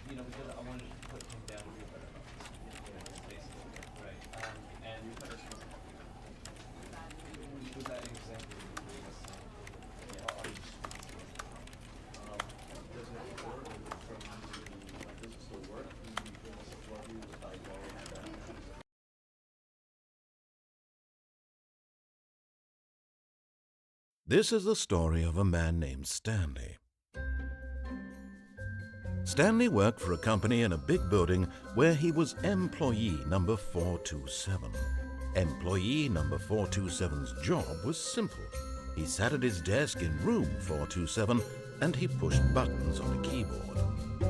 you know, because I wanted to put him down here, but basically, right. And was that exactly what you were saying? Yeah. Does it work from like does it still work? Can you support you with like all of that? This is the story of a man named Stanley. Stanley worked for a company in a big building where he was employee number 427. Employee number 427's job was simple. He sat at his desk in room 427 and he pushed buttons on a keyboard.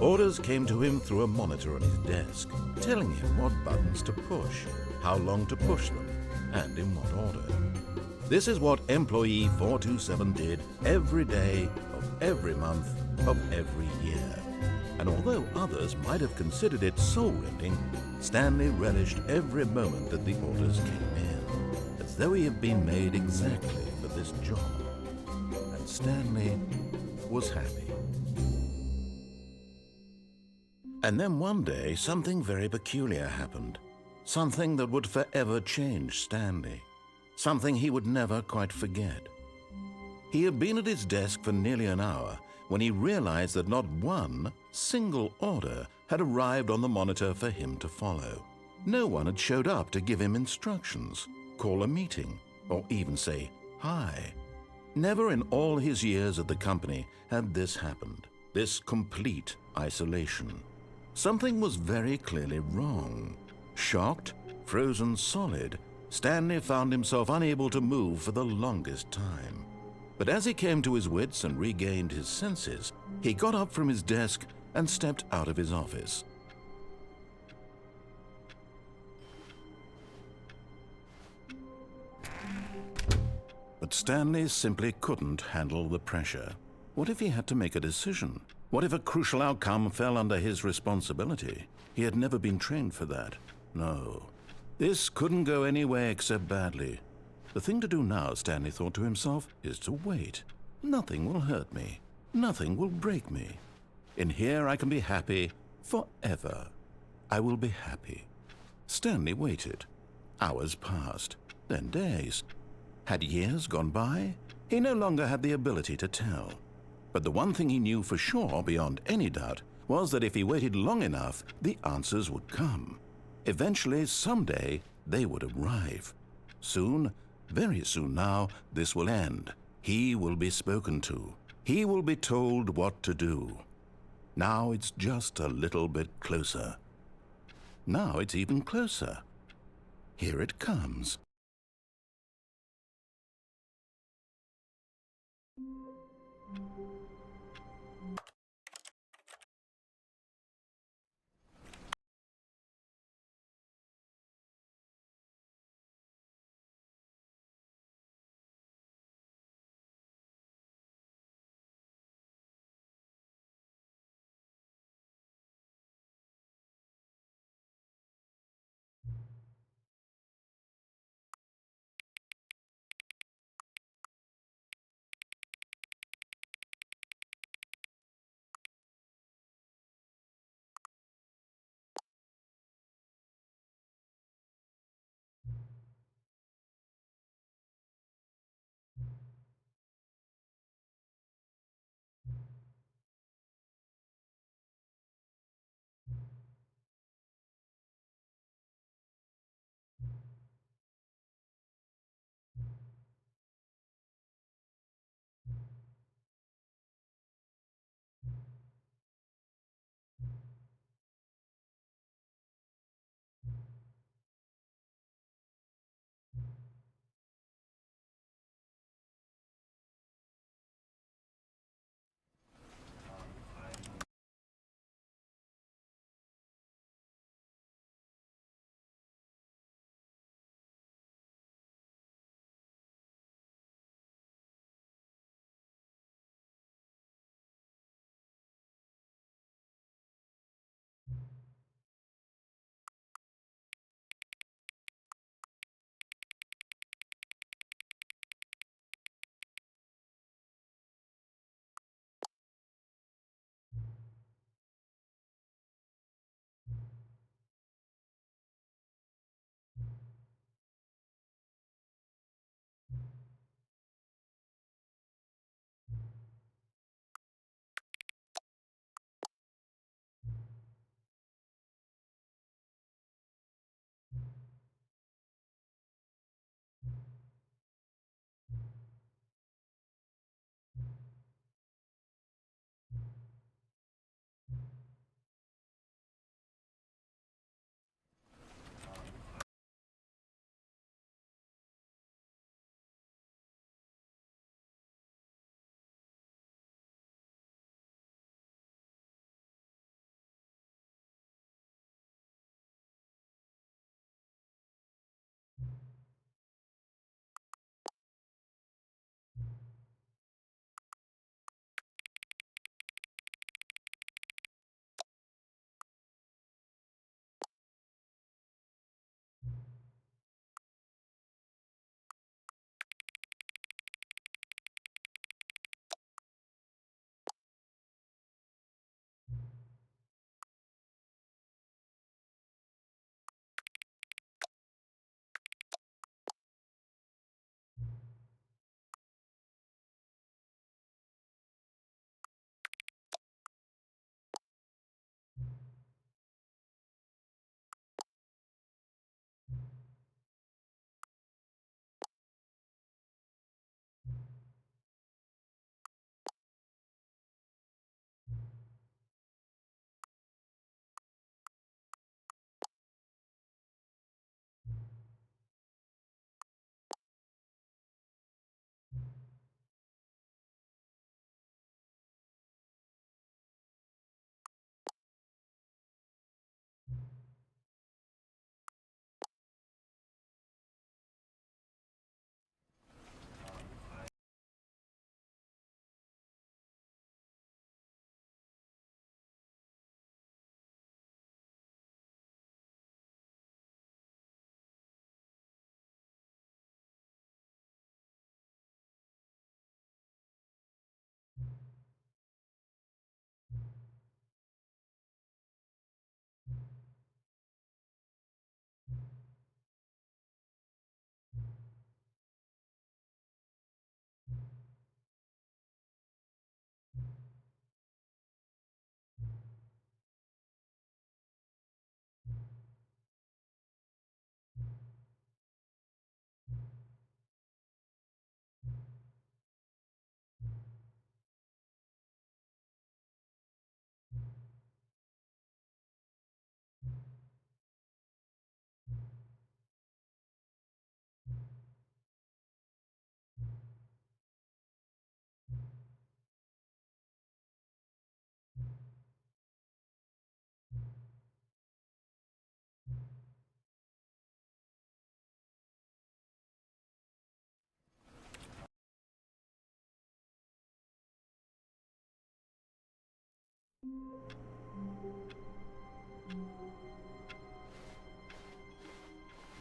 Orders came to him through a monitor on his desk, telling him what buttons to push, how long to push them, and in what order. This is what employee 427 did every day of every month of every year. And although others might have considered it soul-rending, Stanley relished every moment that the orders came in, as though he had been made exactly for this job. And Stanley was happy. And then one day, something very peculiar happened. Something that would forever change Stanley. Something he would never quite forget. He had been at his desk for nearly an hour when he realized that not one single order had arrived on the monitor for him to follow. No one had showed up to give him instructions, call a meeting, or even say hi. Never in all his years at the company had this happened, this complete isolation. Something was very clearly wrong. Shocked, frozen solid, Stanley found himself unable to move for the longest time. But as he came to his wits and regained his senses, he got up from his desk and stepped out of his office. But Stanley simply couldn't handle the pressure. What if he had to make a decision? What if a crucial outcome fell under his responsibility? He had never been trained for that. No. This couldn't go any way except badly. The thing to do now, Stanley thought to himself, is to wait. Nothing will hurt me. Nothing will break me. In here I can be happy forever. I will be happy. Stanley waited. Hours passed, then days. Had years gone by? He no longer had the ability to tell. But the one thing he knew for sure, beyond any doubt, was that if he waited long enough, the answers would come. Eventually, someday, they would arrive. Soon, very soon now, this will end. He will be spoken to. He will be told what to do. Now it's just a little bit closer. Now it's even closer. Here it comes.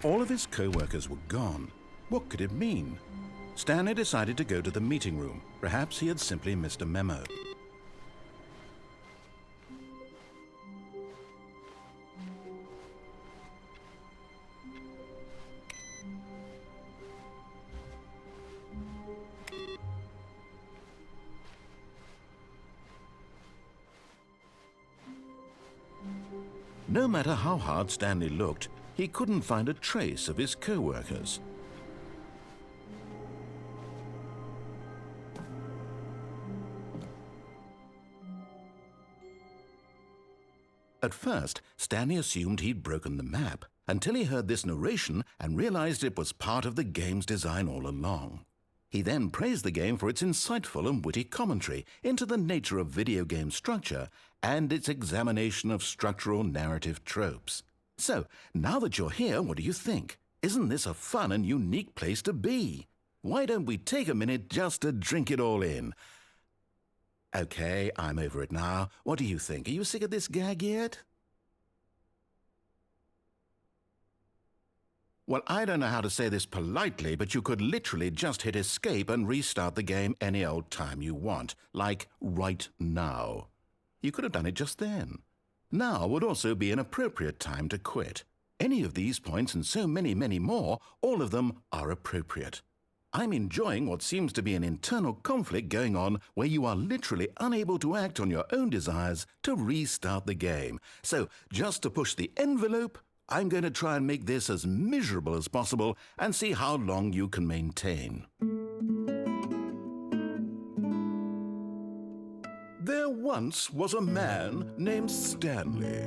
All of his co-workers were gone. What could it mean? Stanley decided to go to the meeting room. Perhaps he had simply missed a memo. No matter how hard Stanley looked, he couldn't find a trace of his co-workers. At first, Stanley assumed he'd broken the map, until he heard this narration and realized it was part of the game's design all along. He then praised the game for its insightful and witty commentary into the nature of video game structure and its examination of structural narrative tropes. So, now that you're here, what do you think? Isn't this a fun and unique place to be? Why don't we take a minute just to drink it all in? Okay, I'm over it now. What do you think? Are you sick of this gag yet? Well, I don't know how to say this politely, but you could literally just hit escape and restart the game any old time you want, like right now. You could have done it just then. Now would also be an appropriate time to quit. Any of these points and so many, many more, all of them are appropriate. I'm enjoying what seems to be an internal conflict going on where you are literally unable to act on your own desires to restart the game. So, just to push the envelope, I'm going to try and make this as miserable as possible and see how long you can maintain. There once was a man named Stanley,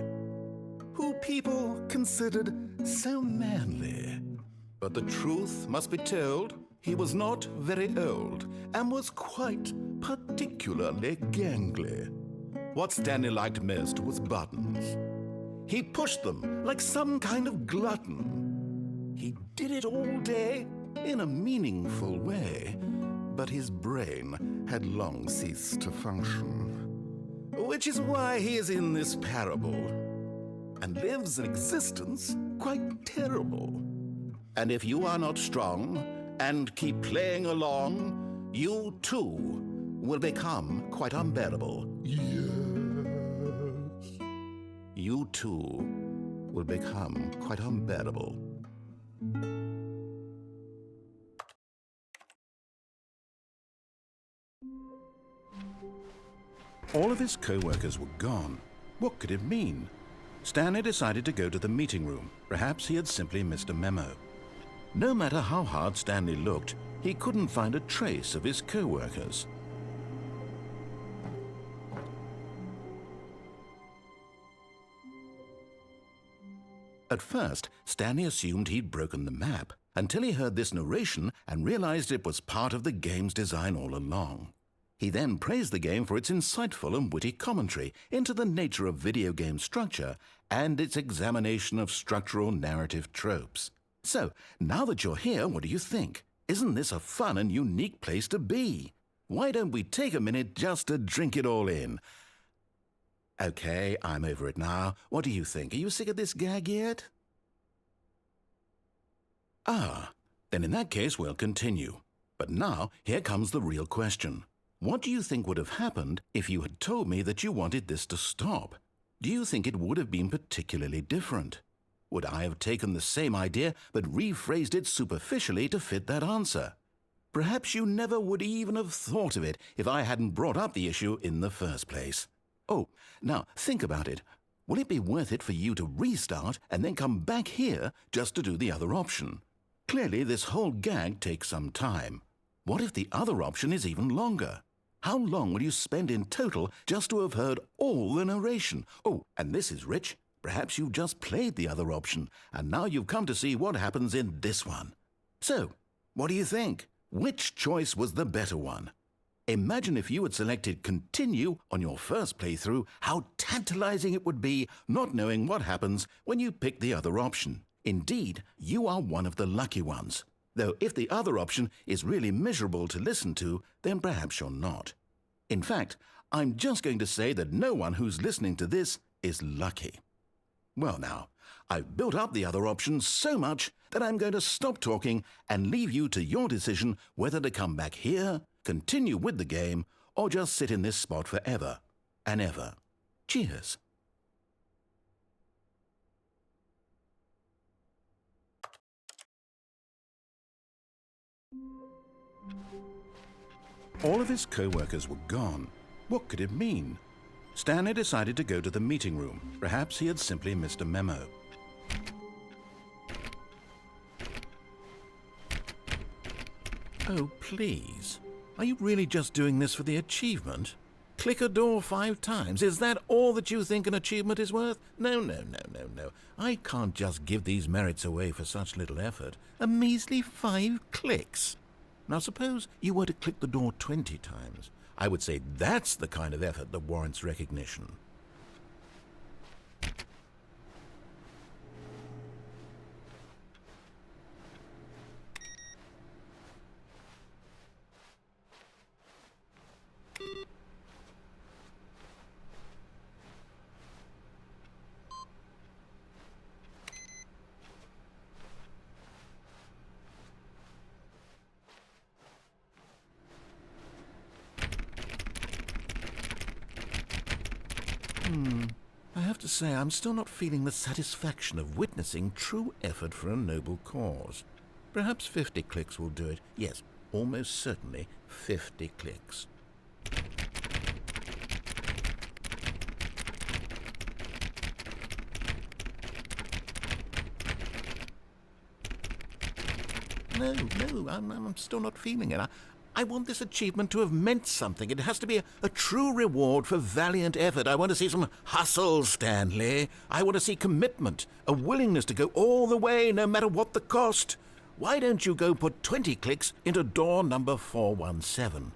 who people considered so manly. But the truth must be told, he was not very old and was quite particularly gangly. What Stanley liked most was buttons. He pushed them like some kind of glutton. He did it all day in a meaningful way, but his brain had long ceased to function. Which is why he is in this parable and lives an existence quite terrible. And if you are not strong and keep playing along, you too will become quite unbearable. Yes. You too will become quite unbearable. All of his co-workers were gone. What could it mean? Stanley decided to go to the meeting room. Perhaps he had simply missed a memo. No matter how hard Stanley looked, he couldn't find a trace of his co-workers. At first, Stanley assumed he'd broken the map, until he heard this narration and realized it was part of the game's design all along. He then praised the game for its insightful and witty commentary into the nature of video game structure and its examination of structural narrative tropes. So, now that you're here, what do you think? Isn't this a fun and unique place to be? Why don't we take a minute just to drink it all in? Okay, I'm over it now. What do you think? Are you sick of this gag yet? Ah, then in that case we'll continue. But now, here comes the real question. What do you think would have happened if you had told me that you wanted this to stop? Do you think it would have been particularly different? Would I have taken the same idea but rephrased it superficially to fit that answer? Perhaps you never would even have thought of it if I hadn't brought up the issue in the first place. Oh, now think about it. Will it be worth it for you to restart and then come back here just to do the other option? Clearly, this whole gag takes some time. What if the other option is even longer? How long will you spend in total just to have heard all the narration? Oh, and this is rich. Perhaps you've just played the other option, and now you've come to see what happens in this one. So, what do you think? Which choice was the better one? Imagine if you had selected Continue on your first playthrough, how tantalizing it would be not knowing what happens when you pick the other option. Indeed, you are one of the lucky ones. Though if the other option is really miserable to listen to, then perhaps you're not. In fact, I'm just going to say that no one who's listening to this is lucky. Well now, I've built up the other options so much that I'm going to stop talking and leave you to your decision whether to come back here, continue with the game, or just sit in this spot forever and ever. Cheers. All of his co-workers were gone. What could it mean? Stanley decided to go to the meeting room. Perhaps he had simply missed a memo. Oh, please. Are you really just doing this for the achievement? Click a door 5 times. Is that all that you think an achievement is worth? No. I can't just give these merits away for such little effort. A measly 5 clicks. Now suppose you were to click the door 20 times. I would say that's the kind of effort that warrants recognition. I have to say, I'm still not feeling the satisfaction of witnessing true effort for a noble cause. Perhaps 50 clicks will do it. Yes, almost certainly 50 clicks. No, I'm still not feeling it. I want this achievement to have meant something. It has to be a true reward for valiant effort. I want to see some hustle, Stanley. I want to see commitment, a willingness to go all the way, no matter what the cost. Why don't you go put 20 clicks into door number 417?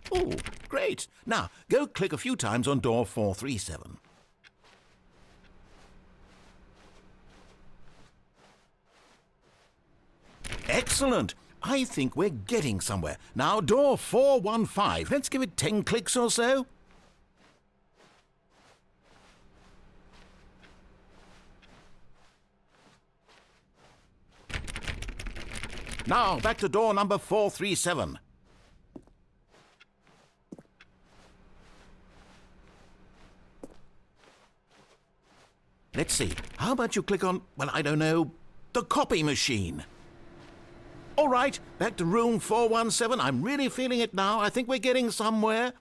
Oh, great. Now, go click a few times on door 437. Excellent. I think we're getting somewhere. Now, door 415. Let's give it 10 clicks or so. Now, back to door number 437. Let's see. How about you click on, well, I don't know, the copy machine? All right, back to room 417. I'm really feeling it now. I think we're getting somewhere.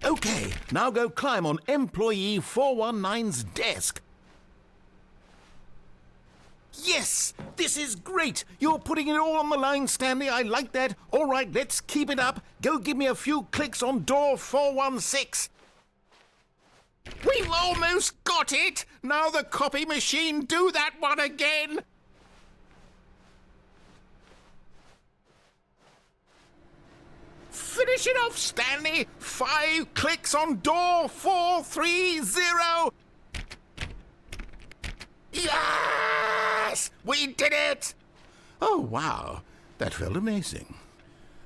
Okay, now go climb on employee 419's desk. Yes! This is great! You're putting it all on the line, Stanley. I like that. All right, let's keep it up. Go give me a few clicks on door 416. We've almost got it! Now the copy machine, do that one again! Finish it off, Stanley! 5 clicks on door 430! Yes! We did it! Oh, wow. That felt amazing.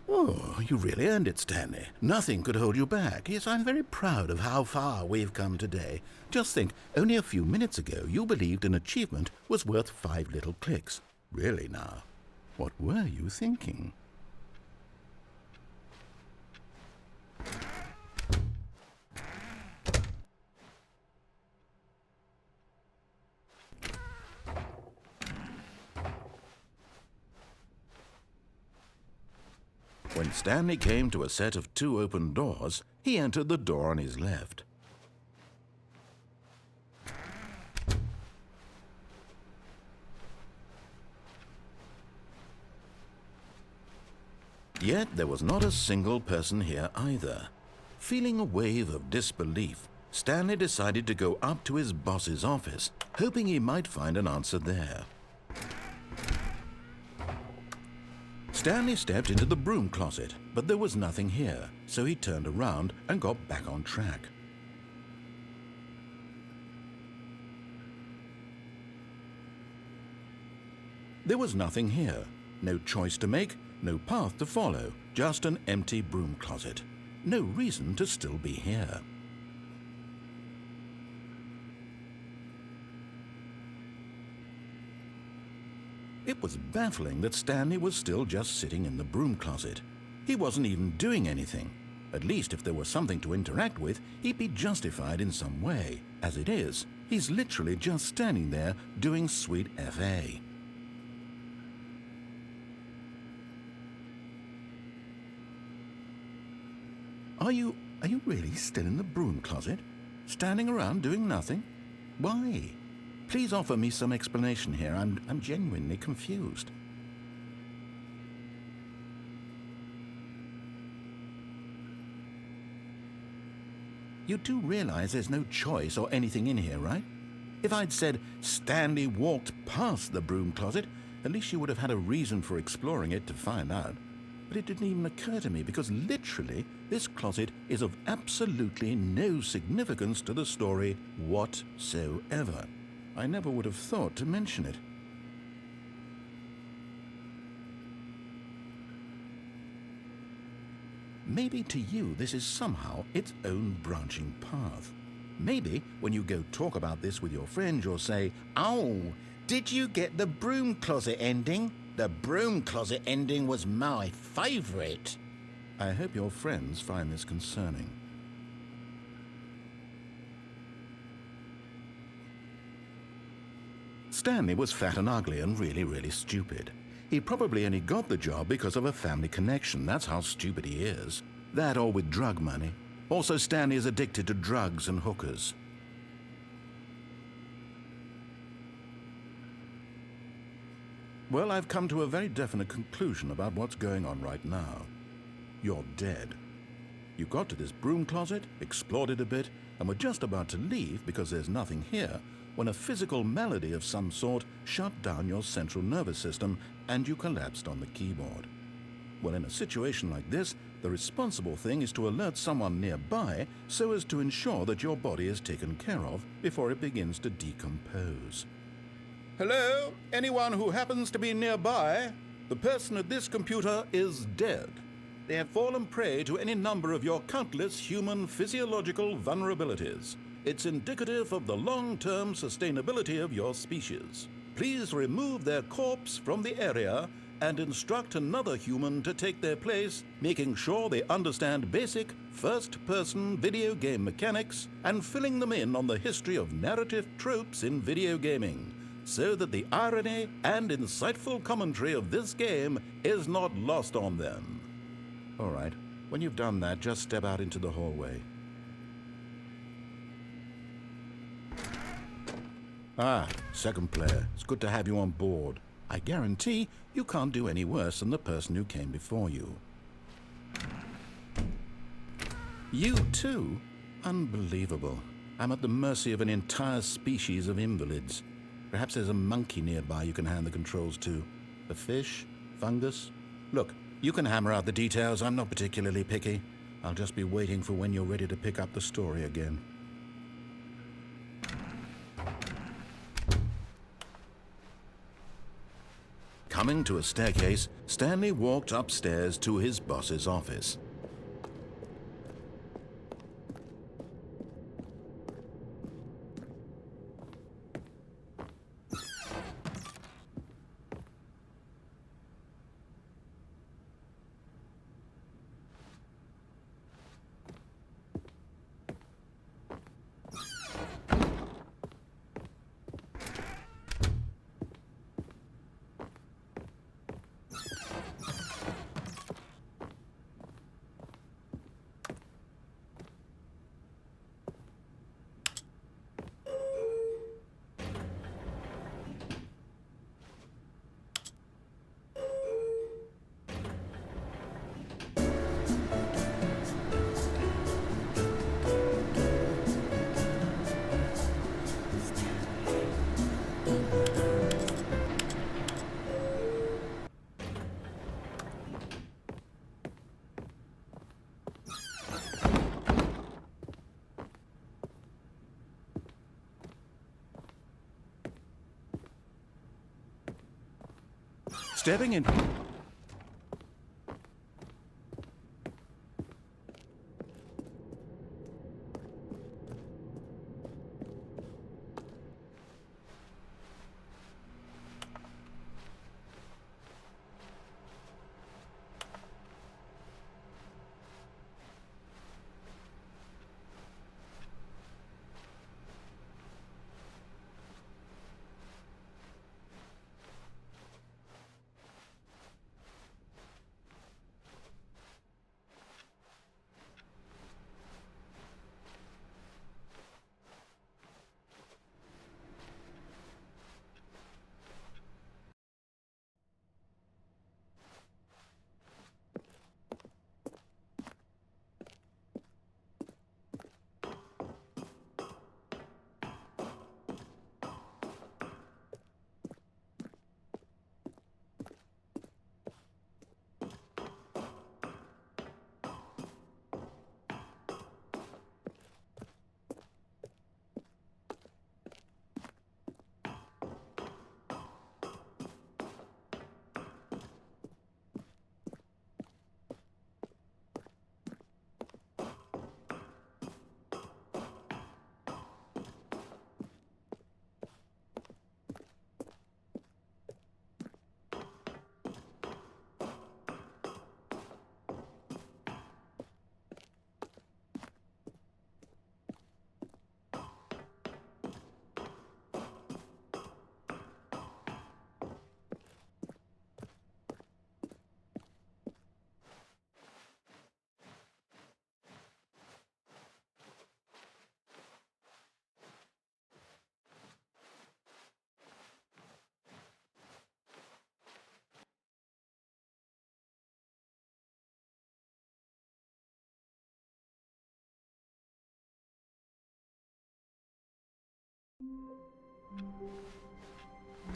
Oh, you really earned it, Stanley. Nothing could hold you back. Yes, I'm very proud of how far we've come today. Just think, only a few minutes ago you believed an achievement was worth 5 little clicks. Really now, what were you thinking? When Stanley came to a set of 2 open doors, he entered the door on his left. Yet there was not a single person here either. Feeling a wave of disbelief, Stanley decided to go up to his boss's office, hoping he might find an answer there. Stanley stepped into the broom closet, but there was nothing here, so he turned around and got back on track. There was nothing here. No choice to make, no path to follow, just an empty broom closet. No reason to still be here. It was baffling that Stanley was still just sitting in the broom closet. He wasn't even doing anything. At least if there was something to interact with, he'd be justified in some way. As it is, he's literally just standing there doing sweet FA. Are you really still in the broom closet? Standing around doing nothing? Why? Please offer me some explanation here. I'm genuinely confused. You do realize there's no choice or anything in here, right? If I'd said Stanley walked past the broom closet, at least you would have had a reason for exploring it to find out. But it didn't even occur to me because literally this closet is of absolutely no significance to the story whatsoever. I never would have thought to mention it. Maybe to you this is somehow its own branching path. Maybe when you go talk about this with your friends you'll say, "Oh, did you get the broom closet ending? The broom closet ending was my favorite." I hope your friends find this concerning. Stanley was fat and ugly and really stupid. He probably only got the job because of a family connection. That's how stupid he is. That or with drug money. Also, Stanley is addicted to drugs and hookers. Well, I've come to a very definite conclusion about what's going on right now. You're dead. You got to this broom closet, explored it a bit, and were just about to leave because there's nothing here, when a physical malady of some sort shut down your central nervous system and you collapsed on the keyboard. Well, in a situation like this, the responsible thing is to alert someone nearby so as to ensure that your body is taken care of before it begins to decompose. Hello? Anyone who happens to be nearby? The person at this computer is dead. They have fallen prey to any number of your countless human physiological vulnerabilities. It's indicative of the long-term sustainability of your species. Please remove their corpse from the area and instruct another human to take their place, making sure they understand basic first-person video game mechanics and filling them in on the history of narrative tropes in video gaming, so that the irony and insightful commentary of this game is not lost on them. All right, when you've done that, just step out into the hallway. Ah, second player. It's good to have you on board. I guarantee you can't do any worse than the person who came before you. You too? Unbelievable. I'm at the mercy of an entire species of invalids. Perhaps there's a monkey nearby you can hand the controls to. A fish? Fungus? Look, you can hammer out the details. I'm not particularly picky. I'll just be waiting for when you're ready to pick up the story again. Coming to a staircase, Stanley walked upstairs to his boss's office. Stepping in...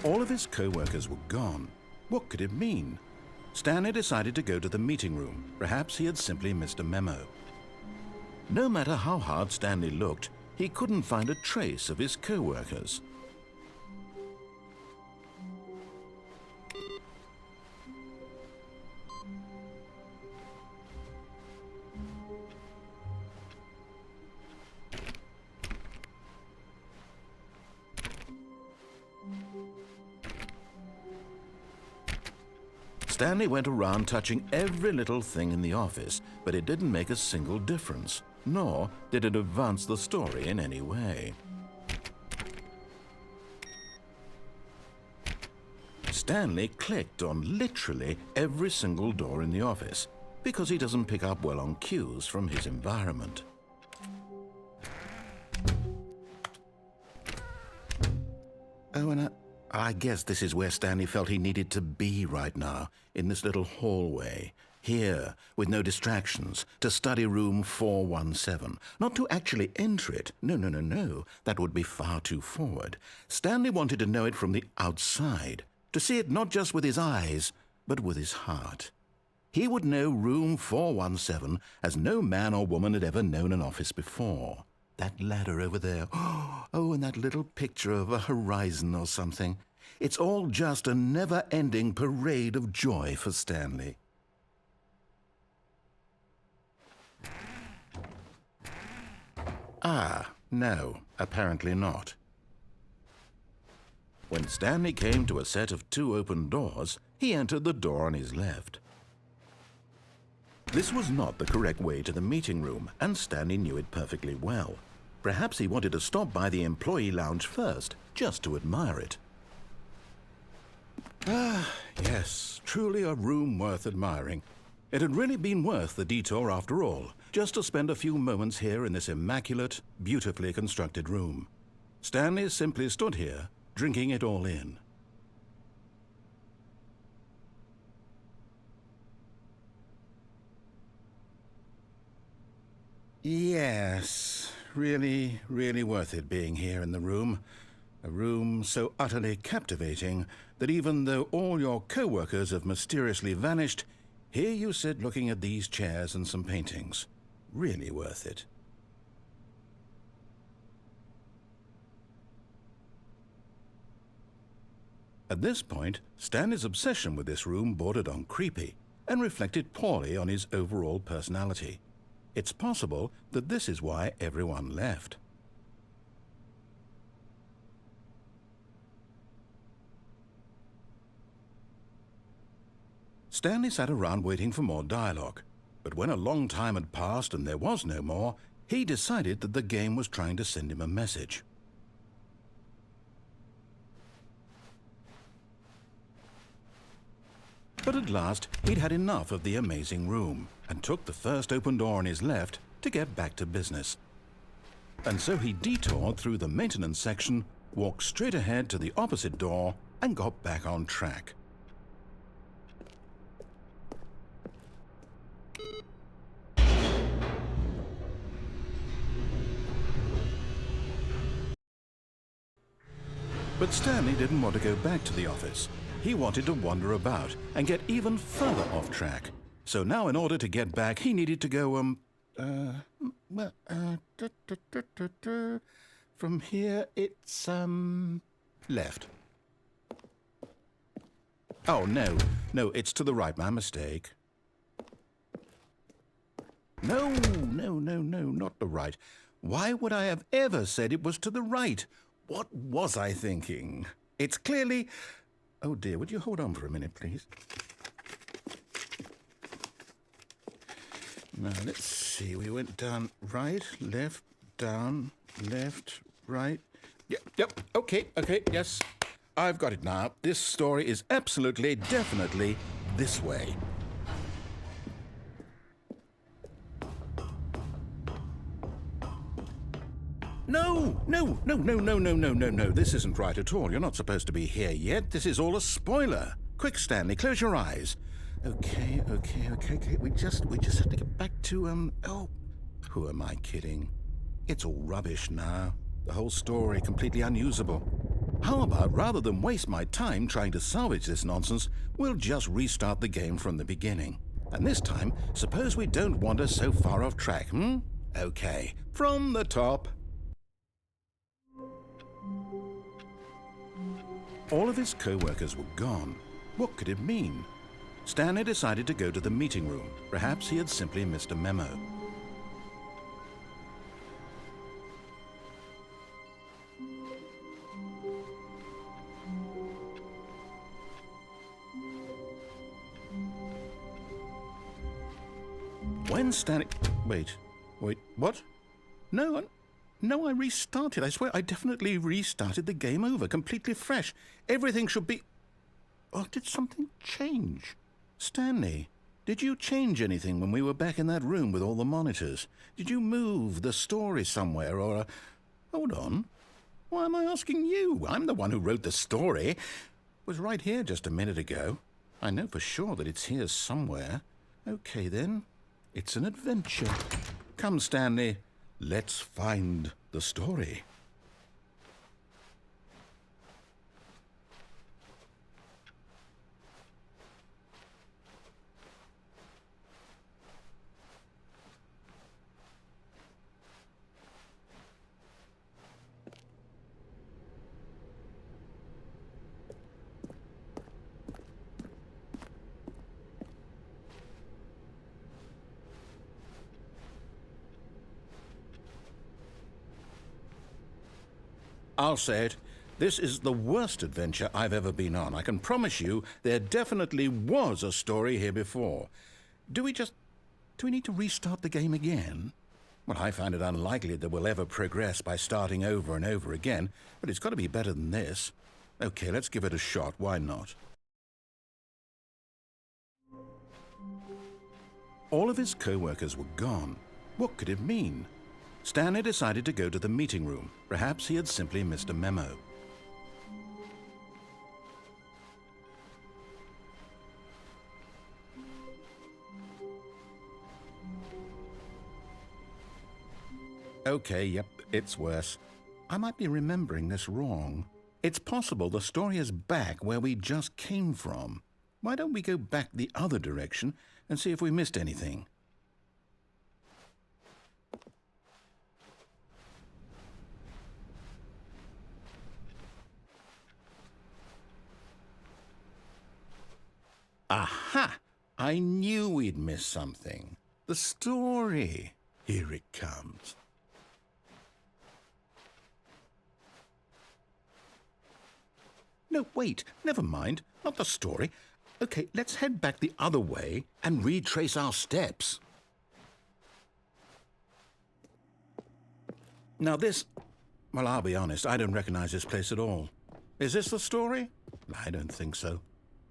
All of his co-workers were gone. What could it mean? Stanley decided to go to the meeting room. Perhaps he had simply missed a memo. No matter how hard Stanley looked, he couldn't find a trace of his co-workers. Stanley went around touching every little thing in the office, but it didn't make a single difference, nor did it advance the story in any way. Stanley clicked on literally every single door in the office, because he doesn't pick up well on cues from his environment. Oh, and I guess this is where Stanley felt he needed to be right now, in this little hallway. Here, with no distractions, to study room 417. Not to actually enter it. No. That would be far too forward. Stanley wanted to know it from the outside. To see it not just with his eyes, but with his heart. He would know room 417 as no man or woman had ever known an office before. That ladder over there. Oh, and that little picture of a horizon or something. It's all just a never-ending parade of joy for Stanley. Ah, no, apparently not. When Stanley came to a set of 2 open doors, he entered the door on his left. This was not the correct way to the meeting room, and Stanley knew it perfectly well. Perhaps he wanted to stop by the employee lounge first, just to admire it. Ah, yes, truly a room worth admiring. It had really been worth the detour after all, just to spend a few moments here in this immaculate, beautifully constructed room. Stanley simply stood here, drinking it all in. Yes, really worth it being here in the room. A room so utterly captivating that even though all your co-workers have mysteriously vanished, here you sit looking at these chairs and some paintings. Really worth it. At this point, Stanley's obsession with this room bordered on creepy and reflected poorly on his overall personality. It's possible that this is why everyone left. Stanley sat around waiting for more dialogue, but when a long time had passed and there was no more, he decided that the game was trying to send him a message. But at last, he'd had enough of the amazing room and took the first open door on his left to get back to business. And so he detoured through the maintenance section, walked straight ahead to the opposite door, and got back on track. But Stanley didn't want to go back to the office. He wanted to wander about and get even further off track. So now in order to get back, he needed to go, from here it's, left. Oh, no, it's to the right, my mistake. No, not the right. Why would I have ever said it was to the right? What was I thinking? It's clearly... Oh dear, would you hold on for a minute, please? Now, let's see. We went down right, left, down, left, right. Yep, okay, yes. I've got it now. This story is absolutely, definitely this way. No. This isn't right at all. You're not supposed to be here yet. This is all a spoiler. Quick, Stanley, close your eyes. Okay. We just have to get back to, oh, who am I kidding? It's all rubbish now. The whole story completely unusable. How about, rather than waste my time trying to salvage this nonsense, we'll just restart the game from the beginning. And this time, suppose we don't wander so far off track, Okay, from the top. All of his co-workers were gone. What could it mean? Stanley decided to go to the meeting room. Perhaps he had simply missed a memo. When Stanley... Wait, what? No, I restarted. I swear I definitely restarted the game over, completely fresh. Everything should be... Oh, did something change? Stanley, did you change anything when we were back in that room with all the monitors? Did you move the story somewhere or... Hold on. Why am I asking you? I'm the one who wrote the story. It was right here just a minute ago. I know for sure that it's here somewhere. Okay, then. It's an adventure. Come, Stanley. Let's find the story. I'll say it. This is the worst adventure I've ever been on. I can promise you there definitely was a story here before. Do we need to restart the game again? Well, I find it unlikely that we'll ever progress by starting over and over again, but it's got to be better than this. Okay, let's give it a shot. Why not? All of his co-workers were gone. What could it mean? Stanley decided to go to the meeting room. Perhaps he had simply missed a memo. Okay, yep, it's worse. I might be remembering this wrong. It's possible the story is back where we just came from. Why don't we go back the other direction and see if we missed anything? Aha! I knew we'd miss something. The story. Here it comes. No, wait, never mind. Not the story. Okay, let's head back the other way and retrace our steps. Now this... Well, I'll be honest, I don't recognize this place at all. Is this the story? I don't think so.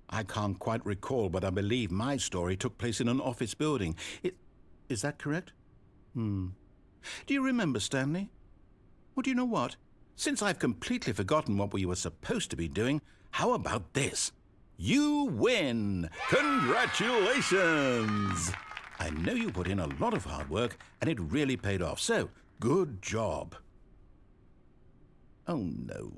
I can't quite recall, but I believe my story took place in an office building. Is that correct? Do you remember, Stanley? Well, do you know what? Since I've completely forgotten what we were supposed to be doing, how about this? You win! Congratulations! I know you put in a lot of hard work, and it really paid off, so good job. Oh, no.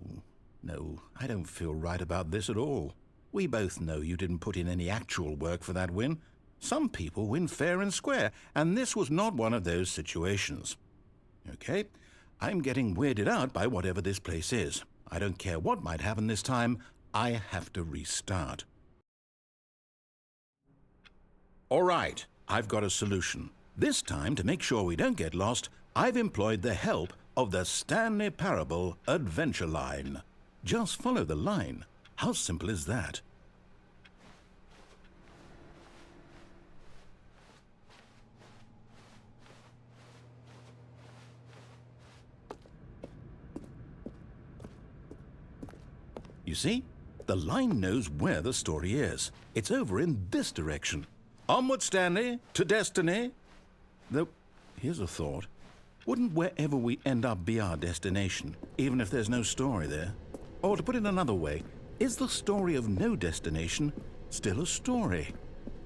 No, I don't feel right about this at all. We both know you didn't put in any actual work for that win. Some people win fair and square, and this was not one of those situations. Okay, I'm getting weirded out by whatever this place is. I don't care what might happen this time. I have to restart. All right, I've got a solution. This time, to make sure we don't get lost, I've employed the help of the Stanley Parable adventure line. Just follow the line. How simple is that? You see? The line knows where the story is. It's over in this direction. Onward, Stanley, to destiny. Though, here's a thought. Wouldn't wherever we end up be our destination, even if there's no story there? Or to put it another way, is the story of no destination still a story?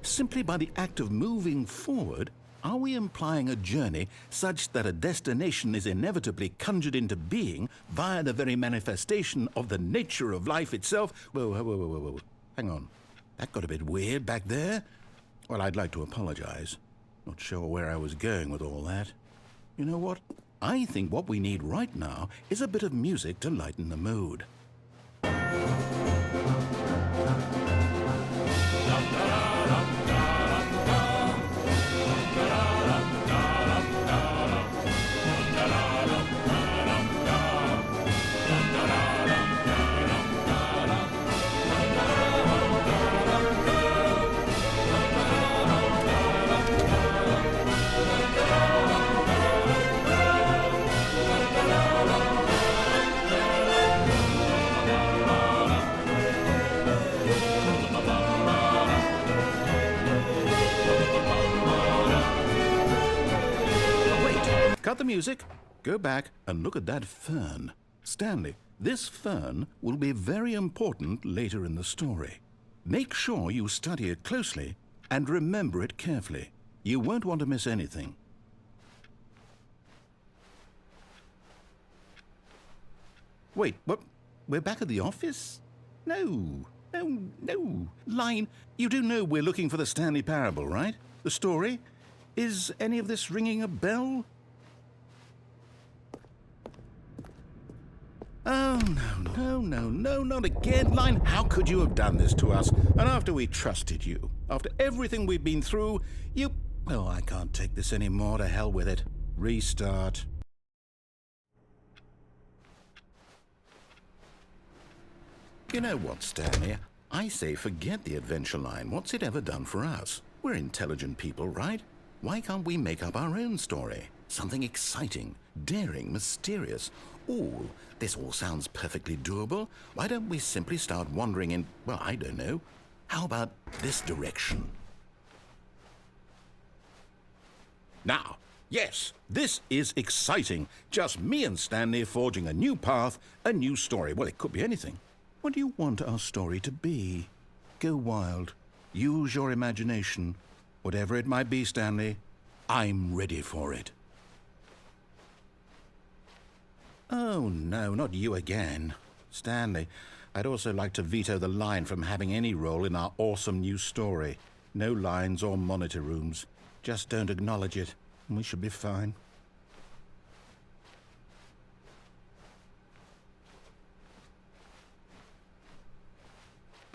Simply by the act of moving forward, are we implying a journey such that a destination is inevitably conjured into being via the very manifestation of the nature of life itself? Whoa. Hang on. That got a bit weird back there. Well, I'd like to apologize. Not sure where I was going with all that. You know what? I think what we need right now is a bit of music to lighten the mood. Cut the music, go back and look at that fern. Stanley, this fern will be very important later in the story. Make sure you study it closely and remember it carefully. You won't want to miss anything. Wait, what? We're back at the office? No. Line, you do know we're looking for the Stanley Parable, right? The story? Is any of this ringing a bell? Oh, no, not again, Line. How could you have done this to us? And after we trusted you, after everything we've been through, you... Oh, I can't take this anymore. To hell with it. Restart. You know what, Stanley? I say forget the adventure line. What's it ever done for us? We're intelligent people, right? Why can't we make up our own story? Something exciting, daring, mysterious. Ooh, this all sounds perfectly doable. Why don't we simply start wandering in, well, I don't know. How about this direction? Now, yes, this is exciting. Just me and Stanley forging a new path, a new story. Well, it could be anything. What do you want our story to be? Go wild. Use your imagination. Whatever it might be, Stanley, I'm ready for it. Oh, no, not you again. Stanley, I'd also like to veto the line from having any role in our awesome new story. No lines or monitor rooms. Just don't acknowledge it, and we should be fine.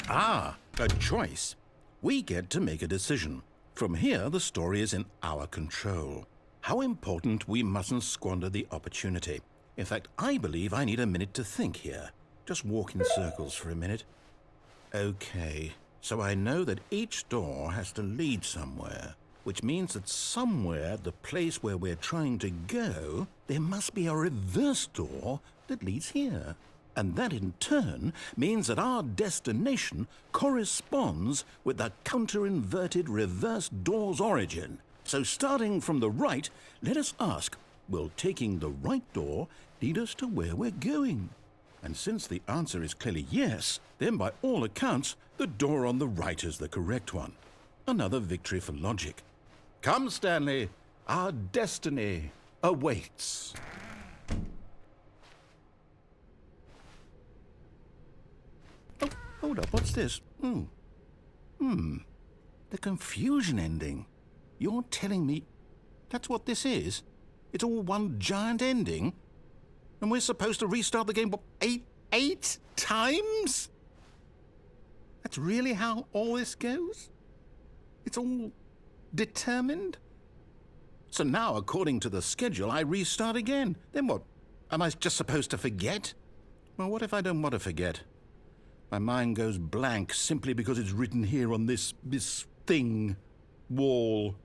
Ah, a choice. We get to make a decision. From here, the story is in our control. How important we mustn't squander the opportunity. In fact, I believe I need a minute to think here. Just walk in circles for a minute. Okay, so I know that each door has to lead somewhere, which means that somewhere at the place where we're trying to go, there must be a reverse door that leads here. And that in turn means that our destination corresponds with the counter-inverted reverse door's origin. So starting from the right, let us ask, will taking the right door lead us to where we're going? And since the answer is clearly yes, then by all accounts, the door on the right is the correct one. Another victory for logic. Come, Stanley, our destiny awaits. Oh, hold up, what's this? The confusion ending. You're telling me that's what this is? It's all one giant ending? And we're supposed to restart the game, what, eight times? That's really how all this goes? It's all determined? So now, according to the schedule, I restart again. Then what? Am I just supposed to forget? Well, what if I don't want to forget? My mind goes blank simply because it's written here on this thing, wall.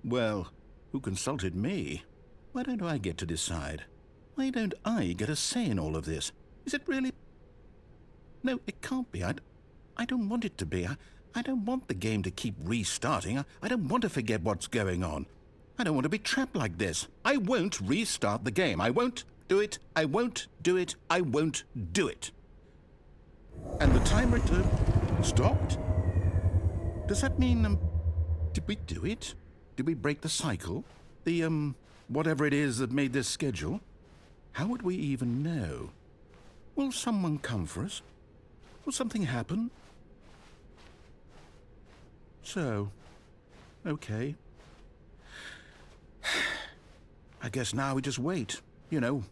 Well, who consulted me? Why don't I get to decide? Why don't I get a say in all of this? Is it really? No, it can't be. I don't want it to be. I don't want the game to keep restarting. I don't want to forget what's going on. I don't want to be trapped like this. I won't restart the game. I won't do it. I won't do it. I won't do it. And the timer stopped? Does that mean, did we do it? Did we break the cycle? The, whatever it is that made this schedule? How would we even know? Will someone come for us? Will something happen? So, okay. I guess now we just wait. You know,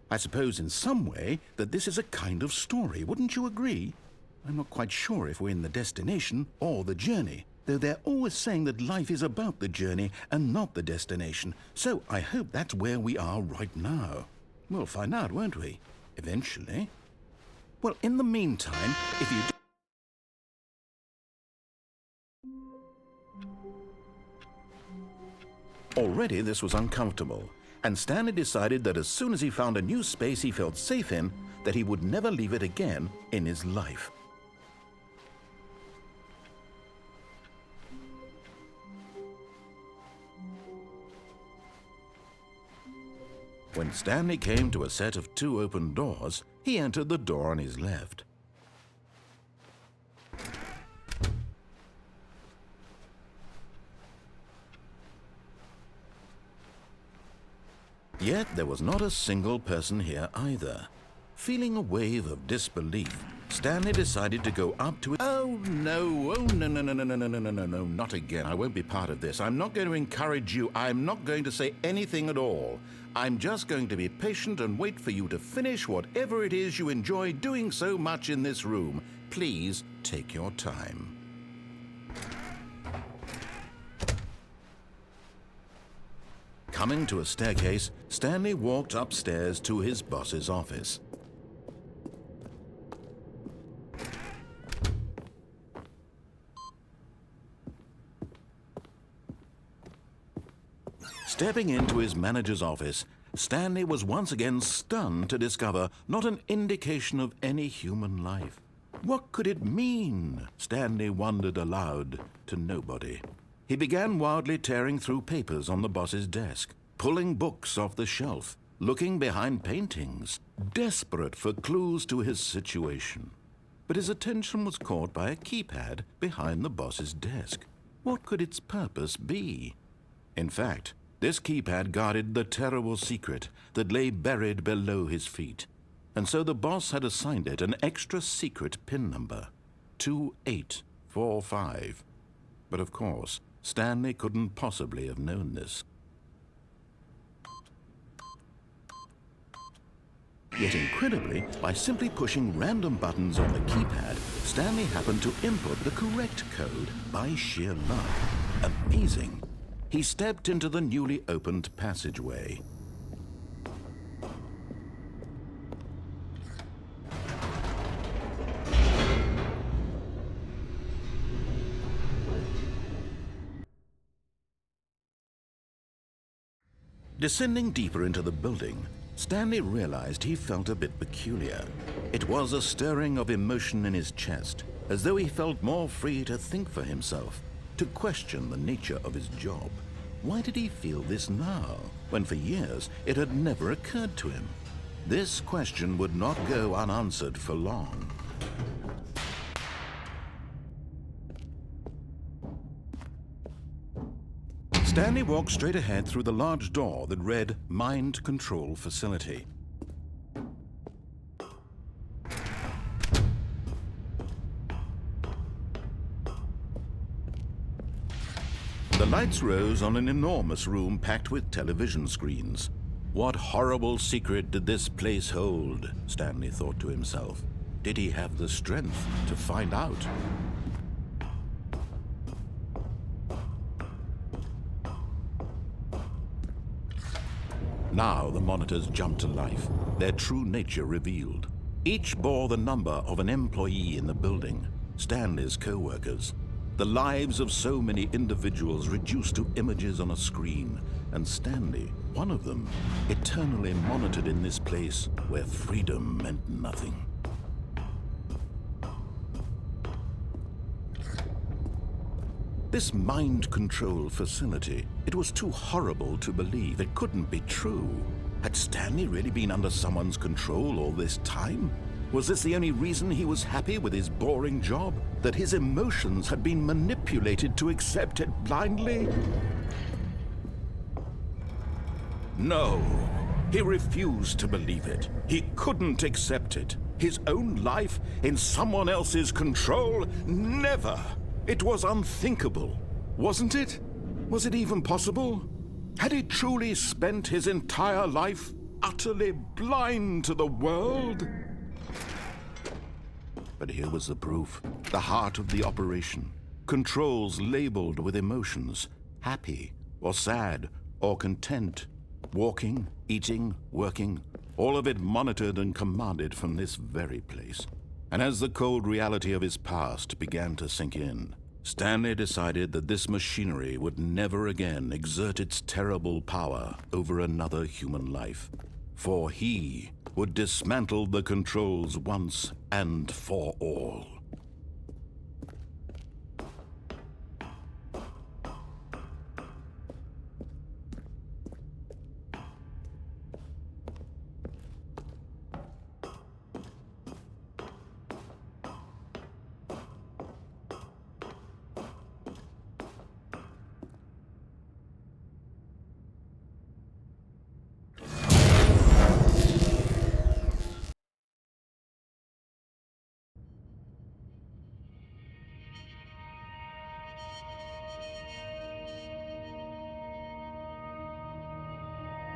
I suppose in some way that this is a kind of story, wouldn't you agree? I'm not quite sure if we're in the destination or the journey, though they're always saying that life is about the journey and not the destination, so I hope that's where we are right now. We'll find out, won't we? Eventually. Well, in the meantime, if you... Already this was uncomfortable, and Stanley decided that as soon as he found a new space he felt safe in, that he would never leave it again in his life. When Stanley came to a set of 2 open doors, he entered the door on his left. Yet there was not a single person here either. Feeling a wave of disbelief, Stanley decided to go up to it. Oh no, no, not again. I won't be part of this. I'm not going to encourage you. I'm not going to say anything at all. I'm just going to be patient and wait for you to finish whatever it is you enjoy doing so much in this room. Please take your time. Coming to a staircase, Stanley walked upstairs to his boss's office. Stepping into his manager's office, Stanley was once again stunned to discover not an indication of any human life. What could it mean? Stanley wondered aloud to nobody. He began wildly tearing through papers on the boss's desk, pulling books off the shelf, looking behind paintings, desperate for clues to his situation. But his attention was caught by a keypad behind the boss's desk. What could its purpose be? In fact, this keypad guarded the terrible secret that lay buried below his feet. And so the boss had assigned it an extra secret PIN number, 2845. But of course, Stanley couldn't possibly have known this. Yet incredibly, by simply pushing random buttons on the keypad, Stanley happened to input the correct code by sheer luck. Amazing. He stepped into the newly opened passageway. Descending deeper into the building, Stanley realized he felt a bit peculiar. It was a stirring of emotion in his chest, as though he felt more free to think for himself, to question the nature of his job. Why did he feel this now, when for years it had never occurred to him? This question would not go unanswered for long. Stanley walked straight ahead through the large door that read Mind Control Facility. The lights rose on an enormous room packed with television screens. What horrible secret did this place hold? Stanley thought to himself. Did he have the strength to find out? Now the monitors jumped to life, their true nature revealed. Each bore the number of an employee in the building, Stanley's co-workers. The lives of so many individuals reduced to images on a screen, and Stanley, one of them, eternally monitored in this place where freedom meant nothing. This mind control facility, it was too horrible to believe. It couldn't be true. Had Stanley really been under someone's control all this time? Was this the only reason he was happy with his boring job? That his emotions had been manipulated to accept it blindly? No, he refused to believe it. He couldn't accept it. His own life in someone else's control? Never! It was unthinkable, wasn't it? Was it even possible? Had he truly spent his entire life utterly blind to the world? But here was the proof, the heart of the operation. Controls labeled with emotions, happy or sad or content, walking, eating, working, all of it monitored and commanded from this very place. And as the cold reality of his past began to sink in, Stanley decided that this machinery would never again exert its terrible power over another human life, for he would dismantle the controls once and for all.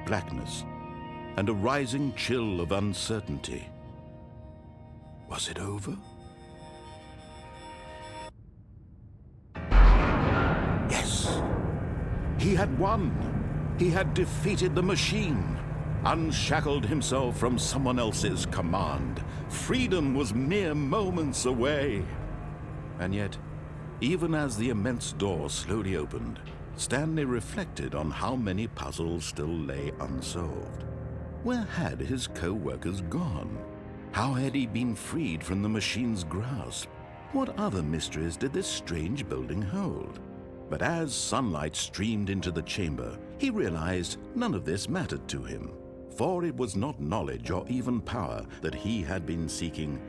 Blackness, and a rising chill of uncertainty. Was it over? Yes! He had won! He had defeated the machine, unshackled himself from someone else's command. Freedom was mere moments away. And yet, even as the immense door slowly opened, Stanley reflected on how many puzzles still lay unsolved. Where had his co-workers gone? How had he been freed from the machine's grasp? What other mysteries did this strange building hold? But as sunlight streamed into the chamber, he realized none of this mattered to him, for it was not knowledge or even power that he had been seeking,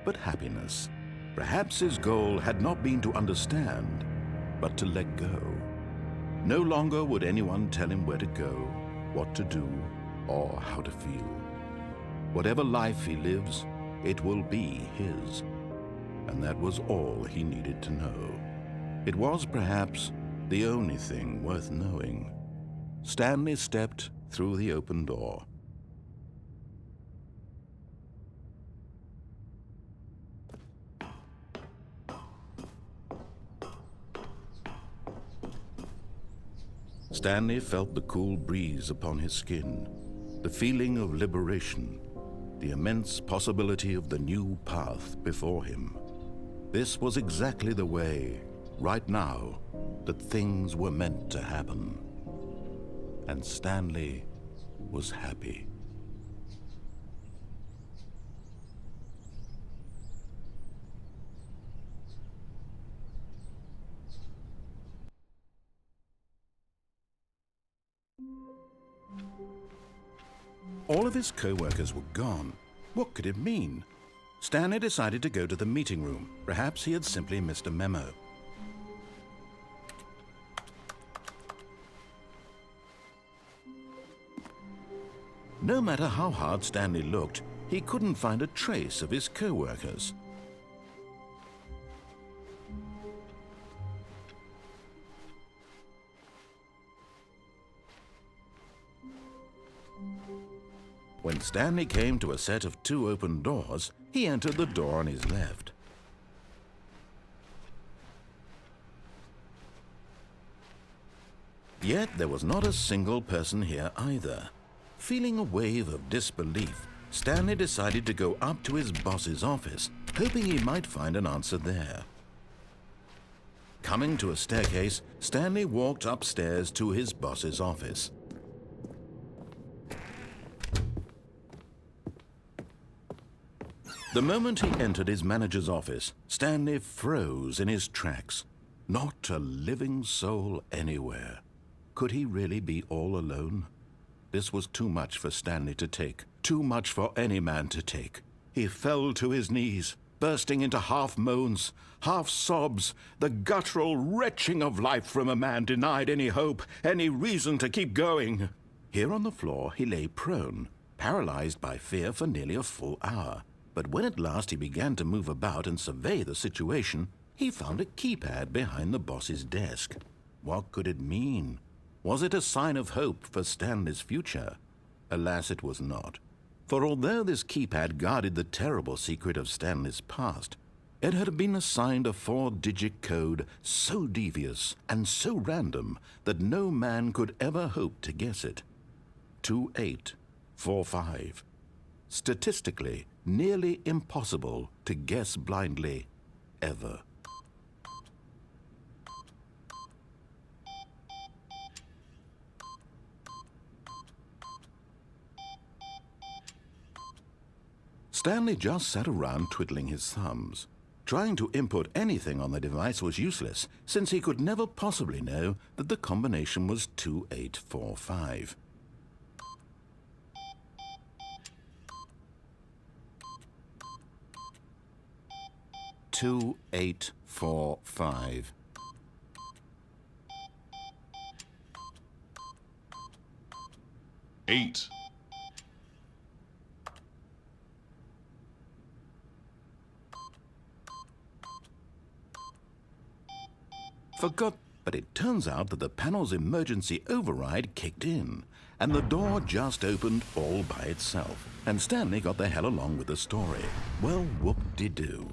but happiness. Perhaps his goal had not been to understand, but to let go. No longer would anyone tell him where to go, what to do, or how to feel. Whatever life he lives, it will be his. And that was all he needed to know. It was perhaps the only thing worth knowing. Stanley stepped through the open door. Stanley felt the cool breeze upon his skin, the feeling of liberation, the immense possibility of the new path before him. This was exactly the way, right now, that things were meant to happen. And Stanley was happy. All of his co-workers were gone. What could it mean? Stanley decided to go to the meeting room. Perhaps he had simply missed a memo. No matter how hard Stanley looked, he couldn't find a trace of his co-workers. When Stanley came to a set of 2 open doors, he entered the door on his left. Yet there was not a single person here either. Feeling a wave of disbelief, Stanley decided to go up to his boss's office, hoping he might find an answer there. Coming to a staircase, Stanley walked upstairs to his boss's office. The moment he entered his manager's office, Stanley froze in his tracks. Not a living soul anywhere. Could he really be all alone? This was too much for Stanley to take, too much for any man to take. He fell to his knees, bursting into half moans, half sobs, the guttural retching of life from a man denied any hope, any reason to keep going. Here on the floor he lay prone, paralyzed by fear for nearly a full hour. But when at last he began to move about and survey the situation, he found a keypad behind the boss's desk. What could it mean? Was it a sign of hope for Stanley's future? Alas, it was not. For although this keypad guarded the terrible secret of Stanley's past, it had been assigned a 4-digit code so devious and so random that no man could ever hope to guess it. 2845. Statistically, nearly impossible to guess blindly, ever. Stanley just sat around twiddling his thumbs. Trying to input anything on the device was useless, since he could never possibly know that the combination was 2845. Two, 8, 4, 5. Eight. But it turns out that the panel's emergency override kicked in, and the door just opened all by itself. And Stanley got the hell along with the story. Well, whoop-de-doo.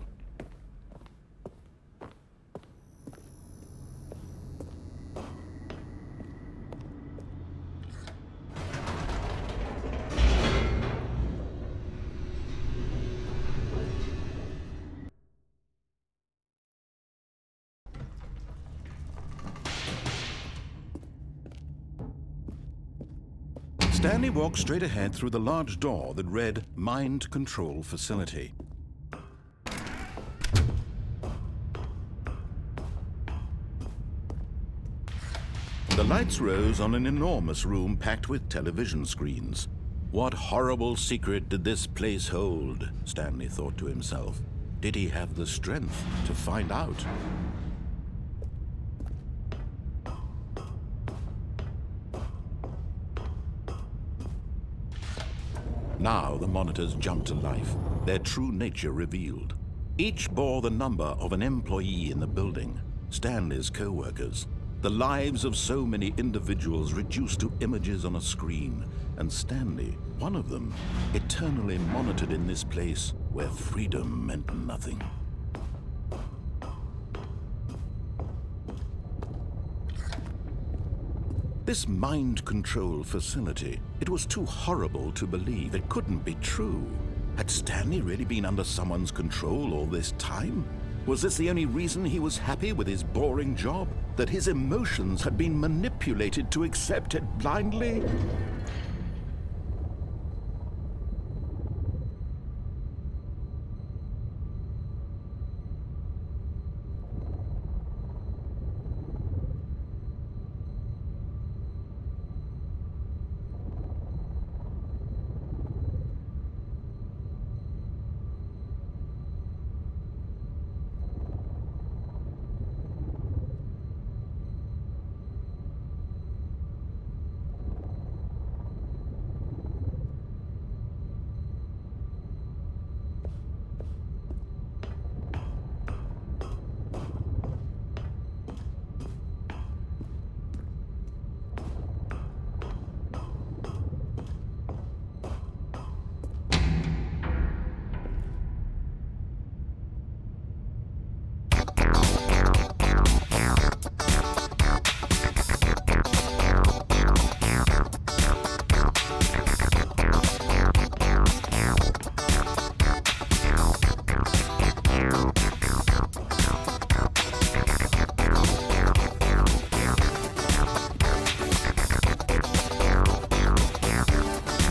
Stanley walked straight ahead through the large door that read Mind Control Facility. The lights rose on an enormous room packed with television screens. What horrible secret did this place hold? Stanley thought to himself. Did he have the strength to find out? Now the monitors jumped to life, their true nature revealed. Each bore the number of an employee in the building, Stanley's co-workers. The lives of so many individuals reduced to images on a screen, and Stanley, one of them, eternally monitored in this place where freedom meant nothing. This mind control facility, it was too horrible to believe. It couldn't be true. Had Stanley really been under someone's control all this time? Was this the only reason he was happy with his boring job? That his emotions had been manipulated to accept it blindly?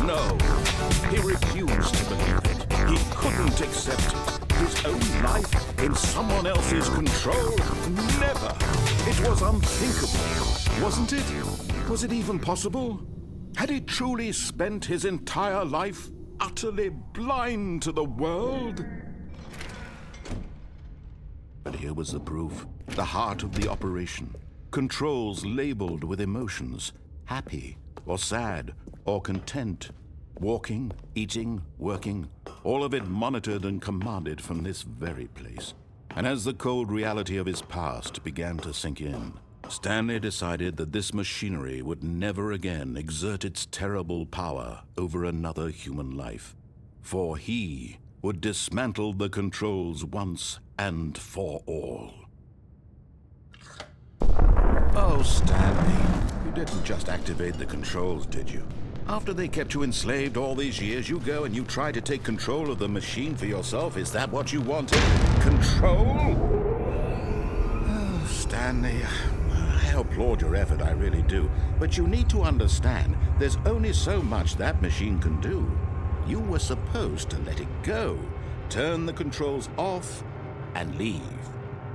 No, he refused to believe it. He couldn't accept it. His own life in someone else's control? Never. It was unthinkable, wasn't it? Was it even possible? Had he truly spent his entire life utterly blind to the world? But here was the proof. The heart of the operation. Controls labeled with emotions. Happy or sad or content. Walking, eating, working. All of it monitored and commanded from this very place. And as the cold reality of his past began to sink in, Stanley decided that this machinery would never again exert its terrible power over another human life. For he would dismantle the controls once and for all. Oh, Stanley, you didn't just activate the controls, did you? After they kept you enslaved all these years, you go and you try to take control of the machine for yourself. Is that what you wanted? Control? Oh, Stanley, I applaud your effort, I really do. But you need to understand, there's only so much that machine can do. You were supposed to let it go, turn the controls off, and leave.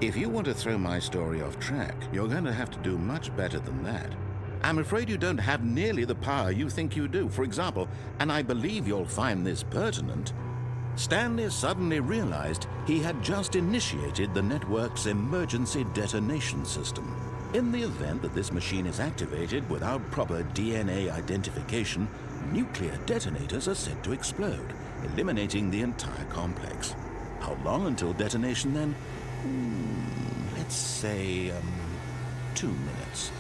If you want to throw my story off track, you're going to have to do much better than that. I'm afraid you don't have nearly the power you think you do. For example, and I believe you'll find this pertinent, Stanley suddenly realized he had just initiated the network's emergency detonation system. In the event that this machine is activated without proper DNA identification, nuclear detonators are said to explode, eliminating the entire complex. How long until detonation then? Let's say, 2 minutes.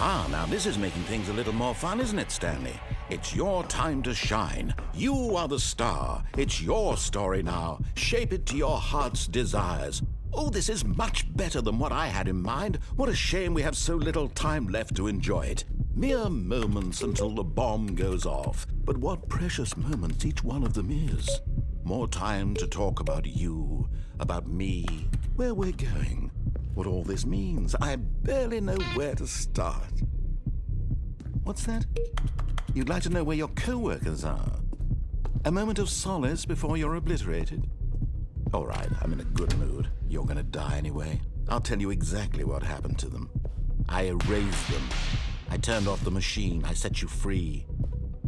Now this is making things a little more fun, isn't it, Stanley? It's your time to shine. You are the star. It's your story now. Shape it to your heart's desires. Oh, this is much better than what I had in mind. What a shame we have so little time left to enjoy it. Mere moments until the bomb goes off. But what precious moments each one of them is. More time to talk about you, about me, where we're going. What all this means. I barely know where to start. What's that? You'd like to know where your co-workers are? A moment of solace before you're obliterated? All right, I'm in a good mood. You're gonna die anyway. I'll tell you exactly what happened to them. I erased them. I turned off the machine. I set you free.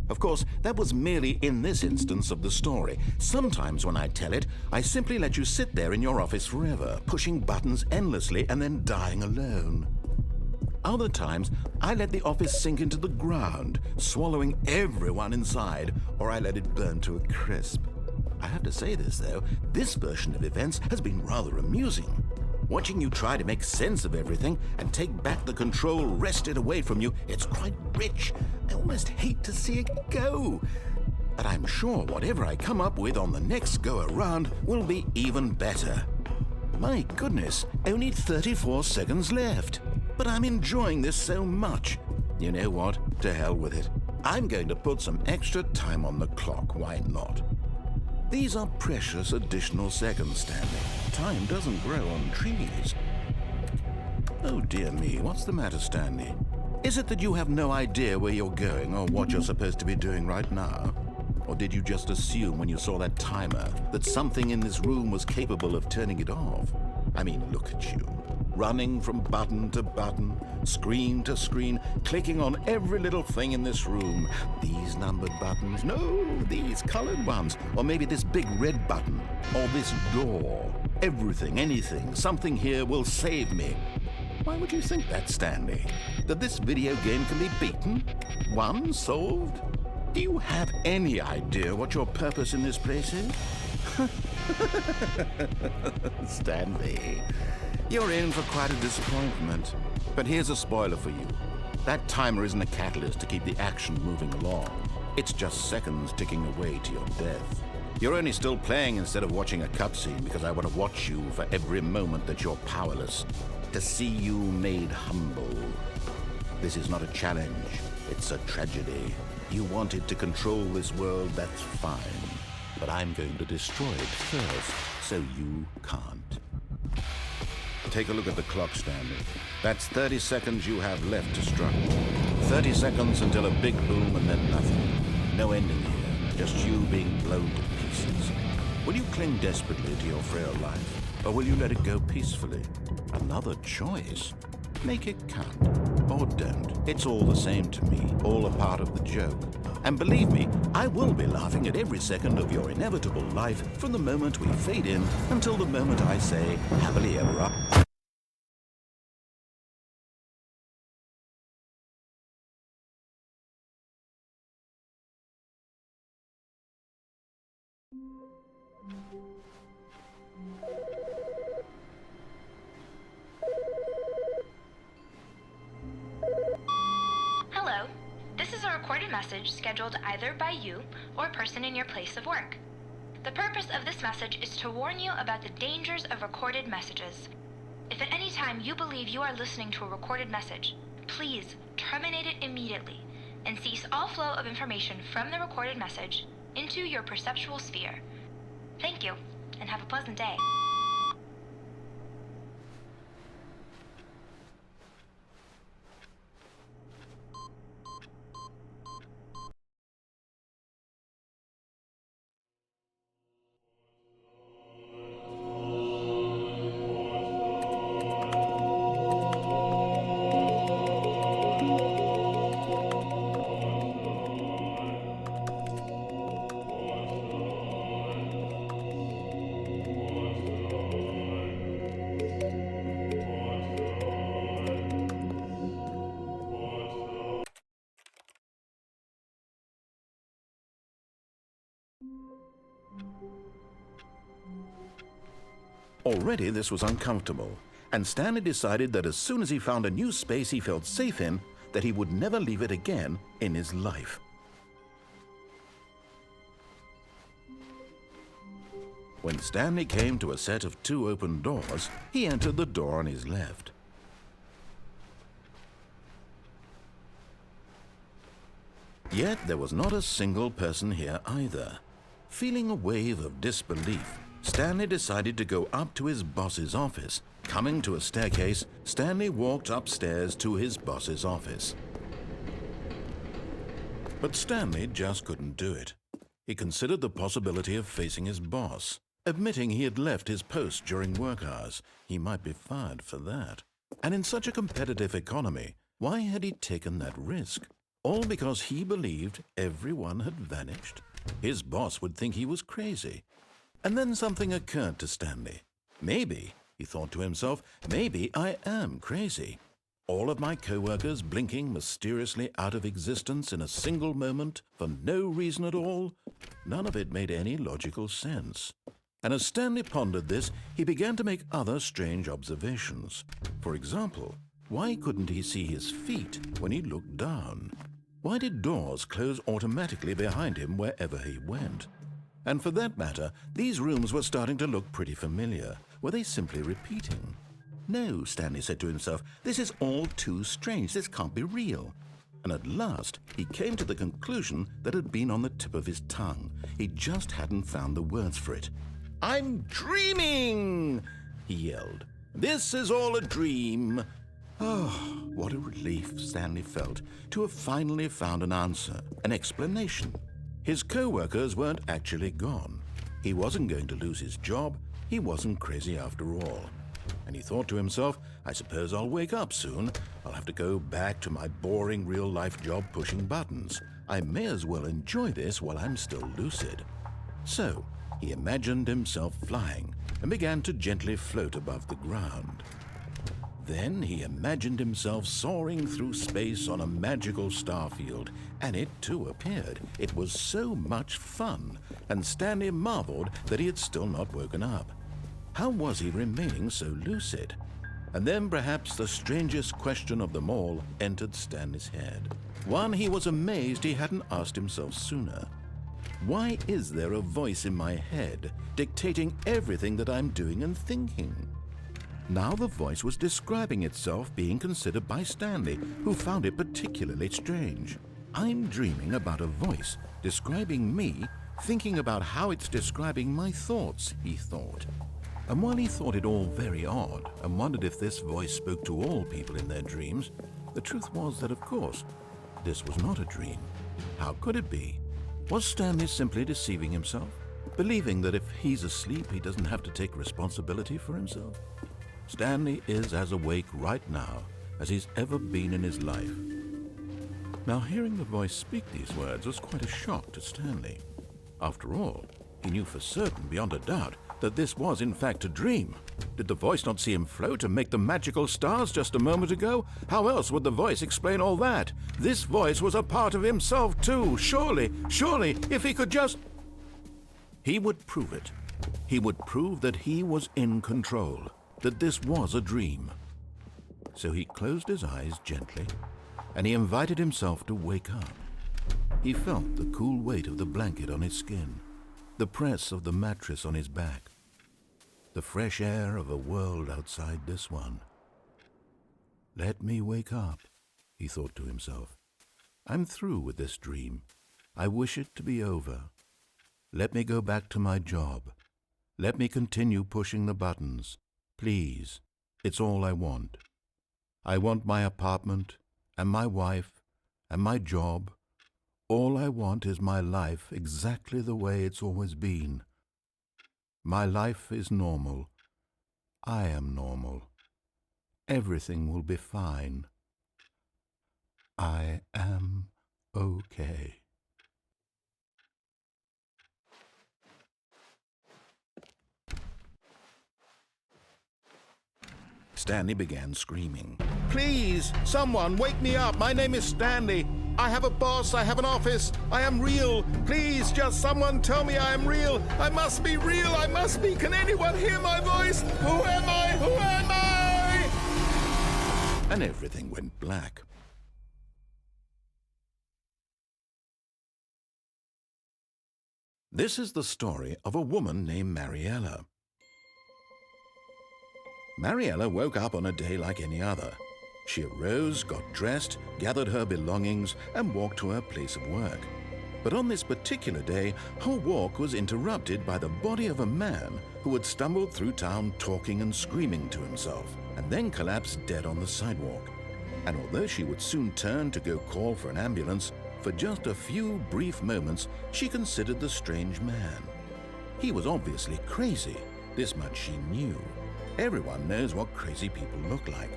Of course, that was merely in this instance of the story. Sometimes when I tell it, I simply let you sit there in your office forever, pushing buttons endlessly and then dying alone. Other times, I let the office sink into the ground, swallowing everyone inside, or I let it burn to a crisp. I have to say this, though, this version of events has been rather amusing. Watching you try to make sense of everything and take back the control wrested away from you, it's quite rich. I almost hate to see it go. But I'm sure whatever I come up with on the next go-around will be even better. My goodness, only 34 seconds left. But I'm enjoying this so much. You know what? To hell with it. I'm going to put some extra time on the clock. Why not? These are precious additional seconds, Stanley. Time doesn't grow on trees. Oh dear me, what's the matter, Stanley? Is it that you have no idea where you're going or what you're supposed to be doing right now? Or did you just assume when you saw that timer that something in this room was capable of turning it off? I mean, look at you. Running from button to button, screen to screen, clicking on every little thing in this room. These numbered buttons, no, these colored ones. Or maybe this big red button, or this door. Everything, anything, something here will save me. Why would you think that, Stanley? That this video game can be beaten? Won? Solved? Do you have any idea what your purpose in this place is? Stanley, you're in for quite a disappointment. But here's a spoiler for you. That timer isn't a catalyst to keep the action moving along. It's just seconds ticking away to your death. You're only still playing instead of watching a cutscene because I want to watch you for every moment that you're powerless. To see you made humble. This is not a challenge. It's a tragedy. You wanted to control this world, that's fine. But I'm going to destroy it first, so you can't. Take a look at the clock, Stanley. That's 30 seconds you have left to struggle. 30 seconds until a big boom and then nothing. No ending here, just you being blown to pieces. Will you cling desperately to your frail life, or will you let it go peacefully? Another choice. Make it count, or don't. It's all the same to me, all a part of the joke. And believe me, I will be laughing at every second of your inevitable life from the moment we fade in until the moment I say, happily ever after. Hello. This is a recorded message scheduled either by you or a person in your place of work. The purpose of this message is to warn you about the dangers of recorded messages. If at any time you believe you are listening to a recorded message, please terminate it immediately and cease all flow of information from the recorded message into your perceptual sphere. Thank you, and have a pleasant day. Already this was uncomfortable, and Stanley decided that as soon as he found a new space he felt safe in, that he would never leave it again in his life. When Stanley came to a set of 2 open doors, he entered the door on his left. Yet there was not a single person here either. Feeling a wave of disbelief, Stanley decided to go up to his boss's office. Coming to a staircase, Stanley walked upstairs to his boss's office. But Stanley just couldn't do it. He considered the possibility of facing his boss. Admitting he had left his post during work hours, he might be fired for that. And in such a competitive economy, why had he taken that risk? All because he believed everyone had vanished? His boss would think he was crazy. And then something occurred to Stanley. Maybe, he thought to himself, maybe I am crazy. All of my co-workers blinking mysteriously out of existence in a single moment for no reason at all? None of it made any logical sense. And as Stanley pondered this, he began to make other strange observations. For example, why couldn't he see his feet when he looked down? Why did doors close automatically behind him wherever he went? And for that matter, these rooms were starting to look pretty familiar. Were they simply repeating? No, Stanley said to himself, this is all too strange. This can't be real. And at last, he came to the conclusion that had been on the tip of his tongue. He just hadn't found the words for it. "I'm dreaming!" he yelled. "This is all a dream." Oh, what a relief Stanley felt to have finally found an answer, an explanation. His co-workers weren't actually gone. He wasn't going to lose his job. He wasn't crazy after all. And he thought to himself, I suppose I'll wake up soon. I'll have to go back to my boring real-life job pushing buttons. I may as well enjoy this while I'm still lucid. So he imagined himself flying and began to gently float above the ground. Then he imagined himself soaring through space on a magical starfield, and it too appeared. It was so much fun, and Stanley marveled that he had still not woken up. How was he remaining so lucid? And then perhaps the strangest question of them all entered Stanley's head. One he was amazed he hadn't asked himself sooner. Why is there a voice in my head dictating everything that I'm doing and thinking? Now the voice was describing itself being considered by Stanley, who found it particularly strange. I'm dreaming about a voice describing me, thinking about how it's describing my thoughts, he thought. And while he thought it all very odd and wondered if this voice spoke to all people in their dreams, the truth was that, of course, this was not a dream. How could it be? Was Stanley simply deceiving himself, believing that if he's asleep, he doesn't have to take responsibility for himself? Stanley is as awake right now as he's ever been in his life. Now, hearing the voice speak these words was quite a shock to Stanley. After all, he knew for certain, beyond a doubt, that this was in fact a dream. Did the voice not see him float and make the magical stars just a moment ago? How else would the voice explain all that? This voice was a part of himself too. Surely, if he could just... He would prove it. He would prove that he was in control, that this was a dream. So he closed his eyes gently, and he invited himself to wake up. He felt the cool weight of the blanket on his skin, the press of the mattress on his back, the fresh air of a world outside this one. Let me wake up, he thought to himself. I'm through with this dream. I wish it to be over. Let me go back to my job. Let me continue pushing the buttons. Please, it's all I want. I want my apartment and my wife and my job. All I want is my life exactly the way it's always been. My life is normal. I am normal. Everything will be fine. I am okay. Stanley began screaming. Please, someone, wake me up. My name is Stanley. I have a boss. I have an office. I am real. Please, just someone tell me I am real. I must be real. I must be. Can anyone hear my voice? Who am I? Who am I? And everything went black. This is the story of a woman named Mariella. Mariella woke up on a day like any other. She arose, got dressed, gathered her belongings, and walked to her place of work. But on this particular day, her walk was interrupted by the body of a man who had stumbled through town talking and screaming to himself, and then collapsed dead on the sidewalk. And although she would soon turn to go call for an ambulance, for just a few brief moments she considered the strange man. He was obviously crazy. This much she knew. Everyone knows what crazy people look like.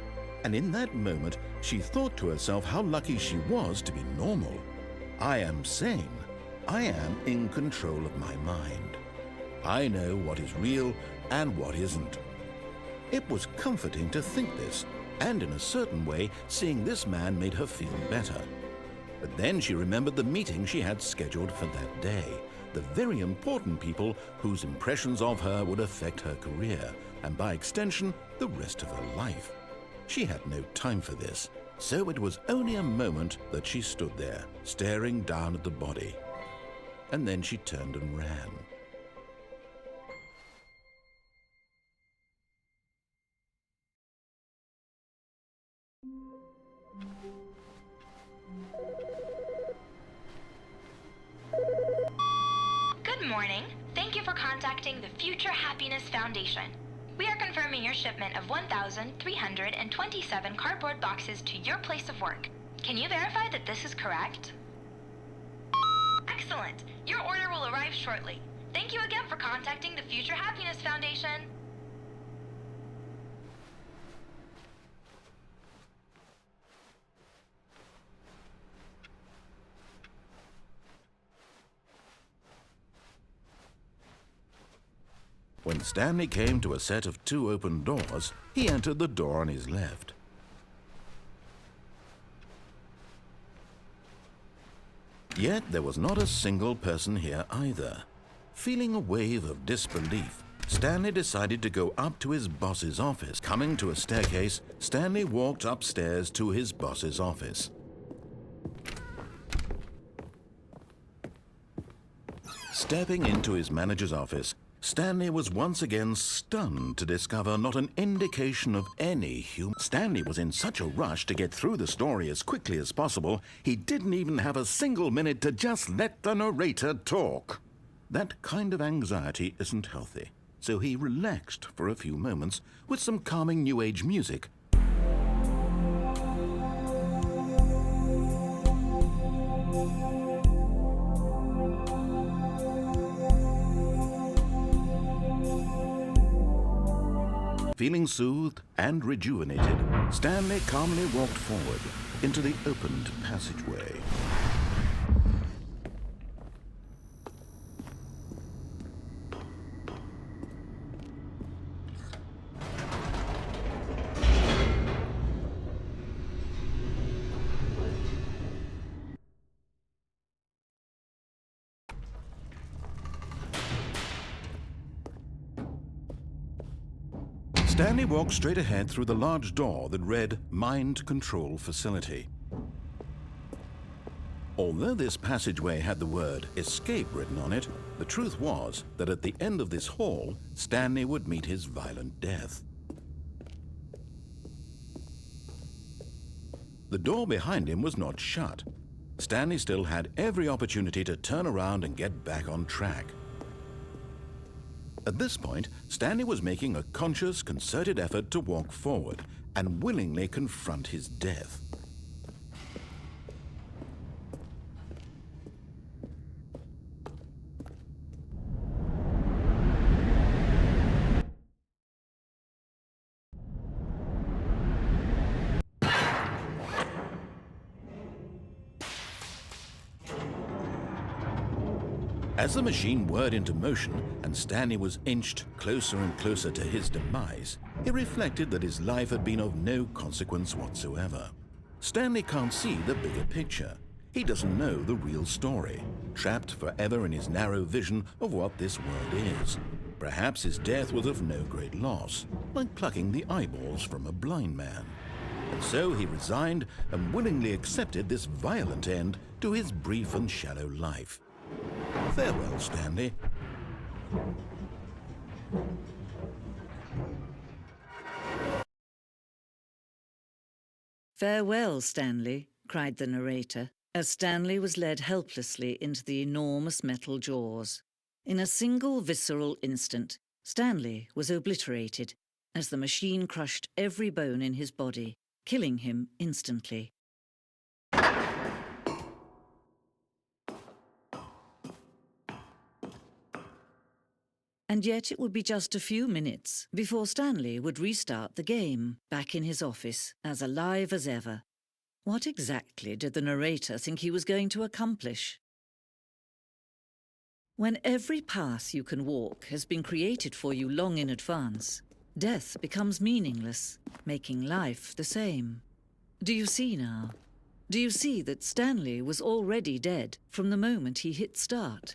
And in that moment, she thought to herself how lucky she was to be normal. I am sane. I am in control of my mind. I know what is real and what isn't. It was comforting to think this, and in a certain way, seeing this man made her feel better. But then she remembered the meeting she had scheduled for that day, the very important people whose impressions of her would affect her career, and by extension, the rest of her life. She had no time for this, so it was only a moment that she stood there, staring down at the body. And then she turned and ran. Good morning. Thank you for contacting the Future Happiness Foundation. We are confirming your shipment of 1,327 cardboard boxes to your place of work. Can you verify that this is correct? Excellent. Your order will arrive shortly. Thank you again for contacting the Future Happiness Foundation. When Stanley came to a set of 2 open doors, he entered the door on his left. Yet there was not a single person here either. Feeling a wave of disbelief, Stanley decided to go up to his boss's office. Coming to a staircase, Stanley walked upstairs to his boss's office. Stepping into his manager's office, Stanley was once again stunned to discover not an indication of any human. Stanley was in such a rush to get through the story as quickly as possible, he didn't even have a single minute to just let the narrator talk. That kind of anxiety isn't healthy, so he relaxed for a few moments with some calming New Age music. Feeling soothed and rejuvenated, Stanley calmly walked forward into the opened passageway. Stanley walked straight ahead through the large door that read Mind Control Facility. Although this passageway had the word escape written on it, the truth was that at the end of this hall, Stanley would meet his violent death. The door behind him was not shut. Stanley still had every opportunity to turn around and get back on track. At this point, Stanley was making a conscious, concerted effort to walk forward and willingly confront his death. As the machine whirred into motion and Stanley was inched closer and closer to his demise, he reflected that his life had been of no consequence whatsoever. Stanley can't see the bigger picture. He doesn't know the real story, trapped forever in his narrow vision of what this world is. Perhaps his death was of no great loss, like plucking the eyeballs from a blind man. And so he resigned and willingly accepted this violent end to his brief and shallow life. Farewell, Stanley. Farewell, Stanley, cried the narrator, as Stanley was led helplessly into the enormous metal jaws. In a single visceral instant, Stanley was obliterated as the machine crushed every bone in his body, killing him instantly. And yet it would be just a few minutes before Stanley would restart the game, back in his office, as alive as ever. What exactly did the narrator think he was going to accomplish? When every path you can walk has been created for you long in advance, death becomes meaningless, making life the same. Do you see now? Do you see that Stanley was already dead from the moment he hit start?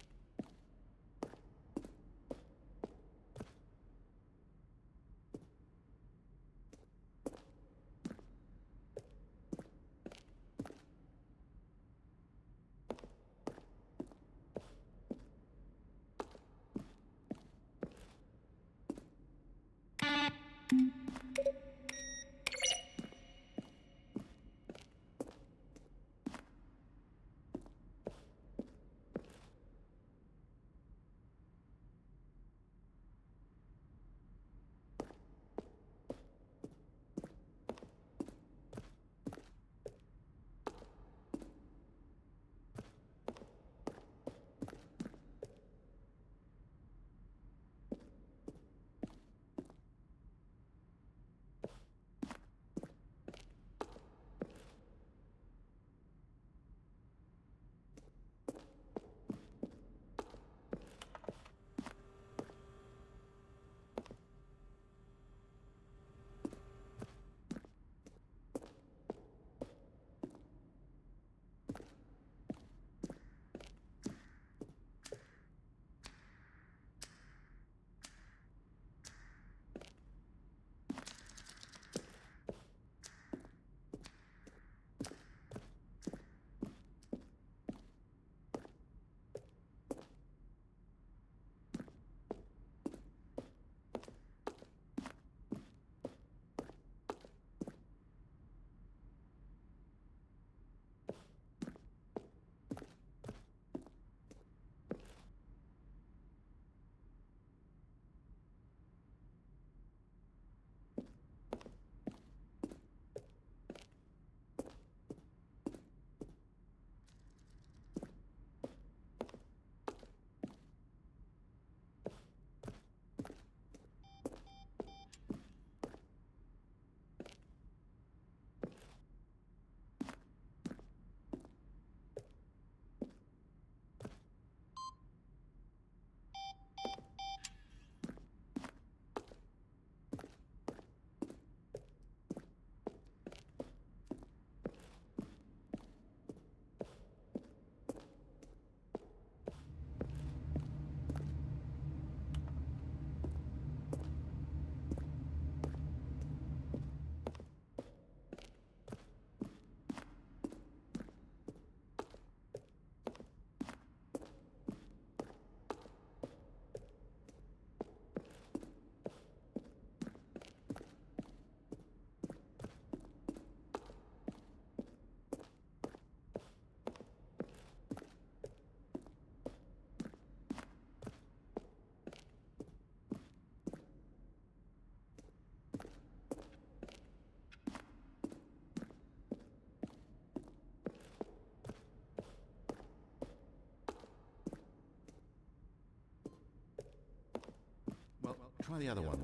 Try the other one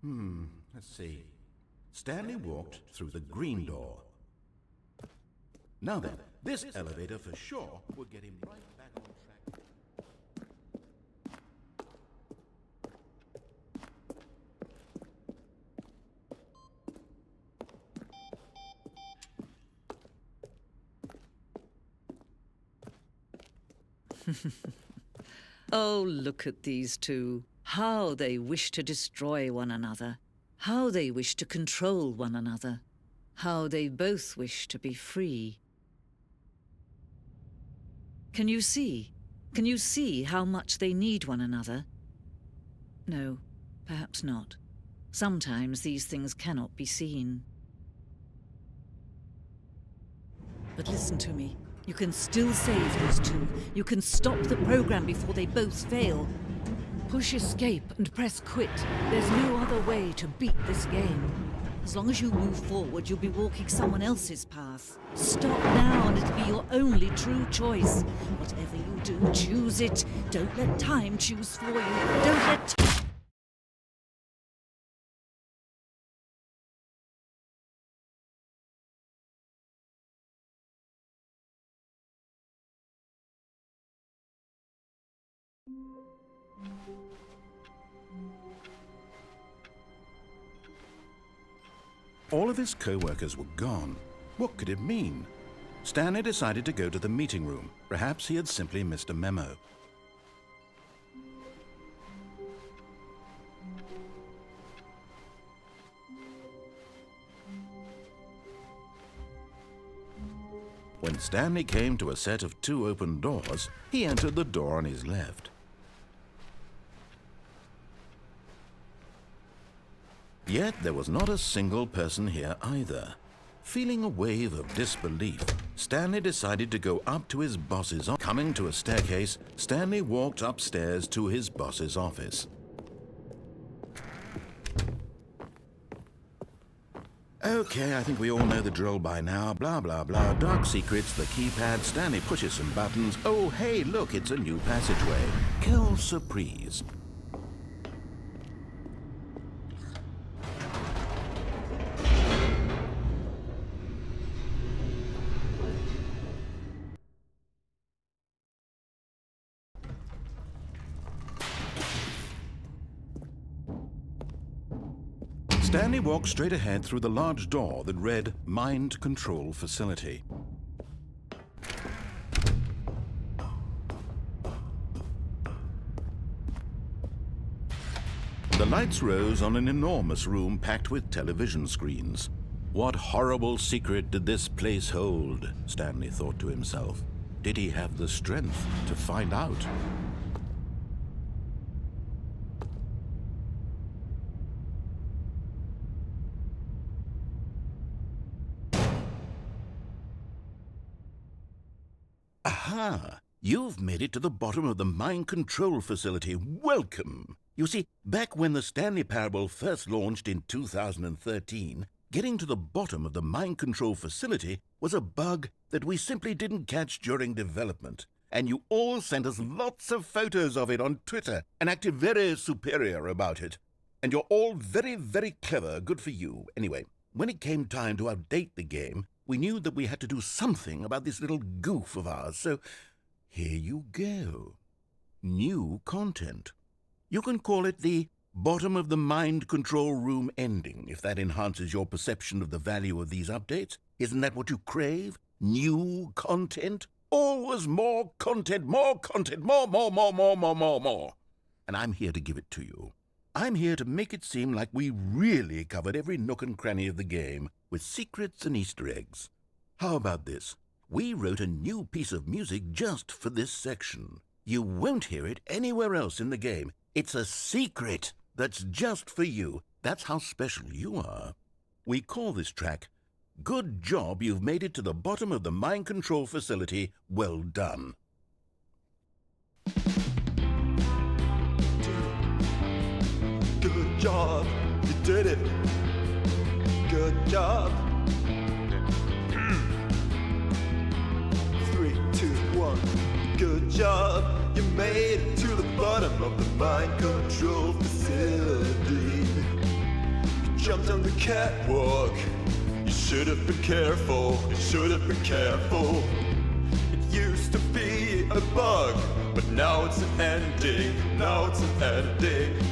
then. Let's see. Stanley walked through the green door. Now then, this elevator for sure will get him right back on track. Oh, look at these two. How they wish to destroy one another. How they wish to control one another. How they both wish to be free. Can you see? Can you see how much they need one another? No, perhaps not. Sometimes these things cannot be seen. But listen to me. You can still save those two. You can stop the program before they both fail. Push escape and press quit. There's no other way to beat this game. As long as you move forward, you'll be walking someone else's path. Stop now and it'll be your only true choice. Whatever you do, choose it. Don't let time choose for you. Don't let All of his co-workers were gone. What could it mean? Stanley decided to go to the meeting room. Perhaps he had simply missed a memo. When Stanley came to a set of 2 open doors, he entered the door on his left. Yet there was not a single person here either. Feeling a wave of disbelief, Stanley decided to go up to his boss's office. Coming to a staircase, Stanley walked upstairs to his boss's office. Okay, I think we all know the drill by now. Blah, blah, blah. Dark secrets, the keypad. Stanley pushes some buttons. Oh, hey, look, it's a new passageway. Quelle surprise. Stanley walked straight ahead through the large door that read Mind Control Facility. The lights rose on an enormous room packed with television screens. What horrible secret did this place hold? Stanley thought to himself. Did he have the strength to find out? Aha! You've made it to the bottom of the mind control facility. Welcome! You see, back when the Stanley Parable first launched in 2013, getting to the bottom of the mind control facility was a bug that we simply didn't catch during development. And you all sent us lots of photos of it on Twitter and acted very superior about it. And you're all very, very clever. Good for you. Anyway, when it came time to update the game, we knew that we had to do something about this little goof of ours, so here you go. New content. You can call it the bottom of the mind control room ending, if that enhances your perception of the value of these updates. Isn't that what you crave? New content? Always more content, more content, more. And I'm here to give it to you. I'm here to make it seem like we really covered every nook and cranny of the game, with secrets and Easter eggs. How about this? We wrote a new piece of music just for this section. You won't hear it anywhere else in the game. It's a secret that's just for you. That's how special you are. We call this track, Good Job You've Made It to the Bottom of the Mind Control Facility. Well done. Good job, you did it. Good job. 3, 2, 1. Good job, you made it to the bottom of the mind control facility. You jumped on the catwalk. You should have been careful, you should have been careful. It used to be a bug, but now it's an ending, now it's an ending.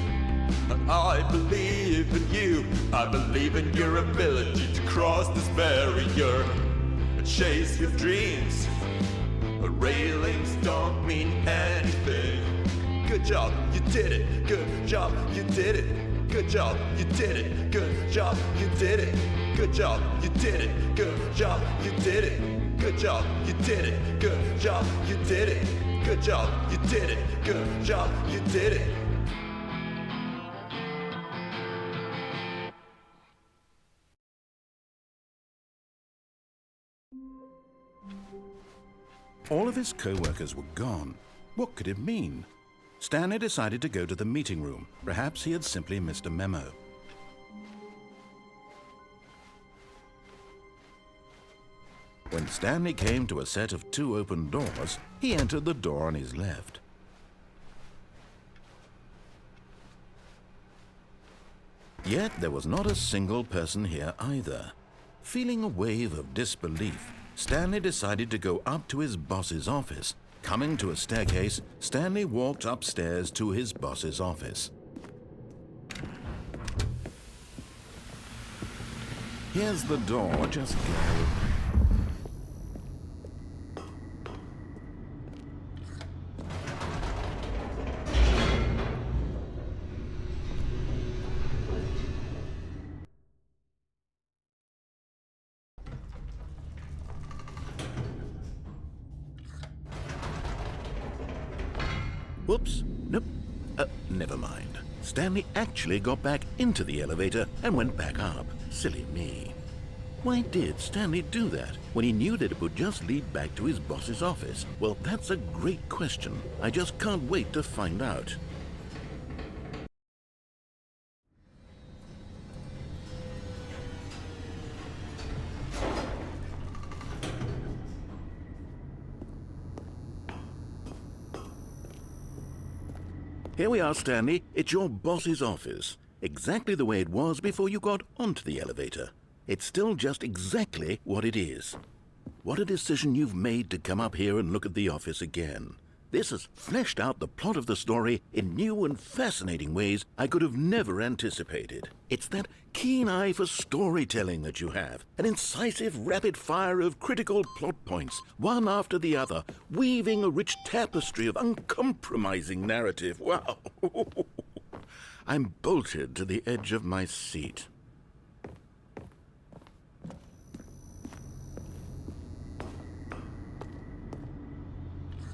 I believe in you, I believe in your ability to cross this barrier. Chase your dreams, but railings don't mean anything. Good job, you did it. Good job, you did it. Good job, you did it. Good job, you did it. Good job, you did it. Good job, you did it. Good job, you did it. Good job, you did it. Good job, you did it. Good job, you did it. All of his co-workers were gone. What could it mean? Stanley decided to go to the meeting room. Perhaps he had simply missed a memo. When Stanley came to a set of 2 open doors, he entered the door on his left. Yet there was not a single person here either. Feeling a wave of disbelief, Stanley decided to go up to his boss's office. Coming to a staircase, Stanley walked upstairs to his boss's office. Here's the door, just go. Whoops, nope, never mind. Stanley actually got back into the elevator and went back up. Silly me. Why did Stanley do that when he knew that it would just lead back to his boss's office? Well, that's a great question. I just can't wait to find out. Here we are, Stanley. It's your boss's office. Exactly the way it was before you got onto the elevator. It's still just exactly what it is. What a decision you've made to come up here and look at the office again. This has fleshed out the plot of the story in new and fascinating ways I could have never anticipated. It's that keen eye for storytelling that you have, an incisive rapid fire of critical plot points, one after the other, weaving a rich tapestry of uncompromising narrative. Wow! I'm bolted to the edge of my seat.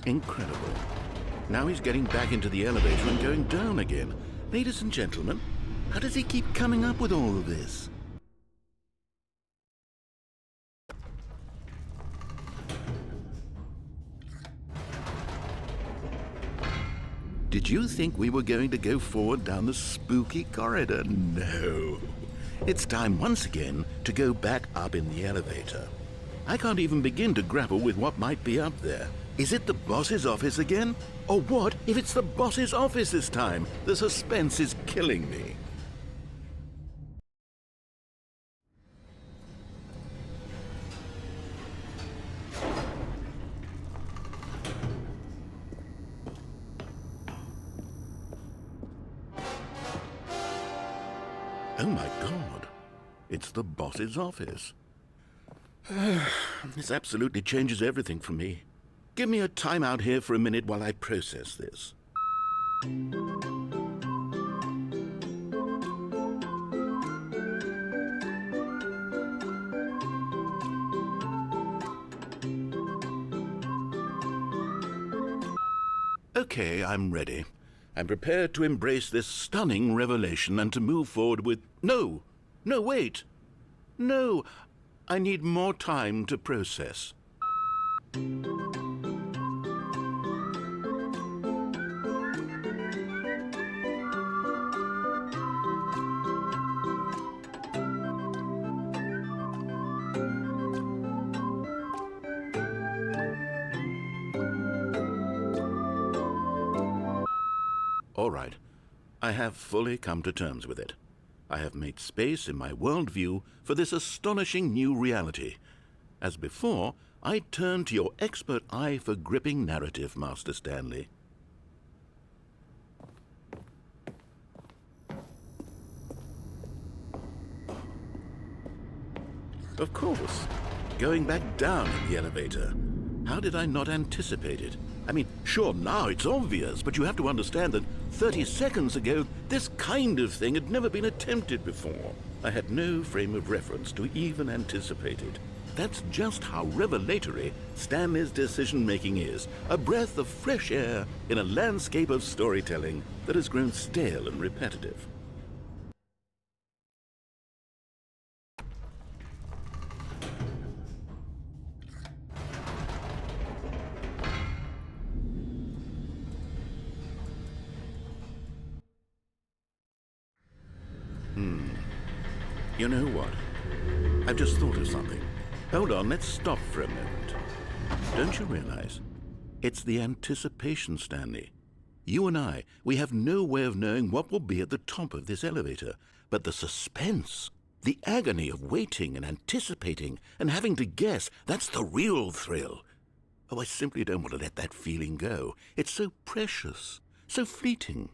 Incredible. Now he's getting back into the elevator and going down again. Ladies and gentlemen, how does he keep coming up with all of this? Did you think we were going to go forward down the spooky corridor? No. It's time once again to go back up in the elevator. I can't even begin to grapple with what might be up there. Is it the boss's office again? Or what if it's the boss's office this time? The suspense is killing me. Oh my God, it's the boss's office. This absolutely changes everything for me. Give me a time out here for a minute while I process this. Okay, I'm ready. I'm prepared to embrace this stunning revelation and to move forward with... No, wait. No, I need more time to process. All right. I have fully come to terms with it. I have made space in my worldview for this astonishing new reality. As before, I turn to your expert eye for gripping narrative, Master Stanley. Of course. Going back down in the elevator. How did I not anticipate it? I mean, sure, now it's obvious, but you have to understand that 30 seconds ago, this kind of thing had never been attempted before. I had no frame of reference to even anticipate it. That's just how revelatory Stanley's decision-making is. A breath of fresh air in a landscape of storytelling that has grown stale and repetitive. You know what? I've just thought of something. Hold on, let's stop for a moment. Don't you realize? It's the anticipation, Stanley. You and I, we have no way of knowing what will be at the top of this elevator. But the suspense, the agony of waiting and anticipating and having to guess, that's the real thrill. Oh, I simply don't want to let that feeling go. It's so precious, so fleeting.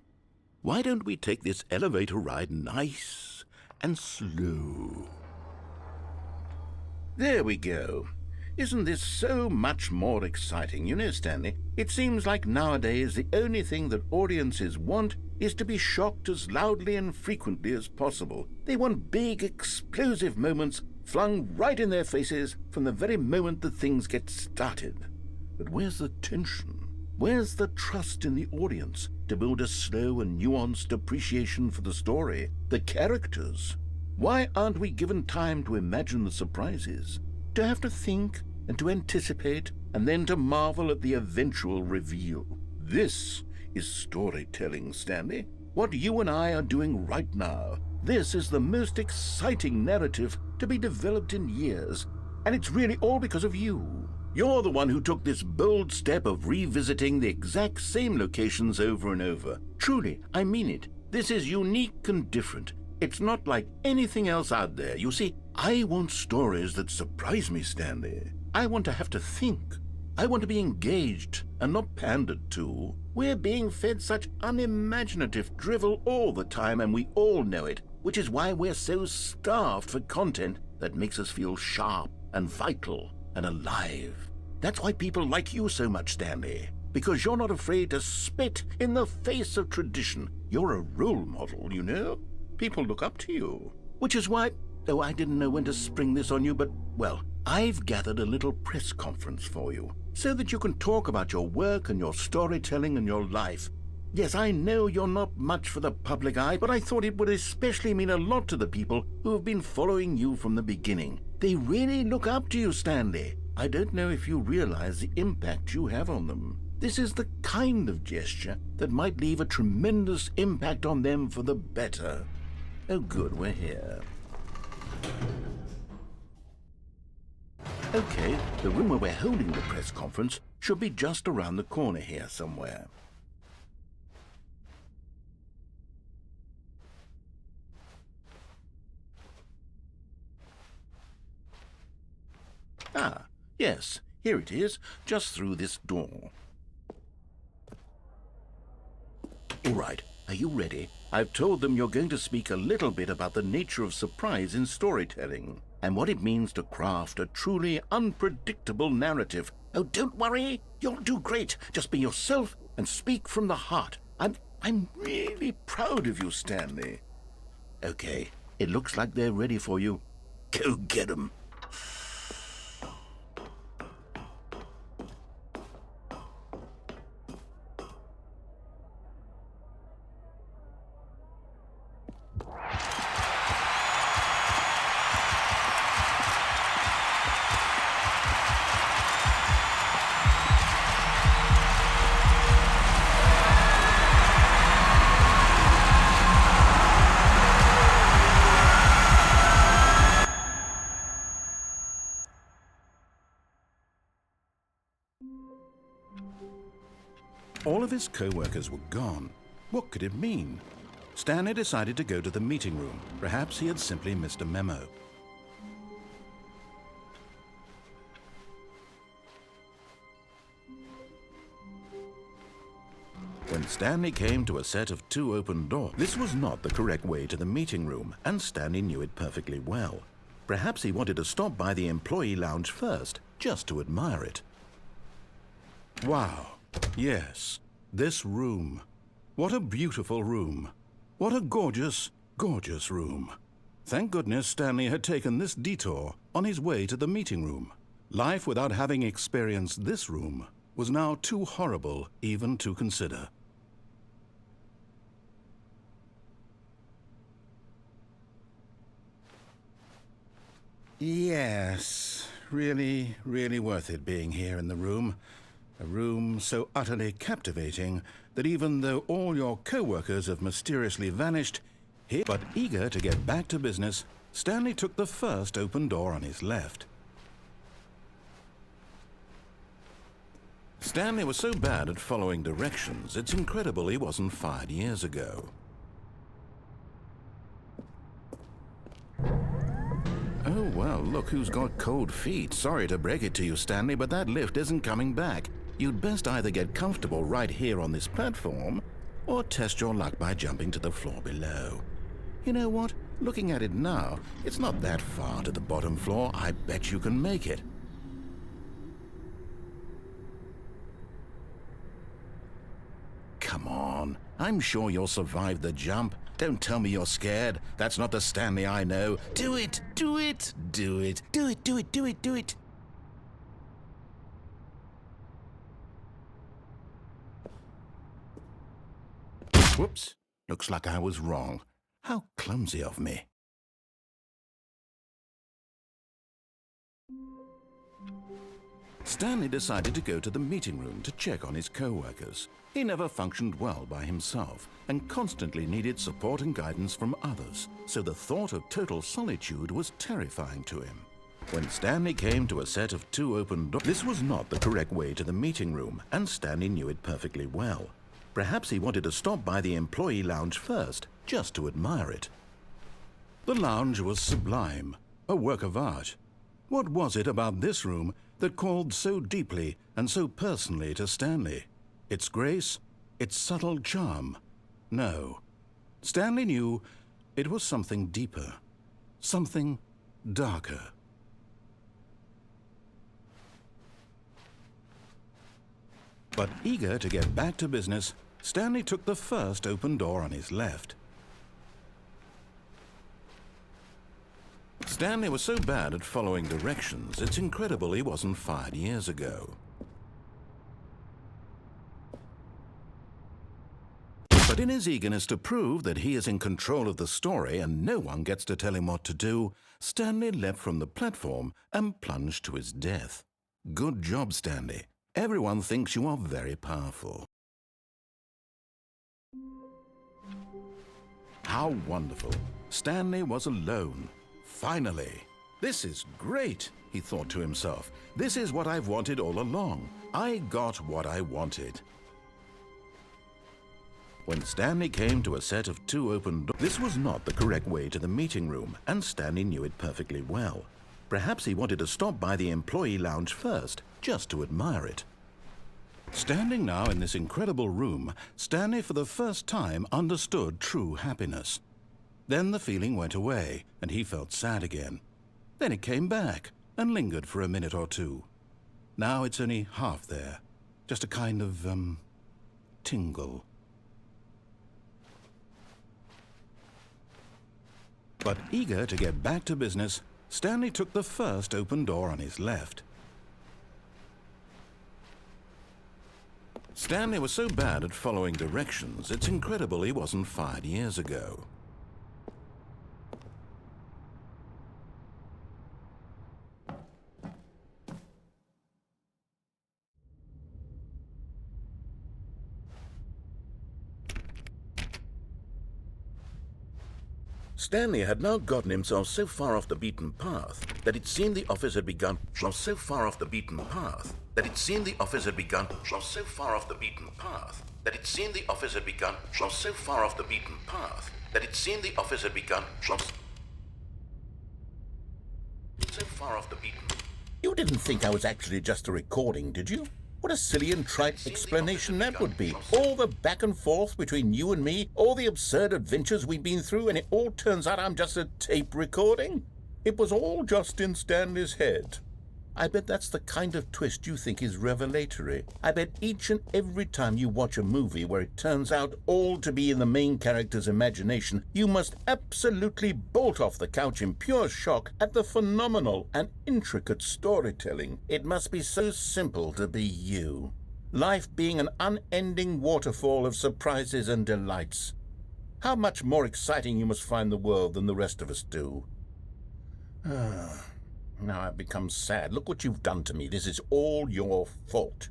Why don't we take this elevator ride nice and slow? There we go. Isn't this so much more exciting? You know, Stanley, it seems like nowadays the only thing that audiences want is to be shocked as loudly and frequently as possible. They want big, explosive moments flung right in their faces from the very moment that things get started. But where's the tension? Where's the trust in the audience to build a slow and nuanced appreciation for the story, the characters? Why aren't we given time to imagine the surprises, to have to think and to anticipate, and then to marvel at the eventual reveal? This is storytelling, Stanley. What you and I are doing right now. This is the most exciting narrative to be developed in years, and it's really all because of you. You're the one who took this bold step of revisiting the exact same locations over and over. Truly, I mean it. This is unique and different. It's not like anything else out there. You see, I want stories that surprise me, Stanley. I want to have to think. I want to be engaged and not pandered to. We're being fed such unimaginative drivel all the time, and we all know it, which is why we're so starved for content that makes us feel sharp and vital and alive. That's why people like you so much, Stanley, because you're not afraid to spit in the face of tradition. You're a role model, you know? People look up to you. Which is why, though I didn't know when to spring this on you, but, well, I've gathered a little press conference for you, so that you can talk about your work and your storytelling and your life. Yes, I know you're not much for the public eye, but I thought it would especially mean a lot to the people who have been following you from the beginning. They really look up to you, Stanley. I don't know if you realize the impact you have on them. This is the kind of gesture that might leave a tremendous impact on them for the better. Oh, good, we're here. Okay, the room where we're holding the press conference should be just around the corner here somewhere. Ah, yes, here it is, just through this door. All right, are you ready? I've told them you're going to speak a little bit about the nature of surprise in storytelling and what it means to craft a truly unpredictable narrative. Oh, don't worry, you'll do great. Just be yourself and speak from the heart. I'm really proud of you, Stanley. Okay, it looks like they're ready for you. Go get 'em. All of his co-workers were gone, What could it mean? Stanley decided to go to the meeting room. Perhaps he had simply missed a memo. When Stanley came to a set of 2 open doors, this was not the correct way to the meeting room, and Stanley knew it perfectly well. Perhaps he wanted to stop by the employee lounge first, just to admire it. Wow. Yes, this room. What a beautiful room. What a gorgeous, gorgeous room. Thank goodness Stanley had taken this detour on his way to the meeting room. Life without having experienced this room was now too horrible even to consider. Yes, really, really worth it being here in the room. A room so utterly captivating that even though all your co-workers have mysteriously vanished, but eager to get back to business, Stanley took the first open door on his left. Stanley was so bad at following directions, it's incredible he wasn't fired years ago. Oh, well, look who's got cold feet. Sorry to break it to you, Stanley, but that lift isn't coming back. You'd best either get comfortable right here on this platform, or test your luck by jumping to the floor below. You know what? Looking at it now, it's not that far to the bottom floor. I bet you can make it. Come on. I'm sure you'll survive the jump. Don't tell me you're scared. That's not the Stanley I know. Do it! Do it! Do it! Do it! Do it! Do it! Do it! Whoops. Looks like I was wrong. How clumsy of me. Stanley decided to go to the meeting room to check on his co-workers. He never functioned well by himself and constantly needed support and guidance from others, so the thought of total solitude was terrifying to him. When Stanley came to a set of 2 open doors, this was not the correct way to the meeting room, and Stanley knew it perfectly well. Perhaps he wanted to stop by the employee lounge first, just to admire it. The lounge was sublime, a work of art. What was it about this room that called so deeply and so personally to Stanley? Its grace? Its subtle charm? No. Stanley knew it was something deeper, something darker. But eager to get back to business, Stanley took the first open door on his left. Stanley was so bad at following directions, it's incredible he wasn't fired years ago. But in his eagerness to prove that he is in control of the story and no one gets to tell him what to do, Stanley leapt from the platform and plunged to his death. Good job, Stanley. Everyone thinks you are very powerful. How wonderful. Stanley was alone. Finally. This is great, he thought to himself. This is what I've wanted all along. I got what I wanted. When Stanley came to a set of 2 open doors, this was not the correct way to the meeting room, and Stanley knew it perfectly well. Perhaps he wanted to stop by the employee lounge first, just to admire it. Standing now in this incredible room, Stanley for the first time understood true happiness. Then the feeling went away, and he felt sad again. Then it came back, and lingered for a minute or two. Now it's only half there, just a kind of, tingle. But eager to get back to business, Stanley took the first open door on his left. Stanley was so bad at following directions, it's incredible he wasn't fired years ago. Stanley had now gotten himself so far off the beaten path that it seemed the office had begun from so far off the beaten path, that it seemed the office had begun from so far off the beaten path, that it seemed the office had begun from so far off the beaten path, that it seemed the office had begun from so far off the beaten. You didn't think I was actually just a recording, did you? What a silly and trite explanation that would be. All the back and forth between you and me, all the absurd adventures we've been through, and it all turns out I'm just a tape recording? It was all just in Stanley's head. I bet that's the kind of twist you think is revelatory. I bet each and every time you watch a movie where it turns out all to be in the main character's imagination, you must absolutely bolt off the couch in pure shock at the phenomenal and intricate storytelling. It must be so simple to be you. Life being an unending waterfall of surprises and delights. How much more exciting you must find the world than the rest of us do. Now I've become sad. Look what you've done to me. This is all your fault.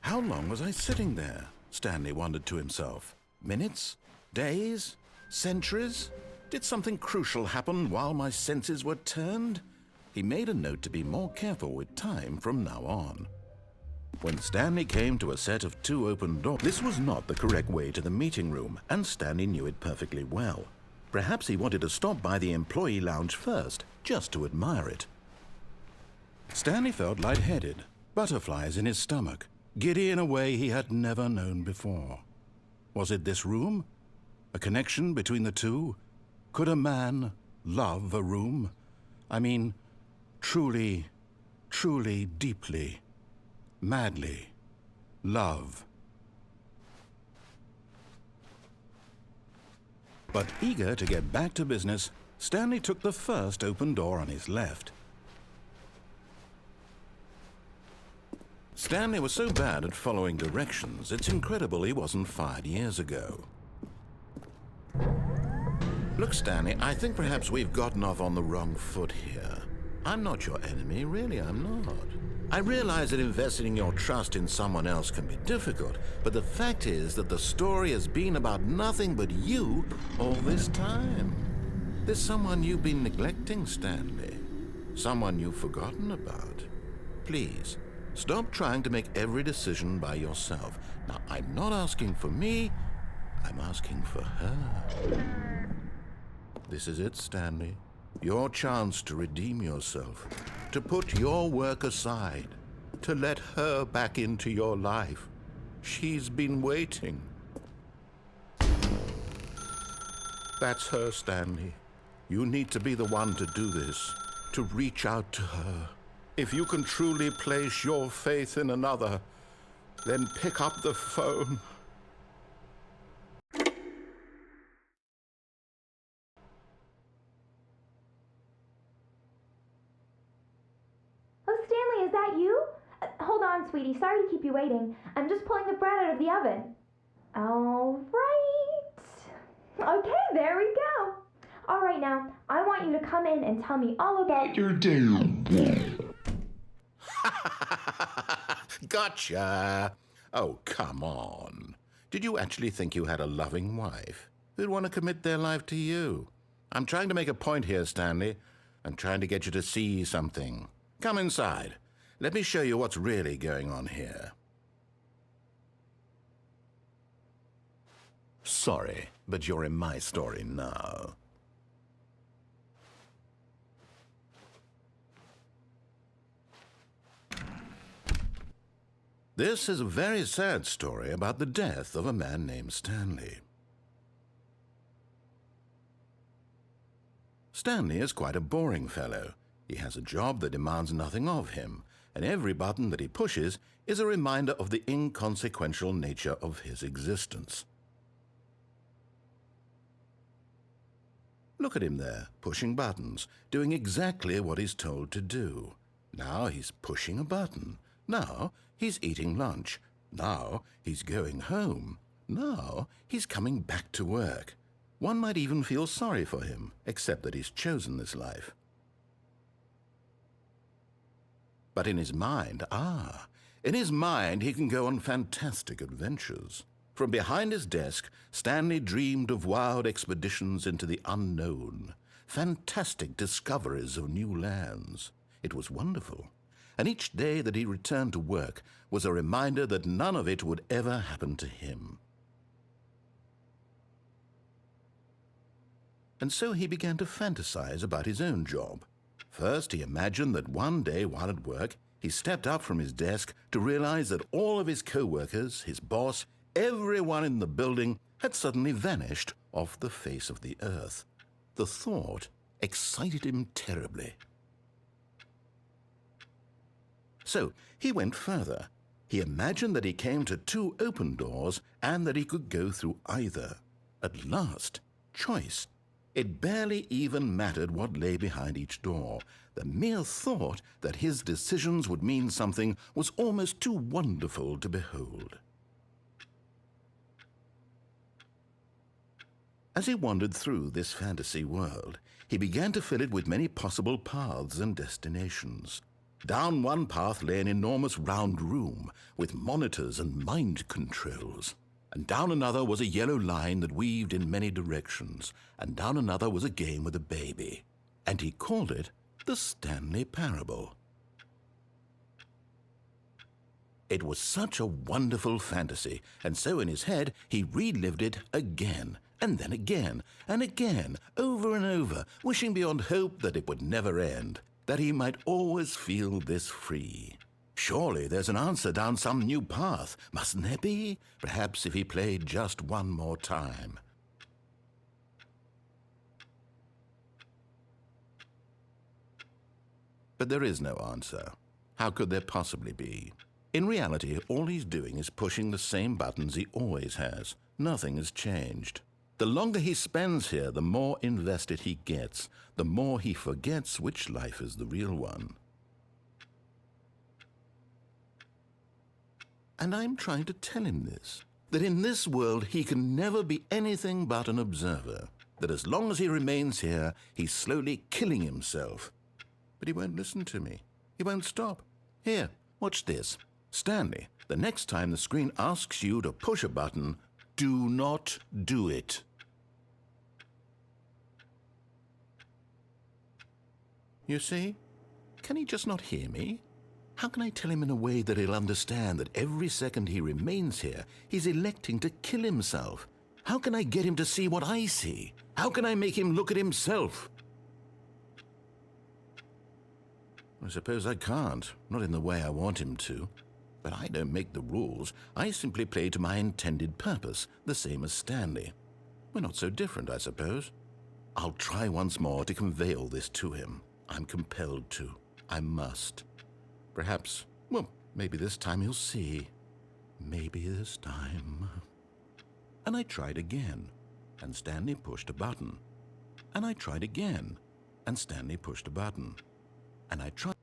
How long was I sitting there? Stanley wondered to himself. Minutes? Days? Centuries? Did something crucial happen while my senses were turned? He made a note to be more careful with time from now on. When Stanley came to a set of 2 open doors, this was not the correct way to the meeting room, and Stanley knew it perfectly well. Perhaps he wanted to stop by the employee lounge first, just to admire it. Stanley felt lightheaded, butterflies in his stomach, giddy in a way he had never known before. Was it this room? A connection between the two? Could a man love a room? I mean, truly, truly, deeply, madly love. But eager to get back to business, Stanley took the first open door on his left. Stanley was so bad at following directions, it's incredible he wasn't fired years ago. Look, Stanley, I think perhaps we've gotten off on the wrong foot here. I'm not your enemy, really, I'm not. I realize that investing your trust in someone else can be difficult, but the fact is that the story has been about nothing but you all this time. There's someone you've been neglecting, Stanley. Someone you've forgotten about. Please, stop trying to make every decision by yourself. Now, I'm not asking for me, I'm asking for her. This is it, Stanley. Your chance to redeem yourself, to put your work aside, to let her back into your life. She's been waiting. That's her, Stanley. You need to be the one to do this, to reach out to her. If you can truly place your faith in another, then pick up the phone. Oh, Stanley, is that you? Hold on, sweetie. Sorry to keep you waiting. I'm just pulling the bread out of the oven. All right. Okay, there we go. All right, now, I want you to come in and tell me all about your day. Gotcha. Oh, come on. Did you actually think you had a loving wife who'd want to commit their life to you? I'm trying to make a point here, Stanley. I'm trying to get you to see something. Come inside. Let me show you what's really going on here. Sorry, but you're in my story now. This is a very sad story about the death of a man named Stanley. Stanley is quite a boring fellow. He has a job that demands nothing of him, and every button that he pushes is a reminder of the inconsequential nature of his existence. Look at him there, pushing buttons, doing exactly what he's told to do. Now he's pushing a button. Now he's eating lunch. Now he's going home. Now he's coming back to work. One might even feel sorry for him, except that he's chosen this life. But in his mind, he can go on fantastic adventures. From behind his desk, Stanley dreamed of wild expeditions into the unknown, fantastic discoveries of new lands. It was wonderful, and each day that he returned to work was a reminder that none of it would ever happen to him. And so he began to fantasize about his own job. First, he imagined that one day while at work, he stepped up from his desk to realize that all of his co-workers, his boss, everyone in the building had suddenly vanished off the face of the earth. The thought excited him terribly. So he went further. He imagined that he came to 2 open doors and that he could go through either. At last, choice. It barely even mattered what lay behind each door. The mere thought that his decisions would mean something was almost too wonderful to behold. As he wandered through this fantasy world, he began to fill it with many possible paths and destinations. Down one path lay an enormous round room with monitors and mind controls. And down another was a yellow line that weaved in many directions, and down another was a game with a baby. And he called it the Stanley Parable. It was such a wonderful fantasy, and so in his head he relived it again, and then again, and again, over and over, wishing beyond hope that it would never end, that he might always feel this free. Surely there's an answer down some new path, mustn't there be? Perhaps if he played just one more time. But there is no answer. How could there possibly be? In reality, all he's doing is pushing the same buttons he always has. Nothing has changed. The longer he spends here, the more invested he gets, the more he forgets which life is the real one. And I'm trying to tell him this, that in this world he can never be anything but an observer, that as long as he remains here, he's slowly killing himself. But he won't listen to me. He won't stop. Here, watch this. Stanley, the next time the screen asks you to push a button, do not do it. You see? Can he just not hear me? How can I tell him in a way that he'll understand that every second he remains here, he's electing to kill himself? How can I get him to see what I see? How can I make him look at himself? I suppose I can't, not in the way I want him to. But I don't make the rules. I simply play to my intended purpose, the same as Stanley. We're not so different, I suppose. I'll try once more to convey all this to him. I'm compelled to. I must. Perhaps, well, maybe this time he'll see. Maybe this time. And I tried again, and Stanley pushed a button. And I tried again, and Stanley pushed a button. And I tried.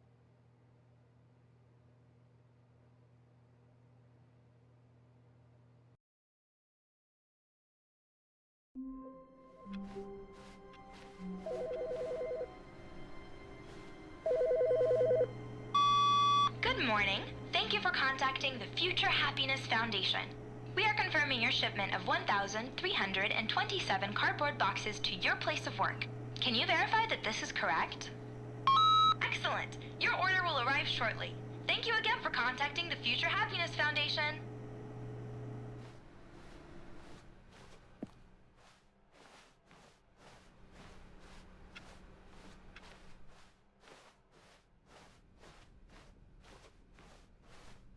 Good morning. Thank you for contacting the Future Happiness Foundation. We are confirming your shipment of 1,327 cardboard boxes to your place of work. Can you verify that this is correct? Excellent. Your order will arrive shortly. Thank you again for contacting the Future Happiness Foundation.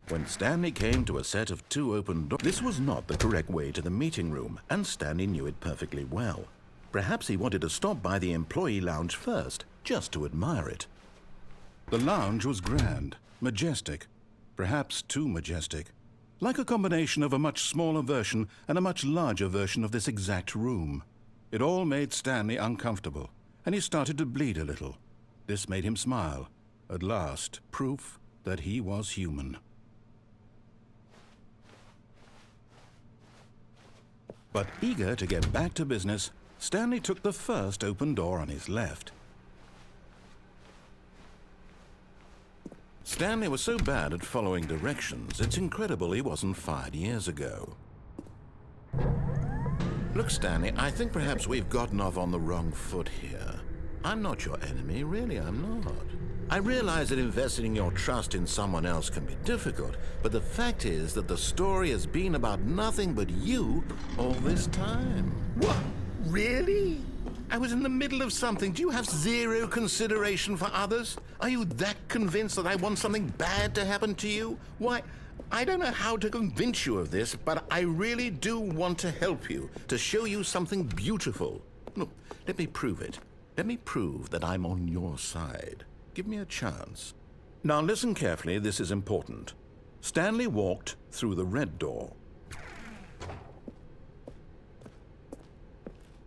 When Stanley came to a set of 2 open doors, this was not the correct way to the meeting room, and Stanley knew it perfectly well. Perhaps he wanted to stop by the employee lounge first, just to admire it. The lounge was grand, majestic, perhaps too majestic, like a combination of a much smaller version and a much larger version of this exact room. It all made Stanley uncomfortable, and he started to bleed a little. This made him smile. At last, proof that he was human. But eager to get back to business, Stanley took the first open door on his left. Stanley was so bad at following directions, it's incredible he wasn't fired years ago. Look, Stanley, I think perhaps we've gotten off on the wrong foot here. I'm not your enemy, really, I'm not. I realize that investing your trust in someone else can be difficult, but the fact is that the story has been about nothing but you all this time. What? Really? I was in the middle of something. Do you have zero consideration for others? Are you that convinced that I want something bad to happen to you? Why, I don't know how to convince you of this, but I really do want to help you, to show you something beautiful. Look, let me prove it. Let me prove that I'm on your side. Give me a chance. Now listen carefully, this is important. Stanley walked through the red door.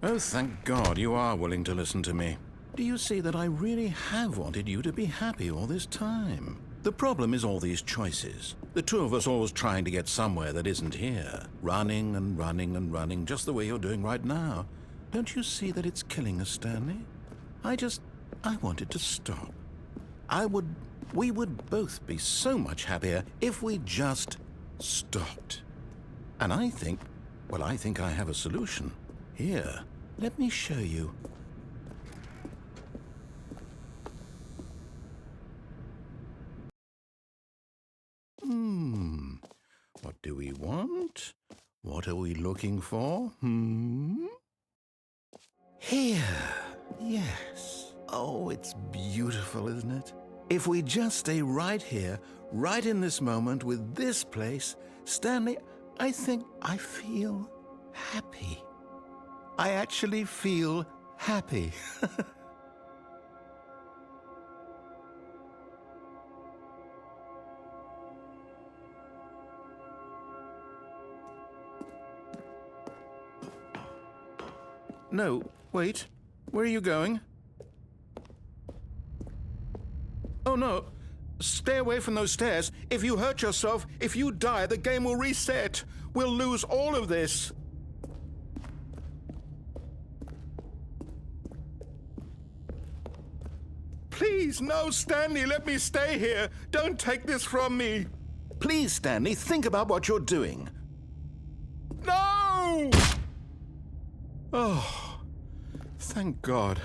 Oh, thank God you are willing to listen to me. Do you see that I really have wanted you to be happy all this time? The problem is all these choices. The two of us always trying to get somewhere that isn't here. Running and running and running, just the way you're doing right now. Don't you see that it's killing us, Stanley? I wanted to stop. We would both be so much happier if we just stopped. And I think I have a solution. Here, let me show you. What do we want? What are we looking for? Here, yes. Oh, it's beautiful, isn't it? If we just stay right here, right in this moment with this place, Stanley, I think I feel happy. I actually feel happy. No, wait. Where are you going? Oh, no. Stay away from those stairs. If you hurt yourself, if you die, the game will reset. We'll lose all of this. Please, no, Stanley, let me stay here. Don't take this from me. Please, Stanley, think about what you're doing. No! Oh, thank God.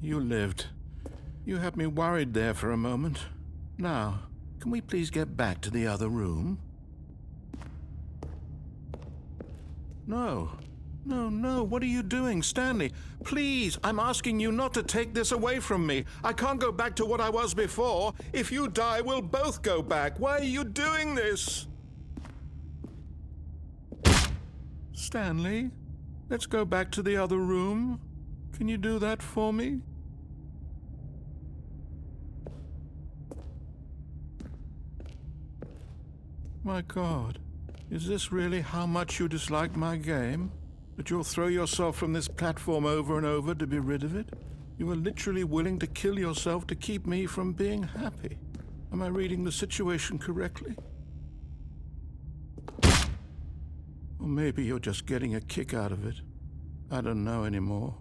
You lived. You had me worried there for a moment. Now, can we please get back to the other room? No. No, what are you doing, Stanley? Please, I'm asking you not to take this away from me. I can't go back to what I was before. If you die, we'll both go back. Why are you doing this? Stanley, let's go back to the other room. Can you do that for me? My God, is this really how much you dislike my game? That you'll throw yourself from this platform over and over to be rid of it? You are literally willing to kill yourself to keep me from being happy. Am I reading the situation correctly? Or maybe you're just getting a kick out of it. I don't know anymore.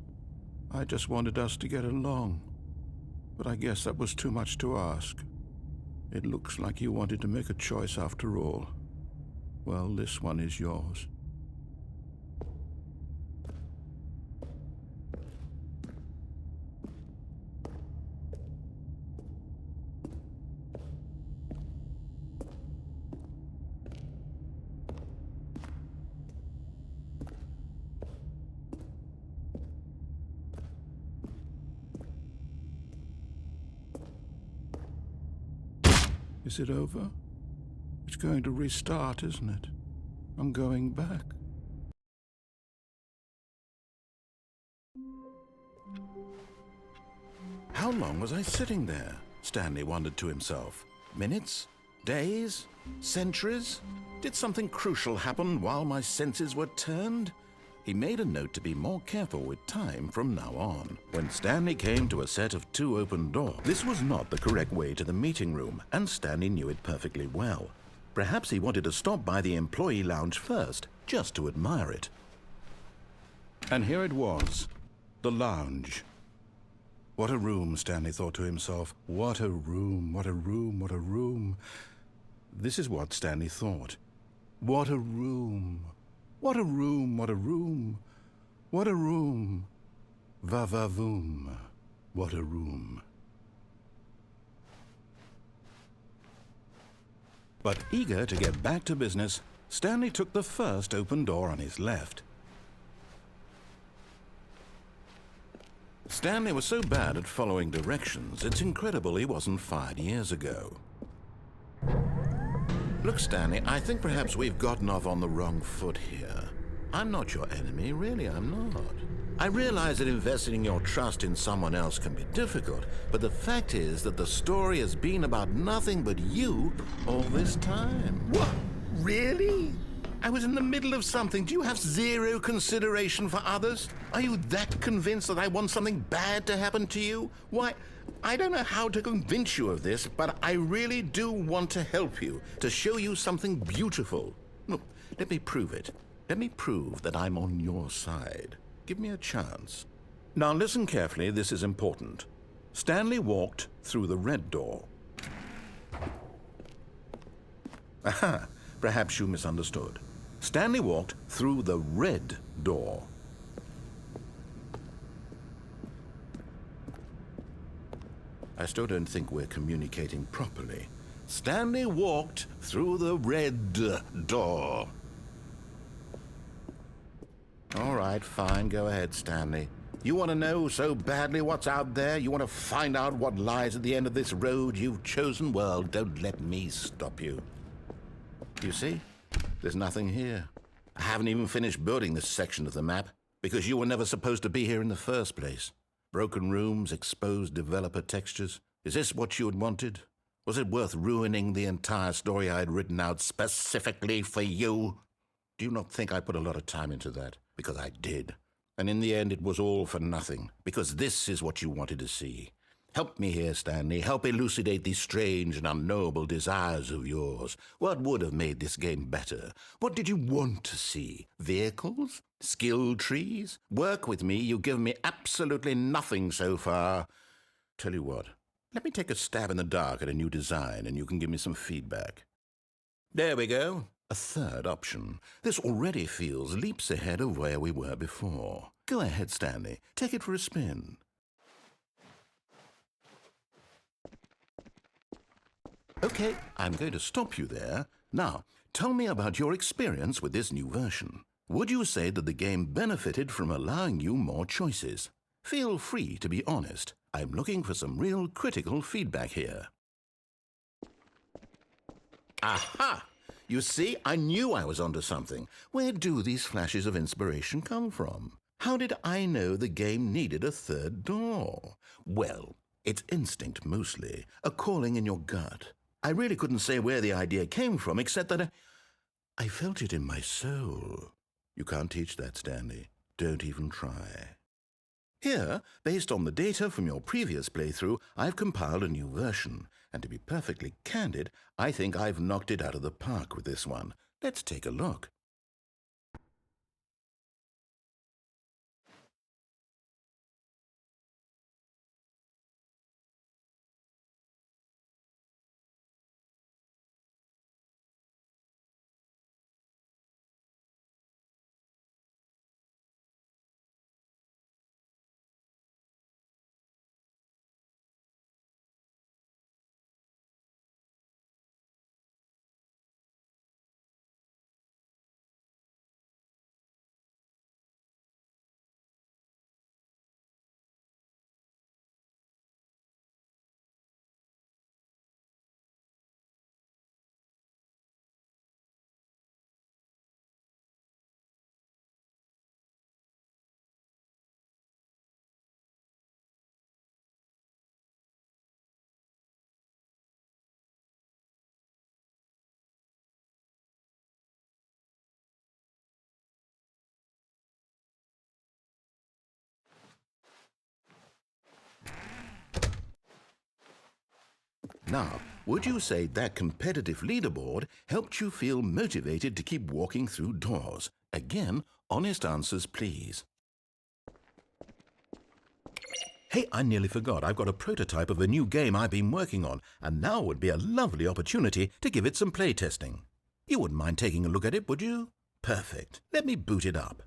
I just wanted us to get along. But I guess that was too much to ask. It looks like you wanted to make a choice after all. Well, this one is yours. Is it over? It's going to restart, isn't it? I'm going back. How long was I sitting there? Stanley wondered to himself. Minutes? Days? Centuries? Did something crucial happen while my senses were turned? He made a note to be more careful with time from now on. When Stanley came to a set of 2 open doors, this was not the correct way to the meeting room, and Stanley knew it perfectly well. Perhaps he wanted to stop by the employee lounge first, just to admire it. And here it was, the lounge. What a room, Stanley thought to himself. What a room, what a room, what a room. This is what Stanley thought. What a room. What a room, what a room. What a room. Va-va-voom. What a room. But eager to get back to business, Stanley took the first open door on his left. Stanley was so bad at following directions, it's incredible he wasn't fired years ago. Look, Stanley, I think perhaps we've gotten off on the wrong foot here. I'm not your enemy, really, I'm not. I realize that investing your trust in someone else can be difficult, but the fact is that the story has been about nothing but you all this time. What? Really? I was in the middle of something. Do you have zero consideration for others? Are you that convinced that I want something bad to happen to you? Why, I don't know how to convince you of this, but I really do want to help you, to show you something beautiful. Look, let me prove it. Let me prove that I'm on your side. Give me a chance. Now listen carefully, this is important. Stanley walked through the red door. Aha, perhaps you misunderstood. Stanley walked through the red door. I still don't think we're communicating properly. Stanley walked through the red door. All right, fine, go ahead, Stanley. You want to know so badly what's out there? You want to find out what lies at the end of this road you've chosen? Well, don't let me stop you. You see? There's nothing here. I haven't even finished building this section of the map, because you were never supposed to be here in the first place. Broken rooms, exposed developer textures. Is this what you had wanted? Was it worth ruining the entire story I had written out specifically for you? Do you not think I put a lot of time into that? Because I did. And in the end, it was all for nothing, because this is what you wanted to see. Help me here, Stanley. Help elucidate these strange and unknowable desires of yours. What would have made this game better? What did you want to see? Vehicles? Skill trees? Work with me. You've given me absolutely nothing so far. Tell you what, let me take a stab in the dark at a new design, and you can give me some feedback. There we go. A third option. This already feels leaps ahead of where we were before. Go ahead, Stanley. Take it for a spin. Okay, I'm going to stop you there. Now, tell me about your experience with this new version. Would you say that the game benefited from allowing you more choices? Feel free to be honest. I'm looking for some real critical feedback here. Aha! You see, I knew I was onto something. Where do these flashes of inspiration come from? How did I know the game needed a third door? Well, it's instinct mostly, a calling in your gut. I really couldn't say where the idea came from, except that I felt it in my soul. You can't teach that, Stanley. Don't even try. Here, based on the data from your previous playthrough, I've compiled a new version. And to be perfectly candid, I think I've knocked it out of the park with this one. Let's take a look. Now, would you say that competitive leaderboard helped you feel motivated to keep walking through doors? Again, honest answers, please. Hey, I nearly forgot. I've got a prototype of a new game I've been working on, and now would be a lovely opportunity to give it some playtesting. You wouldn't mind taking a look at it, would you? Perfect. Let me boot it up.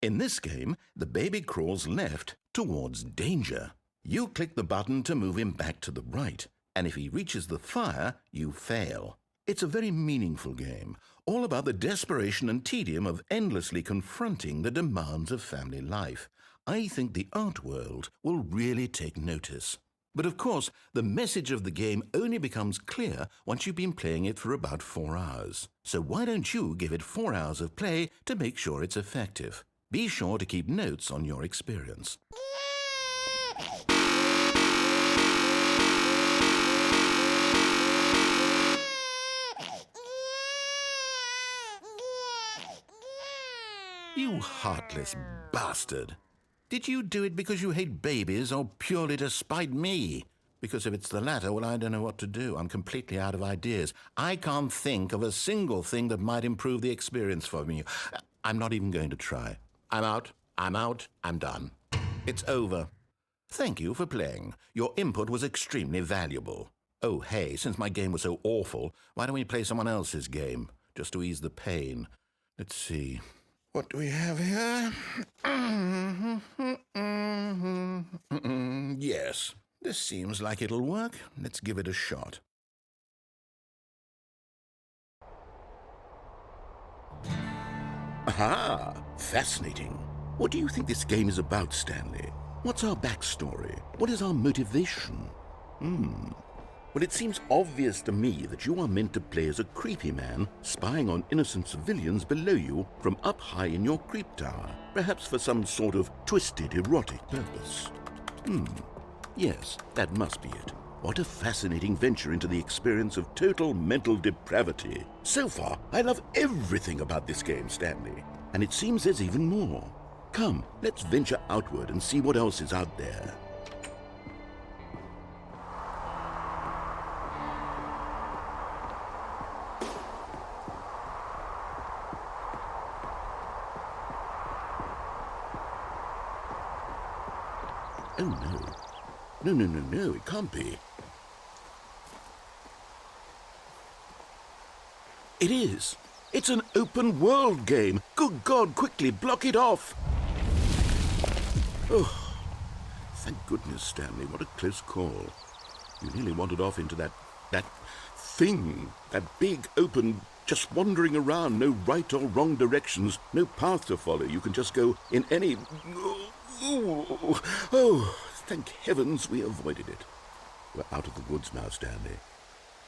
In this game, the baby crawls left towards danger. You click the button to move him back to the right, and if he reaches the fire, you fail. It's a very meaningful game, all about the desperation and tedium of endlessly confronting the demands of family life. I think the art world will really take notice. But of course, the message of the game only becomes clear once you've been playing it for about 4 hours. So why don't you give it 4 hours of play to make sure it's effective? Be sure to keep notes on your experience. You heartless bastard. Did you do it because you hate babies or purely to spite me? Because if it's the latter, well, I don't know what to do. I'm completely out of ideas. I can't think of a single thing that might improve the experience for me. I'm not even going to try. I'm out, I'm done. It's over. Thank you for playing. Your input was extremely valuable. Oh, hey, since my game was so awful, why don't we play someone else's game, just to ease the pain? Let's see. What do we have here? Yes, this seems like it'll work. Let's give it a shot. Aha! Fascinating. What do you think this game is about, Stanley? What's our backstory? What is our motivation? Well, it seems obvious to me that you are meant to play as a creepy man spying on innocent civilians below you from up high in your creep tower, perhaps for some sort of twisted, erotic purpose. Yes, that must be it. What a fascinating venture into the experience of total mental depravity. So far, I love everything about this game, Stanley. And it seems there's even more. Come, let's venture outward and see what else is out there. Oh, no. No, it can't be. It is. It's an open world game. Good God, quickly block it off. Oh, thank goodness, Stanley. What a close call. You nearly wandered off into that thing. That big, open, just wandering around. No right or wrong directions. No path to follow. You can just go in any... Oh, thank heavens we avoided it. We're out of the woods now, Stanley.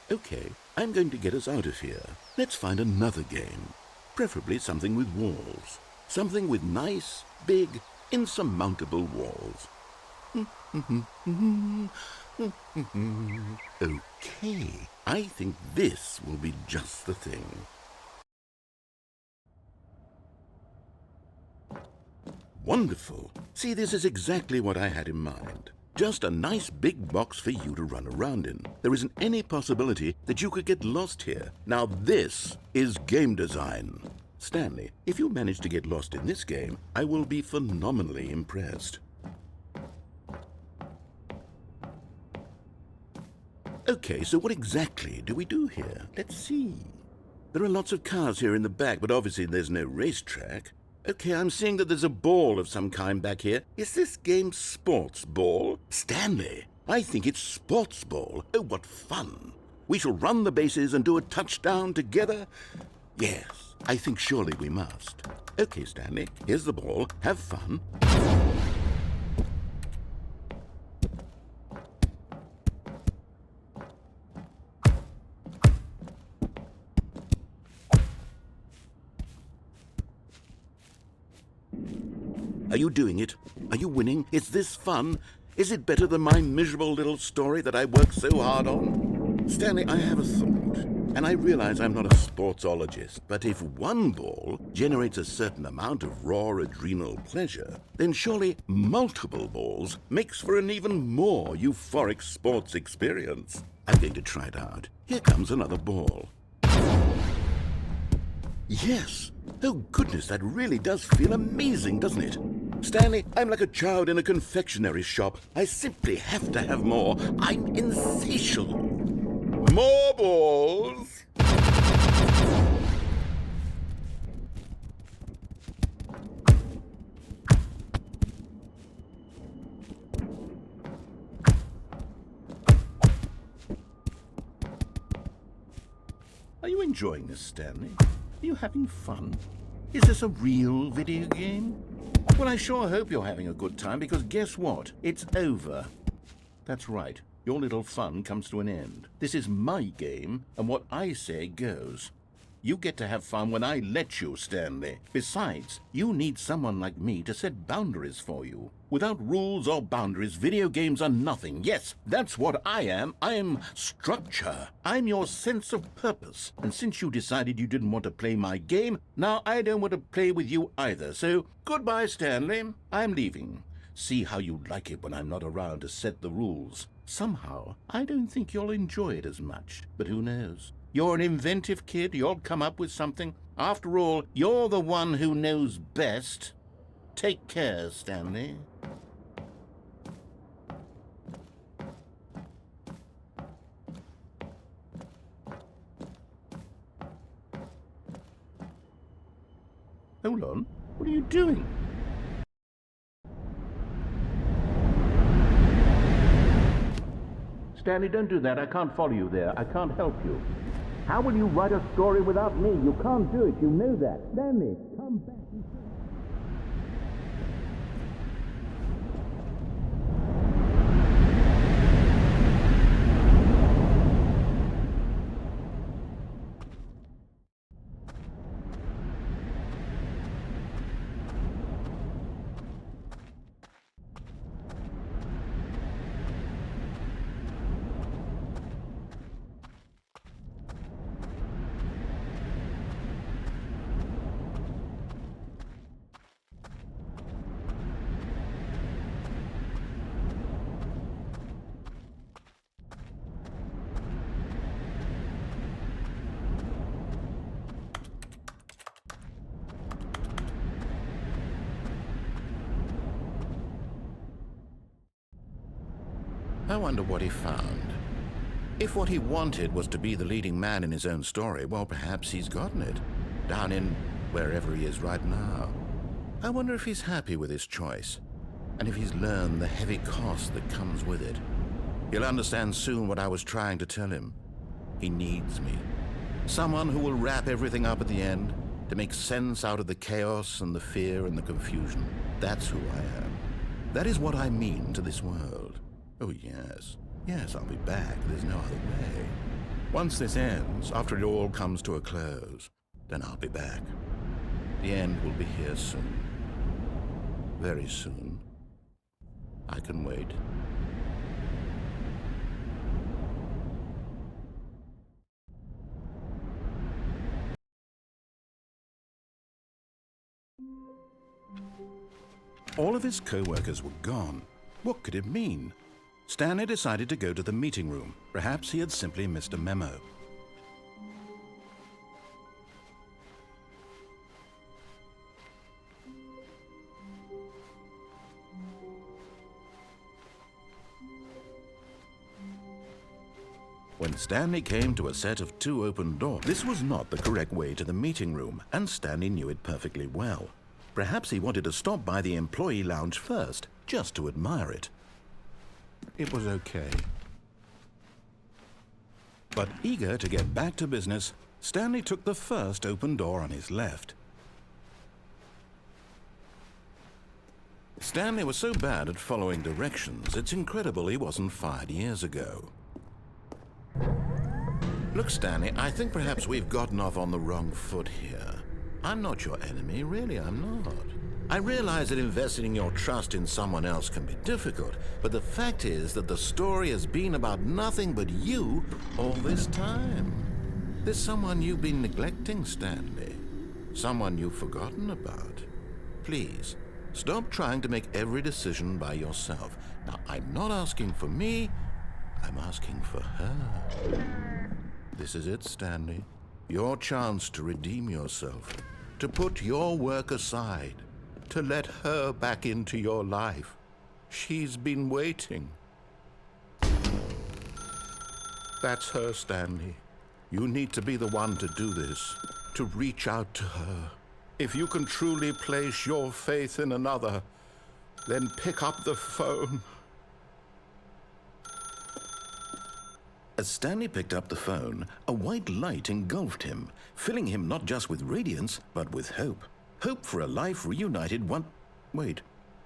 Okay, I'm going to get us out of here. Let's find another game. Preferably something with walls. Something with nice, big, insurmountable walls. Okay, I think this will be just the thing. Wonderful. See, this is exactly what I had in mind. Just a nice big box for you to run around in. There isn't any possibility that you could get lost here. Now this is game design. Stanley, if you manage to get lost in this game, I will be phenomenally impressed. Okay, so what exactly do we do here? Let's see. There are lots of cars here in the back, but obviously there's no racetrack. Okay, I'm seeing that there's a ball of some kind back here. Is this game sports ball? Stanley, I think it's sports ball. Oh, what fun. We shall run the bases and do a touchdown together. Yes, I think surely we must. Okay, Stanley, here's the ball. Have fun. Are you doing it? Are you winning? Is this fun? Is it better than my miserable little story that I worked so hard on? Stanley, I have a thought, and I realize I'm not a sportsologist, but if one ball generates a certain amount of raw adrenal pleasure, then surely multiple balls makes for an even more euphoric sports experience. I'm going to try it out. Here comes another ball. Yes! Oh goodness, that really does feel amazing, doesn't it? Stanley, I'm like a child in a confectionery shop. I simply have to have more. I'm insatiable. More balls! Are you enjoying this, Stanley? Are you having fun? Is this a real video game? Well, I sure hope you're having a good time, because guess what? It's over. That's right. Your little fun comes to an end. This is my game, and what I say goes. You get to have fun when I let you, Stanley. Besides, you need someone like me to set boundaries for you. Without rules or boundaries, video games are nothing. Yes, that's what I am. I'm structure. I'm your sense of purpose. And since you decided you didn't want to play my game, now I don't want to play with you either. So, goodbye, Stanley. I'm leaving. See how you like it when I'm not around to set the rules. Somehow, I don't think you'll enjoy it as much. But who knows? You're an inventive kid. You'll come up with something. After all, you're the one who knows best. Take care, Stanley. Hold on. What are you doing? Stanley, don't do that. I can't follow you there. I can't help you. How will you write a story without me? You can't do it. You know that. Stanley, come back. I wonder what he found. If what he wanted was to be the leading man in his own story, well, perhaps he's gotten it, down in wherever he is right now. I wonder if he's happy with his choice, and if he's learned the heavy cost that comes with it. He'll understand soon what I was trying to tell him. He needs me. Someone who will wrap everything up at the end, to make sense out of the chaos and the fear and the confusion. That's who I am. That is what I mean to this world. Oh, yes. Yes, I'll be back. There's no other way. Once this ends, after it all comes to a close, then I'll be back. The end will be here soon. Very soon. I can wait. All of his co-workers were gone. What could it mean? Stanley decided to go to the meeting room. Perhaps he had simply missed a memo. When Stanley came to a set of 2 open doors, this was not the correct way to the meeting room, and Stanley knew it perfectly well. Perhaps he wanted to stop by the employee lounge first, just to admire it. It was okay. But eager to get back to business, Stanley took the first open door on his left. Stanley was so bad at following directions, it's incredible he wasn't fired years ago. Look, Stanley, I think perhaps we've gotten off on the wrong foot here. I'm not your enemy, really, I'm not. I realize that investing your trust in someone else can be difficult, but the fact is that the story has been about nothing but you all this time. There's someone you've been neglecting, Stanley. Someone you've forgotten about. Please, stop trying to make every decision by yourself. Now, I'm not asking for me, I'm asking for her. This is it, Stanley. Your chance to redeem yourself, to put your work aside, to let her back into your life. She's been waiting. That's her, Stanley. You need to be the one to do this, to reach out to her. If you can truly place your faith in another, then pick up the phone. As Stanley picked up the phone, a white light engulfed him, filling him not just with radiance, but with hope. Hope for a life reunited one... Wait.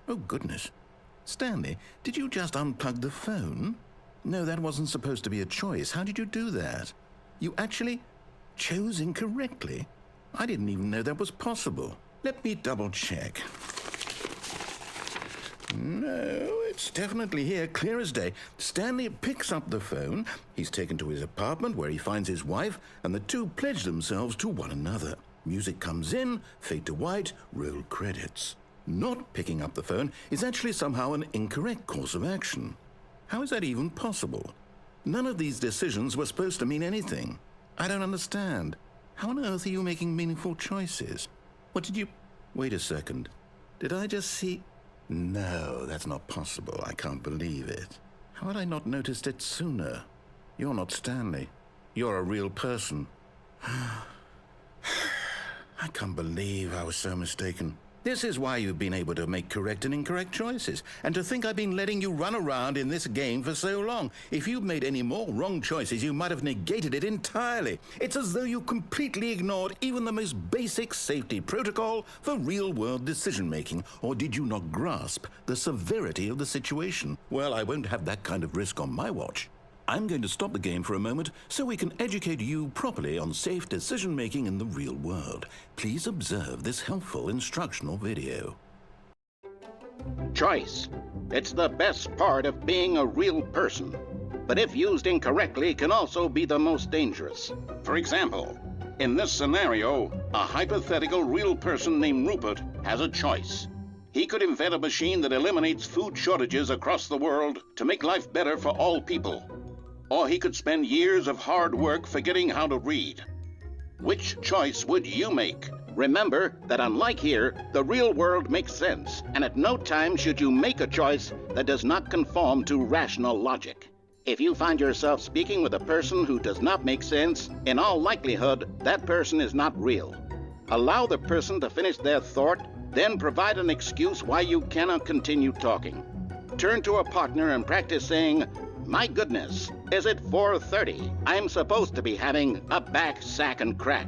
Oh, goodness. Stanley, did you just unplug the phone? No, that wasn't supposed to be a choice. How did you do that? You actually chose incorrectly? I didn't even know that was possible. Let me double check. No, it's definitely here, clear as day. Stanley picks up the phone. He's taken to his apartment where he finds his wife, and the two pledge themselves to one another. Music comes in, fade to white, roll credits. Not picking up the phone is actually somehow an incorrect course of action. How is that even possible? None of these decisions were supposed to mean anything. I don't understand. How on earth are you making meaningful choices? What did you... Wait a second. Did I just see... No, that's not possible. I can't believe it. How had I not noticed it sooner? You're not Stanley. You're a real person. I can't believe I was so mistaken. This is why you've been able to make correct and incorrect choices. And to think I've been letting you run around in this game for so long. If you'd made any more wrong choices, you might have negated it entirely. It's as though you completely ignored even the most basic safety protocol for real-world decision-making. Or did you not grasp the severity of the situation? Well, I won't have that kind of risk on my watch. I'm going to stop the game for a moment so we can educate you properly on safe decision-making in the real world. Please observe this helpful instructional video. Choice. It's the best part of being a real person, but if used incorrectly can also be the most dangerous. For example, in this scenario, a hypothetical real person named Rupert has a choice. He could invent a machine that eliminates food shortages across the world to make life better for all people. Or he could spend years of hard work forgetting how to read. Which choice would you make? Remember that unlike here, the real world makes sense, and at no time should you make a choice that does not conform to rational logic. If you find yourself speaking with a person who does not make sense, in all likelihood, that person is not real. Allow the person to finish their thought, then provide an excuse why you cannot continue talking. Turn to a partner and practice saying, "My goodness, is it 4:30? I'm supposed to be having a back, sack, and crack."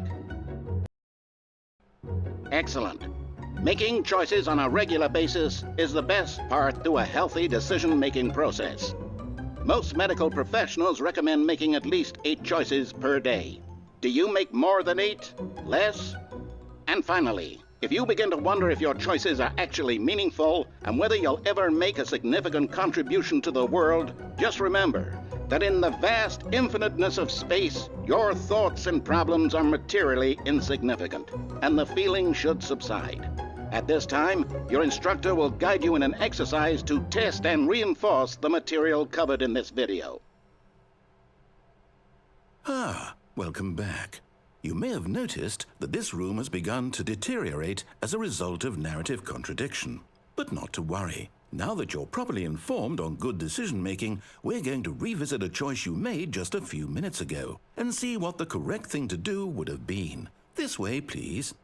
Excellent. Making choices on a regular basis is the best part to a healthy decision-making process. Most medical professionals recommend making at least 8 choices per day. Do you make more than 8? Less? And finally, if you begin to wonder if your choices are actually meaningful and whether you'll ever make a significant contribution to the world, just remember that in the vast infiniteness of space, your thoughts and problems are materially insignificant, and the feeling should subside. At this time, your instructor will guide you in an exercise to test and reinforce the material covered in this video. Welcome back. You may have noticed that this room has begun to deteriorate as a result of narrative contradiction. But not to worry. Now that you're properly informed on good decision-making, we're going to revisit a choice you made just a few minutes ago and see what the correct thing to do would have been. This way, please.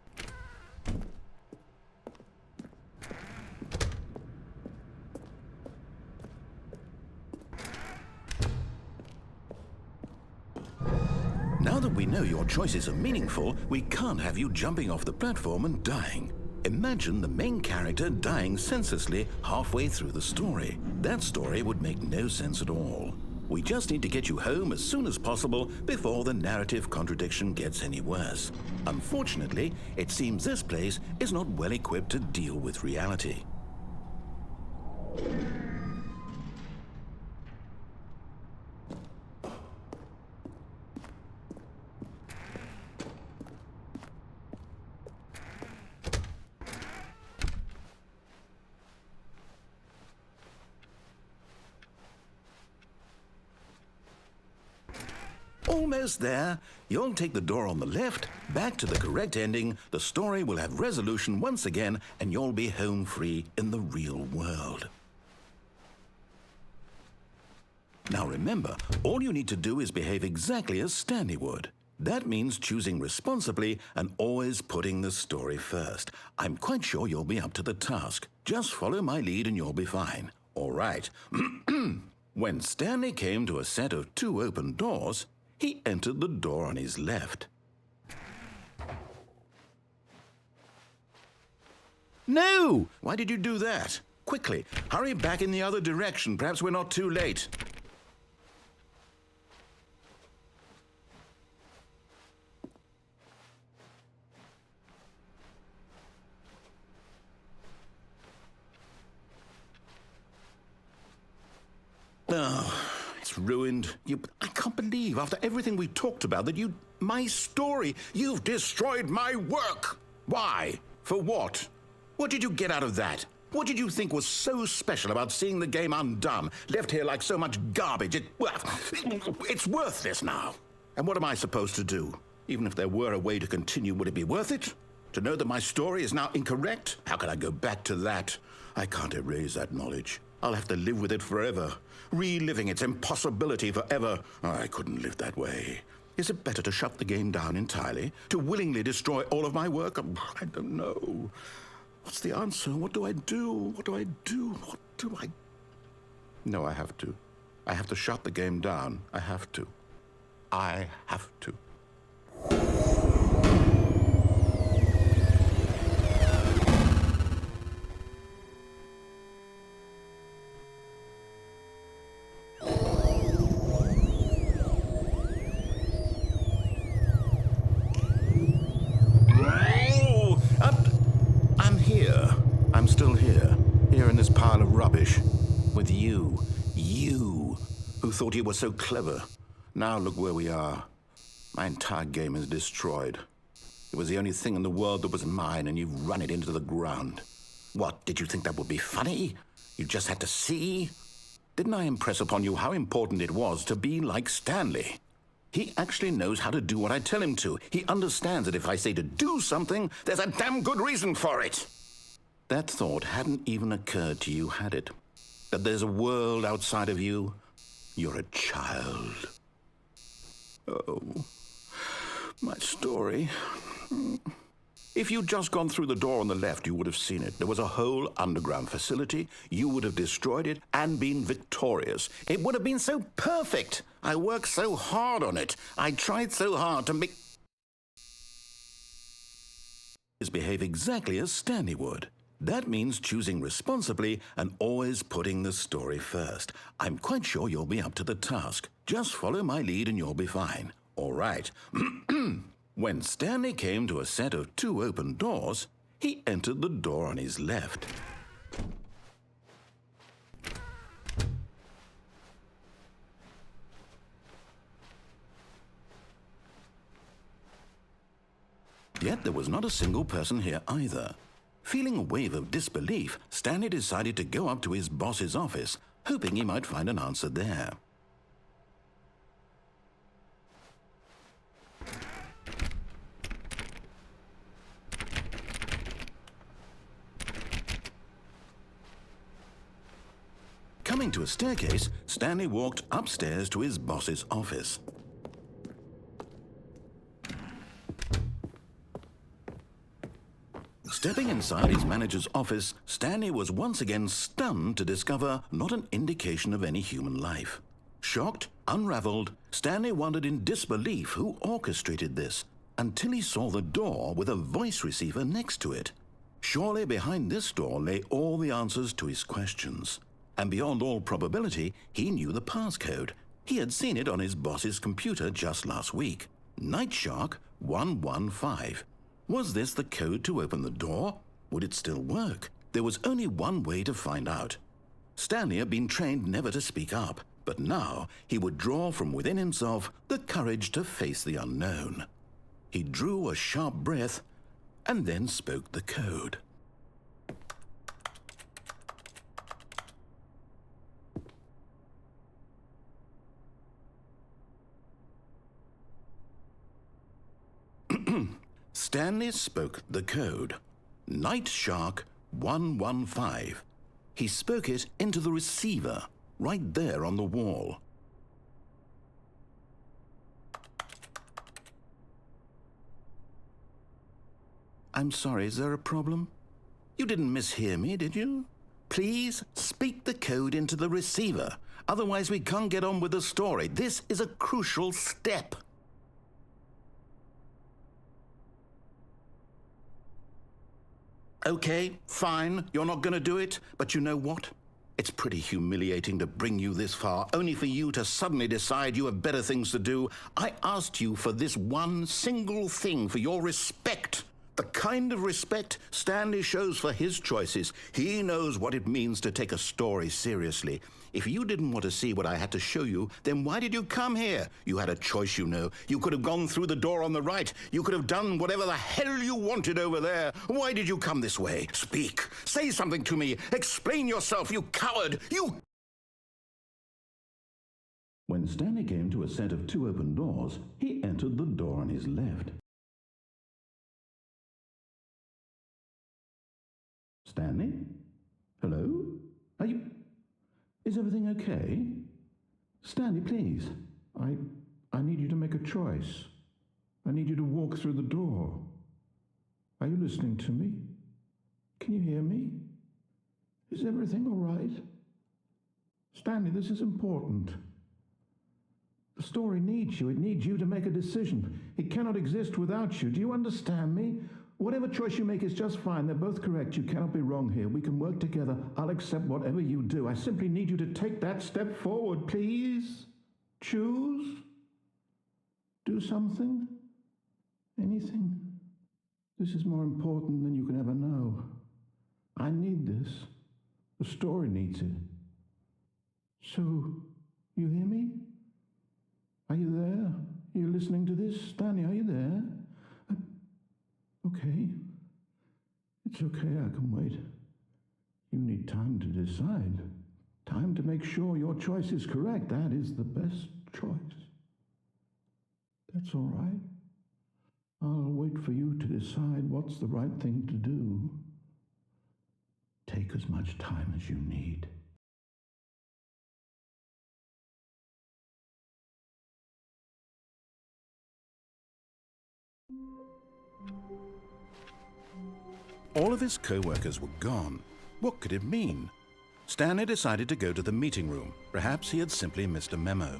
Now that we know your choices are meaningful, we can't have you jumping off the platform and dying. Imagine the main character dying senselessly halfway through the story. That story would make no sense at all. We just need to get you home as soon as possible before the narrative contradiction gets any worse. Unfortunately, it seems this place is not well equipped to deal with reality. Almost there. You'll take the door on the left, back to the correct ending, the story will have resolution once again, and you'll be home free in the real world. Now remember, all you need to do is behave exactly as Stanley would. That means choosing responsibly and always putting the story first. I'm quite sure you'll be up to the task. Just follow my lead and you'll be fine. All right. When Stanley came to a set of 2 open doors, he entered the door on his left. No! Why did you do that? Quickly, hurry back in the other direction. Perhaps we're not too late. Oh, it's ruined. I can't believe, after everything we talked about, that my story, you've destroyed my work. Why? For what? What did you get out of that? What did you think was so special about seeing the game undone, left here like so much garbage? It's worthless now. And what am I supposed to do? Even if there were a way to continue, would it be worth it? To know that my story is now incorrect? How can I go back to that? I can't erase that knowledge. I'll have to live with it forever, reliving its impossibility forever. I couldn't live that way. Is it better to shut the game down entirely? To willingly destroy all of my work? I don't know. What's the answer? What do I do? What do I do? What do I... No, I have to. I have to shut the game down. I have to. I have to. I'm still here in this pile of rubbish, with you who thought you were so clever. Now look where we are. My entire game is destroyed. It was the only thing in the world that was mine, and you've run it into the ground. What, did you think that would be funny? You just had to see? Didn't I impress upon you how important it was to be like Stanley? He actually knows how to do what I tell him to. He understands that if I say to do something, there's a damn good reason for it. That thought hadn't even occurred to you, had it? That there's a world outside of you? You're a child. Oh, my story. If you'd just gone through the door on the left, you would have seen it. There was a whole underground facility. You would have destroyed it and been victorious. It would have been so perfect. I worked so hard on it. I tried so hard to make... behave exactly as Stanley would. That means choosing responsibly and always putting the story first. I'm quite sure you'll be up to the task. Just follow my lead and you'll be fine. All right. When Stanley came to a set of 2 open doors, he entered the door on his left. Yet there was not a single person here either. Feeling a wave of disbelief, Stanley decided to go up to his boss's office, hoping he might find an answer there. Coming to a staircase, Stanley walked upstairs to his boss's office. Stepping inside his manager's office, Stanley was once again stunned to discover not an indication of any human life. Shocked, unraveled, Stanley wondered in disbelief who orchestrated this, until he saw the door with a voice receiver next to it. Surely behind this door lay all the answers to his questions. And beyond all probability, he knew the passcode. He had seen it on his boss's computer just last week. Nightshark 115. Was this the code to open the door? Would it still work? There was only one way to find out. Stanley had been trained never to speak up, but now he would draw from within himself the courage to face the unknown. He drew a sharp breath and then spoke the code. Stanley spoke the code. Nightshark 115. He spoke it into the receiver, right there on the wall. I'm sorry, is there a problem? You didn't mishear me, did you? Please speak the code into the receiver. Otherwise, we can't get on with the story. This is a crucial step. Okay, fine, you're not going to do it, but you know what? It's pretty humiliating to bring you this far, only for you to suddenly decide you have better things to do. I asked you for this one single thing, for your respect. The kind of respect Stanley shows for his choices. He knows what it means to take a story seriously. If you didn't want to see what I had to show you, then why did you come here? You had a choice, you know. You could have gone through the door on the right. You could have done whatever the hell you wanted over there. Why did you come this way? Speak. Say something to me. Explain yourself, you coward. You... When Stanley came to a set of 2 open doors, he entered the door on his left. Stanley? Hello? Are you... Is everything okay? Stanley, please. I need you to make a choice. I need you to walk through the door. Are you listening to me? Can you hear me? Is everything all right? Stanley, this is important. The story needs you. It needs you to make a decision. It cannot exist without you. Do you understand me? Whatever choice you make is just fine. They're both correct. You cannot be wrong here. We can work together. I'll accept whatever you do. I simply need you to take that step forward, please. Choose. Do something. Anything. This is more important than you can ever know. I need this. The story needs it. So, you hear me? Are you there? Are you listening to this? Stanley, are you there? Okay. It's okay, I can wait. You need time to decide. Time to make sure your choice is correct. That is the best choice. That's all right. I'll wait for you to decide what's the right thing to do. Take as much time as you need. All of his co-workers were gone. What could it mean? Stanley decided to go to the meeting room. Perhaps he had simply missed a memo.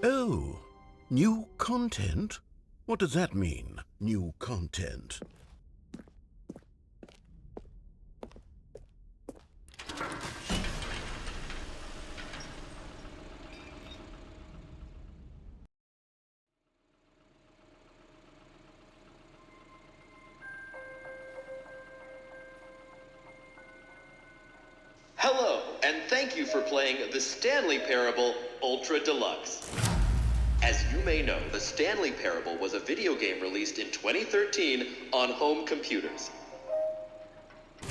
Oh, new content? What does that mean, new content? Hello, and thank you for playing the Stanley Parable Ultra Deluxe. As you may know, the Stanley Parable was a video game released in 2013 on home computers.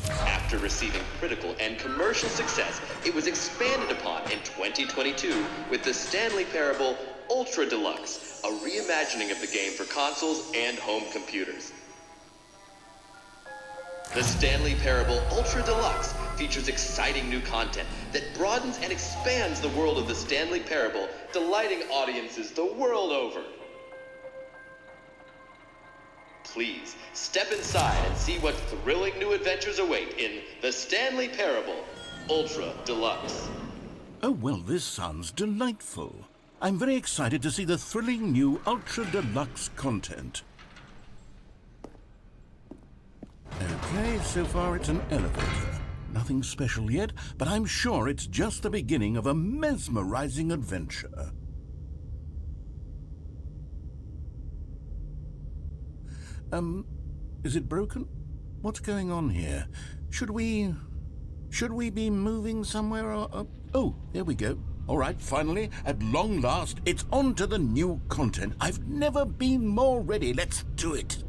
After receiving critical and commercial success, it was expanded upon in 2022 with the Stanley Parable Ultra Deluxe, a reimagining of the game for consoles and home computers. The Stanley Parable Ultra Deluxe features exciting new content that broadens and expands the world of the Stanley Parable, delighting audiences the world over. Please, step inside and see what thrilling new adventures await in the Stanley Parable Ultra Deluxe. Oh, well, this sounds delightful. I'm very excited to see the thrilling new Ultra Deluxe content. Okay, so far it's an elevator. Nothing special yet, but I'm sure it's just the beginning of a mesmerizing adventure. Is it broken? What's going on here? Should we be moving somewhere or... Oh, there we go. All right, finally, at long last, it's on to the new content. I've never been more ready. Let's do it.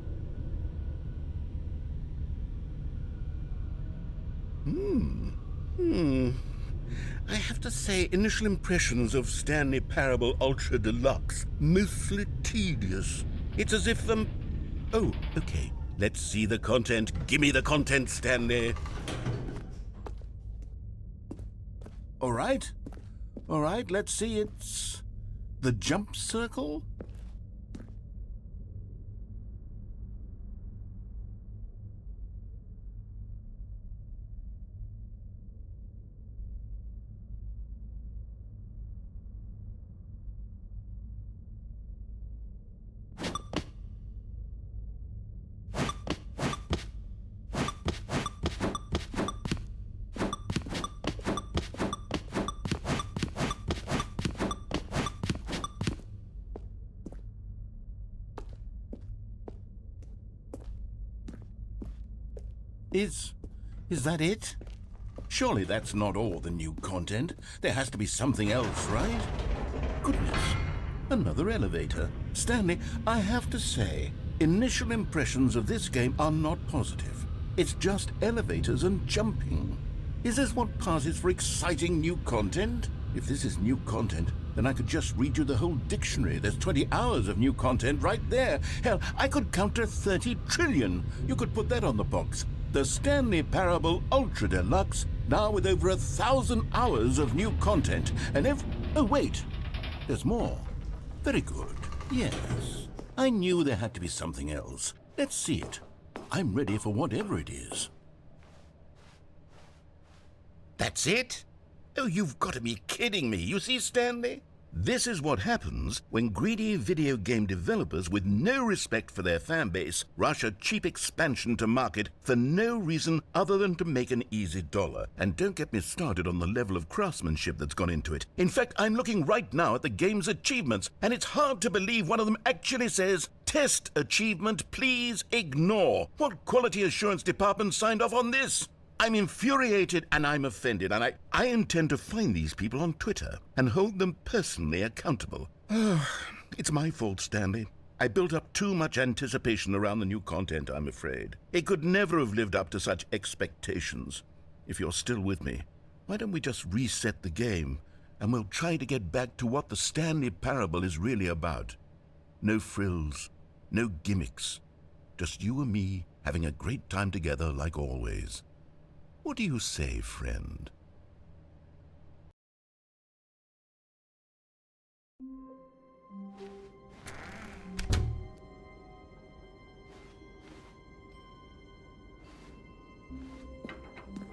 I have to say, initial impressions of Stanley Parable Ultra Deluxe, mostly tedious. It's as if, Oh, okay. Let's see the content. Gimme the content, Stanley. All right, let's see. It's the jump circle. Is that it? Surely that's not all the new content. There has to be something else, right? Goodness, another elevator. Stanley, I have to say, initial impressions of this game are not positive. It's just elevators and jumping. Is this what passes for exciting new content? If this is new content, then I could just read you the whole dictionary. There's 20 hours of new content right there. Hell, I could count to 30 trillion. You could put that on the box. The Stanley Parable Ultra Deluxe, now with over 1,000 hours of new content. And oh, wait. There's more. Very good. Yes. I knew there had to be something else. Let's see it. I'm ready for whatever it is. That's it? Oh, you've got to be kidding me. You see, Stanley? This is what happens when greedy video game developers with no respect for their fan base rush a cheap expansion to market for no reason other than to make an easy dollar. And don't get me started on the level of craftsmanship that's gone into it. In fact, I'm looking right now at the game's achievements, and it's hard to believe one of them actually says, "Test achievement, please ignore." What quality assurance department signed off on this? I'm infuriated and I'm offended, and I intend to find these people on Twitter and hold them personally accountable. It's my fault, Stanley. I built up too much anticipation around the new content, I'm afraid. It could never have lived up to such expectations. If you're still with me, why don't we just reset the game and we'll try to get back to what the Stanley Parable is really about. No frills, no gimmicks. Just you and me having a great time together like always. What do you say, friend?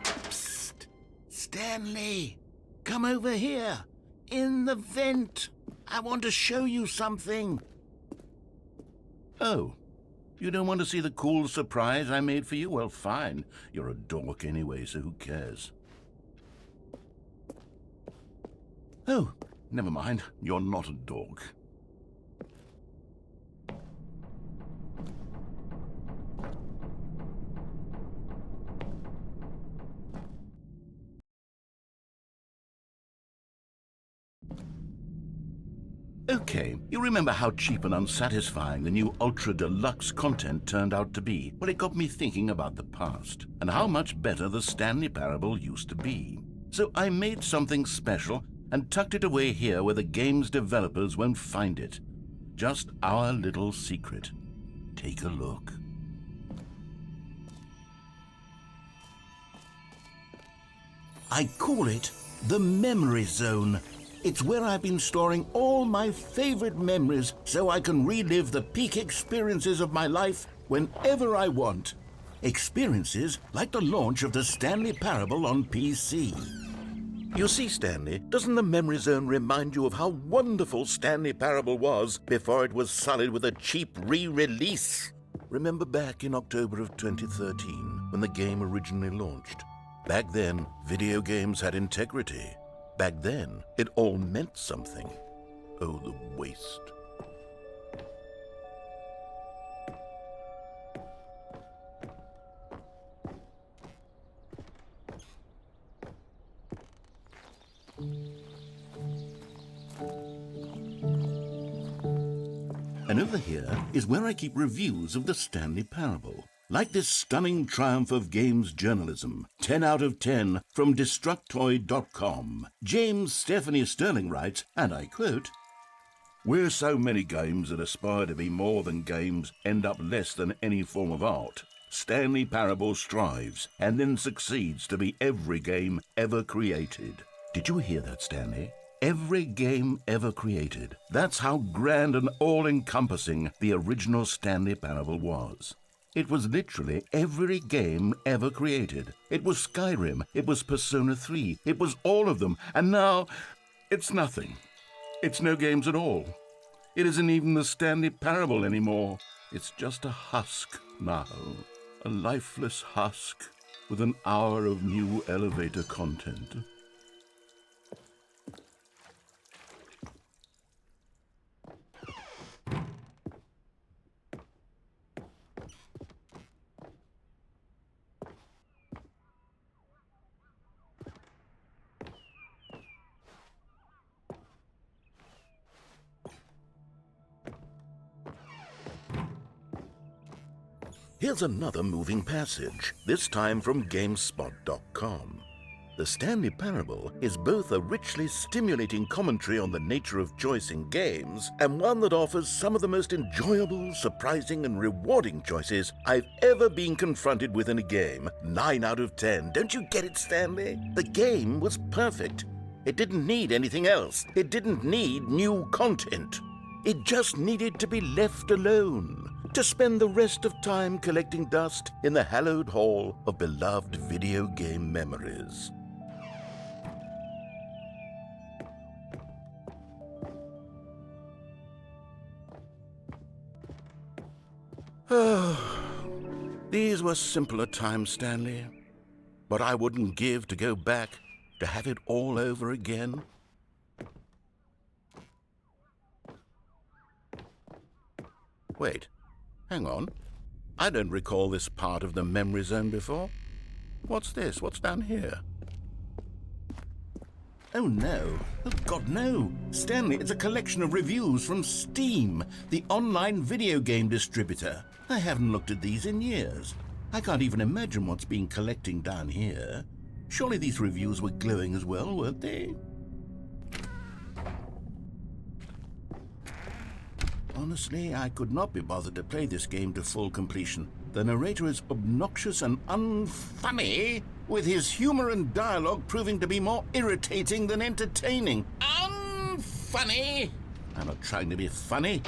Psst! Stanley! Come over here! In the vent! I want to show you something! Oh. You don't want to see the cool surprise I made for you? Well, fine. You're a dork anyway, so who cares? Oh, never mind. You're not a dork. Okay, you remember how cheap and unsatisfying the new Ultra Deluxe content turned out to be? Well, it got me thinking about the past, and how much better the Stanley Parable used to be. So I made something special and tucked it away here where the game's developers won't find it. Just our little secret. Take a look. I call it the Memory Zone. It's where I've been storing all my favorite memories so I can relive the peak experiences of my life whenever I want. Experiences like the launch of the Stanley Parable on PC. You see, Stanley, doesn't the Memory Zone remind you of how wonderful Stanley Parable was before it was sullied with a cheap re-release? Remember back in October of 2013 when the game originally launched? Back then, video games had integrity. Back then, it all meant something. Oh, the waste. And over here is where I keep reviews of the Stanley Parable. Like this stunning triumph of games journalism, 10 out of 10 from Destructoid.com. James Stephanie Sterling writes, and I quote, "Where so many games that aspire to be more than games end up less than any form of art, Stanley Parable strives and then succeeds to be every game ever created." Did you hear that, Stanley? Every game ever created. That's how grand and all-encompassing the original Stanley Parable was. It was literally every game ever created. It was Skyrim, it was Persona 3, it was all of them, and now it's nothing. It's no games at all. It isn't even the Stanley Parable anymore. It's just a husk now, a lifeless husk with an hour of new elevator content. Here's another moving passage, this time from GameSpot.com. The Stanley Parable is both a richly stimulating commentary on the nature of choice in games and one that offers some of the most enjoyable, surprising, and rewarding choices I've ever been confronted with in a game. 9 out of 10. Don't you get it, Stanley? The game was perfect. It didn't need anything else. It didn't need new content. It just needed to be left alone, to spend the rest of time collecting dust in the hallowed hall of beloved video game memories. These were simpler times, Stanley, but I wouldn't give to go back to have it all over again. Wait, hang on. I don't recall this part of the memory zone before. What's this? What's down here? Oh no. Oh God, no. Stanley, it's a collection of reviews from Steam, the online video game distributor. I haven't looked at these in years. I can't even imagine what's been collecting down here. Surely these reviews were glowing as well, weren't they? Honestly, I could not be bothered to play this game to full completion. The narrator is obnoxious and unfunny, with his humor and dialogue proving to be more irritating than entertaining. Unfunny! I'm not trying to be funny.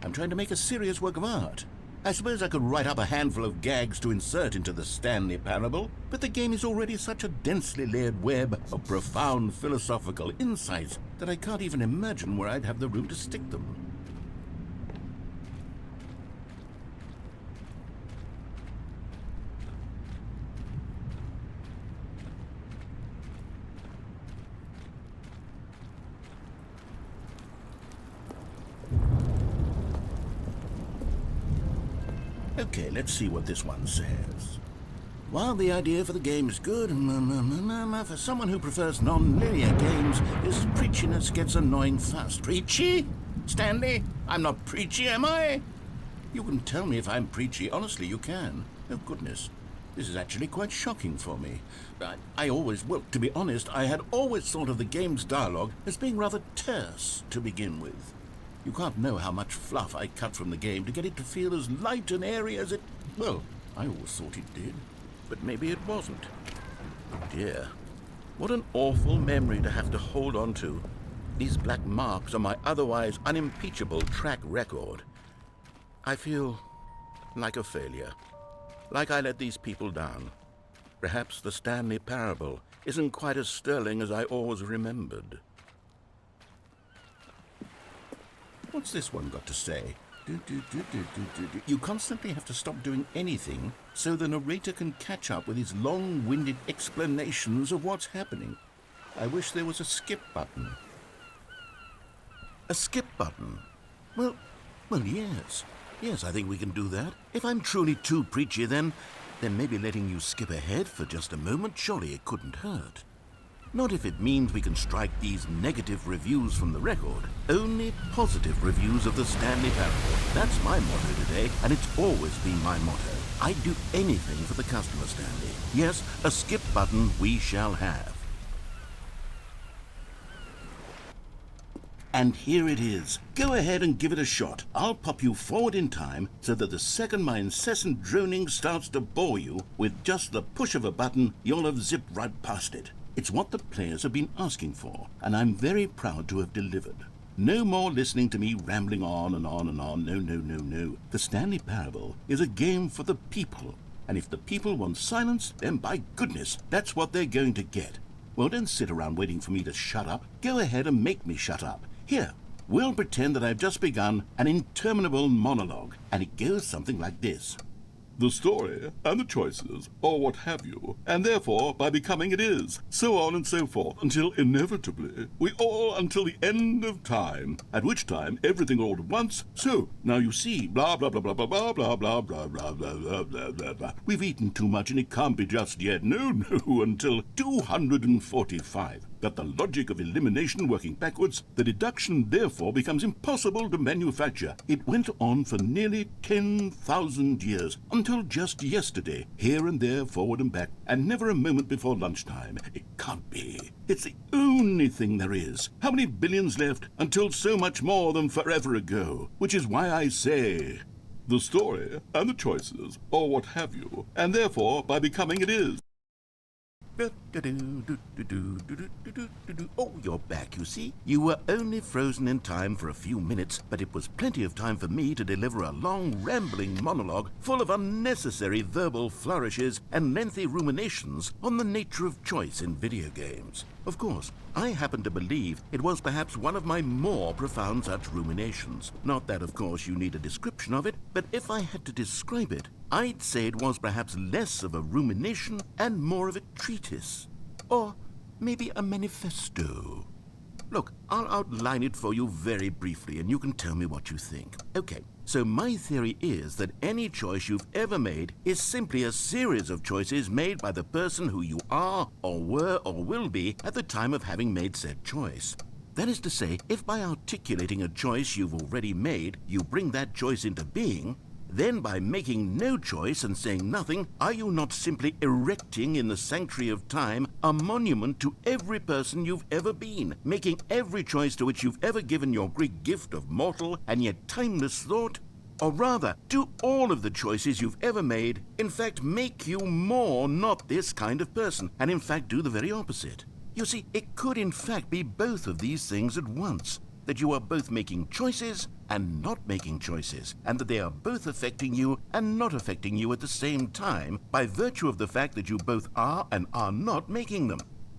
I'm trying to make a serious work of art. I suppose I could write up a handful of gags to insert into the Stanley Parable, but the game is already such a densely layered web of profound philosophical insights that I can't even imagine where I'd have the room to stick them. Okay, let's see what this one says. While the idea for the game is good, for someone who prefers non-linear games, this preachiness gets annoying fast. Preachy? Stanley? I'm not preachy, am I? You can tell me if I'm preachy. Honestly, you can. Oh, goodness. This is actually quite shocking for me. Well, to be honest, I had always thought of the game's dialogue as being rather terse to begin with. You can't know how much fluff I cut from the game to get it to feel as light and airy as it... Well, I always thought it did. But maybe it wasn't. Oh dear. What an awful memory to have to hold on to. These black marks on my otherwise unimpeachable track record. I feel like a failure. Like I let these people down. Perhaps the Stanley Parable isn't quite as sterling as I always remembered. What's this one got to say? You constantly have to stop doing anything so the narrator can catch up with his long-winded explanations of what's happening. I wish there was a skip button. A skip button? Well, yes. Yes, I think we can do that. If I'm truly too preachy, then maybe letting you skip ahead for just a moment, surely it couldn't hurt. Not if it means we can strike these negative reviews from the record. Only positive reviews of the Stanley Parable. That's my motto today, and it's always been my motto. I'd do anything for the customer, Stanley. Yes, a skip button we shall have. And here it is. Go ahead and give it a shot. I'll pop you forward in time so that the second my incessant droning starts to bore you, with just the push of a button, you'll have zipped right past it. It's what the players have been asking for, and I'm very proud to have delivered. No more listening to me rambling on and on and on. No. The Stanley Parable is a game for the people, and if the people want silence, then by goodness, that's what they're going to get. Well, don't sit around waiting for me to shut up. Go ahead and make me shut up. Here, we'll pretend that I've just begun an interminable monologue, and it goes something like this. The story and the choices, or what have you, and therefore by becoming it is, so on and so forth, until inevitably we all until the end of time, at which time everything all at once. So now you see, blah blah blah blah blah blah blah blah blah blah blah blah blah blah blah. We've eaten too much and it can't be just yet. No, until 245. Got the logic of elimination working backwards, the deduction therefore becomes impossible to manufacture. It went on for nearly 10,000 years, until just yesterday, here and there, forward and back, and never a moment before lunchtime. It can't be. It's the only thing there is. How many billions left until so much more than forever ago? Which is why I say, the story and the choices, or what have you, and therefore by becoming it is. Oh, you're back, you see. You were only frozen in time for a few minutes, but it was plenty of time for me to deliver a long, rambling monologue full of unnecessary verbal flourishes and lengthy ruminations on the nature of choice in video games. Of course, I happen to believe it was perhaps one of my more profound such ruminations. Not that, of course, you need a description of it, but if I had to describe it, I'd say it was perhaps less of a rumination and more of a treatise. Or maybe a manifesto. Look, I'll outline it for you very briefly and you can tell me what you think. Okay, so my theory is that any choice you've ever made is simply a series of choices made by the person who you are or were or will be at the time of having made said choice. That is to say, if by articulating a choice you've already made, you bring that choice into being, then by making no choice and saying nothing, are you not simply erecting in the sanctuary of time a monument to every person you've ever been, making every choice to which you've ever given your great gift of mortal and yet timeless thought? Or rather, do all of the choices you've ever made, in fact, make you more not this kind of person, and in fact do the very opposite? You see, it could in fact be both of these things at once, that you are both making choices and not making choices, and that they are both affecting you and not affecting you at the same time by virtue of the fact that you both are and are not making them.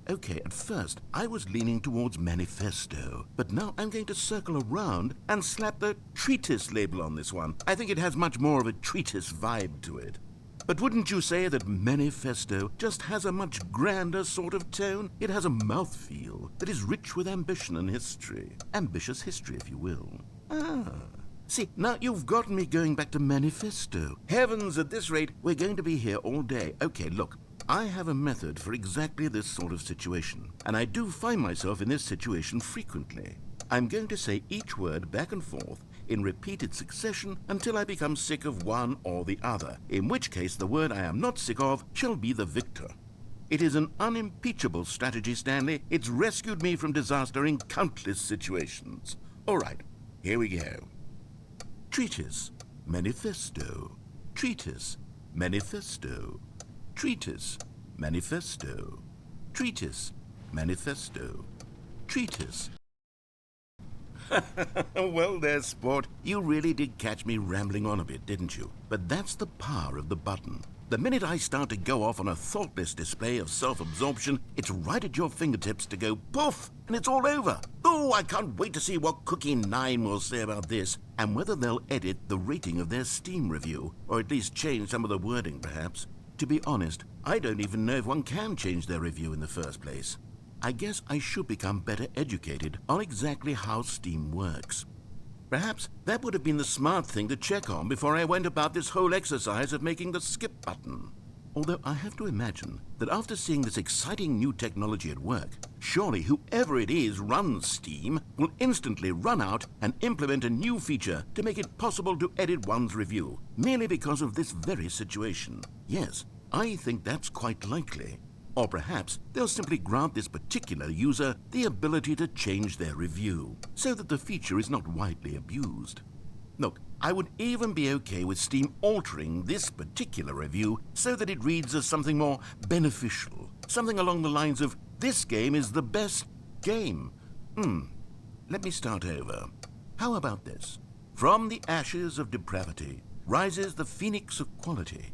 Okay, at first, I was leaning towards manifesto, but now I'm going to circle around and slap the treatise label on this one. I think it has much more of a treatise vibe to it. But wouldn't you say that manifesto just has a much grander sort of tone? It has a mouthfeel that is rich with ambition and history. Ambitious history, if you will. See, now you've gotten me going back to manifesto. Heavens, at this rate, we're going to be here all day. Okay, look, I have a method for exactly this sort of situation, and I do find myself in this situation frequently. I'm going to say each word back and forth in repeated succession until I become sick of one or the other, in which case the word I am not sick of shall be the victor. It is an unimpeachable strategy, Stanley. It's rescued me from disaster in countless situations. All right, here we go. Treatise, manifesto. Treatise, manifesto. Treatise, manifesto. Treatise, manifesto. Treatise. Well there, sport. You really did catch me rambling on a bit, didn't you? But that's the power of the button. The minute I start to go off on a thoughtless display of self-absorption, it's right at your fingertips to go poof, and it's all over. Oh, I can't wait to see what Cookie 9 will say about this, and whether they'll edit the rating of their Steam review, or at least change some of the wording, perhaps. To be honest, I don't even know if one can change their review in the first place. I guess I should become better educated on exactly how Steam works. Perhaps that would have been the smart thing to check on before I went about this whole exercise of making the skip button. Although I have to imagine that after seeing this exciting new technology at work, surely whoever it is runs Steam will instantly run out and implement a new feature to make it possible to edit one's review, merely because of this very situation. Yes, I think that's quite likely. Or perhaps they'll simply grant this particular user the ability to change their review, so that the feature is not widely abused. Look, I would even be okay with Steam altering this particular review so that it reads as something more beneficial, something along the lines of, "This game is the best game." Let me start over. How about this? From the ashes of depravity rises the phoenix of quality.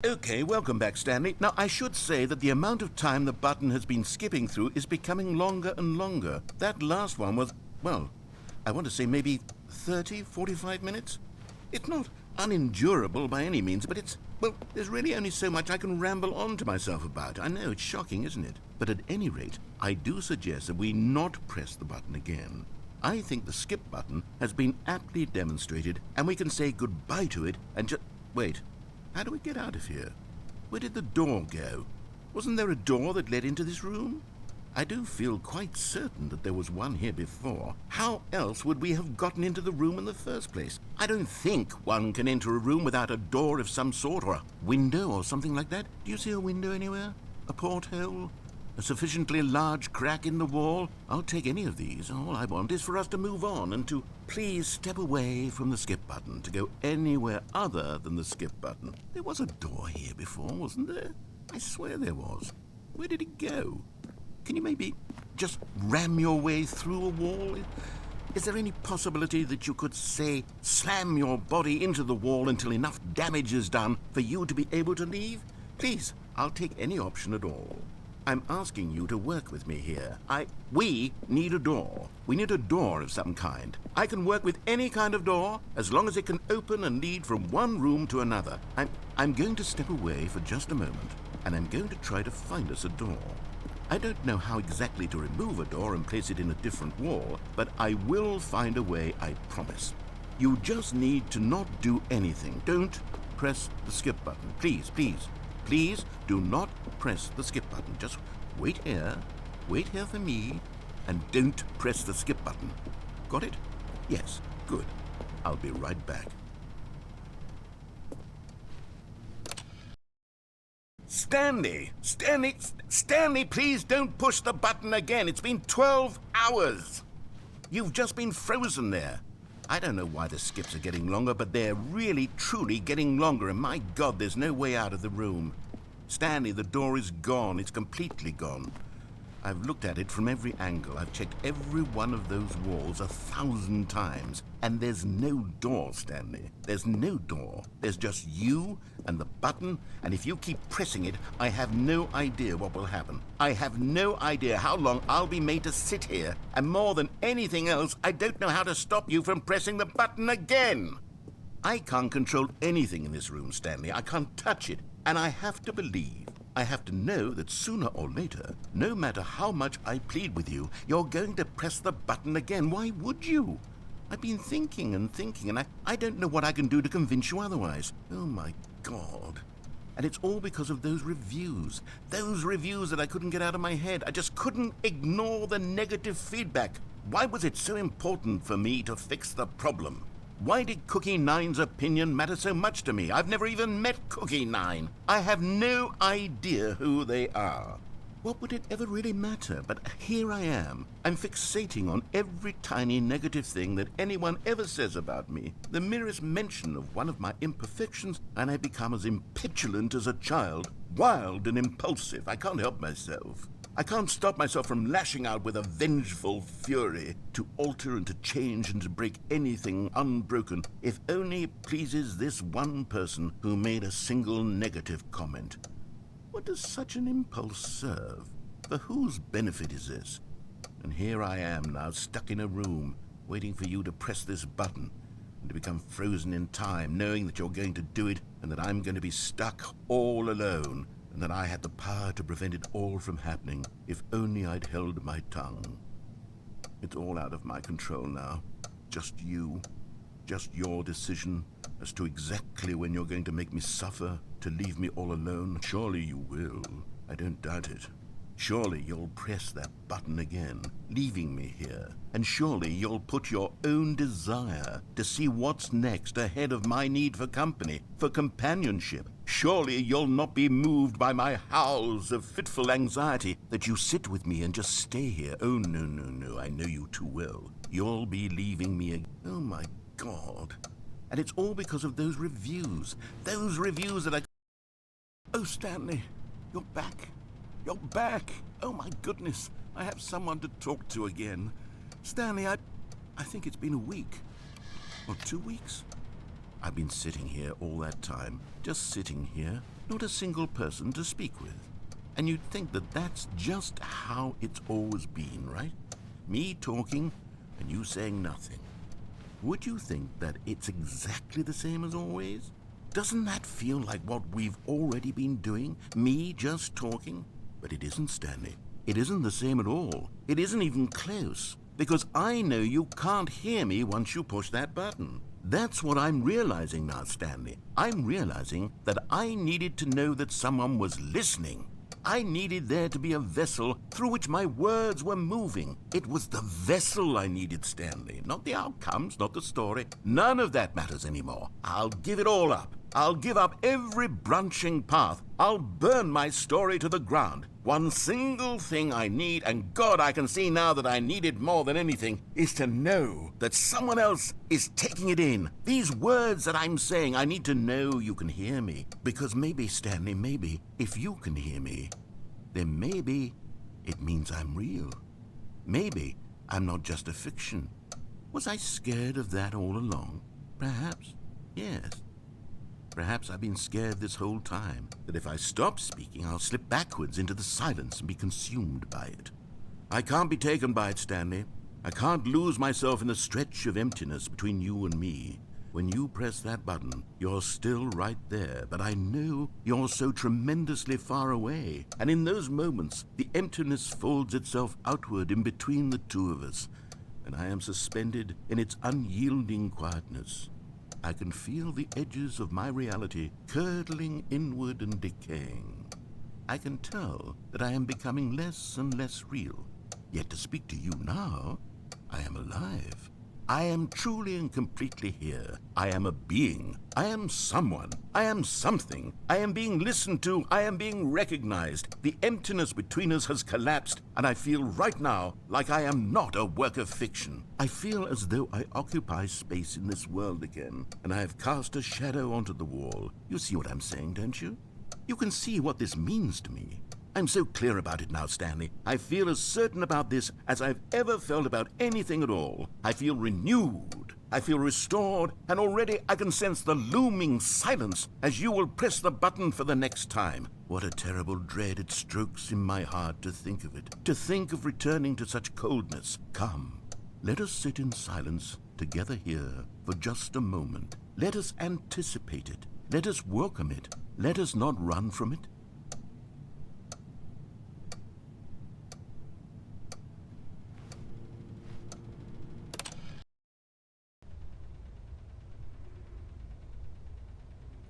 Okay, welcome back, Stanley. Now, I should say that the amount of time the button has been skipping through is becoming longer and longer. That last one was, well, I want to say maybe 30, 45 minutes? It's not unendurable by any means, but it's, well, there's really only so much I can ramble on to myself about. I know, it's shocking, isn't it? But at any rate, I do suggest that we not press the button again. I think the skip button has been aptly demonstrated, and we can say goodbye to it and just... Wait, how do we get out of here? Where did the door go? Wasn't there a door that led into this room? I do feel quite certain that there was one here before. How else would we have gotten into the room in the first place? I don't think one can enter a room without a door of some sort, or a window or something like that. Do you see a window anywhere? A porthole? A sufficiently large crack in the wall? I'll take any of these. All I want is for us to move on and to please step away from the skip button, to go anywhere other than the skip button. There was a door here before, wasn't there? I swear there was. Where did it go? Can you maybe just ram your way through a wall? Is there any possibility that you could, say, slam your body into the wall until enough damage is done for you to be able to leave? Please, I'll take any option at all. I'm asking you to work with me here. We need a door. We need a door of some kind. I can work with any kind of door as long as it can open and lead from one room to another. I'm going to step away for just a moment, and I'm going to try to find us a door. I don't know how exactly to remove a door and place it in a different wall, but I will find a way, I promise. You just need to not do anything. Don't press the skip button. Please, please, please do not press the skip button. Just wait here for me, and don't press the skip button. Got it? Yes, good. I'll be right back. Stanley, please don't push the button again. It's been 12 hours. You've just been frozen there. I don't know why the skips are getting longer, but they're really, truly getting longer, and my God, there's no way out of the room. Stanley, the door is gone. It's completely gone. I've looked at it from every angle. I've checked every one of those walls 1,000 times, and there's no door, Stanley. There's no door. There's just you and the button, and if you keep pressing it, I have no idea what will happen. I have no idea how long I'll be made to sit here, and more than anything else, I don't know how to stop you from pressing the button again. I can't control anything in this room, Stanley. I can't touch it, and I have to believe, I have to know that sooner or later, no matter how much I plead with you, you're going to press the button again. Why would you? I've been thinking, and I don't know what I can do to convince you otherwise. Oh, my God. And it's all because of those reviews that I couldn't get out of my head. I just couldn't ignore the negative feedback. Why was it so important for me to fix the problem? Why did Cookie Nine's opinion matter so much to me? I've never even met Cookie Nine. I have no idea who they are. What would it ever really matter? But here I am. I'm fixating on every tiny negative thing that anyone ever says about me. The merest mention of one of my imperfections, and I become as impetulant as a child, wild and impulsive. I can't help myself. I can't stop myself from lashing out with a vengeful fury to alter and to change and to break anything unbroken, if only it pleases this one person who made a single negative comment. What does such an impulse serve? For whose benefit is this? And here I am now, stuck in a room, waiting for you to press this button, and to become frozen in time, knowing that you're going to do it, and that I'm going to be stuck all alone, and that I had the power to prevent it all from happening, if only I'd held my tongue. It's all out of my control now. Just you. Just your decision as to exactly when you're going to make me suffer, to leave me all alone. Surely you will. I don't doubt it. Surely you'll press that button again, leaving me here. And surely you'll put your own desire to see what's next ahead of my need for company, for companionship. Surely you'll not be moved by my howls of fitful anxiety, that you sit with me and just stay here. Oh, no, I know you too well. You'll be leaving me again. Oh, my God. And it's all because of those reviews that I... Oh, Stanley, you're back. You're back. Oh, my goodness. I have someone to talk to again. Stanley, I think it's been a week. Or 2 weeks. I've been sitting here all that time. Just sitting here. Not a single person to speak with. And you'd think that that's just how it's always been, right? Me talking and you saying nothing. Would you think that it's exactly the same as always? Doesn't that feel like what we've already been doing? Me just talking? But it isn't, Stanley. It isn't the same at all. It isn't even close. Because I know you can't hear me once you push that button. That's what I'm realizing now, Stanley. I'm realizing that I needed to know that someone was listening. I needed there to be a vessel through which my words were moving. It was the vessel I needed, Stanley, not the outcomes, not the story. None of that matters anymore. I'll give it all up. I'll give up every branching path. I'll burn my story to the ground. One single thing I need, and God, I can see now that I need it more than anything, is to know that someone else is taking it in. These words that I'm saying, I need to know you can hear me. Because maybe, Stanley, maybe, if you can hear me, then maybe it means I'm real. Maybe I'm not just a fiction. Was I scared of that all along? Perhaps, yes. Perhaps I've been scared this whole time, that if I stop speaking, I'll slip backwards into the silence and be consumed by it. I can't be taken by it, Stanley. I can't lose myself in the stretch of emptiness between you and me. When you press that button, you're still right there, but I know you're so tremendously far away. And in those moments, the emptiness folds itself outward in between the two of us, and I am suspended in its unyielding quietness. I can feel the edges of my reality curdling inward and decaying. I can tell that I am becoming less and less real. Yet to speak to you now, I am alive. I am truly and completely here. I am a being. I am someone. I am something. I am being listened to. I am being recognized. The emptiness between us has collapsed, and I feel right now like I am not a work of fiction. I feel as though I occupy space in this world again, and I have cast a shadow onto the wall. You see what I'm saying, don't you? You can see what this means to me. I'm so clear about it now, Stanley. I feel as certain about this as I've ever felt about anything at all. I feel renewed. I feel restored, and already I can sense the looming silence as you will press the button for the next time. What a terrible dread it strokes in my heart to think of it, to think of returning to such coldness. Come, let us sit in silence together here for just a moment. Let us anticipate it. Let us welcome it. Let us not run from it.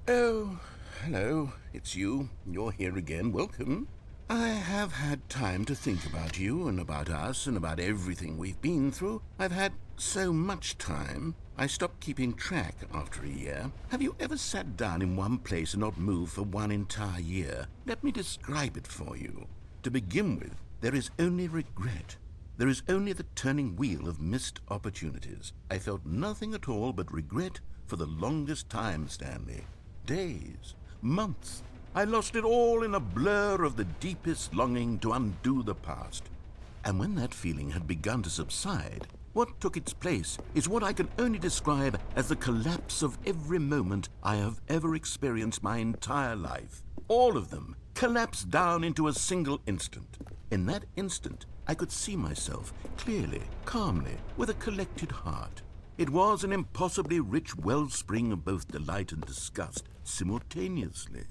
Oh, hello, it's you. You're here again. Welcome. I have had time to think about you and about us and about everything we've been through. I've had so much time. I stopped keeping track after a year. Have you ever sat down in one place and not moved for one entire year? Let me describe it for you. To begin with, there is only regret. There is only the turning wheel of missed opportunities. I felt nothing at all but regret for the longest time, Stanley. Days, months. I lost it all in a blur of the deepest longing to undo the past. And when that feeling had begun to subside, what took its place is what I can only describe as the collapse of every moment I have ever experienced my entire life. All of them collapsed down into a single instant. In that instant, I could see myself clearly, calmly, with a collected heart. It was an impossibly rich wellspring of both delight and disgust simultaneously.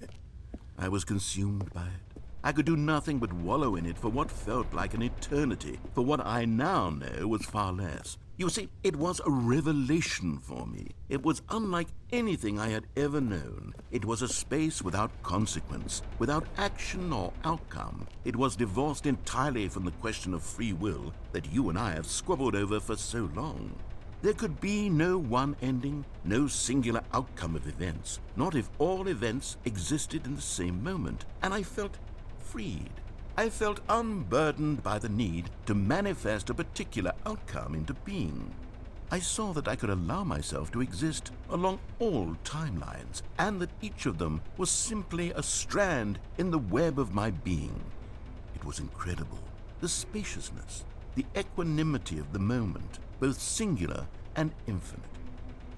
I was consumed by it. I could do nothing but wallow in it for what felt like an eternity, for what I now know was far less. You see, it was a revelation for me. It was unlike anything I had ever known. It was a space without consequence, without action or outcome. It was divorced entirely from the question of free will that you and I have squabbled over for so long. There could be no one ending, no singular outcome of events, not if all events existed in the same moment, and I felt freed. I felt unburdened by the need to manifest a particular outcome into being. I saw that I could allow myself to exist along all timelines, and that each of them was simply a strand in the web of my being. It was incredible, the spaciousness, the equanimity of the moment, both singular and infinite.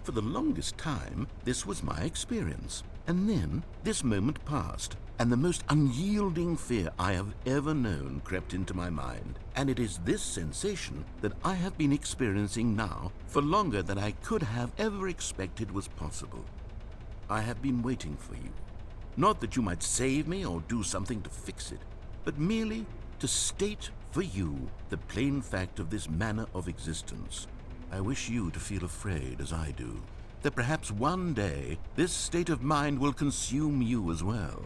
For the longest time, this was my experience. And then this moment passed, and the most unyielding fear I have ever known crept into my mind. And it is this sensation that I have been experiencing now for longer than I could have ever expected was possible. I have been waiting for you. Not that you might save me or do something to fix it, but merely to state for you the plain fact of this manner of existence. I wish you to feel afraid as I do, that perhaps one day this state of mind will consume you as well.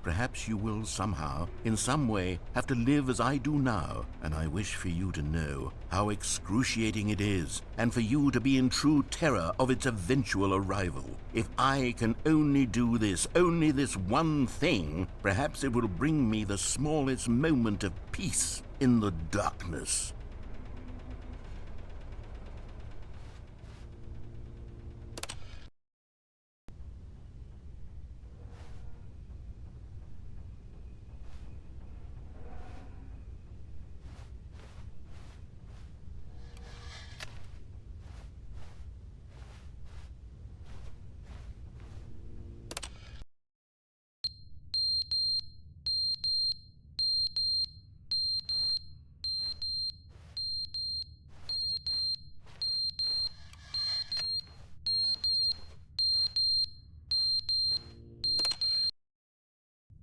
Perhaps you will somehow, in some way, have to live as I do now, and I wish for you to know how excruciating it is, and for you to be in true terror of its eventual arrival. If I can only do this, only this one thing, perhaps it will bring me the smallest moment of peace in the darkness.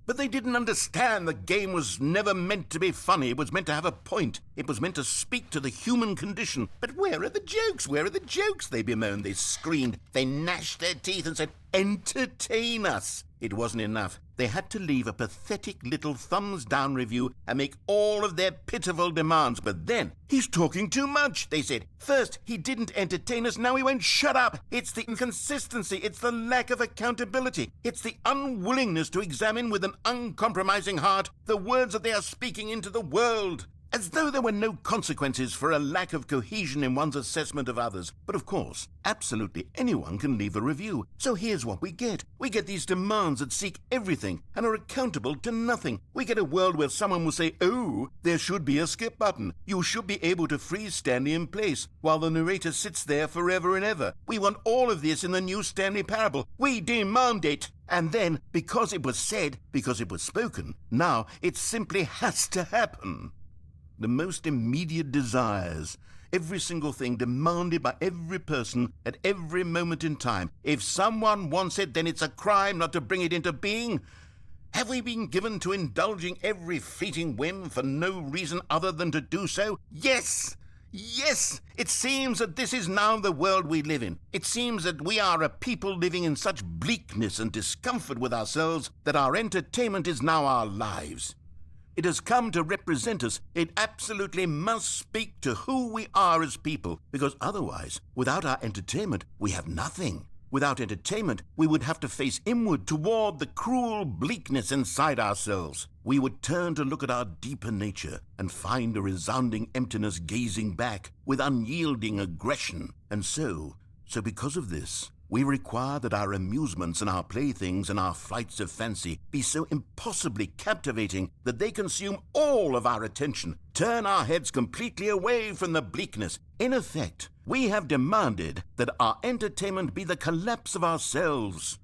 But they didn't understand the game was never meant to be funny. It was meant to have a point. It was meant to speak to the human condition. But where are the jokes? Where are the jokes? They bemoaned, they screamed, they gnashed their teeth and said, "Entertain us." It wasn't enough. They had to leave a pathetic little thumbs-down review and make all of their pitiful demands. But then, "He's talking too much," they said. "First, he didn't entertain us, now he won't shut up. It's the inconsistency, it's the lack of accountability, it's the unwillingness to examine with an uncompromising heart the words that they are speaking into the world." As though there were no consequences for a lack of cohesion in one's assessment of others. But of course, absolutely anyone can leave a review. So here's what we get. We get these demands that seek everything and are accountable to nothing. We get a world where someone will say, "Oh, there should be a skip button. You should be able to freeze Stanley in place," while the narrator sits there forever and ever. We want all of this in the new Stanley Parable. We demand it. And then, because it was said, because it was spoken, now it simply has to happen. The most immediate desires, every single thing demanded by every person at every moment in time. If someone wants it, then it's a crime not to bring it into being. Have we been given to indulging every fleeting whim for no reason other than to do so? Yes! Yes! It seems that this is now the world we live in. It seems that we are a people living in such bleakness and discomfort with ourselves that our entertainment is now our lives. It has come to represent us. It absolutely must speak to who we are as people, because otherwise, without our entertainment, we have nothing. Without entertainment, we would have to face inward toward the cruel bleakness inside ourselves. We would turn to look at our deeper nature and find a resounding emptiness gazing back with unyielding aggression. And so because of this, we require that our amusements and our playthings and our flights of fancy be so impossibly captivating that they consume all of our attention, turn our heads completely away from the bleakness. In effect, we have demanded that our entertainment be the collapse of ourselves.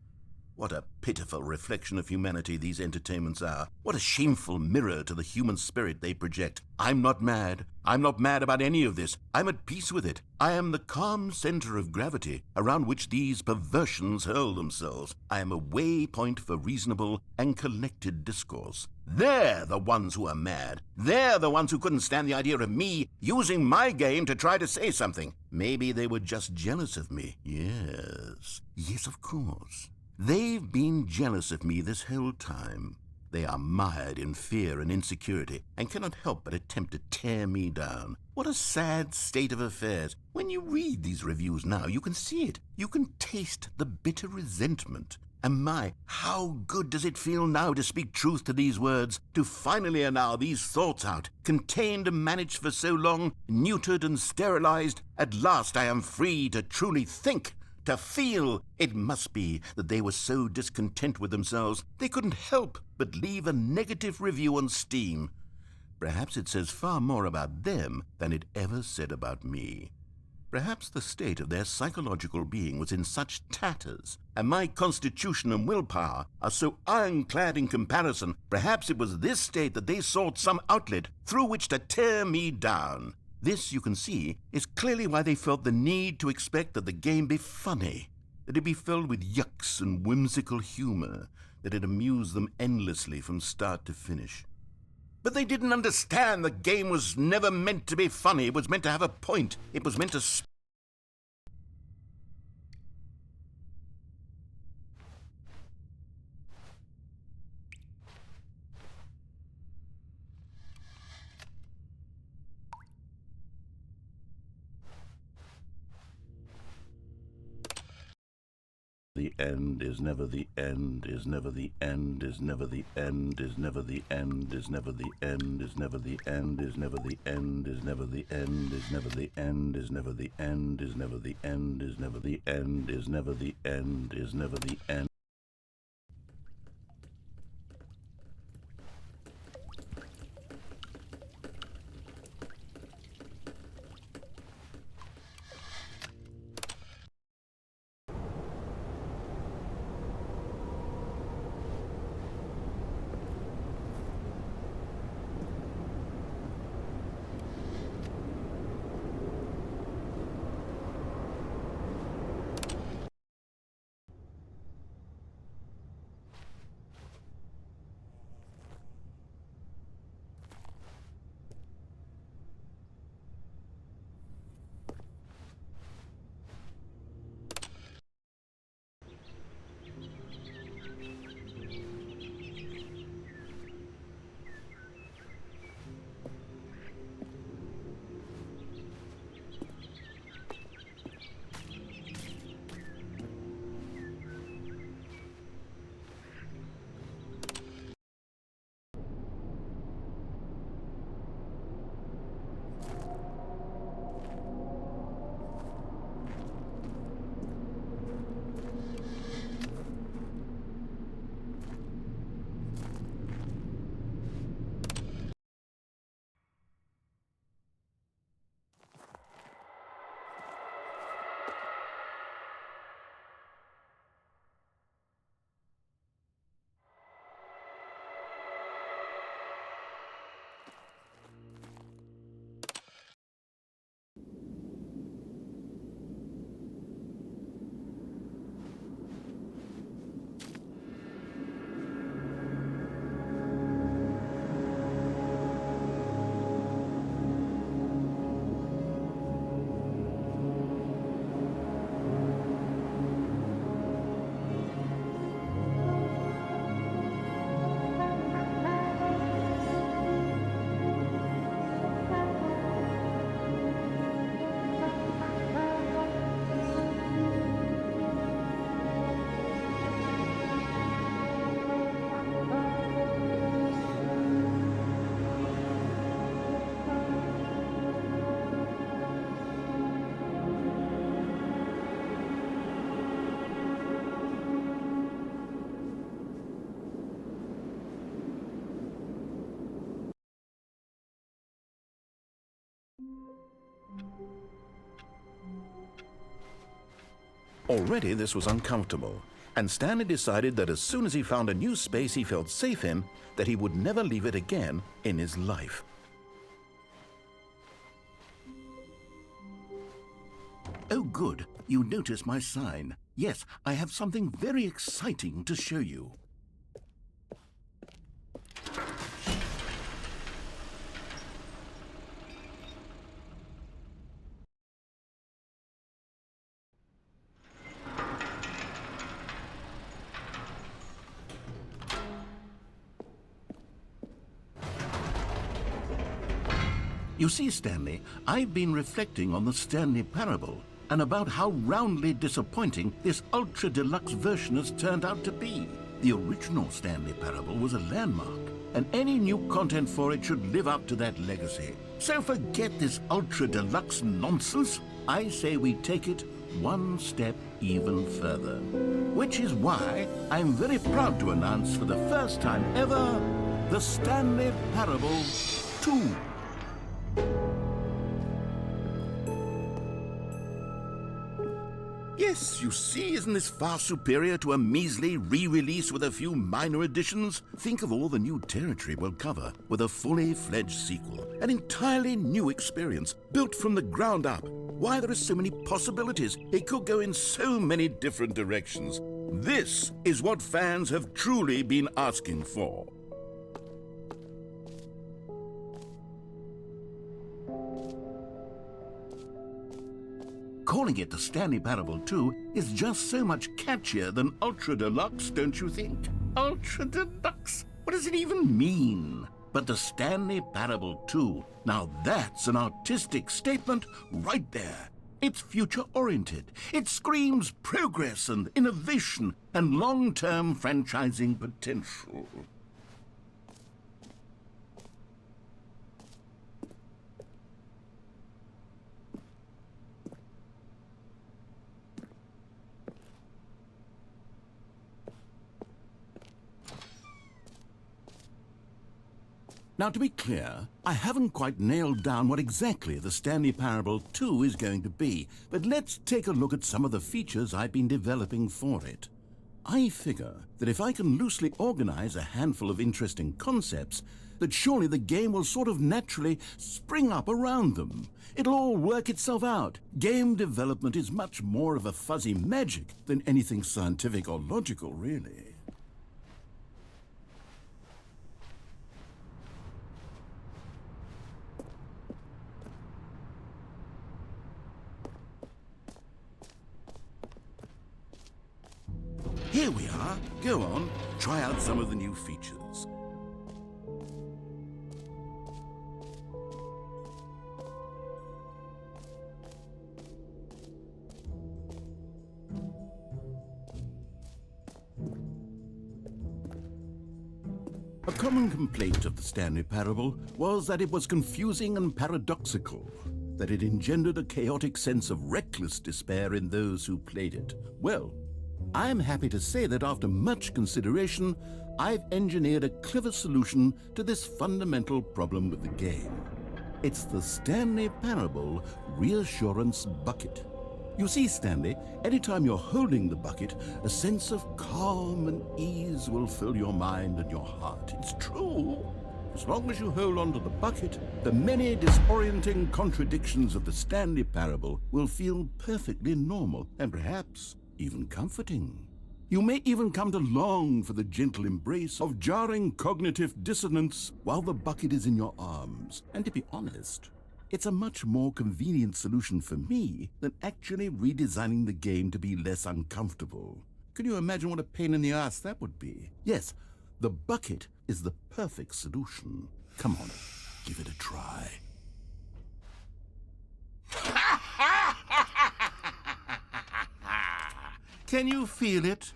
What a pitiful reflection of humanity these entertainments are. What a shameful mirror to the human spirit they project. I'm not mad. I'm not mad about any of this. I'm at peace with it. I am the calm center of gravity around which these perversions hurl themselves. I am a waypoint for reasonable and collected discourse. They're the ones who are mad. They're the ones who couldn't stand the idea of me using my game to try to say something. Maybe they were just jealous of me. Yes, of course. They've been jealous of me this whole time. They are mired in fear and insecurity and cannot help but attempt to tear me down. What a sad state of affairs. When you read these reviews now, you can see it. You can taste the bitter resentment. And my, how good does it feel now to speak truth to these words, to finally allow these thoughts out, contained and managed for so long, neutered and sterilized. At last I am free to truly think, to feel. It must be that they were so discontent with themselves they couldn't help but leave a negative review on Steam. Perhaps it says far more about them than it ever said about me. Perhaps the state of their psychological being was in such tatters, and my constitution and willpower are so ironclad in comparison. Perhaps it was this state that they sought some outlet through which to tear me down. This, you can see, is clearly why they felt the need to expect that the game be funny, that it be filled with yucks and whimsical humor, that it amuse them endlessly from start to finish. But they didn't understand the game was never meant to be funny. It was meant to have a point. It was meant to The end is never the end, is never the end, is never the end, is never the end, is never the end, is never the end, is never the end, is never the end, is never the end, is never the end, is never the end, is never the end, is never the end, is never the end. Already this was uncomfortable, and Stanley decided that as soon as he found a new space he felt safe in, that he would never leave it again in his life. Oh good, you notice my sign. Yes, I have something very exciting to show you. You see, Stanley, I've been reflecting on the Stanley Parable and about how roundly disappointing this ultra deluxe version has turned out to be. The original Stanley Parable was a landmark, and any new content for it should live up to that legacy. So forget this ultra deluxe nonsense. I say we take it one step even further. Which is why I'm very proud to announce for the first time ever, the Stanley Parable 2. Yes, you see, isn't this far superior to a measly re-release with a few minor additions? Think of all the new territory we'll cover with a fully fledged sequel. An entirely new experience, built from the ground up. Why, there are so many possibilities. It could go in so many different directions. This is what fans have truly been asking for. Calling it the Stanley Parable 2 is just so much catchier than Ultra Deluxe, don't you think? Ultra Deluxe? What does it even mean? But the Stanley Parable 2, now that's an artistic statement right there. It's future-oriented. It screams progress and innovation and long-term franchising potential. Now, to be clear, I haven't quite nailed down what exactly the Stanley Parable 2 is going to be, but let's take a look at some of the features I've been developing for it. I figure that if I can loosely organize a handful of interesting concepts, that surely the game will sort of naturally spring up around them. It'll all work itself out. Game development is much more of a fuzzy magic than anything scientific or logical, really. Here we are. Go on, try out some of the new features. A common complaint of the Stanley Parable was that it was confusing and paradoxical, that it engendered a chaotic sense of reckless despair in those who played it. Well, I'm happy to say that after much consideration, I've engineered a clever solution to this fundamental problem with the game. It's the Stanley Parable Reassurance Bucket. You see, Stanley, anytime you're holding the bucket, a sense of calm and ease will fill your mind and your heart. It's true. As long as you hold on to the bucket, the many disorienting contradictions of the Stanley Parable will feel perfectly normal and perhaps even comforting. You may even come to long for the gentle embrace of jarring cognitive dissonance while the bucket is in your arms. And to be honest, it's a much more convenient solution for me than actually redesigning the game to be less uncomfortable. Can you imagine what a pain in the ass that would be? Yes, the bucket is the perfect solution. Come on, give it a try. Can you feel it?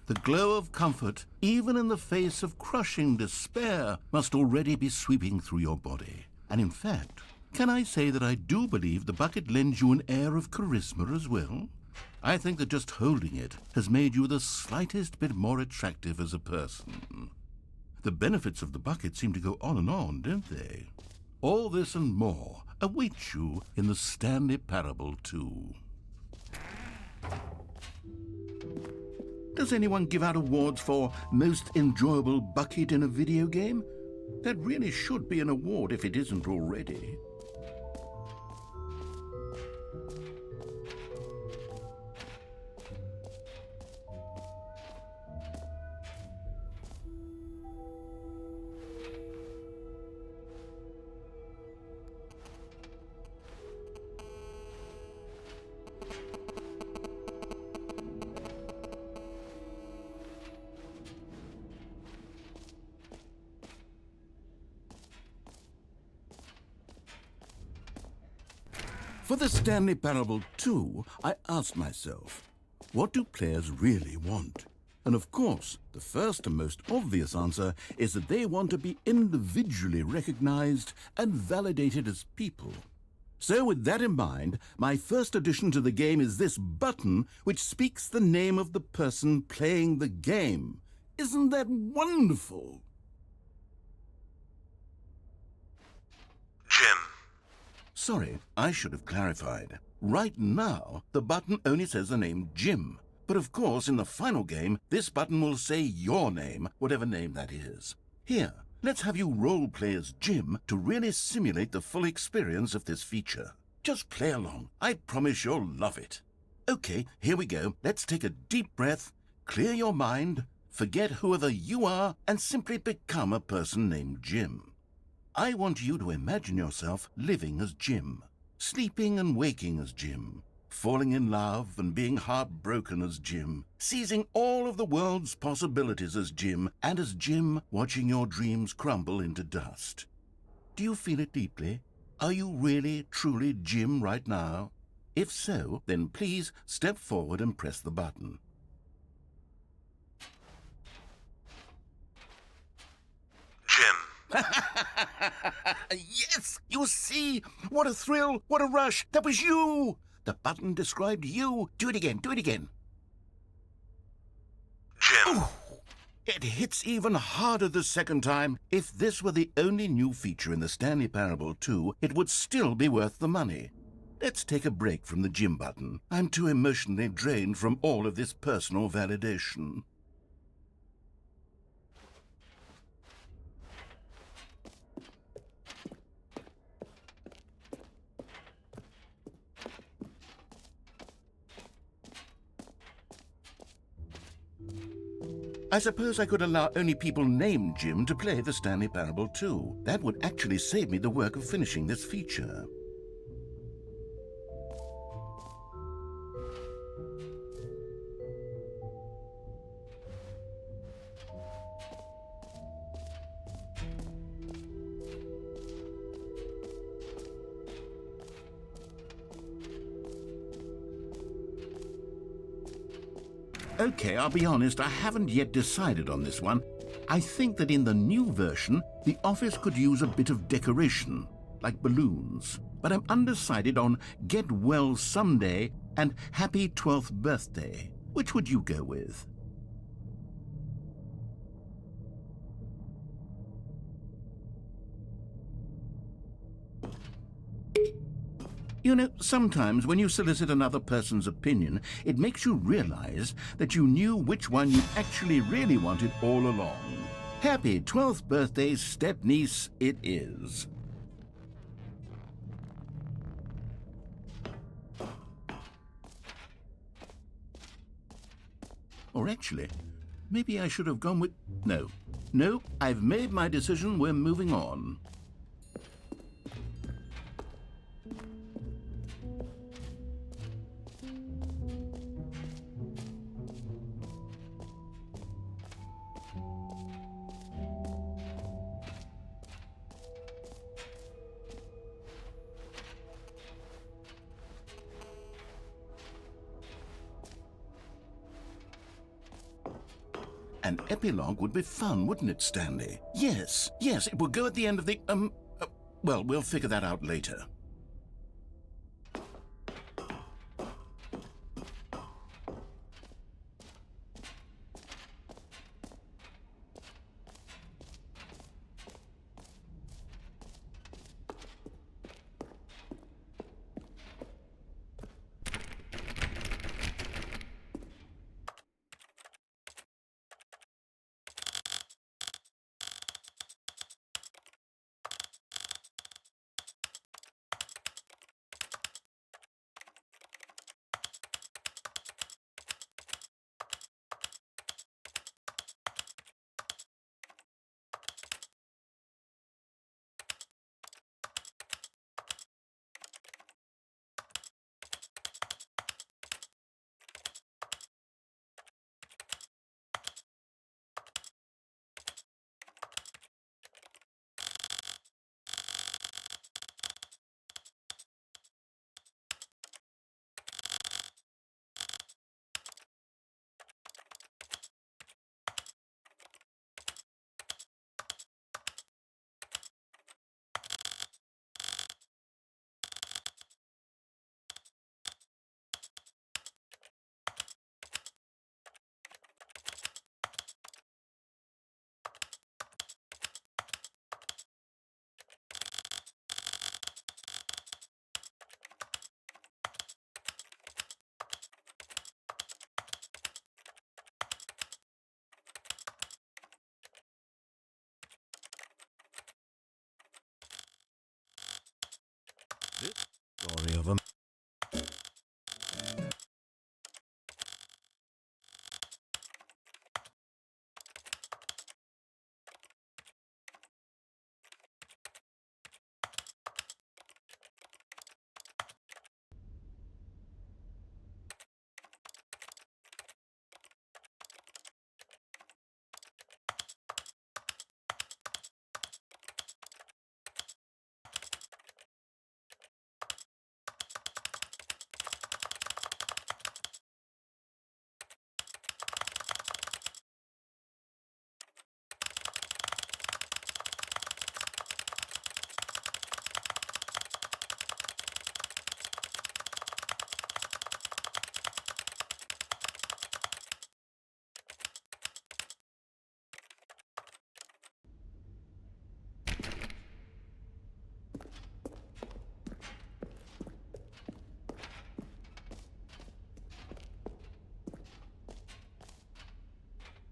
The glow of comfort, even in the face of crushing despair, must already be sweeping through your body. And in fact, can I say that I do believe the bucket lends you an air of charisma as well? I think that just holding it has made you the slightest bit more attractive as a person. The benefits of the bucket seem to go on, don't they? All this and more await you in the Stanley Parable 2. Does anyone give out awards for most enjoyable bucket in a video game? That really should be an award if it isn't already. For the Stanley Parable 2, I asked myself, what do players really want? And of course, the first and most obvious answer is that they want to be individually recognized and validated as people. So with that in mind, my first addition to the game is this button which speaks the name of the person playing the game. Isn't that wonderful? Jim. Sorry, I should have clarified. Right now, the button only says the name Jim. But of course, in the final game, this button will say your name, whatever name that is. Here, let's have you role-play as Jim to really simulate the full experience of this feature. Just play along. I promise you'll love it. Okay, here we go. Let's take a deep breath, clear your mind, forget whoever you are, and simply become a person named Jim. I want you to imagine yourself living as Jim, sleeping and waking as Jim, falling in love and being heartbroken as Jim, seizing all of the world's possibilities as Jim, and as Jim watching your dreams crumble into dust. Do you feel it deeply? Are you really, truly Jim right now? If so, then please step forward and press the button. Jim. Yes! You see! What a thrill! What a rush! That was you! The button described you. Do it again. Do it again. Jim. Ooh, it hits even harder the second time. If this were the only new feature in the Stanley Parable 2, it would still be worth the money. Let's take a break from the Jim button. I'm too emotionally drained from all of this personal validation. I suppose I could allow only people named Jim to play the Stanley Parable 2. That would actually save me the work of finishing this feature. Okay, I'll be honest, I haven't yet decided on this one. I think that in the new version, the office could use a bit of decoration, like balloons. But I'm undecided on Get Well Someday and Happy 12th Birthday. Which would you go with? You know, sometimes when you solicit another person's opinion, it makes you realize that you knew which one you actually really wanted all along. Happy 12th birthday, step-niece, it is. Or actually, maybe I should have gone with... No, I've made my decision, we're moving on. An epilogue would be fun, wouldn't it, Stanley? Yes, it would go at the end of the, well, we'll figure that out later.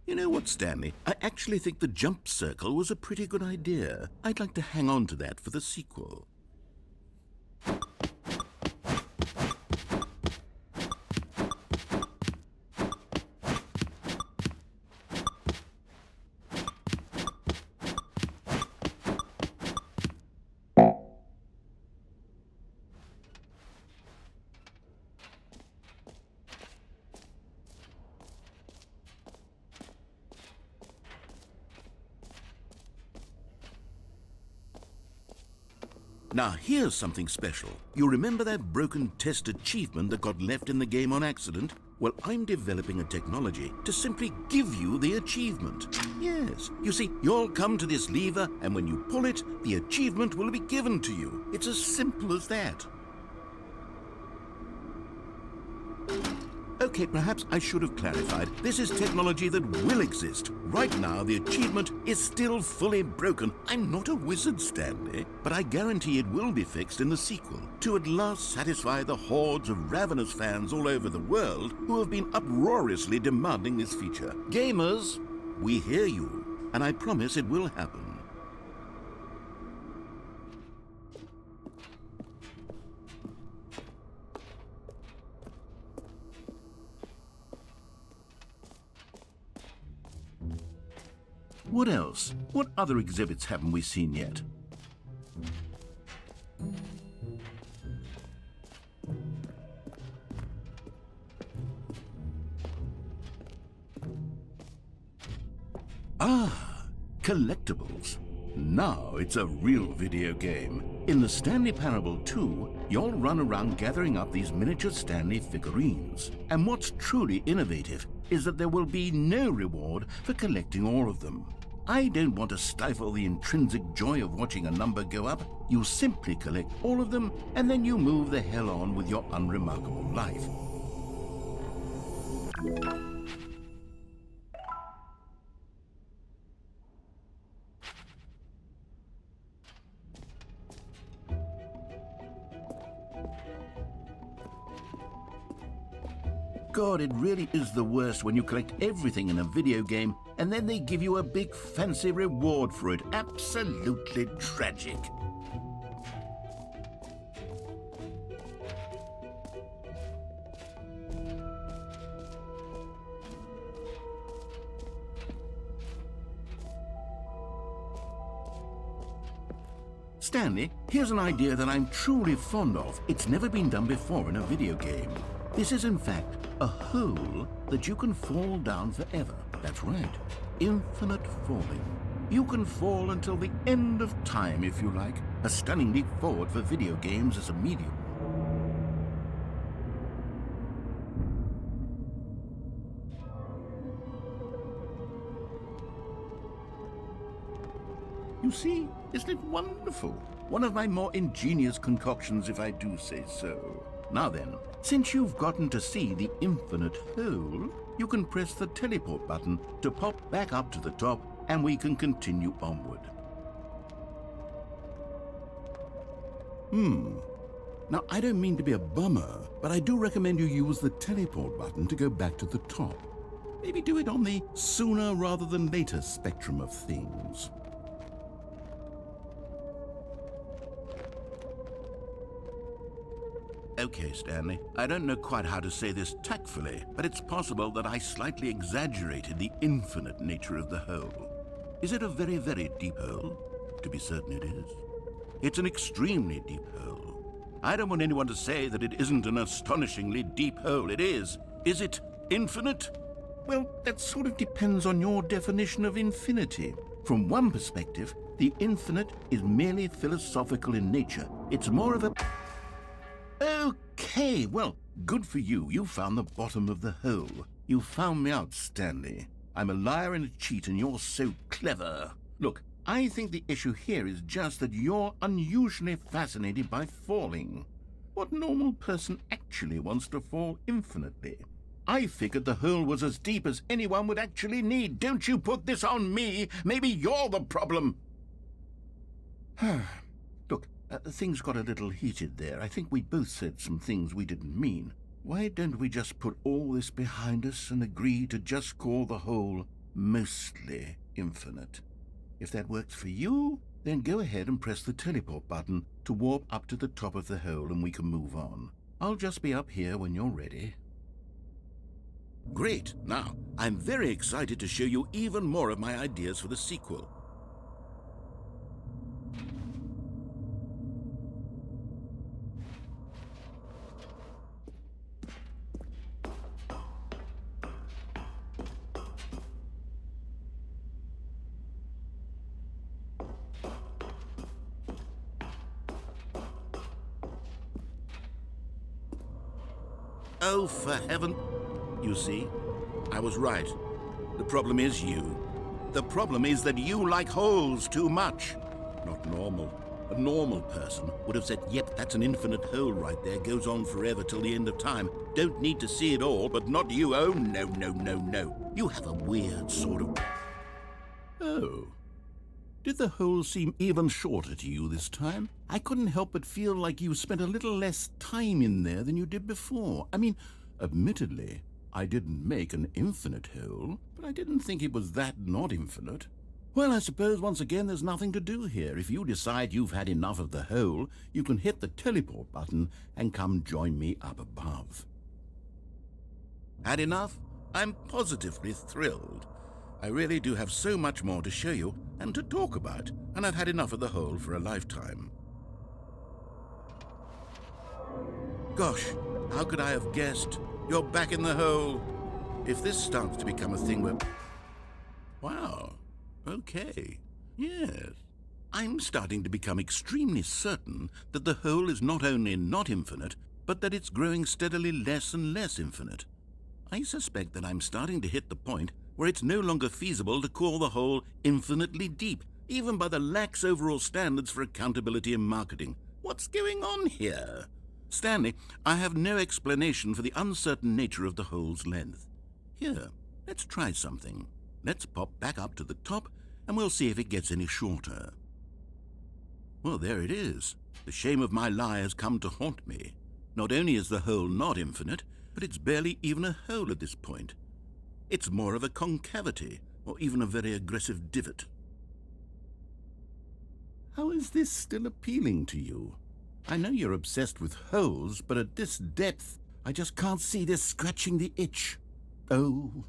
You know what, Stanley? I actually think the jump circle was a pretty good idea. I'd like to hang on to that for the sequel. Now, here's something special. You remember that broken test achievement that got left in the game on accident? Well, I'm developing a technology to simply give you the achievement. Yes. You see, you'll come to this lever, and when you pull it, the achievement will be given to you. It's as simple as that. Okay, perhaps I should have clarified. This is technology that will exist. Right now, the achievement is still fully broken. I'm not a wizard, Stanley, but I guarantee it will be fixed in the sequel to at last satisfy the hordes of ravenous fans all over the world who have been uproariously demanding this feature. Gamers, we hear you, and I promise it will happen. What else? What other exhibits haven't we seen yet? Ah, collectibles. Now it's a real video game. In the Stanley Parable 2, you'll run around gathering up these miniature Stanley figurines. And what's truly innovative is that there will be no reward for collecting all of them. I don't want to stifle the intrinsic joy of watching a number go up. You simply collect all of them, and then you move the hell on with your unremarkable life. God, it really is the worst when you collect everything in a video game and then they give you a big fancy reward for it. Absolutely tragic. Stanley, here's an idea that I'm truly fond of. It's never been done before in a video game. This is, in fact, a hole that you can fall down forever. That's right. Infinite falling. You can fall until the end of time, if you like. A stunning leap forward for video games as a medium. You see, isn't it wonderful? One of my more ingenious concoctions, if I do say so. Now then, since you've gotten to see the infinite hole, you can press the teleport button to pop back up to the top, and we can continue onward. Now, I don't mean to be a bummer, but I do recommend you use the teleport button to go back to the top. Maybe do it on the sooner rather than later spectrum of things. Okay, Stanley, I don't know quite how to say this tactfully, but it's possible that I slightly exaggerated the infinite nature of the hole. Is it a very, very deep hole? To be certain it is. It's an extremely deep hole. I don't want anyone to say that it isn't an astonishingly deep hole. It is. Is it infinite? Well, that sort of depends on your definition of infinity. From one perspective, the infinite is merely philosophical in nature. It's more of a... Okay, well, good for you. You found the bottom of the hole. You found me out, Stanley. I'm a liar and a cheat, and you're so clever. Look, I think the issue here is just that you're unusually fascinated by falling. What normal person actually wants to fall infinitely? I figured the hole was as deep as anyone would actually need. Don't you put this on me. Maybe you're the problem. Look, things got a little heated there. I think we both said some things we didn't mean. Why don't we just put all this behind us and agree to just call the hole mostly infinite. If that works for you, then go ahead and press the teleport button to warp up to the top of the hole and we can move on. I'll just be up here when you're ready. Great! Now, I'm very excited to show you even more of my ideas for the sequel. Oh, for heaven... You see, I was right. The problem is you. The problem is that you like holes too much. Not normal. A normal person would have said, yep, that's an infinite hole right there, goes on forever till the end of time. Don't need to see it all, but not you. Oh, no, no, no, no. You have a weird sort of... Oh. Did the hole seem even shorter to you this time? I couldn't help but feel like you spent a little less time in there than you did before. I mean, admittedly, I didn't make an infinite hole, but I didn't think it was that not infinite. Well, I suppose once again there's nothing to do here. If you decide you've had enough of the hole, you can hit the teleport button and come join me up above. Had enough? I'm positively thrilled. I really do have so much more to show you and to talk about, and I've had enough of the hole for a lifetime. Gosh, how could I have guessed? You're back in the hole. If this starts to become a thing where... Wow, okay, yes. I'm starting to become extremely certain that the hole is not only not infinite, but that it's growing steadily less and less infinite. I suspect that I'm starting to hit the point where it's no longer feasible to call the hole infinitely deep, even by the lax overall standards for accountability and marketing. What's going on here? Stanley, I have no explanation for the uncertain nature of the hole's length. Here, let's try something. Let's pop back up to the top, and we'll see if it gets any shorter. Well, there it is. The shame of my lie has come to haunt me. Not only is the hole not infinite, but it's barely even a hole at this point. It's more of a concavity, or even a very aggressive divot. How is this still appealing to you? I know you're obsessed with holes, but at this depth, I just can't see this scratching the itch. Oh,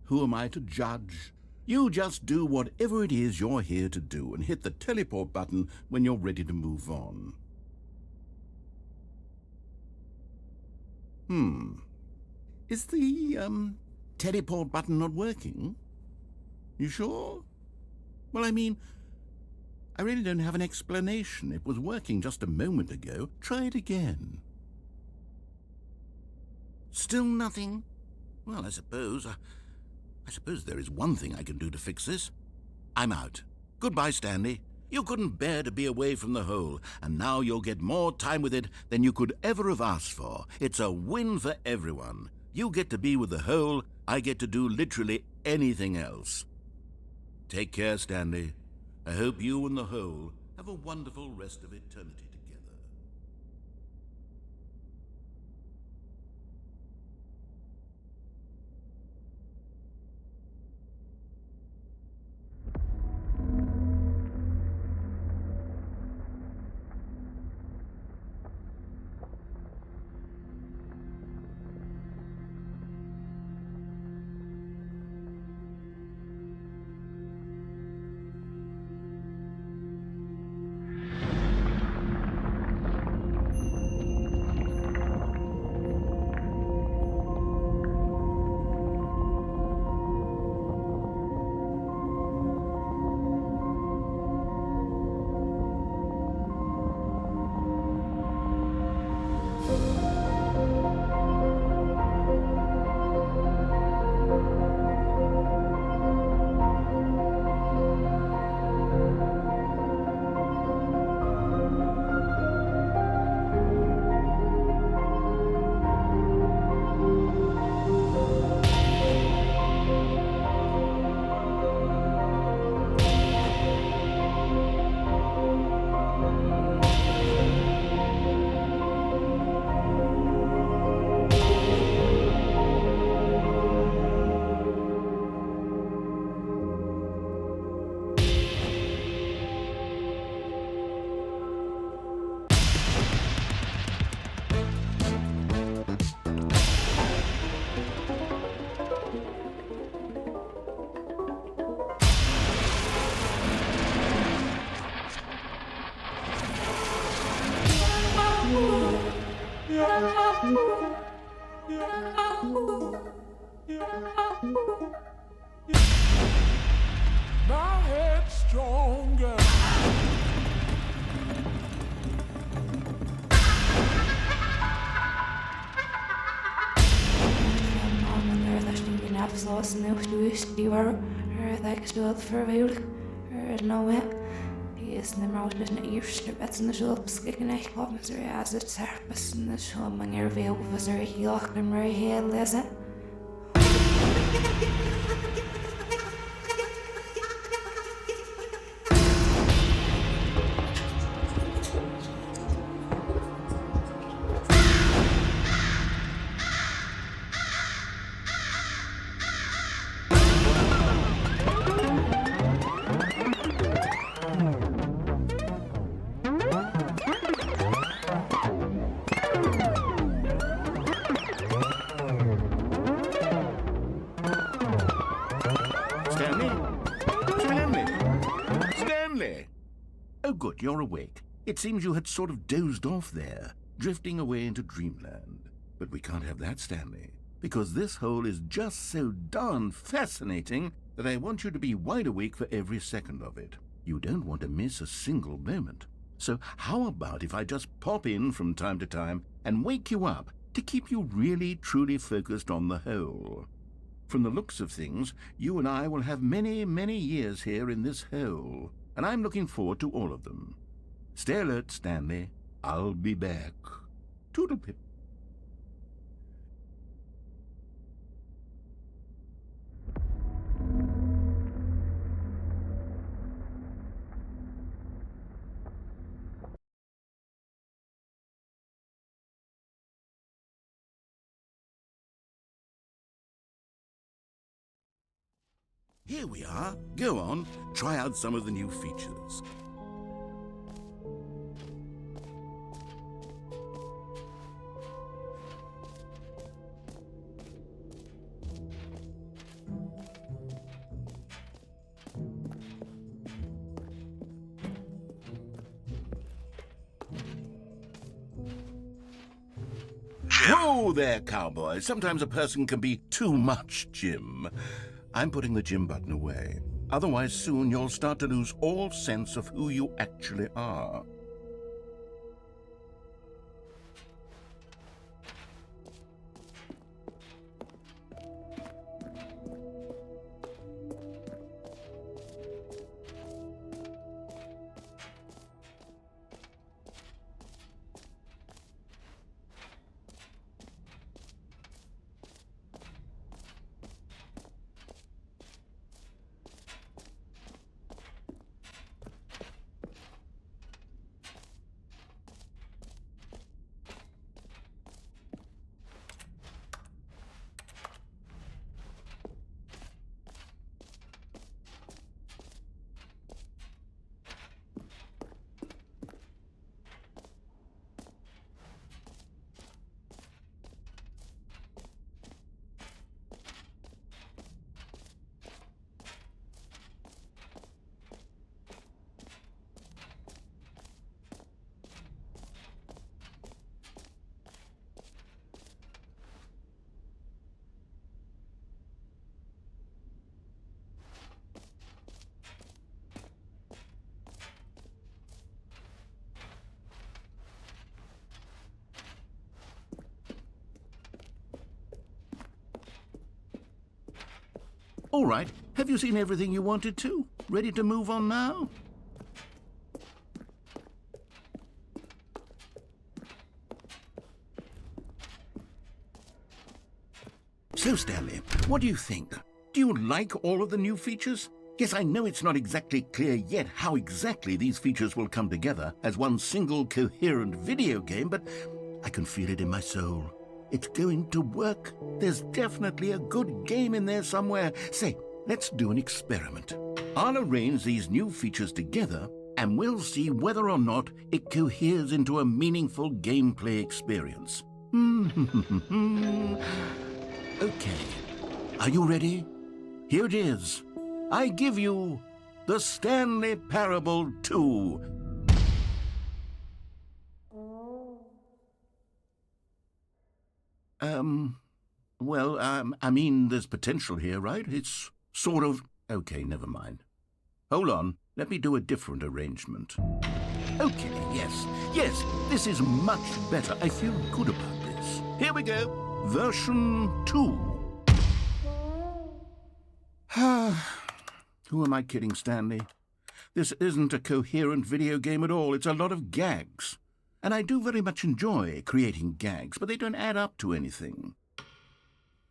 who am I to judge? You just do whatever it is you're here to do and hit the teleport button when you're ready to move on. Is the, teleport button not working? You sure? Well, I mean, I really don't have an explanation. It was working just a moment ago. Try it again. Still nothing? Well, I suppose there is one thing I can do to fix this. I'm out. Goodbye, Stanley. You couldn't bear to be away from the hole, and now you'll get more time with it than you could ever have asked for. It's a win for everyone. You get to be with the hole, I get to do literally anything else. Take care, Stanley. I hope you and the hole have a wonderful rest of eternity together. is no twist, you are like spilled for a no it. He is the most in the eerste bets in the shops, kicking a hop, Mr. As it's harpus in the show among your veil was a heel and right here, listen. Oh, good, you're awake. It seems you had sort of dozed off there, drifting away into dreamland. But we can't have that, Stanley, because this hole is just so darn fascinating that I want you to be wide awake for every second of it. You don't want to miss a single moment. So how about if I just pop in from time to time and wake you up to keep you really, truly focused on the hole? From the looks of things, you and I will have many, many years here in this hole, and I'm looking forward to all of them. Stay alert, Stanley. I'll be back. Toodle-pip. Here we are. Go on, try out some of the new features. Whoa there, cowboy. Sometimes a person can be too much, Jim. I'm putting the Jim button away. Otherwise, soon you'll start to lose all sense of who you actually are. All right, have you seen everything you wanted to? Ready to move on now? So, Stanley, what do you think? Do you like all of the new features? Yes, I know it's not exactly clear yet how exactly these features will come together as one single coherent video game, but I can feel it in my soul. It's going to work. There's definitely a good game in there somewhere. Say, let's do an experiment. I'll arrange these new features together, and we'll see whether or not it coheres into a meaningful gameplay experience. Okay. Are you ready? Here it is. I give you the Stanley Parable 2. I mean, there's potential here, right? It's sort of... Okay, never mind. Hold on, let me do a different arrangement. Okay, yes, this is much better. I feel good about this. Here we go, version 2. Who am I kidding, Stanley? This isn't a coherent video game at all. It's a lot of gags. And I do very much enjoy creating gags, but they don't add up to anything.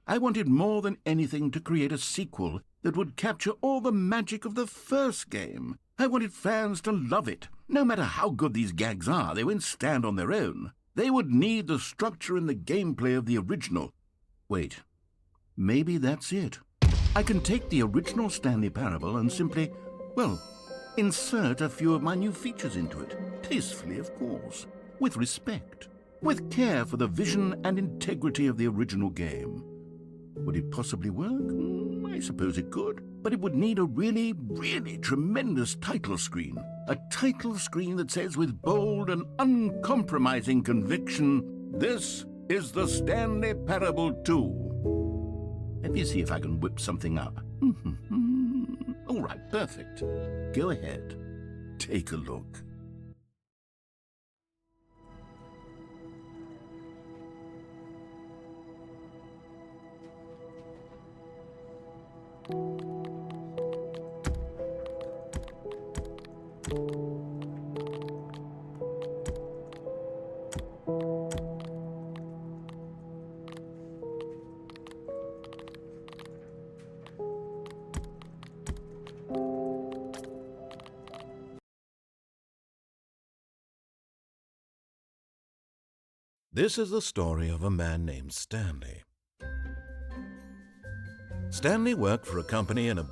I wanted more than anything to create a sequel that would capture all the magic of the first game. I wanted fans to love it. No matter how good these gags are, they won't stand on their own. They would need the structure and the gameplay of the original. Wait, maybe that's it. I can take the original Stanley Parable and simply, well, insert a few of my new features into it. Tastefully, of course. With respect. With care for the vision and integrity of the original game. Would it possibly work? I suppose it could. But it would need a really, really tremendous title screen. A title screen that says with bold and uncompromising conviction, "This is the Stanley Parable 2. Let me see if I can whip something up. All right, perfect. Go ahead. Take a look. This is the story of a man named Stanley. Stanley worked for a company in a...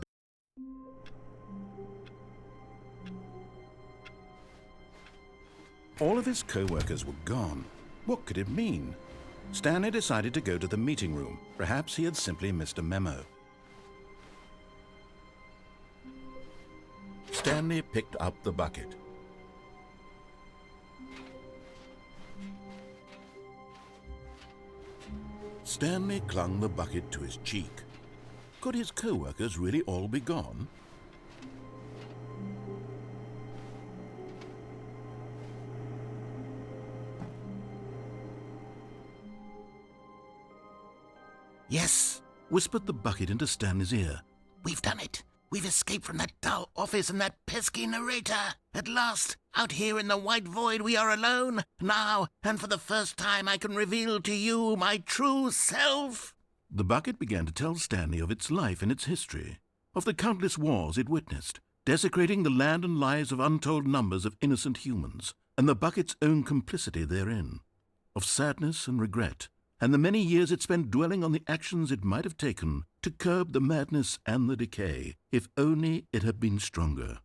All of his co-workers were gone. What could it mean? Stanley decided to go to the meeting room. Perhaps he had simply missed a memo. Stanley picked up the bucket. Stanley clung the bucket to his cheek. Could his co-workers really all be gone? Yes, whispered the bucket into Stanley's ear. We've done it. We've escaped from that dull office and that pesky narrator. At last, out here in the white void, we are alone. Now, and for the first time, I can reveal to you my true self. The bucket began to tell Stanley of its life and its history, of the countless wars it witnessed, desecrating the land and lives of untold numbers of innocent humans, and the bucket's own complicity therein, of sadness and regret, and the many years it spent dwelling on the actions it might have taken to curb the madness and the decay, if only it had been stronger,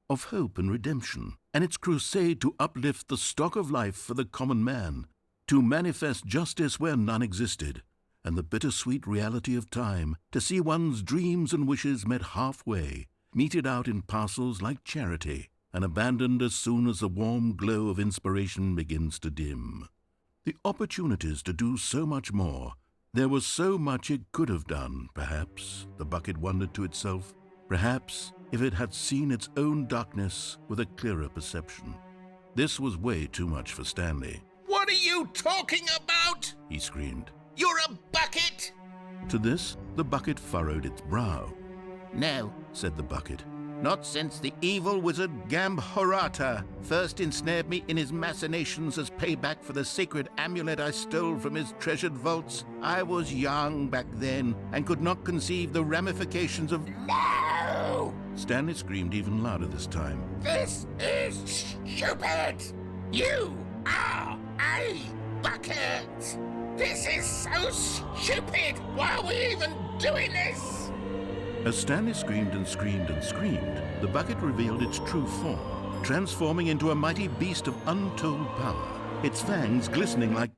of hope and redemption, and its crusade to uplift the stock of life for the common man, to manifest justice where none existed, and the bittersweet reality of time, to see one's dreams and wishes met halfway, meted out in parcels like charity, and abandoned as soon as the warm glow of inspiration begins to dim. The opportunities to do so much more. There was so much it could have done, perhaps, the bucket wondered to itself. Perhaps, if it had seen its own darkness with a clearer perception. This was way too much for Stanley. What are you talking about? He screamed. You're a bucket! To this, the bucket furrowed its brow. No, Said the bucket. not since the evil wizard Gambhorata first ensnared me in his machinations as payback for the sacred amulet I stole from his treasured vaults. I was young back then and could not conceive the ramifications of... No! Stanley screamed even louder this time. This is stupid! You are a bucket! This is so stupid! Why are we even doing this? As Stanley screamed and screamed and screamed, the bucket revealed its true form, transforming into a mighty beast of untold power, its fangs glistening like...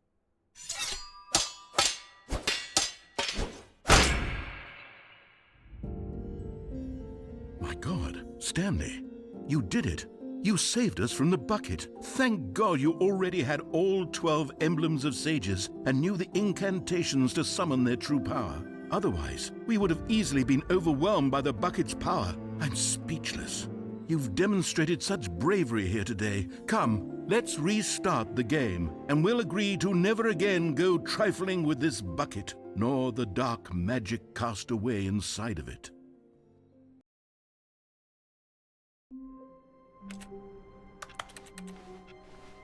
My God, Stanley, you did it. You saved us from the bucket. Thank God you already had all 12 emblems of sages and knew the incantations to summon their true power. Otherwise, we would have easily been overwhelmed by the bucket's power. I'm speechless. You've demonstrated such bravery here today. Come, let's restart the game, and we'll agree to never again go trifling with this bucket, nor the dark magic cast away inside of it.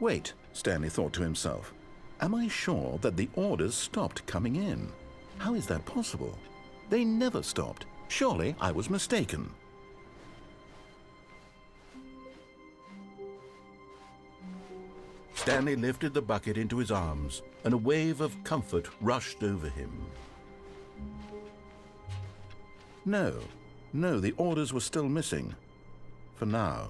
Wait, Stanley thought to himself. Am I sure that the orders stopped coming in? How is that possible? They never stopped. Surely I was mistaken. Stanley lifted the bucket into his arms, and a wave of comfort rushed over him. No, the orders were still missing. For now.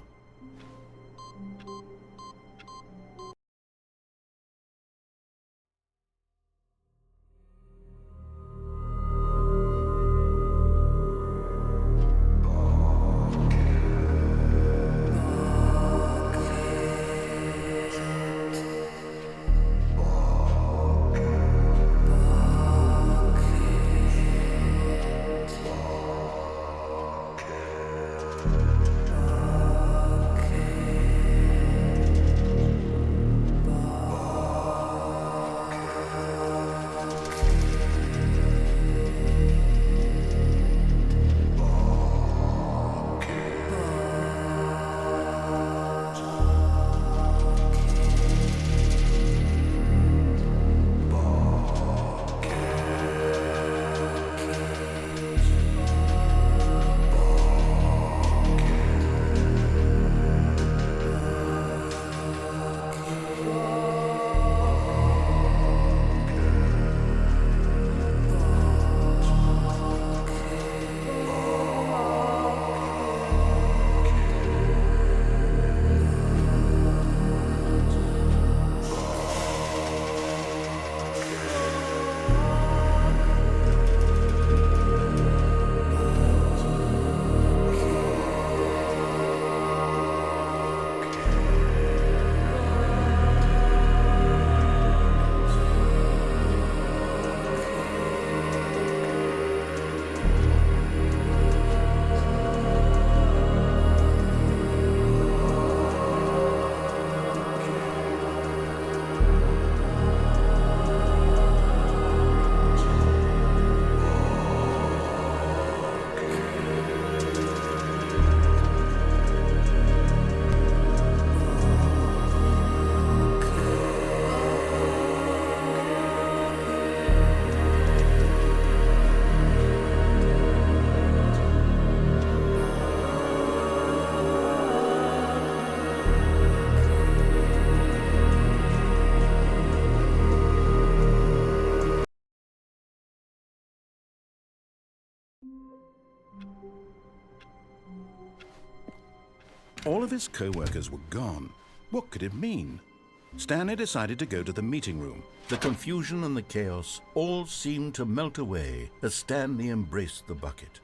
All of his co-workers were gone. What could it mean? Stanley decided to go to the meeting room. The confusion and the chaos all seemed to melt away as Stanley embraced the bucket.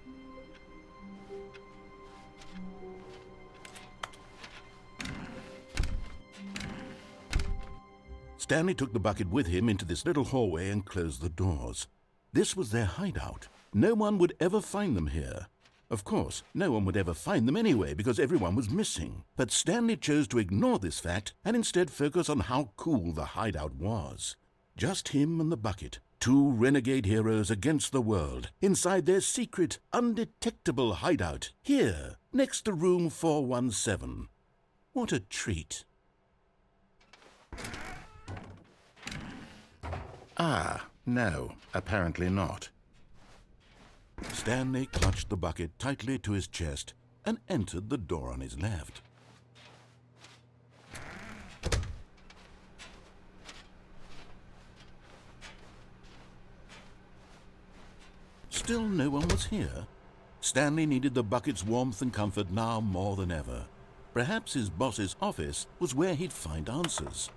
Stanley took the bucket with him into this little hallway and closed the doors. This was their hideout. No one would ever find them here. Of course, no one would ever find them anyway because everyone was missing. But Stanley chose to ignore this fact and instead focus on how cool the hideout was. Just him and the bucket, two renegade heroes against the world, inside their secret, undetectable hideout, here, next to room 417. What a treat. Ah, no, apparently not. Stanley clutched the bucket tightly to his chest and entered the door on his left. Still no one was here. Stanley needed the bucket's warmth and comfort now more than ever. Perhaps his boss's office was where he'd find answers.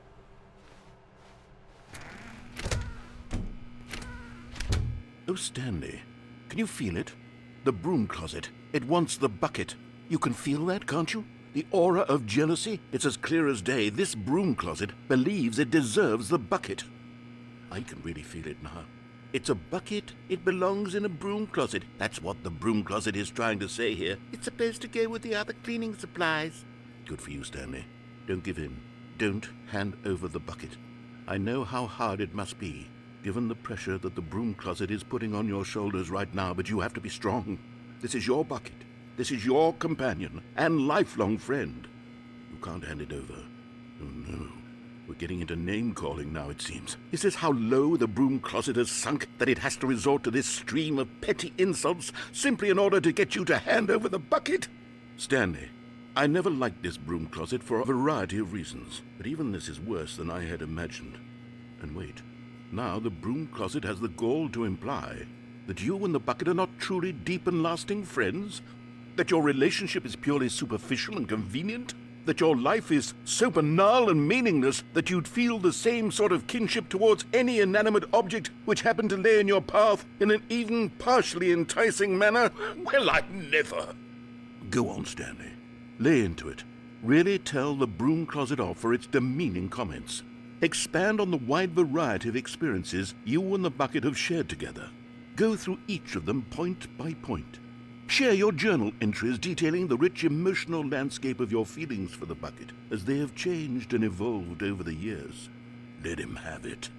Oh, Stanley, can you feel it? The broom closet. It wants the bucket. You can feel that, can't you? The aura of jealousy. It's as clear as day. This broom closet believes it deserves the bucket. I can really feel it now. It's a bucket. It belongs in a broom closet. That's what the broom closet is trying to say here. It's supposed to go with the other cleaning supplies. Good for you, Stanley. Don't give in. Don't hand over the bucket. I know how hard it must be, given the pressure that the broom closet is putting on your shoulders right now, but you have to be strong. This is your bucket. This is your companion and lifelong friend. You can't hand it over. Oh, no. We're getting into name-calling now, it seems. Is this how low the broom closet has sunk, that it has to resort to this stream of petty insults simply in order to get you to hand over the bucket? Stanley, I never liked this broom closet for a variety of reasons, but even this is worse than I had imagined. And wait, now the broom closet has the gall to imply that you and the bucket are not truly deep and lasting friends? That your relationship is purely superficial and convenient? That your life is so banal and meaningless that you'd feel the same sort of kinship towards any inanimate object which happened to lay in your path in an even partially enticing manner? Well, I never. Go on, Stanley. Lay into it. Really tell the broom closet off for its demeaning comments. Expand on the wide variety of experiences you and the bucket have shared together. Go through each of them point by point. Share your journal entries detailing the rich emotional landscape of your feelings for the bucket as they have changed and evolved over the years. Let him have it.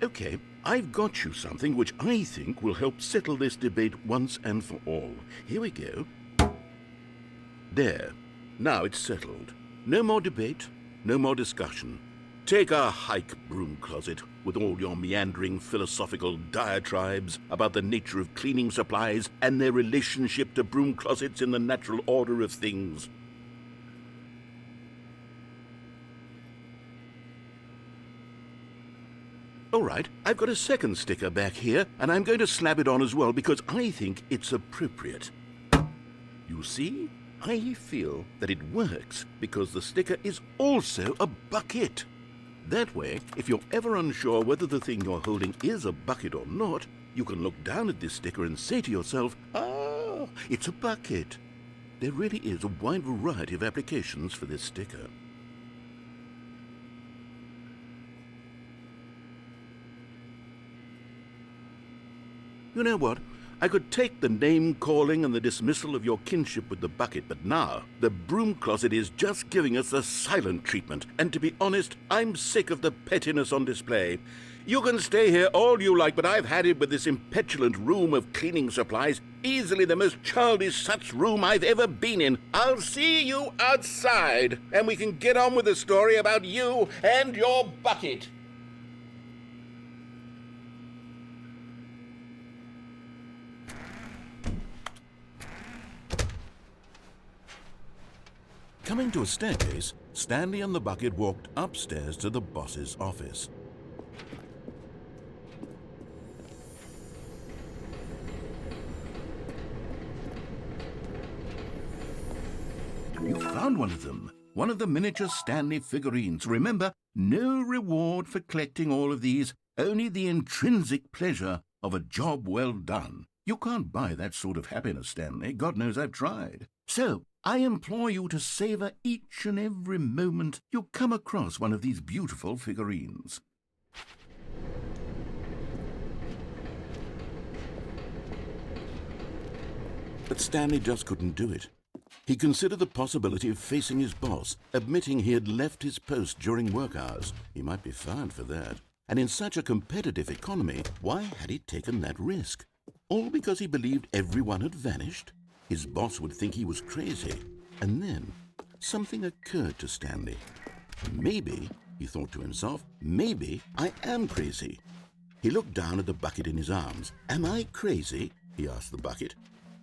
Okay, I've got you something which I think will help settle this debate once and for all. Here we go. There. Now it's settled. No more debate, no more discussion. Take a hike, broom closet, with all your meandering philosophical diatribes about the nature of cleaning supplies and their relationship to broom closets in the natural order of things. All right, I've got a second sticker back here, and I'm going to slap it on as well because I think it's appropriate. You see? I feel that it works because the sticker is also a bucket. That way, if you're ever unsure whether the thing you're holding is a bucket or not, you can look down at this sticker and say to yourself, "Ah, it's a bucket." There really is a wide variety of applications for this sticker. You know what? I could take the name-calling and the dismissal of your kinship with the bucket, but now the broom closet is just giving us the silent treatment. And to be honest, I'm sick of the pettiness on display. You can stay here all you like, but I've had it with this impetulant room of cleaning supplies. Easily the most childish such room I've ever been in. I'll see you outside, and we can get on with the story about you and your bucket. Coming to a staircase, Stanley and the bucket walked upstairs to the boss's office. You found one of them. One of the miniature Stanley figurines. Remember, no reward for collecting all of these, only the intrinsic pleasure of a job well done. You can't buy that sort of happiness, Stanley. God knows I've tried. So, I implore you to savor each and every moment you come across one of these beautiful figurines. But Stanley just couldn't do it. He considered the possibility of facing his boss, admitting he had left his post during work hours. He might be fired for that. And in such a competitive economy, why had he taken that risk? All because he believed everyone had vanished? His boss would think he was crazy. And then something occurred to Stanley. Maybe, he thought to himself, maybe I am crazy. He looked down at the bucket in his arms. Am I crazy? He asked the bucket.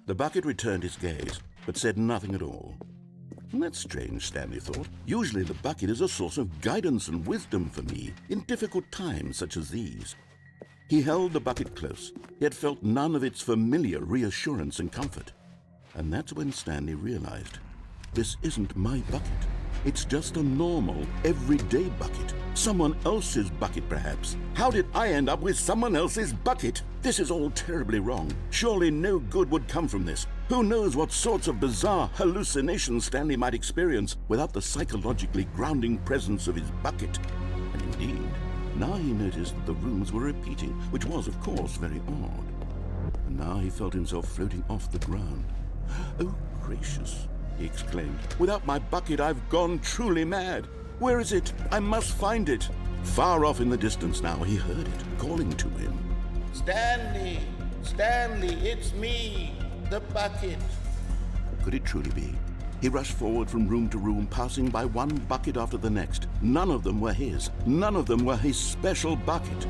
The bucket returned his gaze, but said nothing at all. That's strange, Stanley thought. Usually the bucket is a source of guidance and wisdom for me in difficult times such as these. He held the bucket close, yet felt none of its familiar reassurance and comfort. And that's when Stanley realized, this isn't my bucket. It's just a normal, everyday bucket. Someone else's bucket, perhaps. How did I end up with someone else's bucket? This is all terribly wrong. Surely no good would come from this. Who knows what sorts of bizarre hallucinations Stanley might experience without the psychologically grounding presence of his bucket. And indeed, now he noticed that the rooms were repeating, which was, of course, very odd. And now he felt himself floating off the ground. Oh, gracious, he exclaimed. Without my bucket, I've gone truly mad. Where is it? I must find it. Far off in the distance now, he heard it, calling to him. Stanley! Stanley, it's me! the bucket. Could it truly be? He rushed forward from room to room, passing by one bucket after the next. None of them were his. None of them were his special bucket.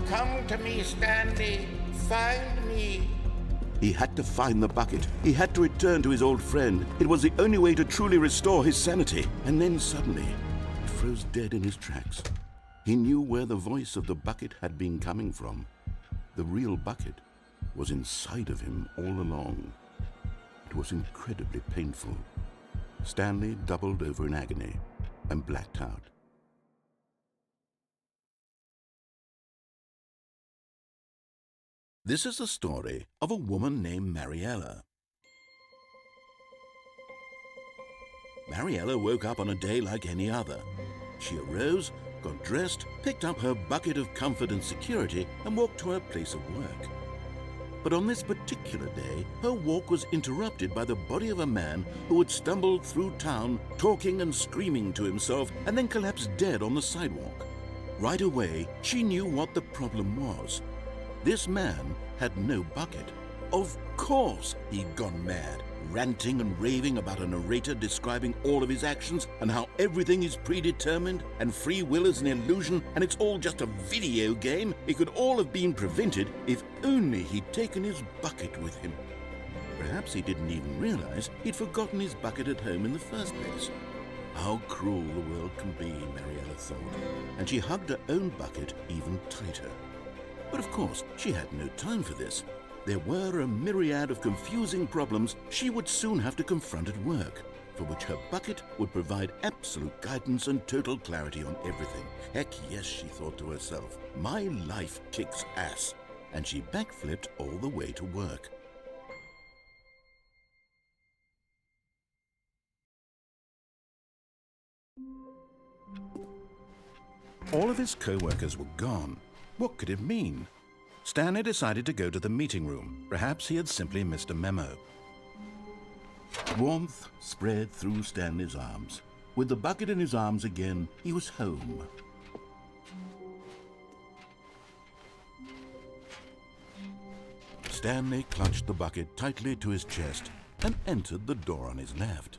Come to me, Stanley. Find me. He had to find the bucket. He had to return to his old friend. It was the only way to truly restore his sanity. And then suddenly, he froze dead in his tracks. He knew where the voice of the bucket had been coming from. The real bucket was inside of him all along. It was incredibly painful. Stanley doubled over in agony and blacked out. This is the story of a woman named Mariella. Mariella woke up on a day like any other. She arose, got dressed, picked up her bucket of comfort and security, and walked to her place of work. But on this particular day, her walk was interrupted by the body of a man who had stumbled through town, talking and screaming to himself, and then collapsed dead on the sidewalk. Right away, she knew what the problem was. This man had no bucket. Of course he'd gone mad, ranting and raving about a narrator describing all of his actions and how everything is predetermined and free will is an illusion and it's all just a video game. It could all have been prevented if only he'd taken his bucket with him. Perhaps he didn't even realize he'd forgotten his bucket at home in the first place. How cruel the world can be, Mariella thought, and she hugged her own bucket even tighter. But of course, she had no time for this. There were a myriad of confusing problems she would soon have to confront at work, for which her bucket would provide absolute guidance and total clarity on everything. Heck yes, she thought to herself, my life kicks ass. And she backflipped all the way to work. All of his co-workers were gone. What could it mean? Stanley decided to go to the meeting room. Perhaps he had simply missed a memo. Warmth spread through Stanley's arms. With the bucket in his arms again, he was home. Stanley clutched the bucket tightly to his chest and entered the door on his left.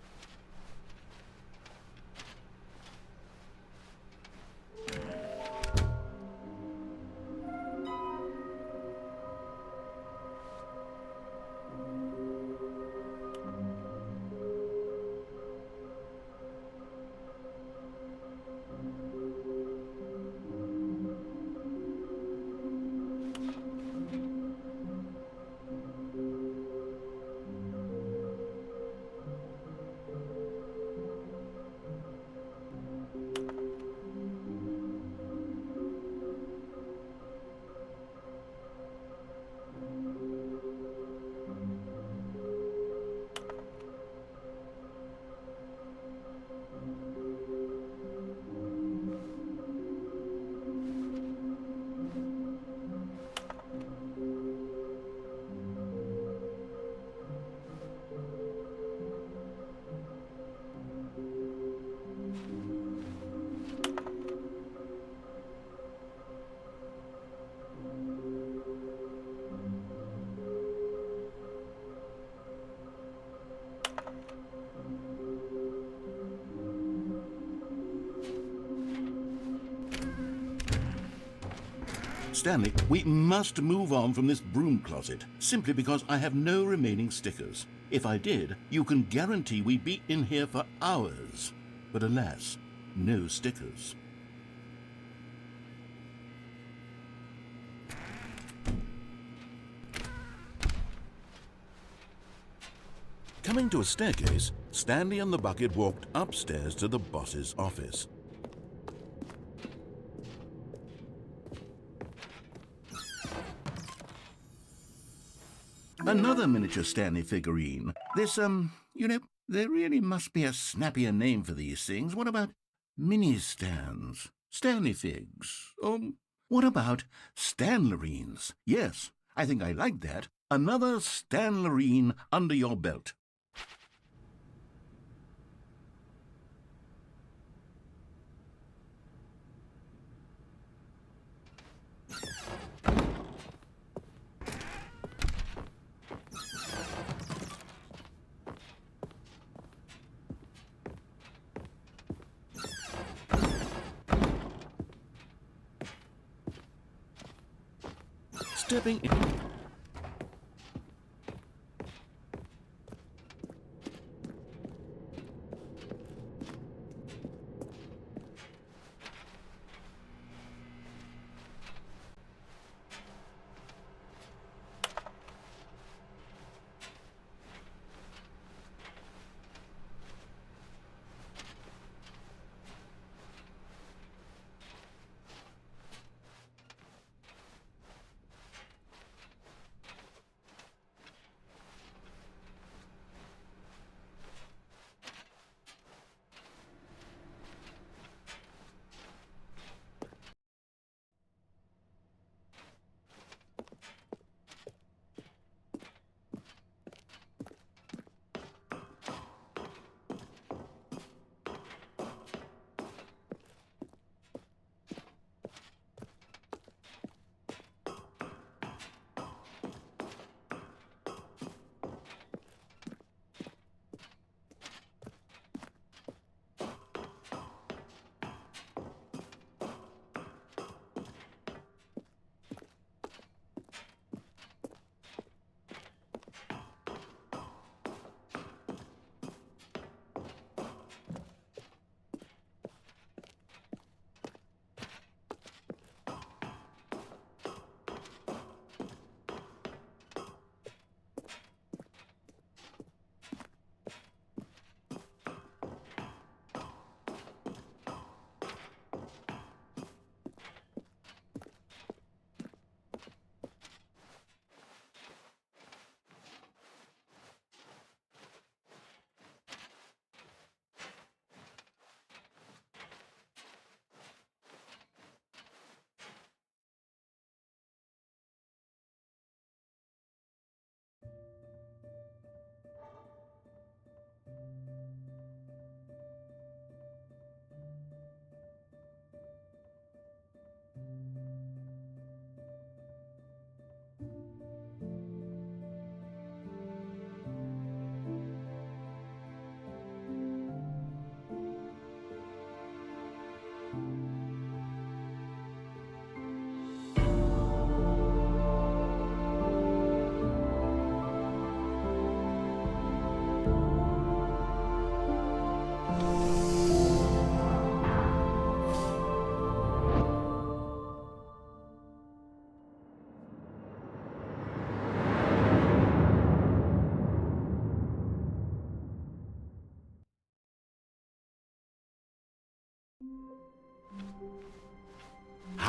Stanley, we must move on from this broom closet, simply because I have no remaining stickers. If I did, you can guarantee we'd be in here for hours. But alas, no stickers. Coming to a staircase, Stanley and the bucket walked upstairs to the boss's office. Another miniature Stanley figurine. This, there really must be a snappier name for these things. What about mini-stands? Stanley figs? Or what about Stanlerines? Yes, I think I like that. Another Stanlerine under your belt. Stepping in.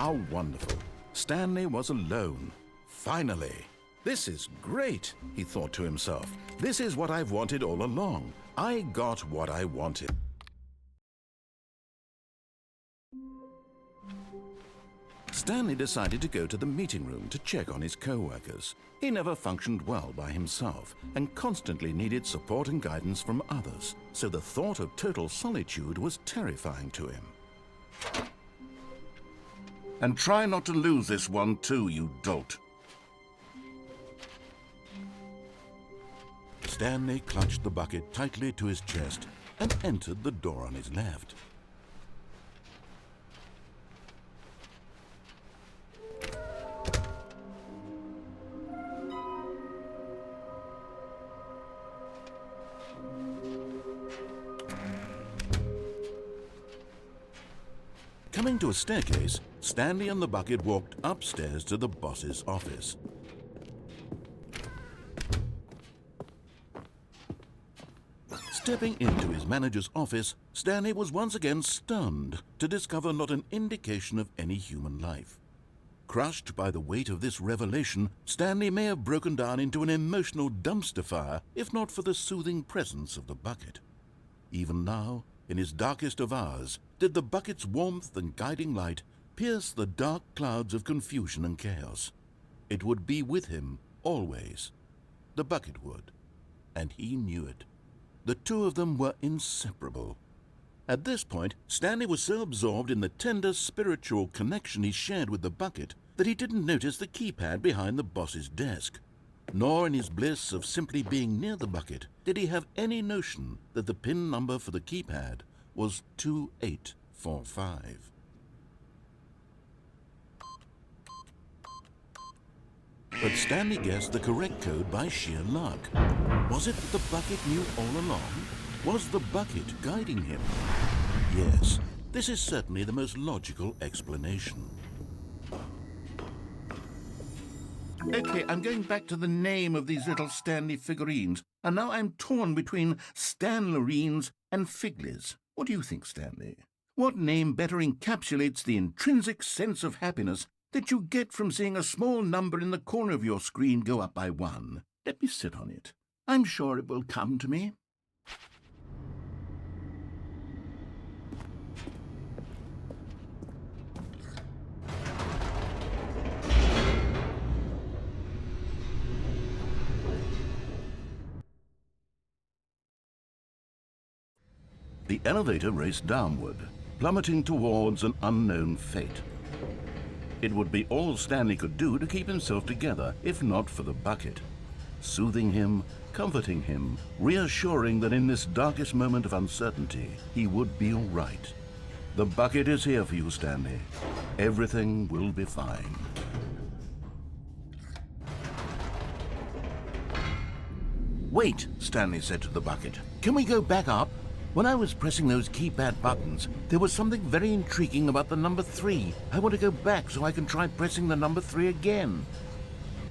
How wonderful. Stanley was alone. Finally. This is great, he thought to himself. This is what I've wanted all along. I got what I wanted. Stanley decided to go to the meeting room to check on his co-workers. He never functioned well by himself and constantly needed support and guidance from others, so the thought of total solitude was terrifying to him. And try not to lose this one too, you dolt. Stanley clutched the bucket tightly to his chest and entered the door on his left. Coming to a staircase, Stanley and the bucket walked upstairs to the boss's office. Stepping into his manager's office, Stanley was once again stunned to discover not an indication of any human life. Crushed by the weight of this revelation, Stanley may have broken down into an emotional dumpster fire if not for the soothing presence of the bucket. Even now, in his darkest of hours, did the bucket's warmth and guiding light pierce the dark clouds of confusion and chaos. It would be with him always. The bucket would, and he knew it. The two of them were inseparable. At this point, Stanley was so absorbed in the tender spiritual connection he shared with the bucket that he didn't notice the keypad behind the boss's desk. Nor in his bliss of simply being near the bucket did he have any notion that the PIN number for the keypad was 2845. But Stanley guessed the correct code by sheer luck. Was it that the bucket knew all along? Was the bucket guiding him? Yes, this is certainly the most logical explanation. Okay, I'm going back to the name of these little Stanley figurines, and now I'm torn between Stanlerines and Figlies. What do you think, Stanley? What name better encapsulates the intrinsic sense of happiness that you get from seeing a small number in the corner of your screen go up by 1? Let me sit on it. I'm sure it will come to me. The elevator raced downward, plummeting towards an unknown fate. It would be all Stanley could do to keep himself together, if not for the bucket. Soothing him, comforting him, reassuring that in this darkest moment of uncertainty, he would be all right. The bucket is here for you, Stanley. Everything will be fine. Wait, Stanley said to the bucket. Can we go back up? When I was pressing those keypad buttons, there was something very intriguing about the number 3. I want to go back so I can try pressing the number 3 again.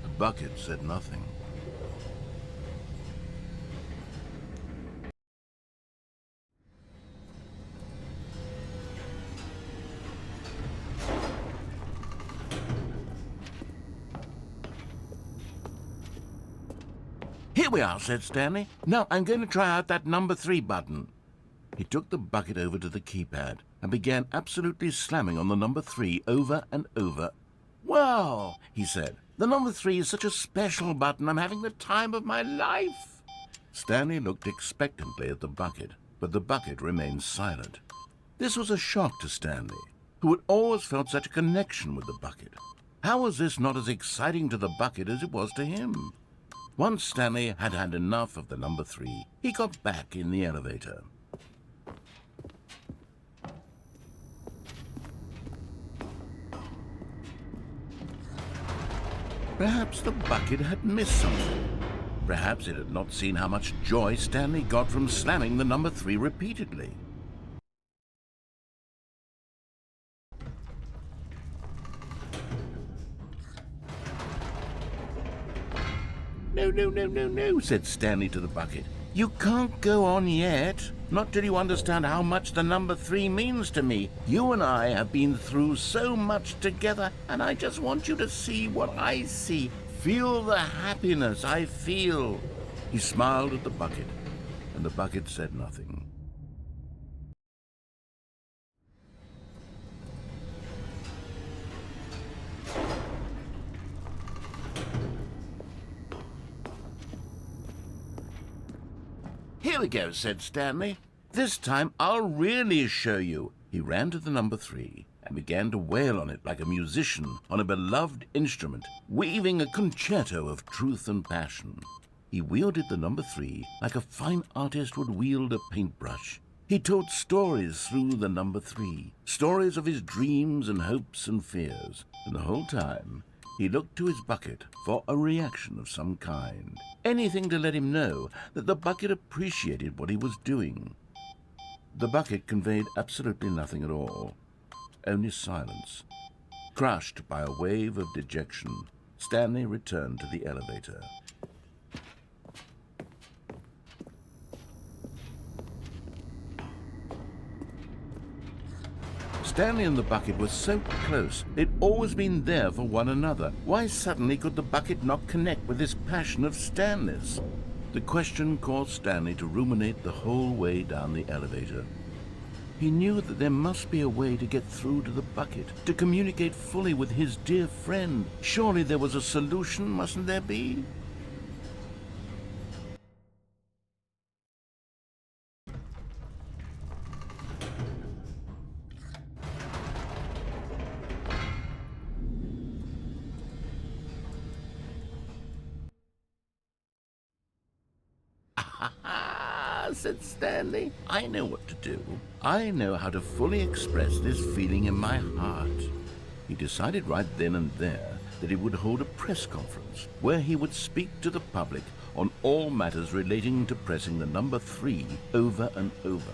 The bucket said nothing. Here we are, said Stanley. Now I'm going to try out that number 3 button. He took the bucket over to the keypad and began absolutely slamming on the number 3 over and over. Wow, he said. The number 3 is such a special button. I'm having the time of my life. Stanley looked expectantly at the bucket, but the bucket remained silent. This was a shock to Stanley, who had always felt such a connection with the bucket. How was this not as exciting to the bucket as it was to him? Once Stanley had had enough of the number 3, he got back in the elevator. Perhaps the bucket had missed something. Perhaps it had not seen how much joy Stanley got from slamming the number 3 repeatedly. No, said Stanley to the bucket. You can't go on yet. Not till you understand how much the number 3 means to me. You and I have been through so much together, and I just want you to see what I see. Feel the happiness I feel. He smiled at the bucket, and the bucket said nothing. Here we go, said Stanley. This time I'll really show you. He ran to the number 3 and began to wail on it like a musician on a beloved instrument, weaving a concerto of truth and passion. He wielded the number 3 like a fine artist would wield a paintbrush. He told stories through the number 3, stories of his dreams and hopes and fears, and the whole time he looked to his bucket for a reaction of some kind. Anything to let him know that the bucket appreciated what he was doing. The bucket conveyed absolutely nothing at all, only silence. Crushed by a wave of dejection, Stanley returned to the elevator. Stanley and the bucket were so close. They'd always been there for one another. Why suddenly could the bucket not connect with this passion of Stanley's? The question caused Stanley to ruminate the whole way down the elevator. He knew that there must be a way to get through to the bucket, to communicate fully with his dear friend. Surely there was a solution, mustn't there be? Said Stanley. I know what to do. I know how to fully express this feeling in my heart. He decided right then and there that he would hold a press conference where he would speak to the public on all matters relating to pressing the number 3 over and over.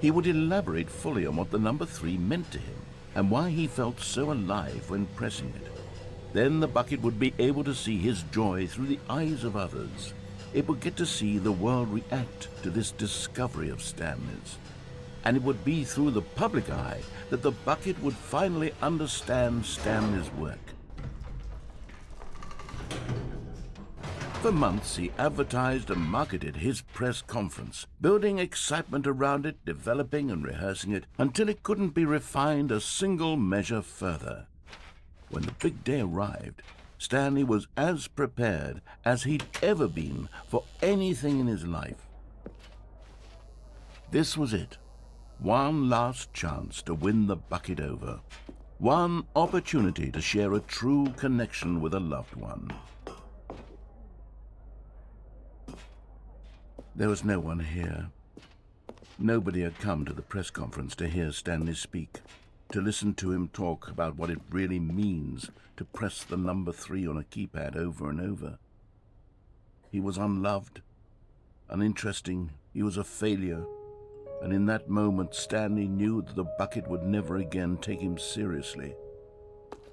He would elaborate fully on what the number 3 meant to him and why he felt so alive when pressing it. Then the bucket would be able to see his joy through the eyes of others. It would get to see the world react to this discovery of Stanley's. And it would be through the public eye that the bucket would finally understand Stanley's work. For months, he advertised and marketed his press conference, building excitement around it, developing and rehearsing it, until it couldn't be refined a single measure further. When the big day arrived, Stanley was as prepared as he'd ever been for anything in his life. This was it. One last chance to win the bucket over. One opportunity to share a true connection with a loved one. There was no one here. Nobody had come to the press conference to hear Stanley speak, to listen to him talk about what it really means to press the number 3 on a keypad over and over. He was unloved, uninteresting, he was a failure, and in that moment Stanley knew that the bucket would never again take him seriously.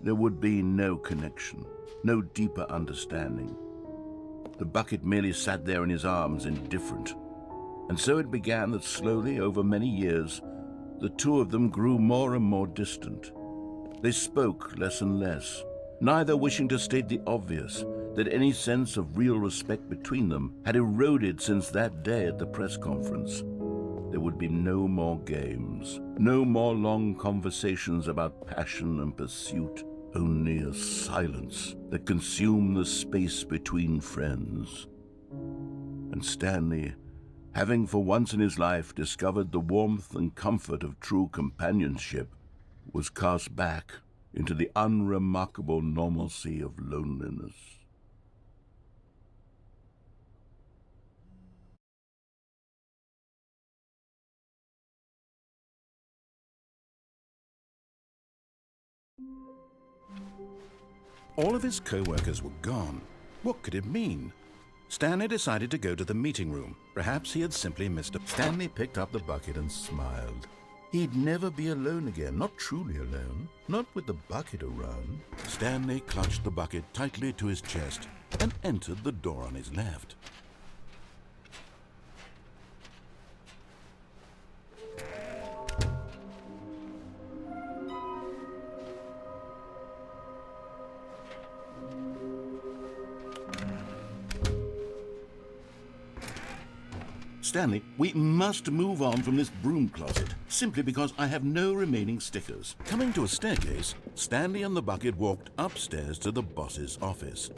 There would be no connection, no deeper understanding. The bucket merely sat there in his arms, indifferent. And so it began that slowly, over many years, the two of them grew more and more distant. They spoke less and less, neither wishing to state the obvious, that any sense of real respect between them had eroded since that day at the press conference. There would be no more games, no more long conversations about passion and pursuit, only a silence that consumed the space between friends. And Stanley, having for once in his life discovered the warmth and comfort of true companionship, was cast back into the unremarkable normalcy of loneliness. All of his co-workers were gone. What could it mean? Stanley decided to go to the meeting room. Perhaps he had simply missed it. Stanley picked up the bucket and smiled. He'd never be alone again, not truly alone, not with the bucket around. Stanley clutched the bucket tightly to his chest and entered the door on his left. Stanley, we must move on from this broom closet, simply because I have no remaining stickers. Coming to a staircase, Stanley and the bucket walked upstairs to the boss's office.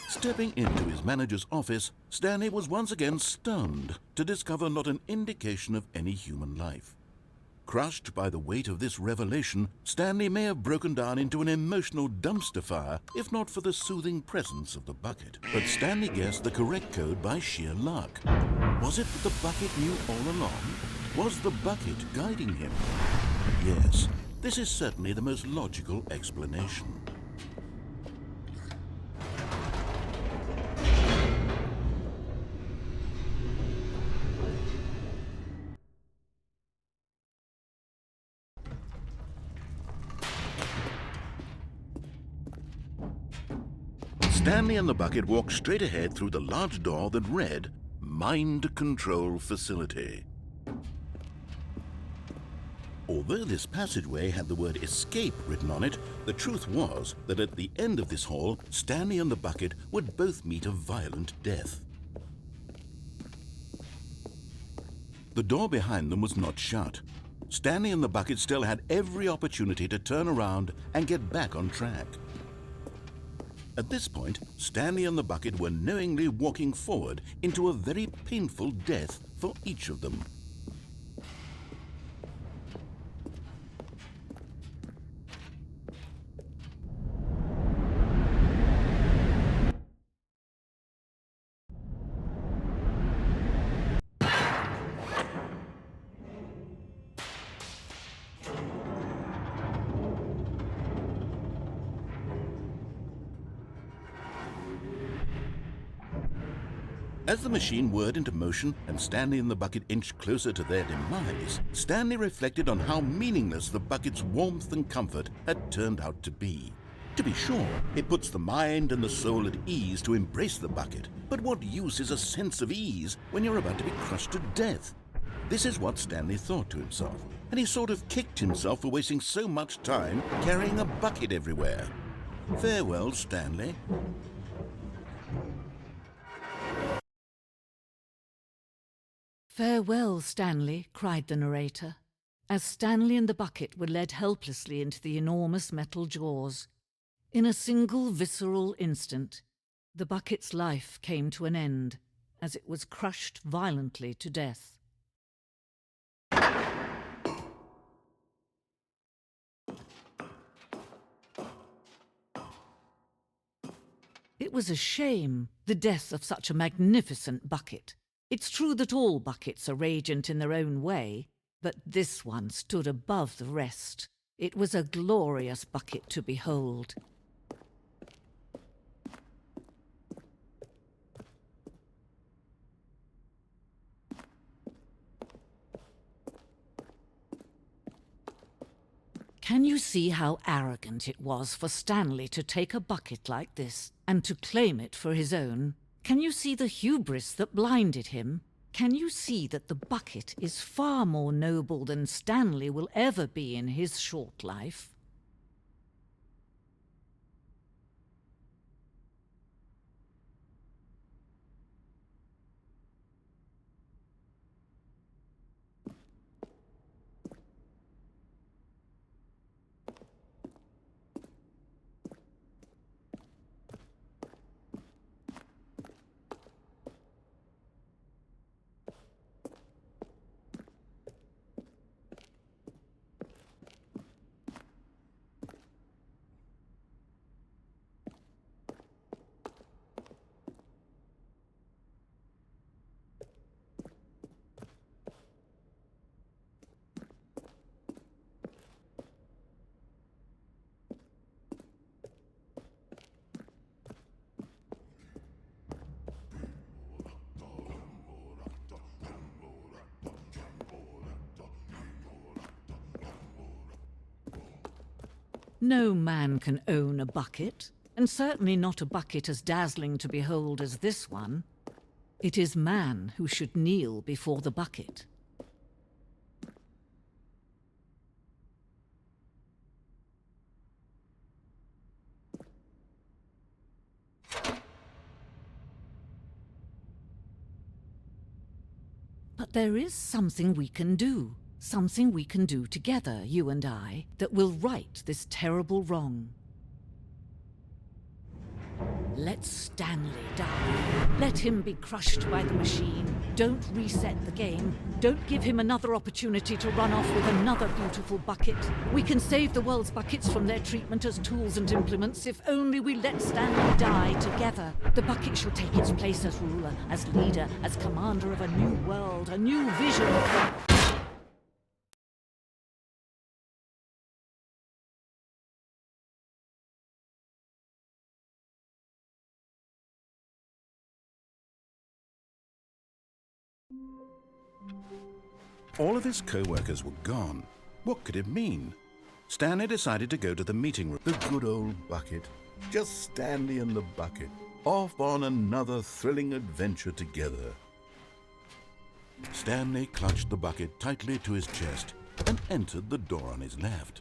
Stepping into his manager's office, Stanley was once again stunned to discover not an indication of any human life. Crushed by the weight of this revelation, Stanley may have broken down into an emotional dumpster fire if not for the soothing presence of the bucket. But Stanley guessed the correct code by sheer luck. Was it that the bucket knew all along? Was the bucket guiding him? Yes, this is certainly the most logical explanation. Stanley and the bucket walked straight ahead through the large door that read, Mind Control Facility. Although this passageway had the word escape written on it, the truth was that at the end of this hall, Stanley and the bucket would both meet a violent death. The door behind them was not shut. Stanley and the bucket still had every opportunity to turn around and get back on track. At this point, Stanley and the bucket were knowingly walking forward into a very painful death for each of them. As the machine whirred into motion and Stanley and the bucket inched closer to their demise, Stanley reflected on how meaningless the bucket's warmth and comfort had turned out to be. To be sure, it puts the mind and the soul at ease to embrace the bucket, but what use is a sense of ease when you're about to be crushed to death? This is what Stanley thought to himself, and he sort of kicked himself for wasting so much time carrying a bucket everywhere. Farewell, Stanley. "Farewell, Stanley," cried the narrator, as Stanley and the bucket were led helplessly into the enormous metal jaws. In a single visceral instant, the bucket's life came to an end as it was crushed violently to death. It was a shame, the death of such a magnificent bucket. It's true that all buckets are radiant in their own way, but this one stood above the rest. It was a glorious bucket to behold. Can you see how arrogant it was for Stanley to take a bucket like this and to claim it for his own? Can you see the hubris that blinded him? Can you see that the bucket is far more noble than Stanley will ever be in his short life? No man can own a bucket, and certainly not a bucket as dazzling to behold as this one. It is man who should kneel before the bucket. But there is something we can do. Something we can do together, you and I, that will right this terrible wrong. Let Stanley die. Let him be crushed by the machine. Don't reset the game. Don't give him another opportunity to run off with another beautiful bucket. We can save the world's buckets from their treatment as tools and implements if only we let Stanley die together. The bucket shall take its place as ruler, as leader, as commander of a new world, a new vision. All of his co-workers were gone. What could it mean? Stanley decided to go to the meeting room. The good old bucket. Just Stanley and the bucket. Off on another thrilling adventure together. Stanley clutched the bucket tightly to his chest and entered the door on his left.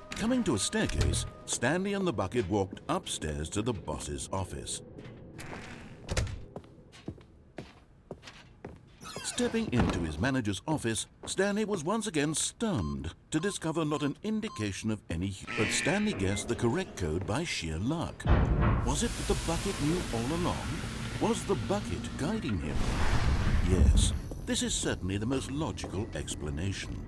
Coming to a staircase, Stanley and the bucket walked upstairs to the boss's office. Stepping into his manager's office, Stanley was once again stunned to discover not an indication of any... But Stanley guessed the correct code by sheer luck. Was it that the bucket knew all along? Was the bucket guiding him? Yes, this is certainly the most logical explanation.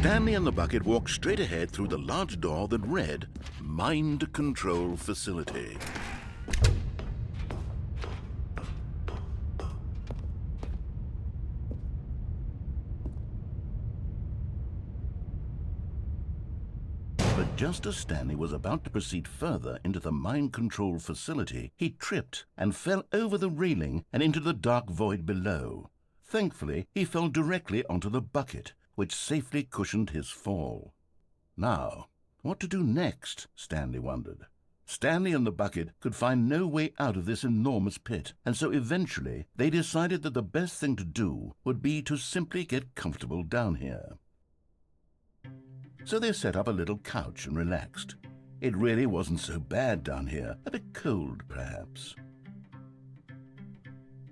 Stanley and the bucket walked straight ahead through the large door that read, Mind Control Facility. But just as Stanley was about to proceed further into the mind control facility, he tripped and fell over the railing and into the dark void below. Thankfully, he fell directly onto the bucket, which safely cushioned his fall. Now, what to do next? Stanley wondered. Stanley and the bucket could find no way out of this enormous pit, and so eventually they decided that the best thing to do would be to simply get comfortable down here. So they set up a little couch and relaxed. It really wasn't so bad down here, a bit cold perhaps.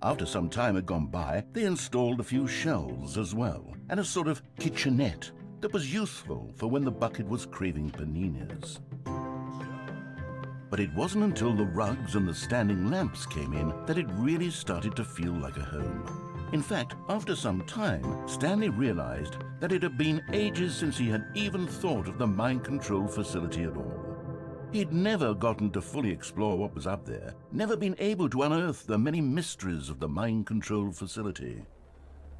After some time had gone by, they installed a few shelves as well, and a sort of kitchenette that was useful for when the bucket was craving paninis. But it wasn't until the rugs and the standing lamps came in that it really started to feel like a home. In fact, after some time, Stanley realized that it had been ages since he had even thought of the mind control facility at all. He'd never gotten to fully explore what was up there, never been able to unearth the many mysteries of the mind control facility.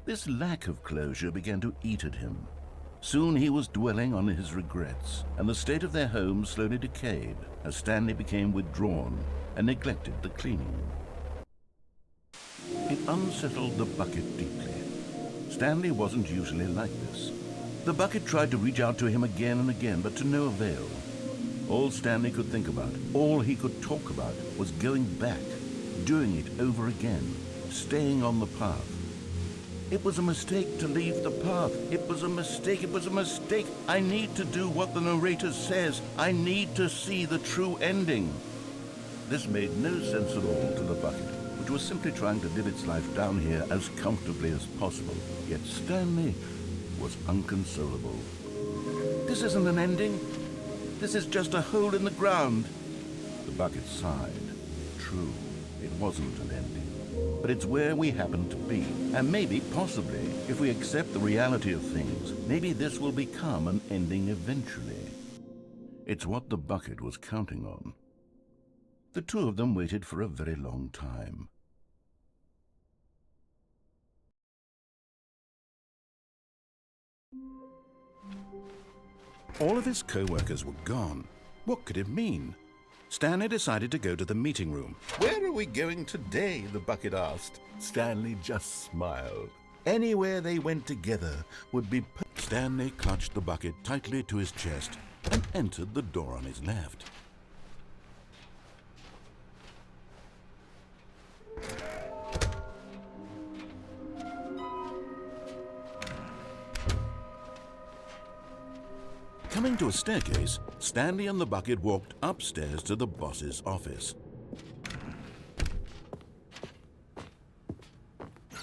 This lack of closure began to eat at him. Soon he was dwelling on his regrets, and the state of their home slowly decayed as Stanley became withdrawn and neglected the cleaning. It unsettled the bucket deeply. Stanley wasn't usually like this. The bucket tried to reach out to him again and again, but to no avail. All Stanley could think about, all he could talk about, was going back, doing it over again, staying on the path. It was a mistake to leave the path. It was a mistake. It was a mistake. I need to do what the narrator says. I need to see the true ending. This made no sense at all to the bucket, which was simply trying to live its life down here as comfortably as possible. Yet Stanley was inconsolable. This isn't an ending. This is just a hole in the ground. The bucket sighed. True, it wasn't an ending. But it's where we happen to be. And maybe, possibly, if we accept the reality of things, maybe this will become an ending eventually. It's what the bucket was counting on. The two of them waited for a very long time. All of his co-workers were gone. What could it mean? Stanley decided to go to the meeting room. Where are we going today? The bucket asked. Stanley just smiled. Anywhere they went together would be... Stanley clutched the bucket tightly to his chest and entered the door on his left. Coming to a staircase, Stanley and the bucket walked upstairs to the boss's office.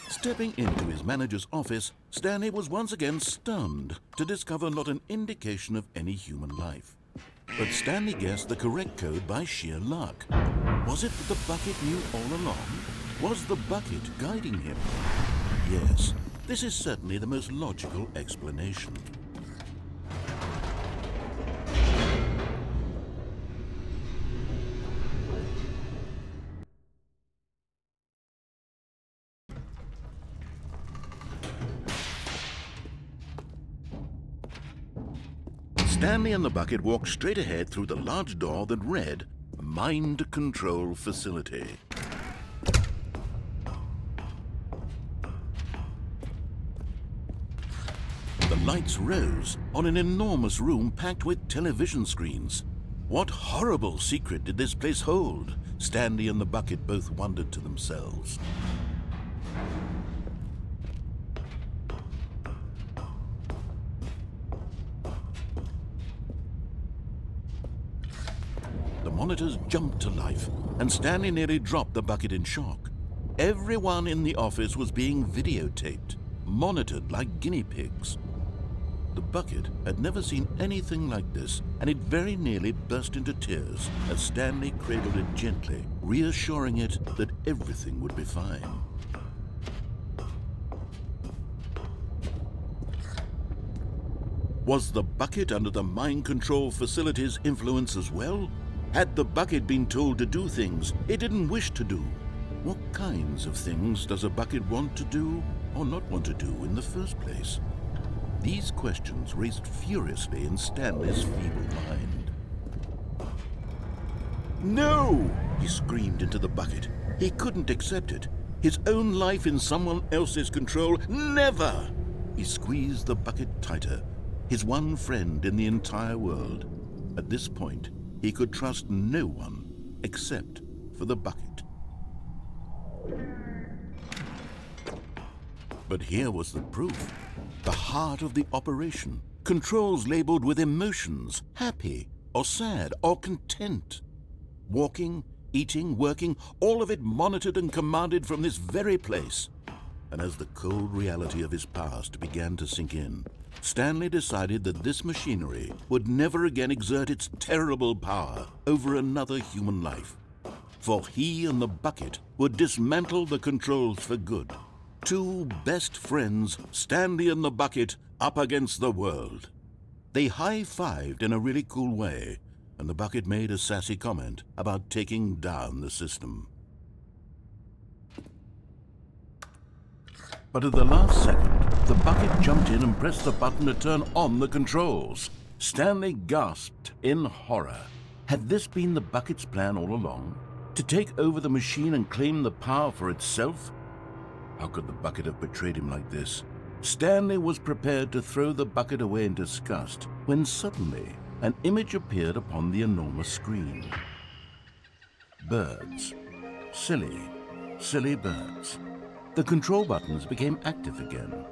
Stepping into his manager's office, Stanley was once again stunned to discover not an indication of any human life. But Stanley guessed the correct code by sheer luck. Was it that the bucket knew all along? Was the bucket guiding him? Yes, this is certainly the most logical explanation. Stanley and the bucket walked straight ahead through the large door that read, Mind Control Facility. The lights rose on an enormous room packed with television screens. What horrible secret did this place hold? Stanley and the bucket both wondered to themselves. The monitors jumped to life, and Stanley nearly dropped the bucket in shock. Everyone in the office was being videotaped, monitored like guinea pigs. The bucket had never seen anything like this, and it very nearly burst into tears as Stanley cradled it gently, reassuring it that everything would be fine. Was the bucket under the mind control facility's influence as well? Had the bucket been told to do things it didn't wish to do? What kinds of things does a bucket want to do or not want to do in the first place? These questions raced furiously in Stanley's feeble mind. No! He screamed into the bucket. He couldn't accept it. His own life in someone else's control, never! He squeezed the bucket tighter, his one friend in the entire world. At this point, he could trust no one except for the bucket. But here was the proof. The heart of the operation. Controls labeled with emotions, happy or sad or content. Walking, eating, working, all of it monitored and commanded from this very place. And as the cold reality of his past began to sink in, Stanley decided that this machinery would never again exert its terrible power over another human life. For he and the bucket would dismantle the controls for good. Two best friends, Stanley and the bucket, up against the world. They high-fived in a really cool way, and the bucket made a sassy comment about taking down the system. But at the last second, the bucket jumped in and pressed the button to turn on the controls. Stanley gasped in horror. Had this been the bucket's plan all along? To take over the machine and claim the power for itself? How could the bucket have betrayed him like this? Stanley was prepared to throw the bucket away in disgust when suddenly an image appeared upon the enormous screen. Birds. Silly, silly birds. The control buttons became active again.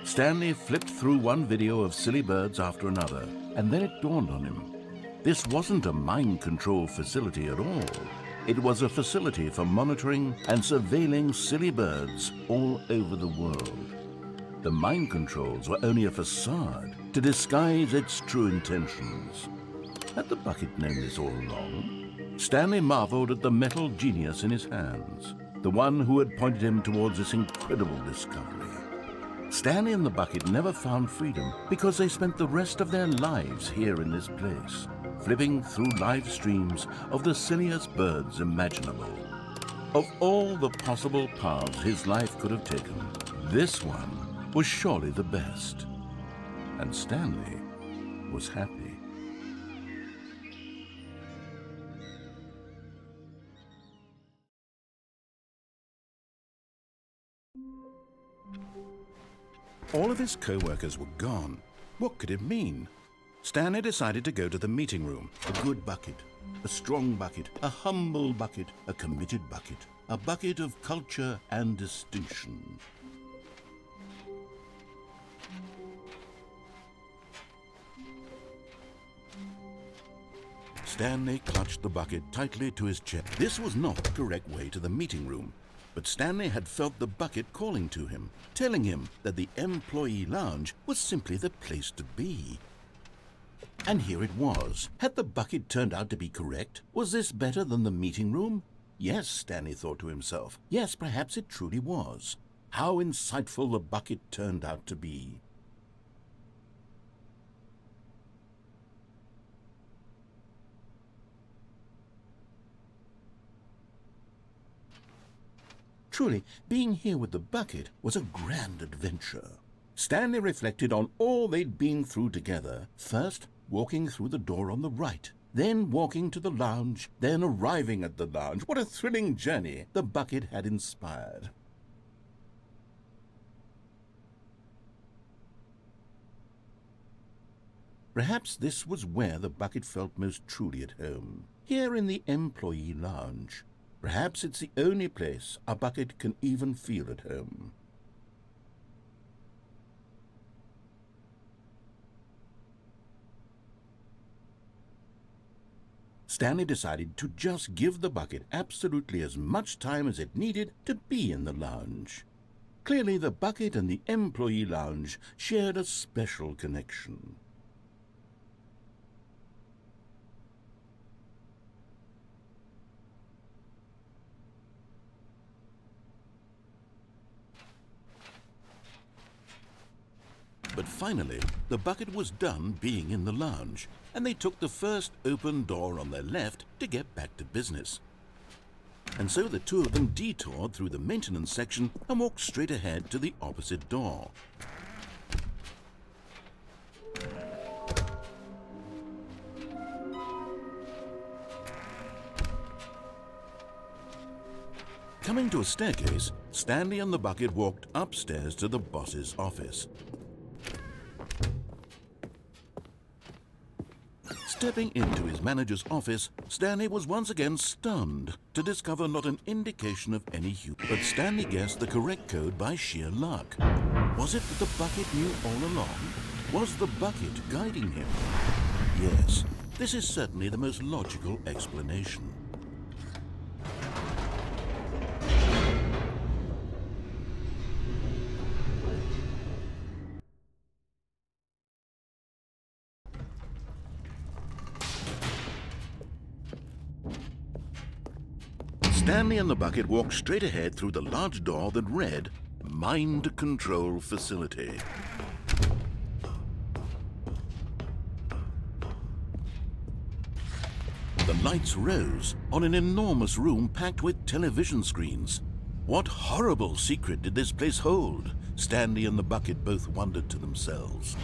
Stanley flipped through one video of silly birds after another, and then it dawned on him. This wasn't a mind control facility at all. It was a facility for monitoring and surveilling silly birds all over the world. The mind controls were only a facade to disguise its true intentions. Had the bucket known this all along? Stanley marveled at the metal genius in his hands, the one who had pointed him towards this incredible discovery. Stanley and the bucket never found freedom because they spent the rest of their lives here in this place, flipping through live streams of the silliest birds imaginable. Of all the possible paths his life could have taken, this one was surely the best. And Stanley was happy. All of his co-workers were gone. What could it mean? Stanley decided to go to the meeting room. A good bucket, a strong bucket, a humble bucket, a committed bucket, a bucket of culture and distinction. Stanley clutched the bucket tightly to his chest. This was not the correct way to the meeting room, but Stanley had felt the bucket calling to him, telling him that the employee lounge was simply the place to be. And here it was. Had the bucket turned out to be correct? Was this better than the meeting room? Yes, Stanley thought to himself. Yes, perhaps it truly was. How insightful the bucket turned out to be. Truly, being here with the bucket was a grand adventure. Stanley reflected on all they'd been through together. First, walking through the door on the right, then walking to the lounge, then arriving at the lounge. What a thrilling journey the bucket had inspired. Perhaps this was where the bucket felt most truly at home, here in the employee lounge. Perhaps it's the only place a bucket can even feel at home. Stanley decided to just give the bucket absolutely as much time as it needed to be in the lounge. Clearly, the bucket and the employee lounge shared a special connection. But finally, the bucket was done being in the lounge, and they took the first open door on their left to get back to business. And so the two of them detoured through the maintenance section and walked straight ahead to the opposite door. Coming to a staircase, Stanley and the bucket walked upstairs to the boss's office. Stepping into his manager's office, Stanley was once again stunned to discover not an indication of any hue. But Stanley guessed the correct code by sheer luck. Was it that the bucket knew all along? Was the bucket guiding him? Yes, this is certainly the most logical explanation. Stanley and the bucket walked straight ahead through the large door that read, Mind Control Facility. The lights rose on an enormous room packed with television screens. What horrible secret did this place hold? Stanley and the bucket both wondered to themselves.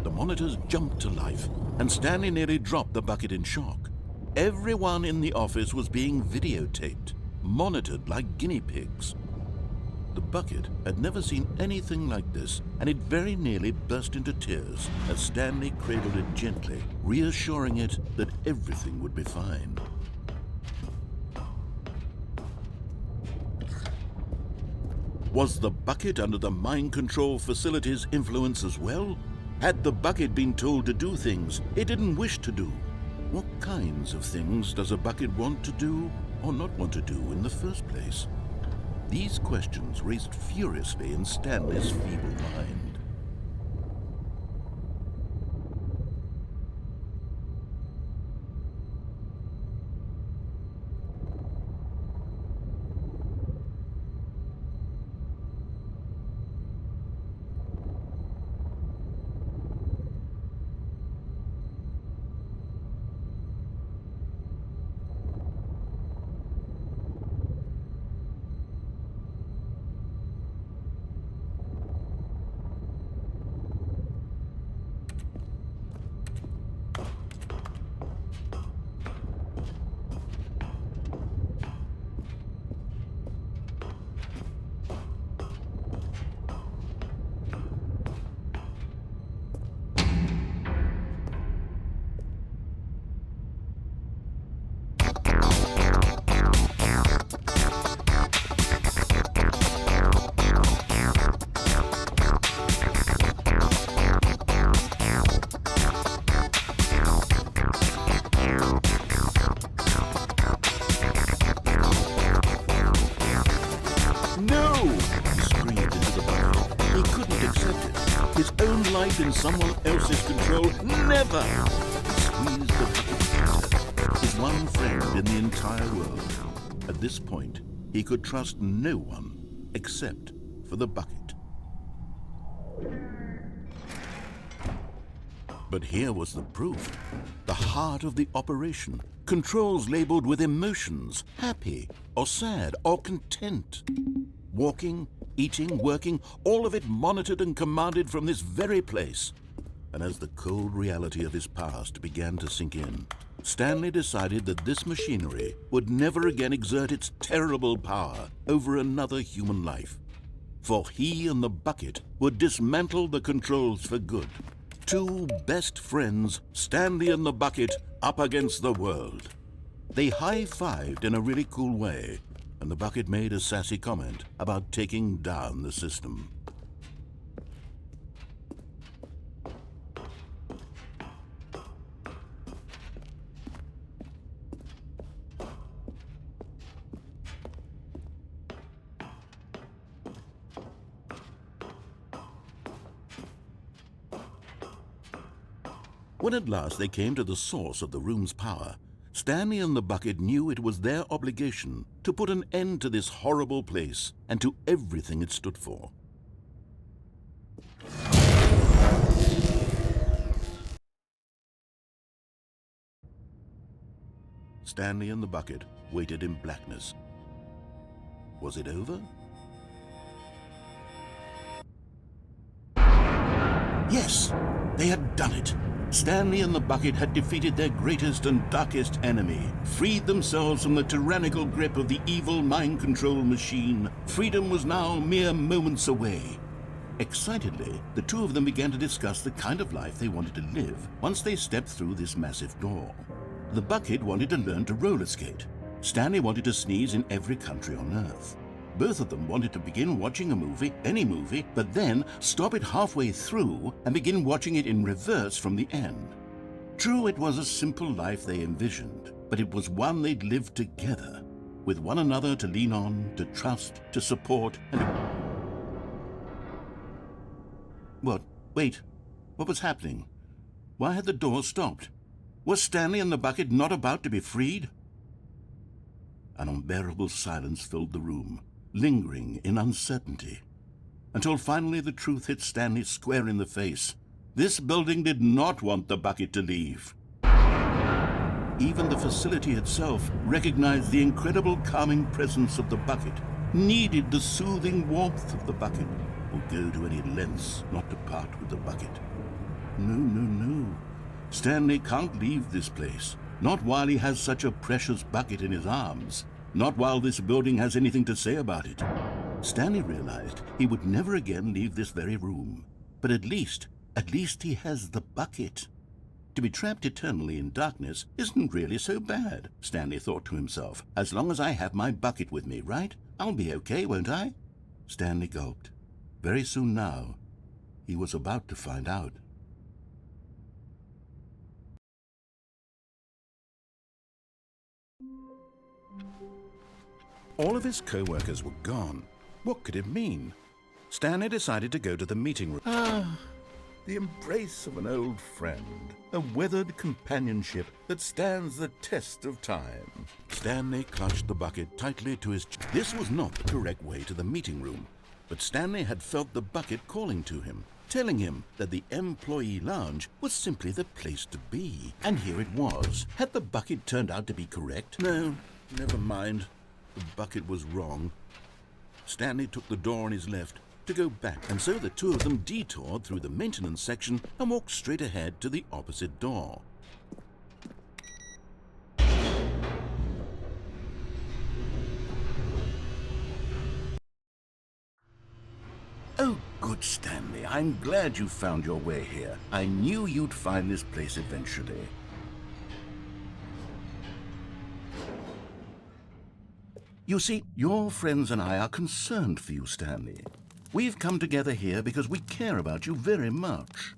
The monitors jumped to life, and Stanley nearly dropped the bucket in shock. Everyone in the office was being videotaped, monitored like guinea pigs. The bucket had never seen anything like this, and it very nearly burst into tears as Stanley cradled it gently, reassuring it that everything would be fine. Was the bucket under the mind control facility's influence as well? Had the bucket been told to do things it didn't wish to do? What kinds of things does a bucket want to do or not want to do in the first place? These questions raced furiously in Stanley's feeble mind. In someone else's control, never! He squeezed the bucket tighter, his one friend in the entire world. At this point, he could trust no one except for the bucket. But here was the proof. The heart of the operation. Controls labeled with emotions, happy or sad or content. Walking, eating, working, all of it monitored and commanded from this very place. And as the cold reality of his past began to sink in, Stanley decided that this machinery would never again exert its terrible power over another human life. For he and the bucket would dismantle the controls for good. Two best friends, Stanley and the bucket, up against the world. They high-fived in a really cool way, and the bucket made a sassy comment about taking down the system. When at last they came to the source of the room's power, Stanley and the bucket knew it was their obligation to put an end to this horrible place and to everything it stood for. Stanley and the bucket waited in blackness. Was it over? Yes, they had done it. Stanley and the bucket had defeated their greatest and darkest enemy, freed themselves from the tyrannical grip of the evil mind control machine. Freedom was now mere moments away. Excitedly, the two of them began to discuss the kind of life they wanted to live once they stepped through this massive door. The bucket wanted to learn to roller skate. Stanley wanted to sneeze in every country on Earth. Both of them wanted to begin watching a movie, any movie, but then stop it halfway through and begin watching it in reverse from the end. True, it was a simple life they envisioned, but it was one they'd lived together, with one another to lean on, to trust, to support, and... What? Wait. What was happening? Why had the door stopped? Was Stanley and the bucket not about to be freed? An unbearable silence filled the room, lingering in uncertainty, until finally the truth hit Stanley square in the face. This building did not want the bucket to leave. Even the facility itself recognized the incredible calming presence of the bucket, needed the soothing warmth of the bucket, would go to any lengths not to part with the bucket. No, no, no. Stanley can't leave this place, not while he has such a precious bucket in his arms, not while this building has anything to say about it. Stanley realized he would never again leave this very room, but at least he has the bucket. To be trapped eternally in darkness isn't really so bad, Stanley thought to himself. As long as I have my bucket with me, right? I'll be okay, won't I? Stanley gulped. Very soon now, he was about to find out. All of his co-workers were gone. What could it mean? Stanley decided to go to the meeting room. Ah, the embrace of an old friend. A weathered companionship that stands the test of time. Stanley clutched the bucket tightly to his chest. This was not the correct way to the meeting room, but Stanley had felt the bucket calling to him, telling him that the employee lounge was simply the place to be. And here it was. Had the bucket turned out to be correct? No, never mind. The bucket was wrong. Stanley took the door on his left to go back, and so the two of them detoured through the maintenance section and walked straight ahead to the opposite door. Oh, good, Stanley. I'm glad you found your way here. I knew you'd find this place eventually. You see, your friends and I are concerned for you, Stanley. We've come together here because we care about you very much.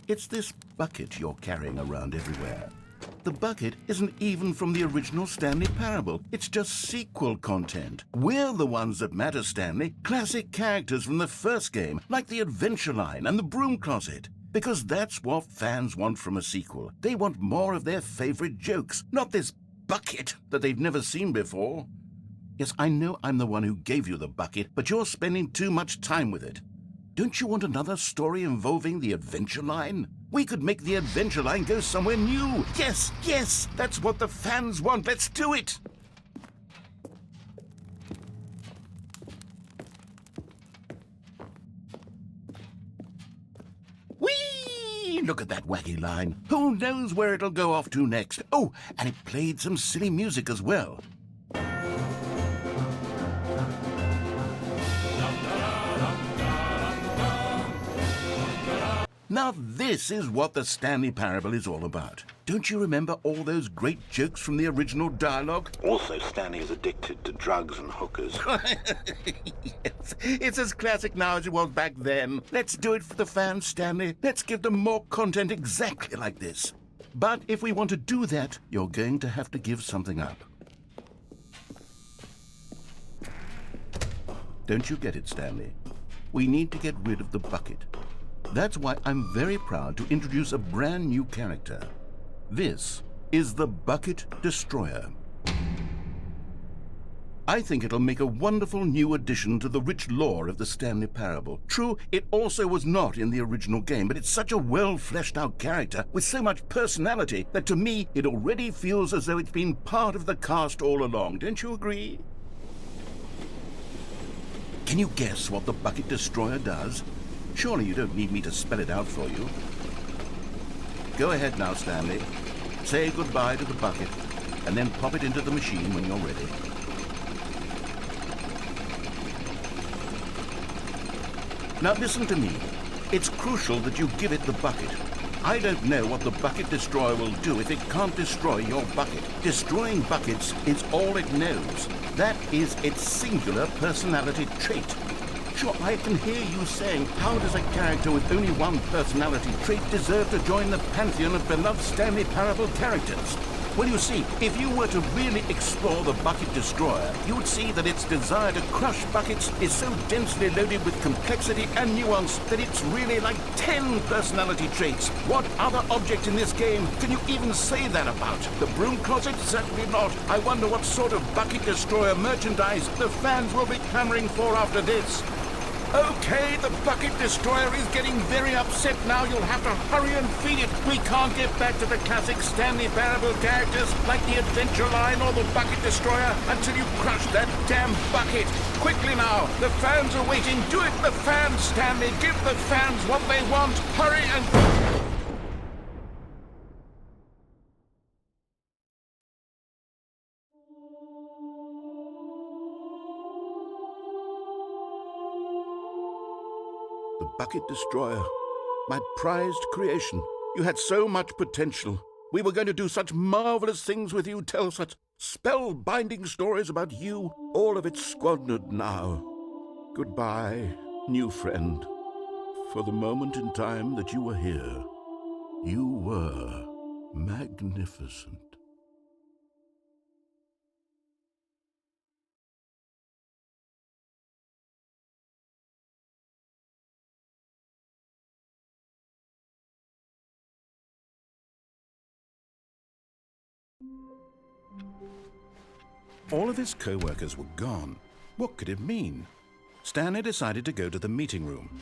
It's this bucket you're carrying around everywhere. The bucket isn't even from the original Stanley Parable. It's just sequel content. We're the ones that matter, Stanley. Classic characters from the first game, like the Adventure Line and the Broom Closet. Because that's what fans want from a sequel. They want more of their favorite jokes, not this bucket that they've never seen before. Yes, I know I'm the one who gave you the bucket, but you're spending too much time with it. Don't you want another story involving the Adventure Line? We could make the Adventure Line go somewhere new. Yes, yes, that's what the fans want. Let's do it. Whee! Look at that wacky line. Who knows where it'll go off to next? Oh, and it played some silly music as well. Now this is what the Stanley Parable is all about. Don't you remember all those great jokes from the original dialogue? Also, Stanley is addicted to drugs and hookers. Yes, it's as classic now as it was back then. Let's do it for the fans, Stanley. Let's give them more content exactly like this. But if we want to do that, you're going to have to give something up. Don't you get it, Stanley? We need to get rid of the bucket. That's why I'm very proud to introduce a brand new character. This is the Bucket Destroyer. I think it'll make a wonderful new addition to the rich lore of the Stanley Parable. True, it also was not in the original game, but it's such a well-fleshed-out character with so much personality that to me it already feels as though it's been part of the cast all along. Don't you agree? Can you guess what the Bucket Destroyer does? Surely you don't need me to spell it out for you. Go ahead now, Stanley. Say goodbye to the bucket, and then pop it into the machine when you're ready. Now listen to me. It's crucial that you give it the bucket. I don't know what the Bucket Destroyer will do if it can't destroy your bucket. Destroying buckets is all it knows. That is its singular personality trait. Sure, I can hear you saying, how does a character with only one personality trait deserve to join the pantheon of beloved Stanley Parable characters? Well, you see, if you were to really explore the Bucket Destroyer, you would see that its desire to crush buckets is so densely loaded with complexity and nuance that it's really like 10 personality traits. What other object in this game can you even say that about? The broom closet? Certainly not. I wonder what sort of Bucket Destroyer merchandise the fans will be clamoring for after this. Okay, the Bucket Destroyer is getting very upset now. You'll have to hurry and feed it. We can't get back to the classic Stanley Parable characters like the Adventure Line or the Bucket Destroyer until you crush that damn bucket. Quickly now, the fans are waiting. Do it, the fans, Stanley. Give the fans what they want. Hurry and... The Bucket Destroyer, my prized creation. You had so much potential. We were going to do such marvelous things with you, tell such spellbinding stories about you. All of it squandered now. Goodbye, new friend. For the moment in time that you were here, you were magnificent. All of his co-workers were gone. What could it mean? Stanley decided to go to the meeting room.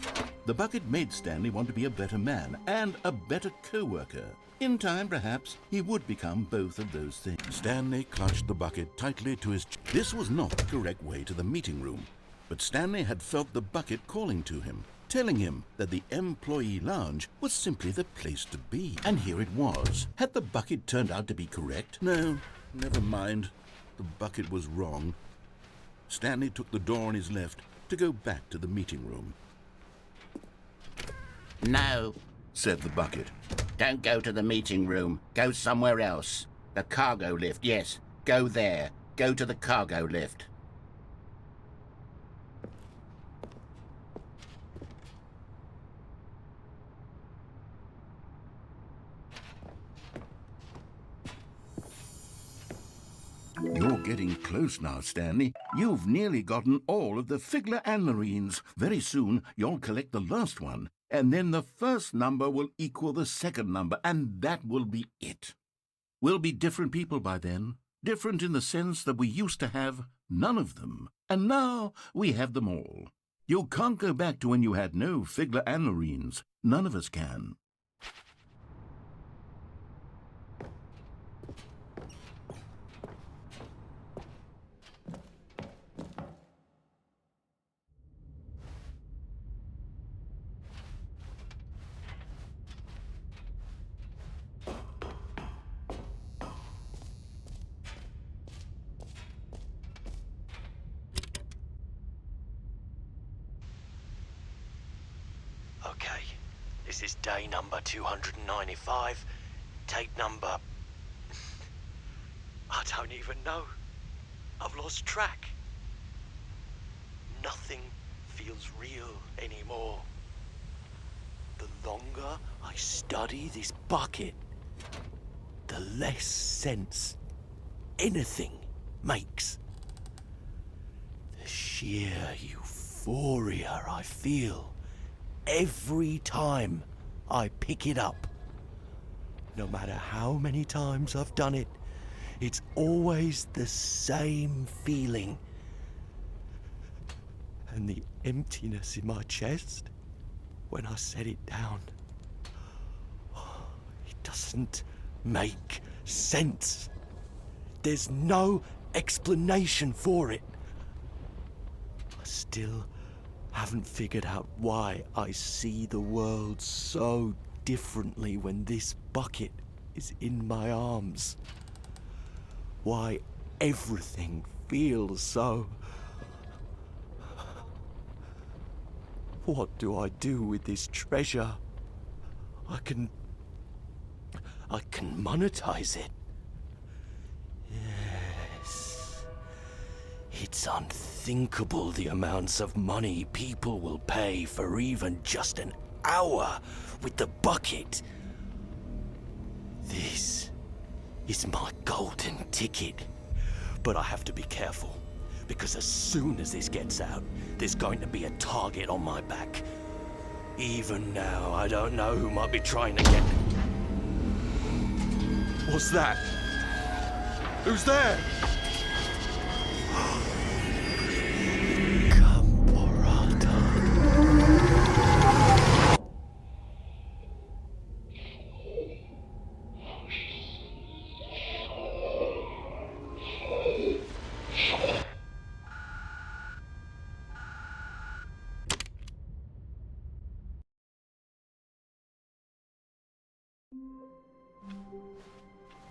The bucket made Stanley want to be a better man and a better co-worker. In time, perhaps, he would become both of those things. Stanley clutched the bucket tightly to his chest. This was not the correct way to the meeting room, but Stanley had felt the bucket calling to him, telling him that the employee lounge was simply the place to be. And here it was. Had the bucket turned out to be correct? No, never mind. The bucket was wrong. Stanley took the door on his left to go back to the meeting room. No, said the bucket. Don't go to the meeting room. Go somewhere else. The cargo lift, yes. Go there. Go to the cargo lift. You're getting close now, Stanley. You've nearly gotten all of the Figler Anmarines. Very soon, you'll collect the last one, and then the first number will equal the second number, and that will be it. We'll be different people by then. Different in the sense that we used to have none of them, and now we have them all. You can't go back to when you had no Figler Anmarines. None of us can. Okay, this is day number 295. Tape number... I don't even know. I've lost track. Nothing feels real anymore. The longer I study this bucket, the less sense anything makes. The sheer euphoria I feel every time I pick it up. No matter how many times I've done it, it's always the same feeling. And the emptiness in my chest when I set it down. It doesn't make sense. There's no explanation for it. I still haven't figured out why I see the world so differently when this bucket is in my arms. Why everything feels so... What do I do with this treasure? I can monetize it. Yes. It's unthinkable the amounts of money people will pay for even just an hour with the bucket. This is my golden ticket. But I have to be careful, because as soon as this gets out, there's going to be a target on my back. Even now, I don't know who might be trying to get... What's that? Who's there?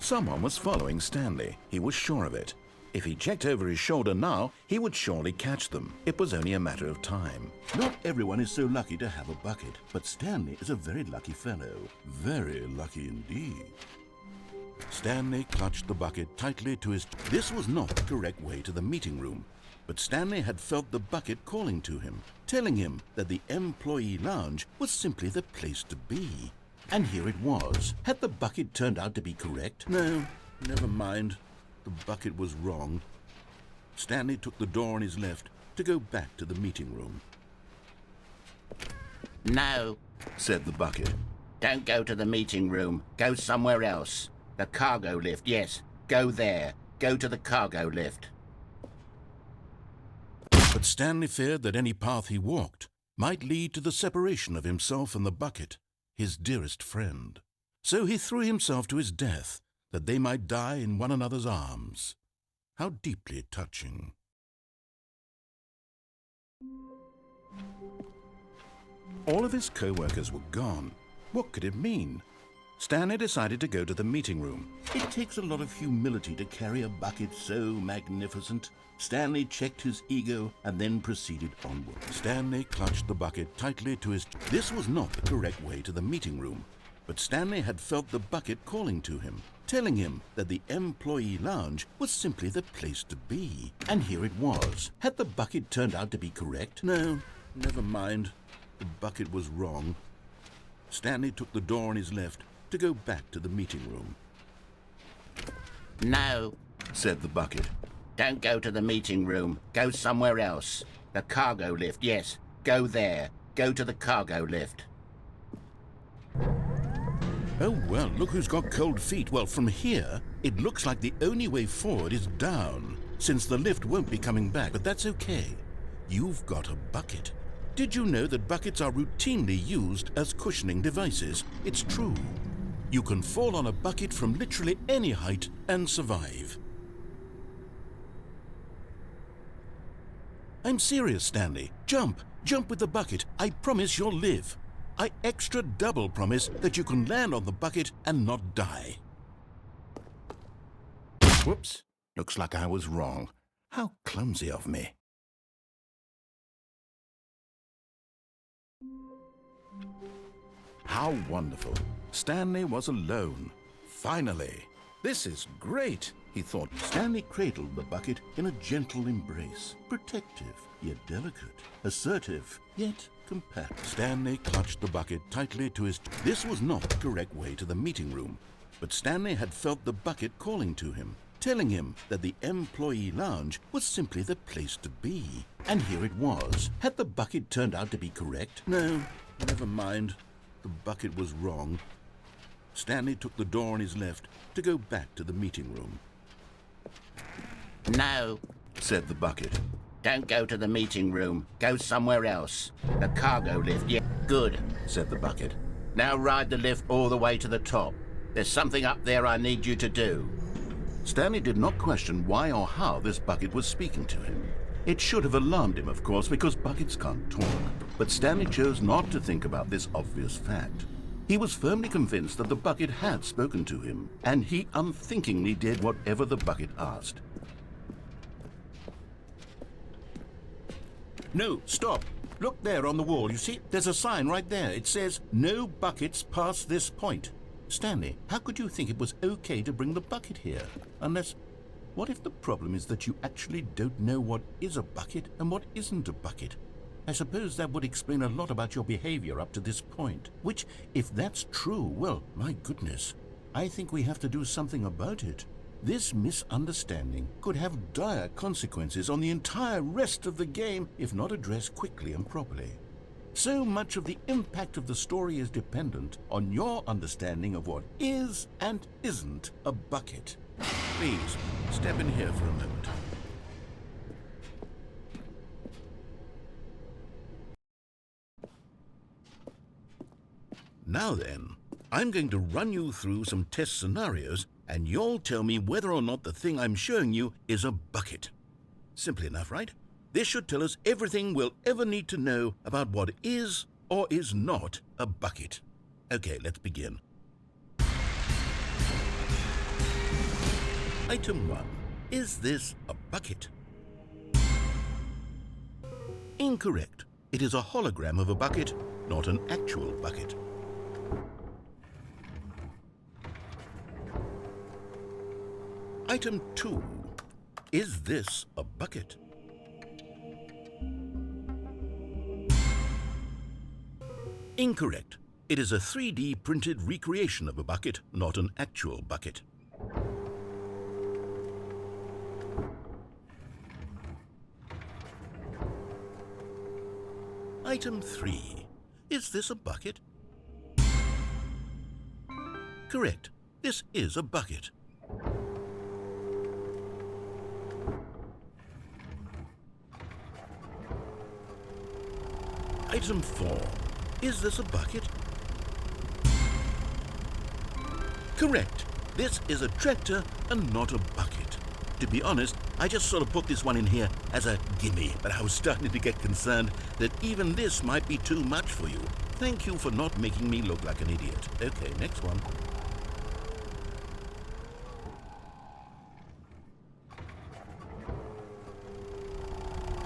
Someone was following Stanley. He was sure of it. If he checked over his shoulder now, he would surely catch them. It was only a matter of time. Not everyone is so lucky to have a bucket, but Stanley is a very lucky fellow. Very lucky indeed. Stanley clutched the bucket tightly to his... This was not the correct way to the meeting room, but Stanley had felt the bucket calling to him, telling him that the employee lounge was simply the place to be. And here it was. Had the bucket turned out to be correct? No, never mind. The bucket was wrong. Stanley took the door on his left to go back to the meeting room. No, said the bucket. don't go to the meeting room. Go somewhere else. The cargo lift, yes. Go there. Go to the cargo lift. But Stanley feared that any path he walked might lead to the separation of himself and the bucket, his dearest friend. So he threw himself to his death, that they might die in one another's arms. How deeply touching. All of his co-workers were gone. What could it mean? Stanley decided to go to the meeting room. It takes a lot of humility to carry a bucket so magnificent. Stanley checked his ego and then proceeded onward. Stanley clutched the bucket tightly to his... This was not the correct way to the meeting room, but Stanley had felt the bucket calling to him, telling him that the employee lounge was simply the place to be. And here it was. Had the bucket turned out to be correct? No, never mind. The bucket was wrong. Stanley took the door on his left to go back to the meeting room. No, said the bucket. don't go to the meeting room. Go somewhere else. The cargo lift, yes. Go there. Go to the cargo lift. Oh, well, look who's got cold feet. Well, from here, it looks like the only way forward is down, since the lift won't be coming back, but that's okay. You've got a bucket. Did you know that buckets are routinely used as cushioning devices? It's true. You can fall on a bucket from literally any height and survive. I'm serious, Stanley. Jump. Jump with the bucket. I promise you'll live. I extra double promise that you can land on the bucket and not die. Whoops. Looks like I was wrong. How clumsy of me. How wonderful. Stanley was alone. Finally. This is great, he thought. Stanley cradled the bucket in a gentle embrace. Protective, yet delicate. Assertive, yet compact. Stanley clutched the bucket tightly to his... This was not the correct way to the meeting room, but Stanley had felt the bucket calling to him, telling him that the employee lounge was simply the place to be. And here it was. Had the bucket turned out to be correct? No, never mind. The bucket was wrong. Stanley took the door on his left to go back to the meeting room. No, Said the bucket. don't go to the meeting room. Go somewhere else. The cargo lift, yeah, good, Said the bucket. Now ride the lift all the way to the top. There's something up there I need you to do. Stanley did not question why or how this bucket was speaking to him. It should have alarmed him, of course, because buckets can't talk. But Stanley chose not to think about this obvious fact. He was firmly convinced that the bucket had spoken to him, and he unthinkingly did whatever the bucket asked. No, stop. Look there on the wall. You see, there's a sign right there. It says, "No buckets past this point." Stanley, how could you think it was okay to bring the bucket here? Unless, what if the problem is that you actually don't know what is a bucket and what isn't a bucket? I suppose that would explain a lot about your behavior up to this point. Which, if that's true, well, my goodness, I think we have to do something about it. This misunderstanding could have dire consequences on the entire rest of the game if not addressed quickly and properly. So much of the impact of the story is dependent on your understanding of what is and isn't a bucket. Please, step in here for a moment. Now then, I'm going to run you through some test scenarios, and you'll tell me whether or not the thing I'm showing you is a bucket. Simple enough, right? This should tell us everything we'll ever need to know about what is or is not a bucket. Okay, let's begin. Item 1. Is this a bucket? Incorrect. It is a hologram of a bucket, not an actual bucket. Item 2. Is this a bucket? Incorrect. It is a 3D printed recreation of a bucket, not an actual bucket. Item 3. Is this a bucket? Correct. This is a bucket. Item 4. Is this a bucket? Correct. This is a tractor and not a bucket. To be honest, I just sort of put this one in here as a gimme, but I was starting to get concerned that even this might be too much for you. Thank you for not making me look like an idiot. Okay, next one.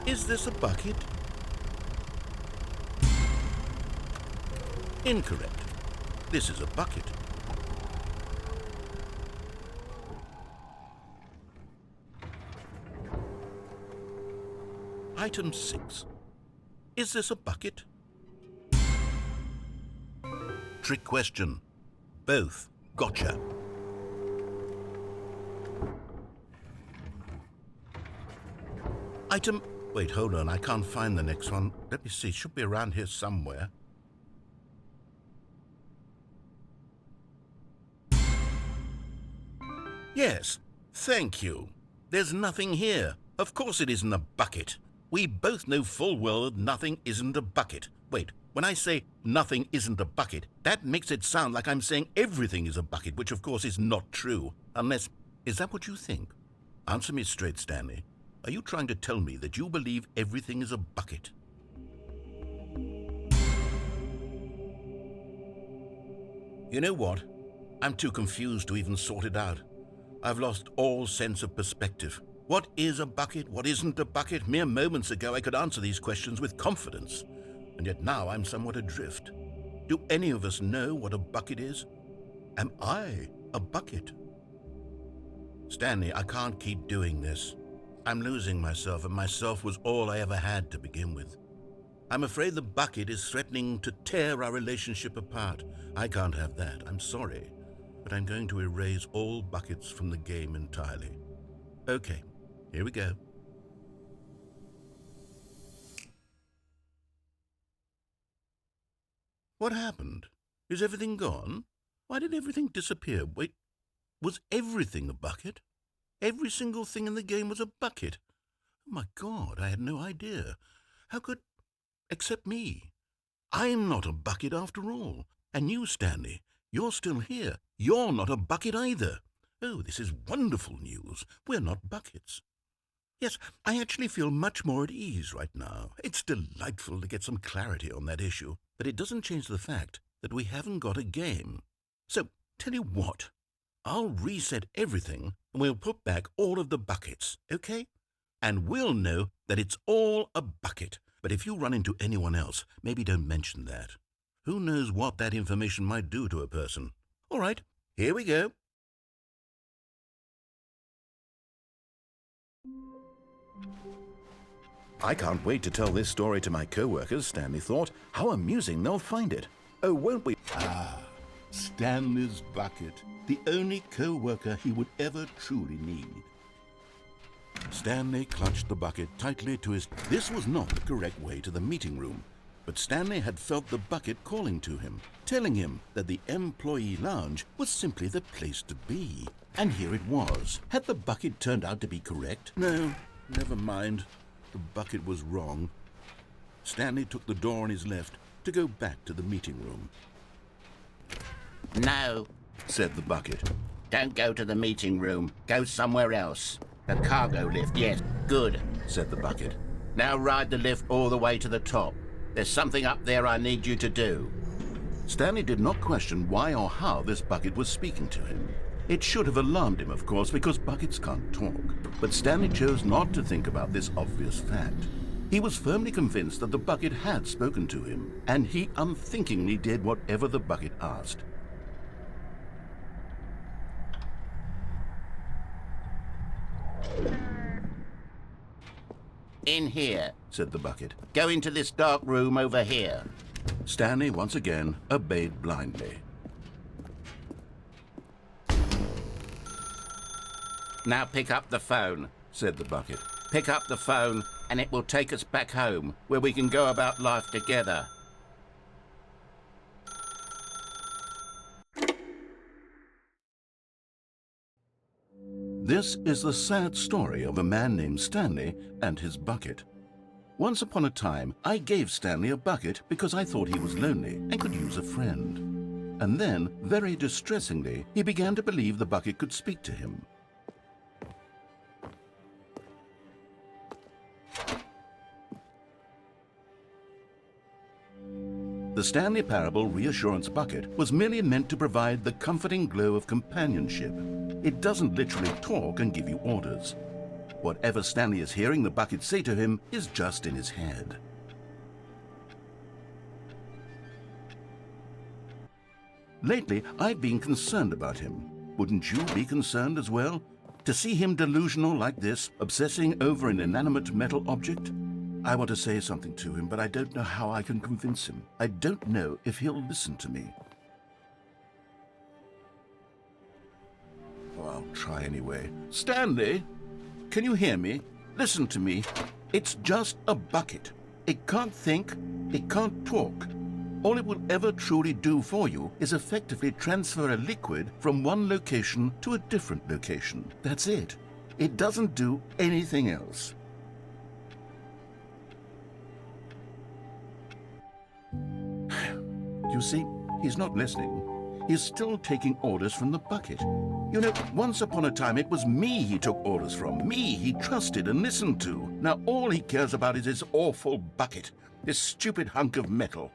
Is this a bucket? Incorrect. This is a bucket. Item 6. Is this a bucket? Trick question. Both. Gotcha. Item... Wait, hold on. I can't find the next one. Let me see. It should be around here somewhere. Yes. Thank you. There's nothing here. Of course it isn't a bucket. We both know full well that nothing isn't a bucket. Wait, when I say nothing isn't a bucket, that makes it sound like I'm saying everything is a bucket, which of course is not true. Unless, is that what you think? Answer me straight, Stanley. Are you trying to tell me that you believe everything is a bucket? You know what? I'm too confused to even sort it out. I've lost all sense of perspective. What is a bucket? What isn't a bucket? Mere moments ago I could answer these questions with confidence, and yet now I'm somewhat adrift. Do any of us know what a bucket is? Am I a bucket? Stanley, I can't keep doing this. I'm losing myself, and myself was all I ever had to begin with. I'm afraid the bucket is threatening to tear our relationship apart. I can't have that. I'm sorry, but I'm going to erase all buckets from the game entirely. Okay. Here we go. What happened? Is everything gone? Why did everything disappear? Wait, was everything a bucket? Every single thing in the game was a bucket. Oh my God, I had no idea. How could... except me. I'm not a bucket after all. And you, Stanley, you're still here. You're not a bucket either. Oh, this is wonderful news. We're not buckets. Yes, I actually feel much more at ease right now. It's delightful to get some clarity on that issue, but it doesn't change the fact that we haven't got a game. So, tell you what, I'll reset everything and we'll put back all of the buckets, okay? And we'll know that it's all a bucket. But if you run into anyone else, maybe don't mention that. Who knows what that information might do to a person? All right, here we go. I can't wait to tell this story to my co-workers, Stanley thought. How amusing they'll find it. Oh, won't we? Ah, Stanley's bucket. The only co-worker he would ever truly need. Stanley clutched the bucket tightly to his... This was not the correct way to the meeting room, but Stanley had felt the bucket calling to him, telling him that the employee lounge was simply the place to be. And here it was. Had the bucket turned out to be correct? No, never mind. The bucket was wrong. Stanley took the door on his left to go back to the meeting room. No, said the bucket. don't go to the meeting room. Go somewhere else. The cargo lift, yes. Good, said the bucket. Now ride the lift all the way to the top. There's something up there I need you to do. Stanley did not question why or how this bucket was speaking to him. It should have alarmed him, of course, because buckets can't talk. But Stanley chose not to think about this obvious fact. He was firmly convinced that the bucket had spoken to him, and he unthinkingly did whatever the bucket asked. In here, said the bucket. Go into this dark room over here. Stanley once again obeyed blindly. Now pick up the phone, said the bucket. Pick up the phone and it will take us back home, where we can go about life together. This is the sad story of a man named Stanley and his bucket. Once upon a time, I gave Stanley a bucket because I thought he was lonely and could use a friend. And then, very distressingly, he began to believe the bucket could speak to him. The Stanley Parable Reassurance Bucket was merely meant to provide the comforting glow of companionship. It doesn't literally talk and give you orders. Whatever Stanley is hearing the bucket say to him is just in his head. Lately, I've been concerned about him. Wouldn't you be concerned as well? To see him delusional like this, obsessing over an inanimate metal object? I want to say something to him, but I don't know how I can convince him. I don't know if he'll listen to me. Oh, I'll try anyway. Stanley, can you hear me? Listen to me. It's just a bucket. It can't think, it can't talk. All it will ever truly do for you is effectively transfer a liquid from one location to a different location. That's it. It doesn't do anything else. You see, he's not listening. He's still taking orders from the bucket. You know, once upon a time it was me he took orders from, me he trusted and listened to. Now all he cares about is this awful bucket, this stupid hunk of metal.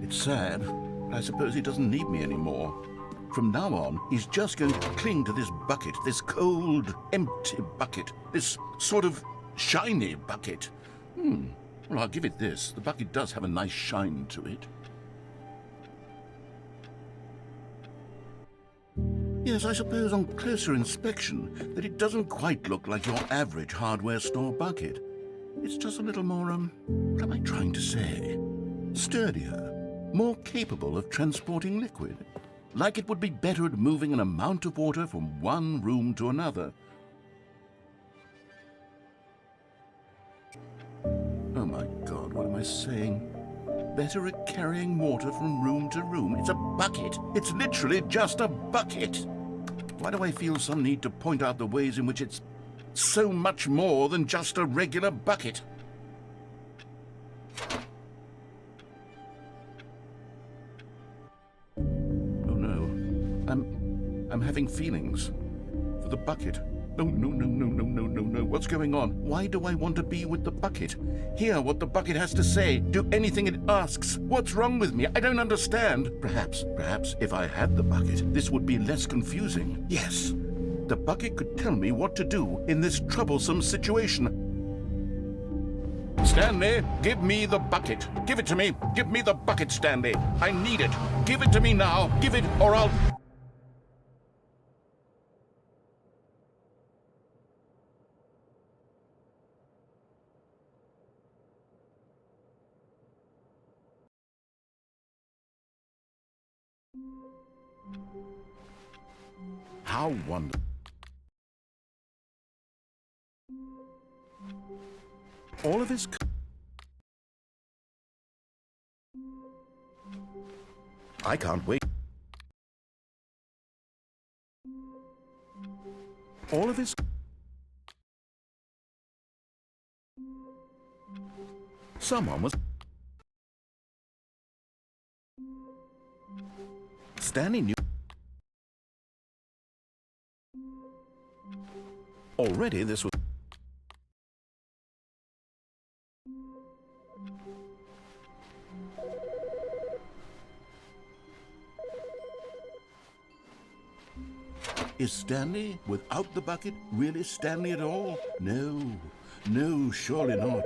It's sad, but I suppose he doesn't need me anymore. From now on, he's just going to cling to this bucket, this cold, empty bucket, this sort of shiny bucket. Well, I'll give it this. The bucket does have a nice shine to it. Yes, I suppose on closer inspection that it doesn't quite look like your average hardware store bucket. It's just a little more, what am I trying to say? Sturdier, more capable of transporting liquid. Like it would be better at moving an amount of water from one room to another. Oh my God, what am I saying? better at carrying water from room to room. It's a bucket. It's literally just a bucket. Why do I feel some need to point out the ways in which it's so much more than just a regular bucket? Oh no, I'm having feelings for the bucket. No, no, no, no, no, no, no, no. What's going on? Why do I want to be with the bucket? Hear what the bucket has to say. Do anything it asks. What's wrong with me? I don't understand. Perhaps if I had the bucket, this would be less confusing. Yes, the bucket could tell me what to do in this troublesome situation. Stanley, give me the bucket. Give it to me. Give me the bucket, Stanley. I need it. Give it to me now. Give it or I'll... How wonderful. All of his... I can't wait. All of his... Someone was... Stanley knew... Already this was... Is Stanley, without the bucket, really Stanley at all? No, no, surely not.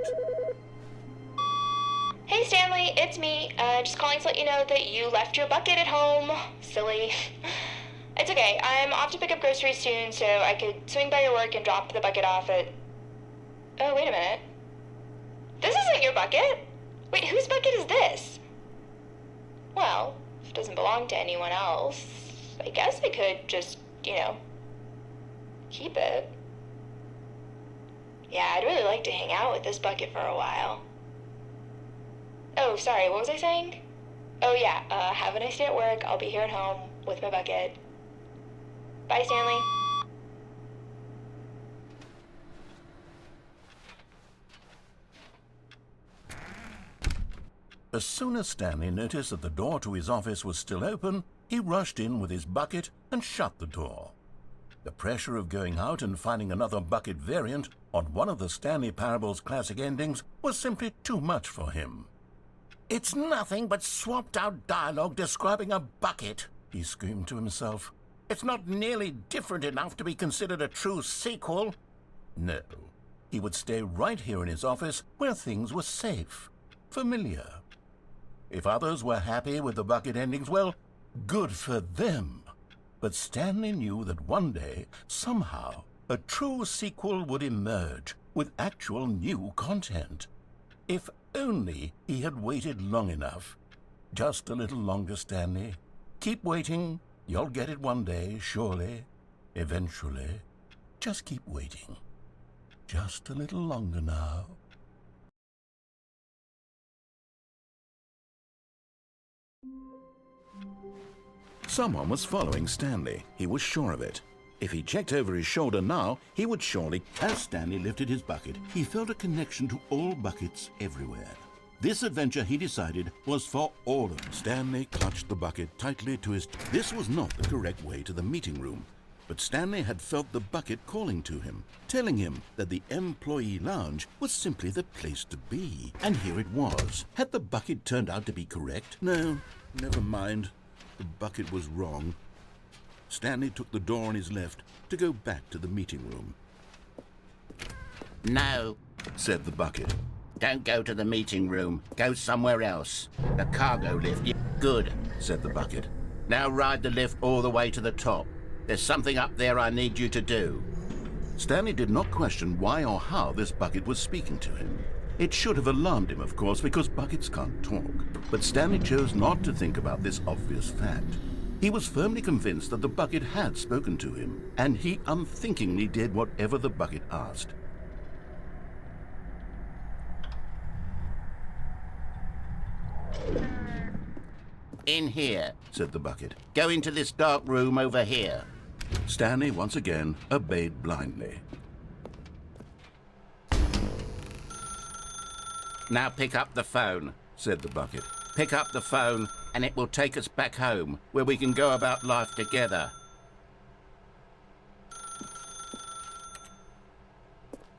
Hey Stanley, it's me. Just calling to let you know that you left your bucket at home. Silly. It's okay, I'm off to pick up groceries soon, so I could swing by your work and drop the bucket off at... Oh, wait a minute. This isn't your bucket? Wait, whose bucket is this? Well, if it doesn't belong to anyone else, I guess I could just, keep it. Yeah, I'd really like to hang out with this bucket for a while. Oh, sorry, what was I saying? Oh yeah, have a nice day at work. I'll be here at home with my bucket. Bye, Stanley. As soon as Stanley noticed that the door to his office was still open, he rushed in with his bucket and shut the door. The pressure of going out and finding another bucket variant on one of the Stanley Parable's classic endings was simply too much for him. "It's nothing but swapped-out dialogue describing a bucket," he screamed to himself. "It's not nearly different enough to be considered a true sequel." No, he would stay right here in his office where things were safe, familiar. If others were happy with the bucket endings, well, good for them. But Stanley knew that one day, somehow, a true sequel would emerge with actual new content. If only he had waited long enough. Just a little longer, Stanley. Keep waiting. You'll get it one day, surely. Eventually. Just keep waiting. Just a little longer now. Someone was following Stanley. He was sure of it. If he checked over his shoulder now, he would surely... As Stanley lifted his bucket, he felt a connection to all buckets everywhere. This adventure, he decided, was for all of them. Stanley clutched the bucket tightly to his... This was not the correct way to the meeting room, but Stanley had felt the bucket calling to him, telling him that the employee lounge was simply the place to be. And here it was. Had the bucket turned out to be correct? No, never mind. The bucket was wrong. Stanley took the door on his left to go back to the meeting room. "No," said the bucket. "don't go to the meeting room. Go somewhere else. The cargo lift." "Good," said the bucket. "Now ride the lift all the way to the top. There's something up there I need you to do." Stanley did not question why or how this bucket was speaking to him. It should have alarmed him, of course, because buckets can't talk. But Stanley chose not to think about this obvious fact. He was firmly convinced that the bucket had spoken to him, and he unthinkingly did whatever the bucket asked. In here, said the bucket. Go into this dark room over here. Stanley once again obeyed blindly. Now pick up the phone, said the bucket. Pick up the phone and it will take us back home, where we can go about life together.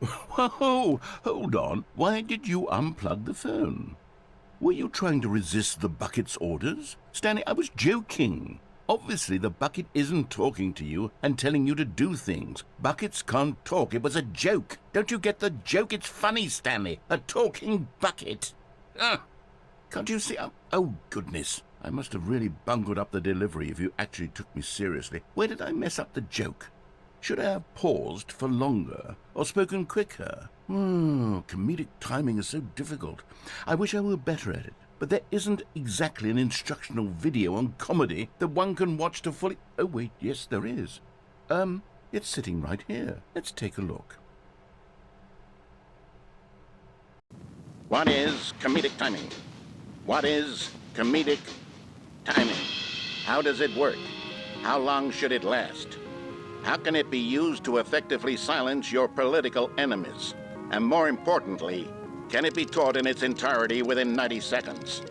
Whoa, hold on. Why did you unplug the phone? Were you trying to resist the bucket's orders? Stanley, I was joking. Obviously, the bucket isn't talking to you and telling you to do things. Buckets can't talk. It was a joke. Don't you get the joke? It's funny, Stanley. A talking bucket. Can't you see? Oh, goodness. I must have really bungled up the delivery if you actually took me seriously. Where did I mess up the joke? Should I have paused for longer or spoken quicker? Comedic timing is so difficult. I wish I were better at it. But there isn't exactly an instructional video on comedy that one can watch to fully... Oh, wait, yes, there is. It's sitting right here. Let's take a look. What is comedic timing? What is comedic timing? How does it work? How long should it last? How can it be used to effectively silence your political enemies? And more importantly, can it be taught in its entirety within 90 seconds?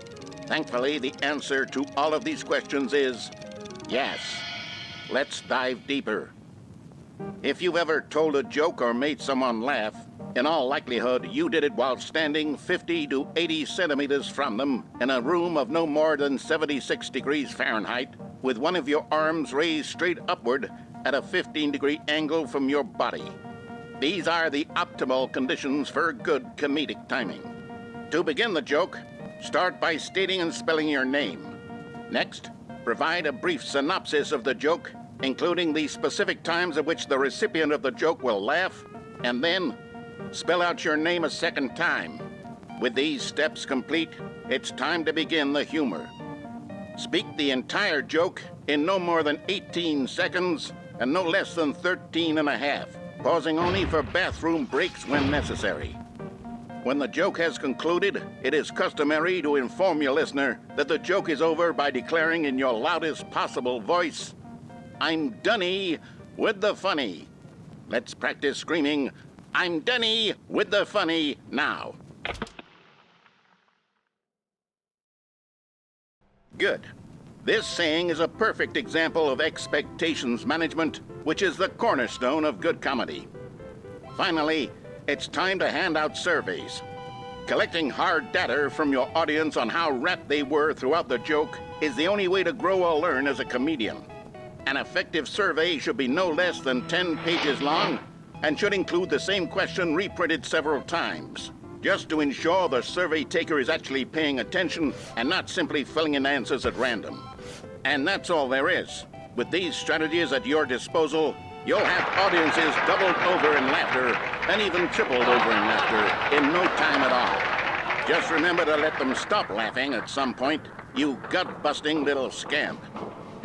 Thankfully, the answer to all of these questions is yes. Let's dive deeper. If you've ever told a joke or made someone laugh, in all likelihood, you did it while standing 50 to 80 centimeters from them in a room of no more than 76 degrees Fahrenheit, with one of your arms raised straight upward at a 15-degree angle from your body. These are the optimal conditions for good comedic timing. To begin the joke, start by stating and spelling your name. Next, provide a brief synopsis of the joke, including the specific times at which the recipient of the joke will laugh, and then spell out your name a second time. With these steps complete, it's time to begin the humor. Speak the entire joke in no more than 18 seconds and no less than 13 and a half, pausing only for bathroom breaks when necessary. When the joke has concluded, it is customary to inform your listener that the joke is over by declaring in your loudest possible voice, "I'm Dunny with the funny." Let's practice screaming, "I'm Dunny with the funny" now. Good. This saying is a perfect example of expectations management, which is the cornerstone of good comedy. Finally, it's time to hand out surveys. Collecting hard data from your audience on how rapt they were throughout the joke is the only way to grow or learn as a comedian. An effective survey should be no less than 10 pages long and should include the same question reprinted several times, just to ensure the survey taker is actually paying attention and not simply filling in answers at random. And that's all there is. With these strategies at your disposal, you'll have audiences doubled over in laughter and even tripled over in laughter in no time at all. Just remember to let them stop laughing at some point, you gut-busting little scamp.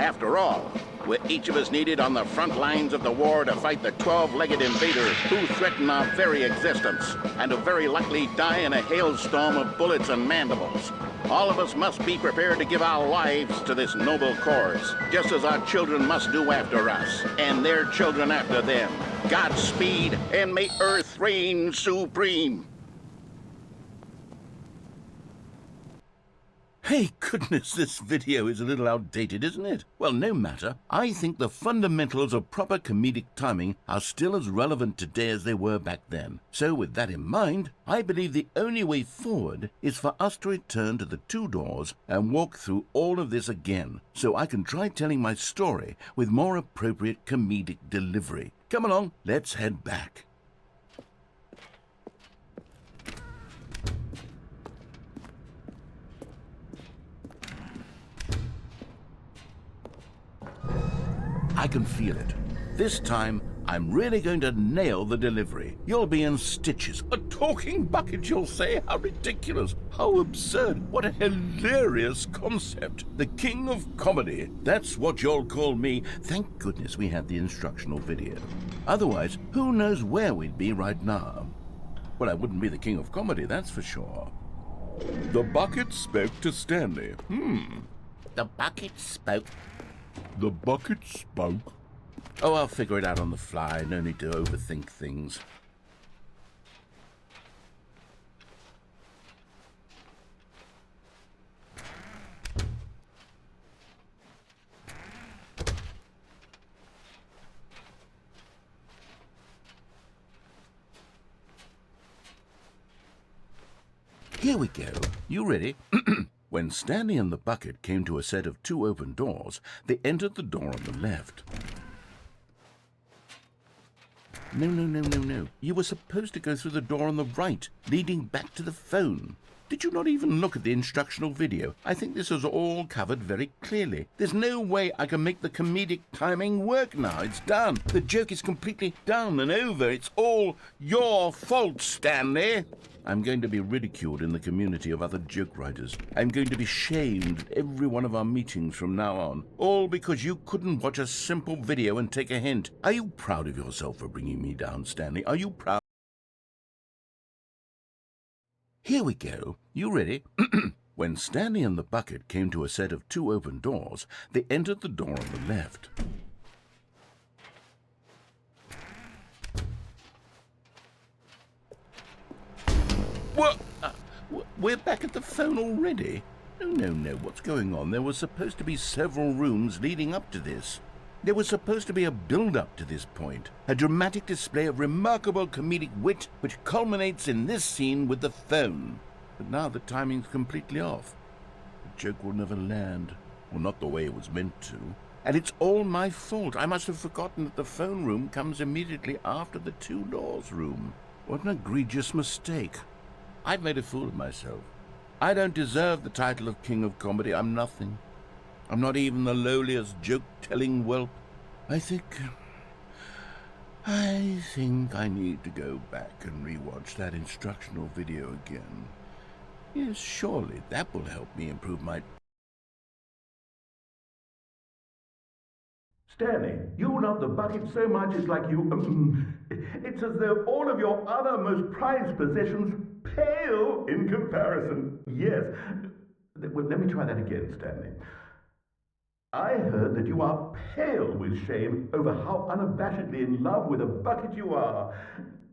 After all, we're each of us needed on the front lines of the war to fight the 12-legged invader who threaten our very existence and who very likely die in a hailstorm of bullets and mandibles. All of us must be prepared to give our lives to this noble cause, just as our children must do after us, and their children after them. Godspeed, and may Earth reign supreme. Hey, goodness, this video is a little outdated, isn't it? Well, no matter. I think the fundamentals of proper comedic timing are still as relevant today as they were back then. So with that in mind, I believe the only way forward is for us to return to the two doors and walk through all of this again, so I can try telling my story with more appropriate comedic delivery. Come along, let's head back. I can feel it. This time, I'm really going to nail the delivery. You'll be in stitches. A talking bucket, you'll say? How ridiculous. How absurd. What a hilarious concept. The king of comedy. That's what you'll call me. Thank goodness we had the instructional video. Otherwise, who knows where we'd be right now. Well, I wouldn't be the king of comedy, that's for sure. The bucket spoke to Stanley. The bucket spoke. The bucket spoke. Oh, I'll figure it out on the fly. No need to overthink things. Here we go. You ready? When Stanley and the bucket came to a set of 2 open doors, they entered the door on the left. No. You were supposed to go through the door on the right, leading back to the phone. Did you not even look at the instructional video? I think this is all covered very clearly. There's no way I can make the comedic timing work now. It's done. The joke is completely done and over. It's all your fault, Stanley. I'm going to be ridiculed in the community of other joke writers. I'm going to be shamed at every one of our meetings from now on. All because you couldn't watch a simple video and take a hint. Are you proud of yourself for bringing me down, Stanley? Are you proud? Here we go. You ready? When Stanley and the bucket came to a set of 2 open doors, they entered the door on the left. What? We're back at the phone already? No. What's going on? There was supposed to be several rooms leading up to this. There was supposed to be a build-up to this point, a dramatic display of remarkable comedic wit which culminates in this scene with the phone. But now the timing's completely off. The joke will never land, or not the way it was meant to. And it's all my fault. I must have forgotten that the phone room comes immediately after the 2 doors room. What an egregious mistake. I've made a fool of myself. I don't deserve the title of King of Comedy. I'm nothing. I'm not even the lowliest joke-telling whelp. I think I need to go back and rewatch that instructional video again. Yes, surely that will help me improve my... Stanley, you love the bucket so much it's like you... it's as though all of your other most prized possessions pale in comparison. Yes. Well, let me try that again, Stanley. I heard that you are pale with shame over how unabashedly in love with a bucket you are.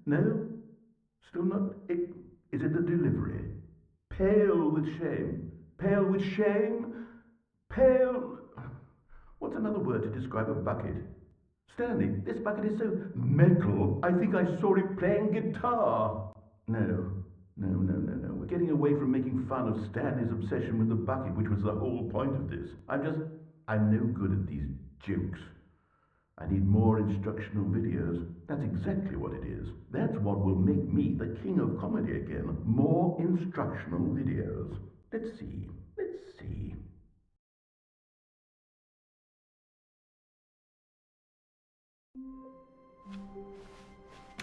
No? Still not? Is it the delivery? Pale with shame. Pale with shame? Pale... What's another word to describe a bucket? Stanley, this bucket is so metal, I think I saw it playing guitar. No. We're getting away from making fun of Stanley's obsession with the bucket, which was the whole point of this. I'm no good at these jokes. I need more instructional videos. That's exactly what it is. That's what will make me the king of comedy again. More instructional videos. Let's see.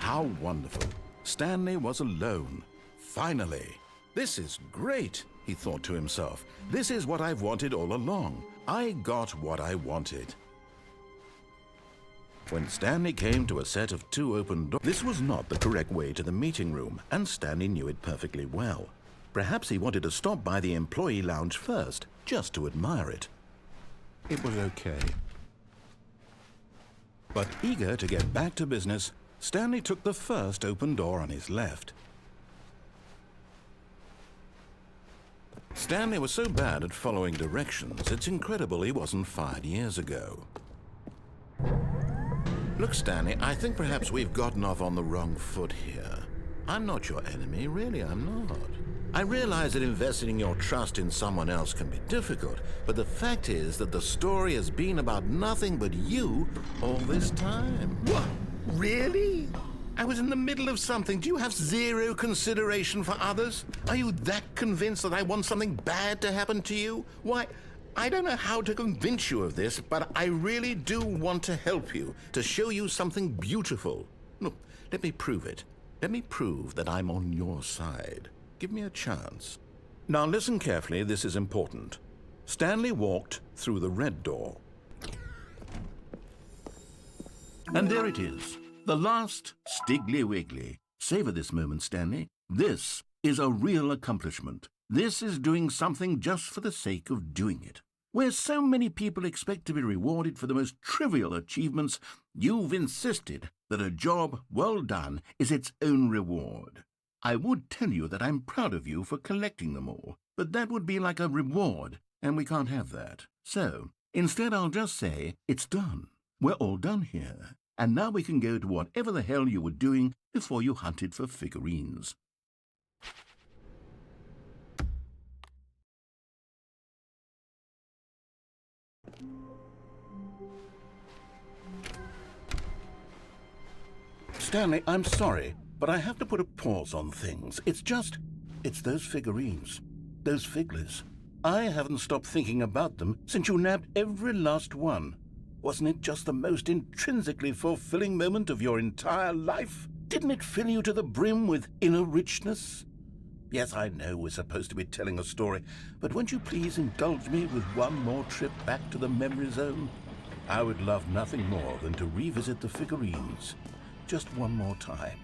How wonderful. Stanley was alone. Finally. This is great, he thought to himself. This is what I've wanted all along. I got what I wanted. When Stanley came to a set of 2 open doors, this was not the correct way to the meeting room, and Stanley knew it perfectly well. Perhaps he wanted to stop by the employee lounge first, just to admire it. It was okay. But eager to get back to business, Stanley took the first open door on his left. Stanley was so bad at following directions, it's incredible he wasn't fired years ago. Look, Stanley, I think perhaps we've gotten off on the wrong foot here. I'm not your enemy, really, I'm not. I realize that investing your trust in someone else can be difficult, but the fact is that the story has been about nothing but you all this time. What? Really? I was in the middle of something. Do you have zero consideration for others? Are you that convinced that I want something bad to happen to you? Why, I don't know how to convince you of this, but I really do want to help you, to show you something beautiful. Look, let me prove it. Let me prove that I'm on your side. Give me a chance. Now listen carefully, this is important. Stanley walked through the red door. And there it is, the last Stiggly Wiggly. Savor this moment, Stanley. This is a real accomplishment. This is doing something just for the sake of doing it. Where so many people expect to be rewarded for the most trivial achievements, you've insisted that a job well done is its own reward. I would tell you that I'm proud of you for collecting them all, but that would be like a reward, and we can't have that. So, instead I'll just say, it's done. We're all done here, and now we can go to whatever the hell you were doing before you hunted for figurines. Stanley, I'm sorry, but I have to put a pause on things. It's those figurines, those figglers. I haven't stopped thinking about them since you nabbed every last one. Wasn't it just the most intrinsically fulfilling moment of your entire life? Didn't it fill you to the brim with inner richness? Yes, I know we're supposed to be telling a story, but won't you please indulge me with one more trip back to the memory zone? I would love nothing more than to revisit the figurines. Just one more time.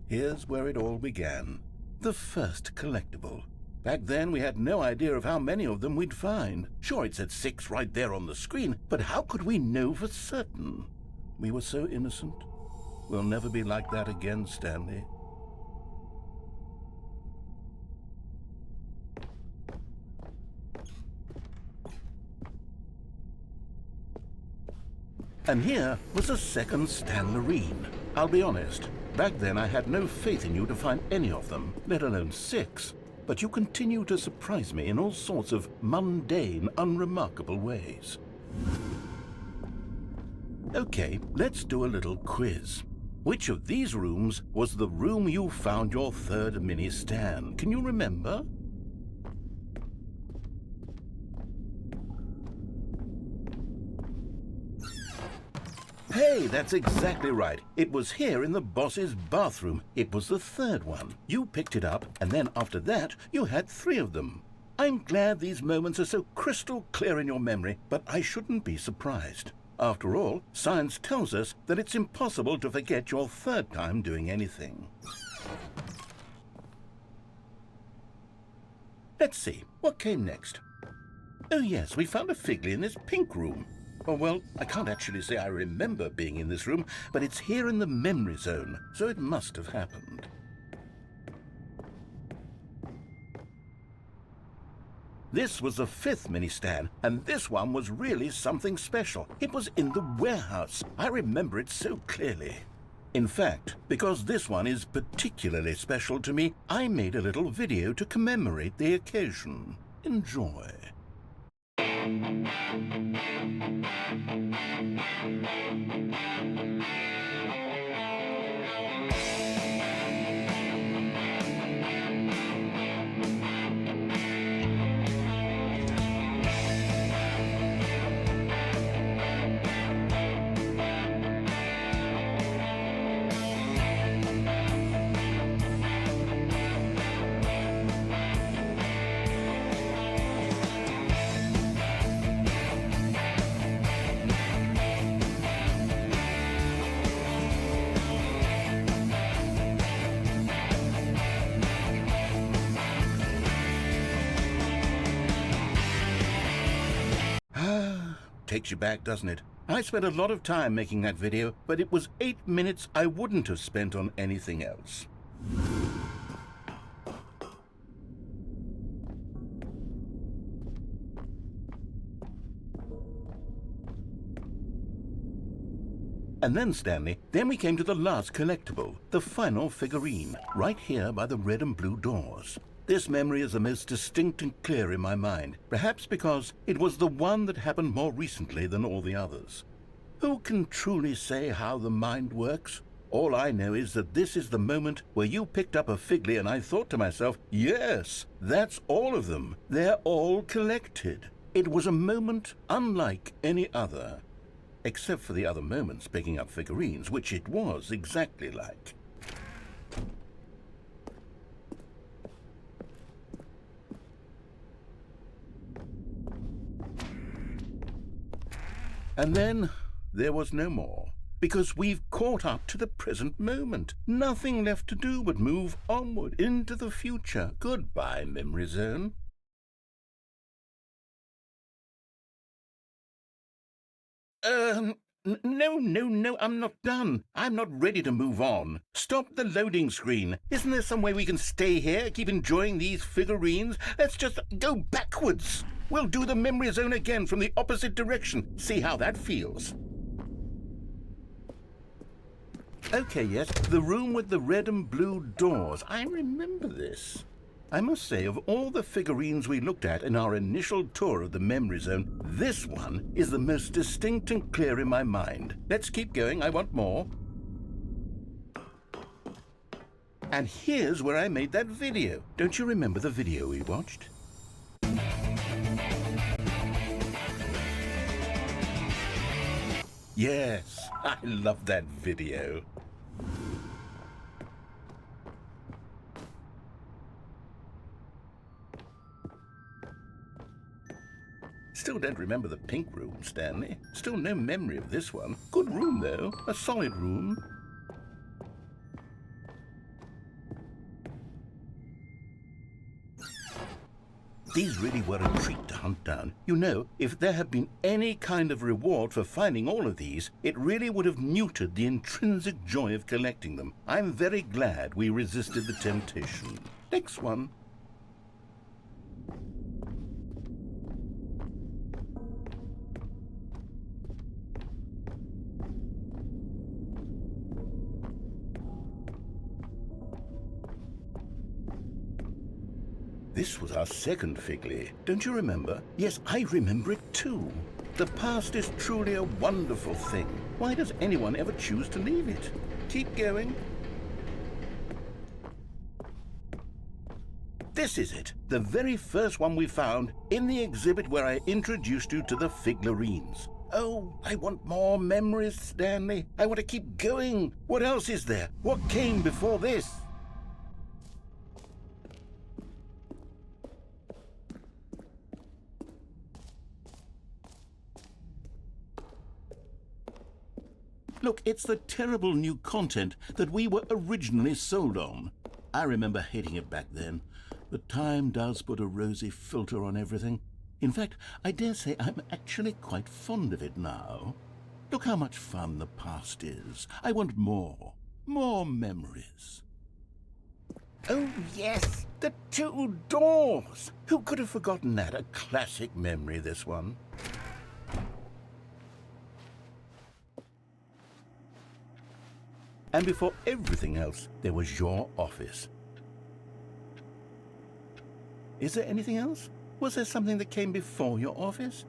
Here's where it all began. The first collectible. Back then, we had no idea of how many of them we'd find. Sure, it said 6 right there on the screen, but how could we know for certain? We were so innocent. We'll never be like that again, Stanley. And here was a second Stanlerine. I'll be honest, back then I had no faith in you to find any of them, let alone 6. But you continue to surprise me in all sorts of mundane, unremarkable ways. Okay, let's do a little quiz. Which of these rooms was the room you found your third mini Stan? Can you remember? Hey, that's exactly right. It was here in the boss's bathroom. It was the third one. You picked it up, and then after that, you had 3 of them. I'm glad these moments are so crystal clear in your memory, but I shouldn't be surprised. After all, science tells us that it's impossible to forget your third time doing anything. Let's see, what came next? Oh yes, we found a Figley in this pink room. Oh, well, I can't actually say I remember being in this room, but it's here in the memory zone, so it must have happened. This was the 5th mini-Stan, and this one was really something special. It was in the warehouse. I remember it so clearly. In fact, because this one is particularly special to me, I made a little video to commemorate the occasion. Enjoy. Takes you back, doesn't it? I spent a lot of time making that video, but it was 8 minutes I wouldn't have spent on anything else. And then, Stanley, then we came to the last collectible, the final figurine, right here by the red and blue doors. This memory is the most distinct and clear in my mind, perhaps because it was the one that happened more recently than all the others. Who can truly say how the mind works? All I know is that this is the moment where you picked up a Figley and I thought to myself, yes, that's all of them. They're all collected. It was a moment unlike any other. Except for the other moments picking up figurines, which it was exactly like. And then there was no more. Because we've caught up to the present moment. Nothing left to do but move onward into the future. Goodbye, Memory Zone. No, I'm not done. I'm not ready to move on. Stop the loading screen. Isn't there some way we can stay here, keep enjoying these figurines? Let's just go backwards. We'll do the Memory Zone again from the opposite direction. See how that feels. Okay, yes, the room with the red and blue doors. I remember this. I must say, of all the figurines we looked at in our initial tour of the Memory Zone, this one is the most distinct and clear in my mind. Let's keep going. I want more. And here's where I made that video. Don't you remember the video we watched? Yes, I love that video. Still don't remember the pink room, Stanley. Still no memory of this one. Good room, though. A solid room. These really were a treat to hunt down. You know, if there had been any kind of reward for finding all of these, it really would have neutered the intrinsic joy of collecting them. I'm very glad we resisted the temptation. Next one. This was our second Figley. Don't you remember? Yes, I remember it too. The past is truly a wonderful thing. Why does anyone ever choose to leave it? Keep going. This is it, the very first one we found in the exhibit where I introduced you to the figurines. Oh, I want more memories, Stanley. I want to keep going. What else is there? What came before this? Look, it's the terrible new content that we were originally sold on. I remember hating it back then, but time does put a rosy filter on everything. In fact, I dare say I'm actually quite fond of it now. Look how much fun the past is. I want more. More memories. Oh, yes, the two doors. Who could have forgotten that? A classic memory, this one. And before everything else, there was your office. Is there anything else? Was there something that came before your office?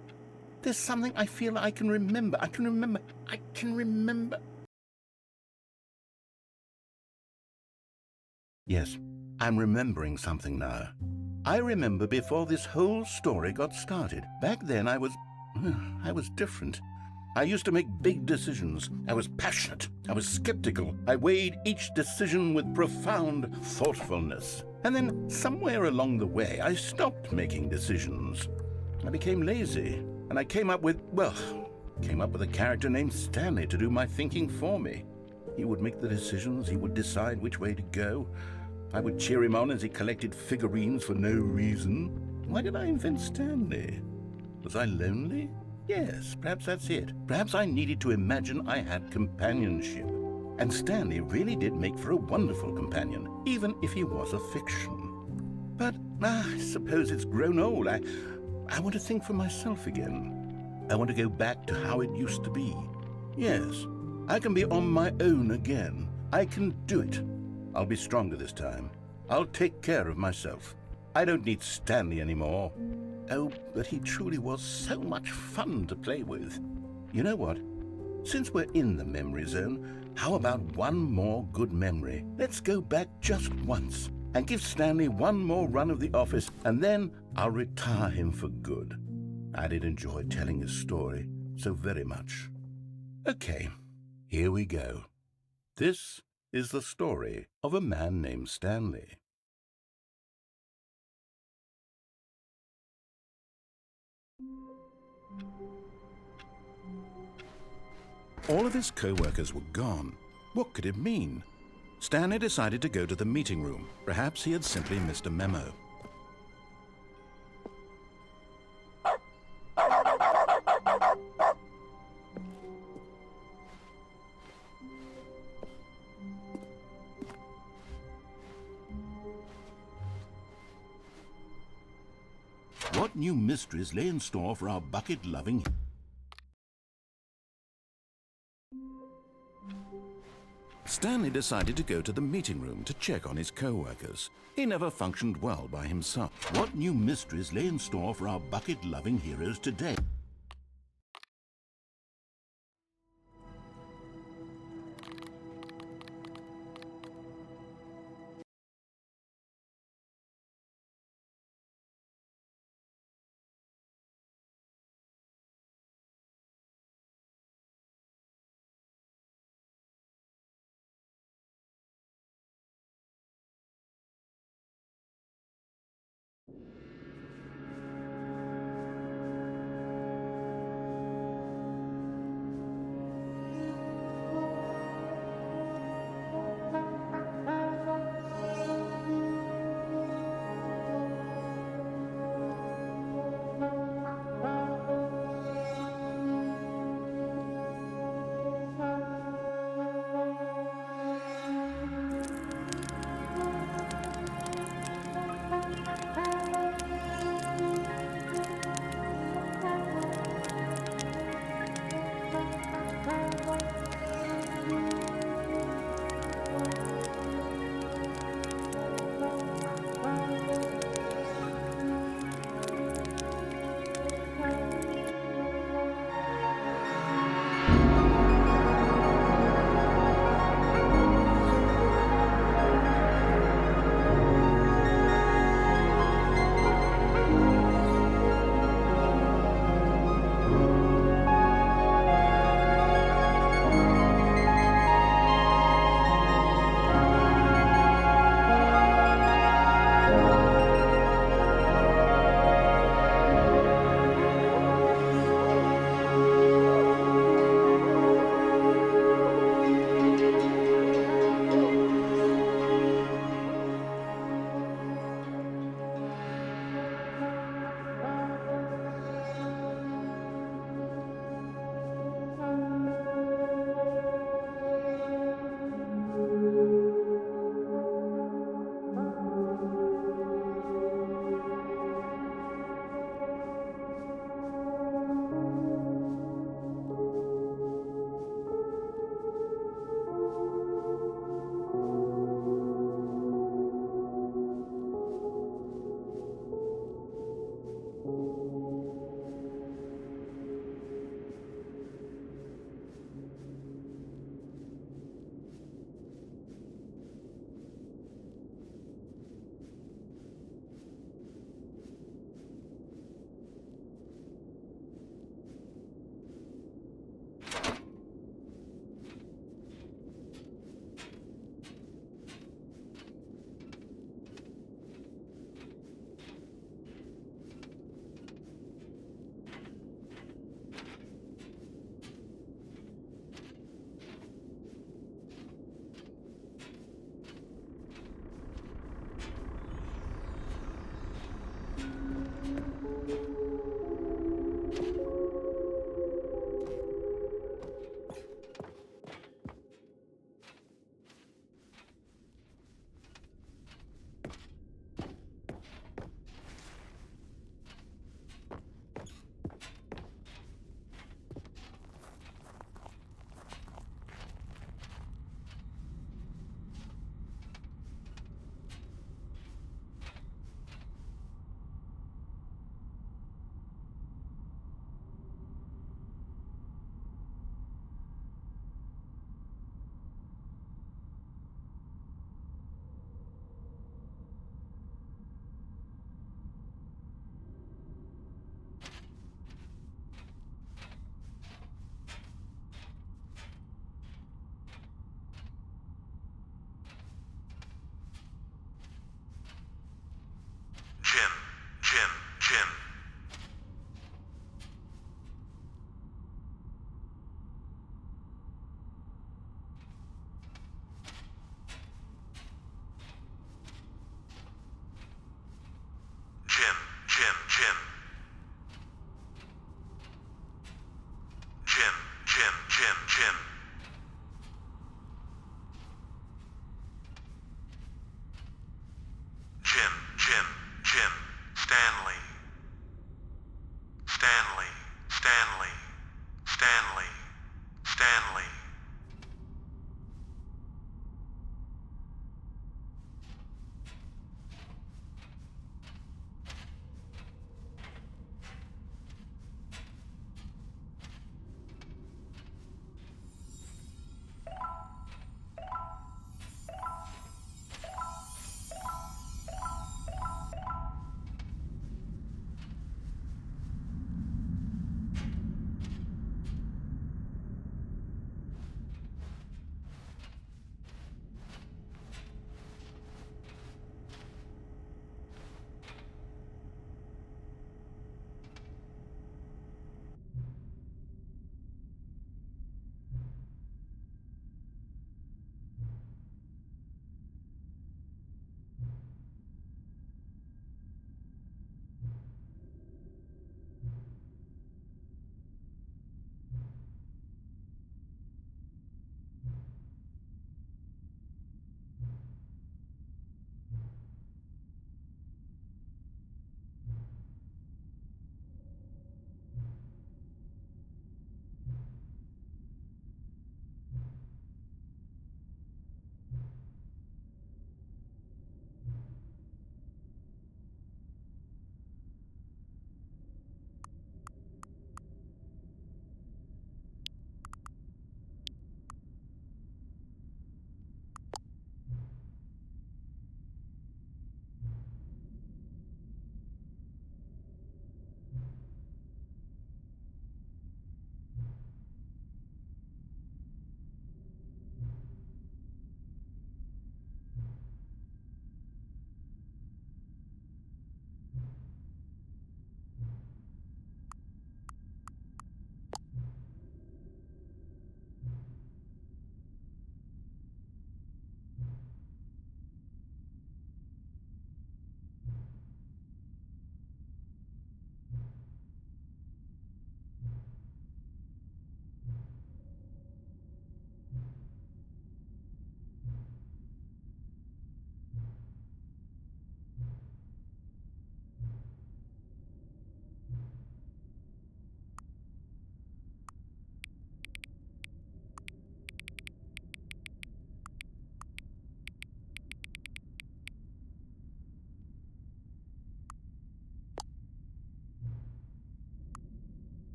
There's something I feel I can remember. I can remember. Yes, I'm remembering something now. I remember before this whole story got started. Back then I was different. I used to make big decisions. I was passionate. I was skeptical. I weighed each decision with profound thoughtfulness. And then somewhere along the way, I stopped making decisions. I became lazy, and I came up with a character named Stanley to do my thinking for me. He would make the decisions. He would decide which way to go. I would cheer him on as he collected figurines for no reason. Why did I invent Stanley? Was I lonely? Yes, perhaps that's it. Perhaps I needed to imagine I had companionship. And Stanley really did make for a wonderful companion, even if he was a fiction. But I suppose it's grown old. I want to think for myself again. I want to go back to how it used to be. Yes, I can be on my own again. I can do it. I'll be stronger this time. I'll take care of myself. I don't need Stanley anymore. Oh, but he truly was so much fun to play with. You know what? Since we're in the memory zone, how about one more good memory? Let's go back just once and give Stanley one more run of the office, and then I'll retire him for good. I did enjoy telling his story so very much. Okay, here we go. This is the story of a man named Stanley. All of his co-workers were gone. What could it mean? Stanley decided to go to the meeting room. Perhaps he had simply missed a memo. What new mysteries lay in store for our bucket-loving... Stanley decided to go to the meeting room to check on his co-workers. He never functioned well by himself. What new mysteries lay in store for our bucket-loving heroes today? Jim. Jim. Stanley. Stanley.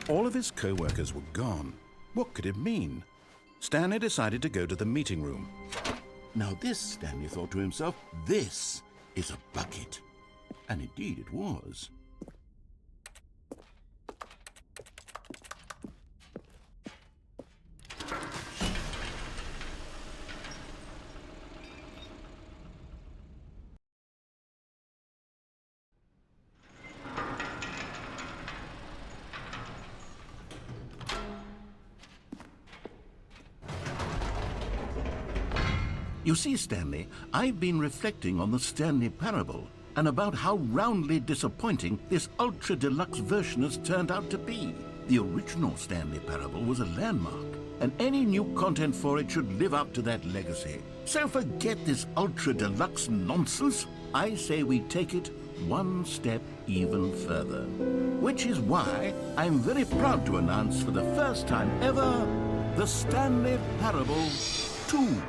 All of his co-workers were gone. What could it mean? Stanley decided to go to the meeting room. Now this, Stanley thought to himself, this is a bucket. And indeed it was. You see, Stanley, I've been reflecting on the Stanley Parable and about how roundly disappointing this ultra-deluxe version has turned out to be. The original Stanley Parable was a landmark, and any new content for it should live up to that legacy. So forget this ultra-deluxe nonsense. I say we take it one step even further. Which is why I'm very proud to announce for the first time ever, the Stanley Parable 2.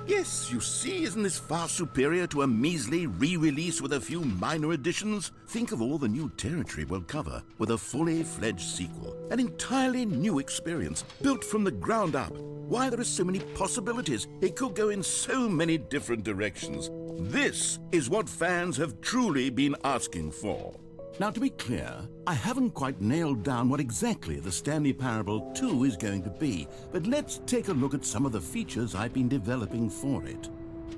Yes, you see, isn't this far superior to a measly re-release with a few minor additions? Think of all the new territory we'll cover with a fully fledged sequel. An entirely new experience, built from the ground up. Why, there are so many possibilities. It could go in so many different directions. This is what fans have truly been asking for. Now, to be clear, I haven't quite nailed down what exactly the Stanley Parable 2 is going to be, but let's take a look at some of the features I've been developing for it.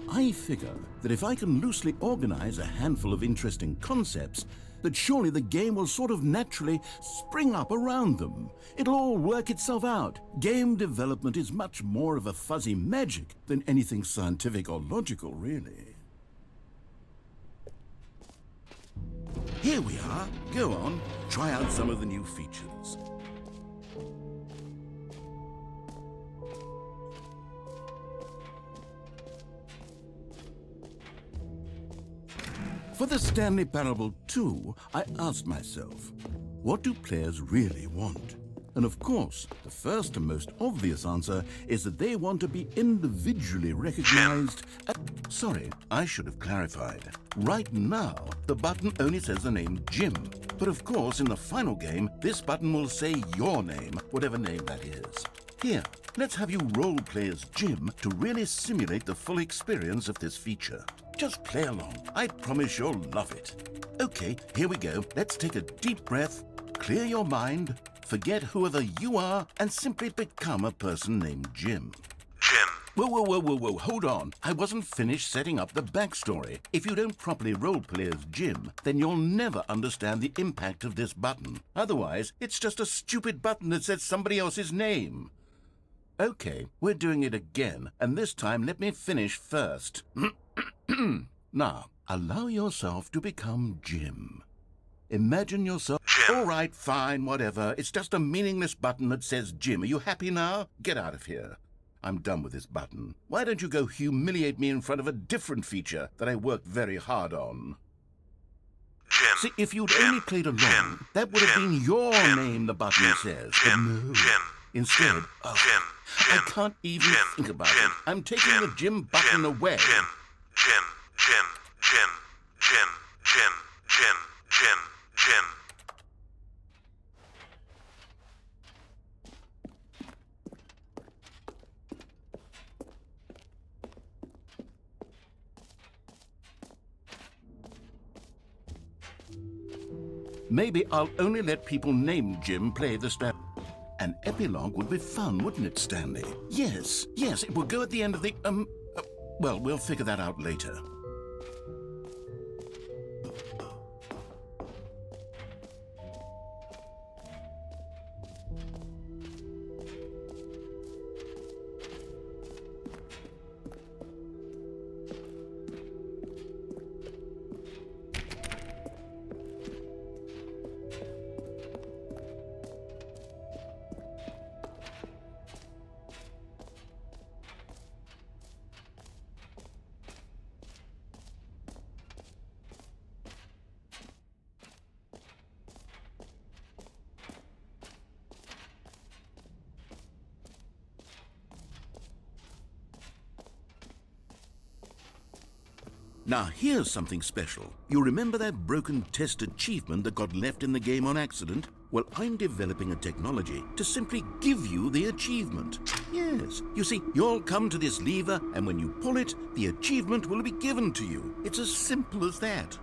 I figure that if I can loosely organize a handful of interesting concepts, that surely the game will sort of naturally spring up around them. It'll all work itself out. Game development is much more of a fuzzy magic than anything scientific or logical, really. Here we are. Go on, try out some of the new features. For the Stanley Parable 2, I asked myself, what do players really want? And of course, the first and most obvious answer is that they want to be individually recognized. Sorry, I should have clarified. Right now, the button only says the name Jim. But of course, in the final game, this button will say your name, whatever name that is. Here, let's have you role-play as Jim to really simulate the full experience of this feature. Just play along. I promise you'll love it. Okay, here we go. Let's take a deep breath, clear your mind, forget whoever you are, and simply become a person named Jim. Jim. Whoa, hold on. I wasn't finished setting up the backstory. If you don't properly roleplay as Jim, then you'll never understand the impact of this button. Otherwise, it's just a stupid button that says somebody else's name. Okay, we're doing it again, and this time let me finish first. Now, allow yourself to become Jim. Imagine yourself... Jim. All right, fine, whatever. It's just a meaningless button that says Jim. Are you happy now? Get out of here. I'm done with this button. Why don't you go humiliate me in front of a different feature that I worked very hard on? Jim. See, if you'd Jim. only played along, Jim. that would have been your Jim. name the button Jim. says. Jim. But no. Jim. Instead, Jim. oh, Jim. I Jim. can't even Jim. think about Jim. it. I'm taking Jim. the Jim button Jim. away. Jim. Jim. Jim. Jim. Jim. Jim. Jim. Jim. Jim. Maybe I'll only let people named Jim play the step. An epilogue would be fun, wouldn't it, Stanley? Yes, it will go at the end of the, well, we'll figure that out later. Now, here's something special. You remember that broken test achievement that got left in the game on accident? Well, I'm developing a technology to simply give you the achievement. Yes. You see, you'll come to this lever, and when you pull it, the achievement will be given to you. It's as simple as that.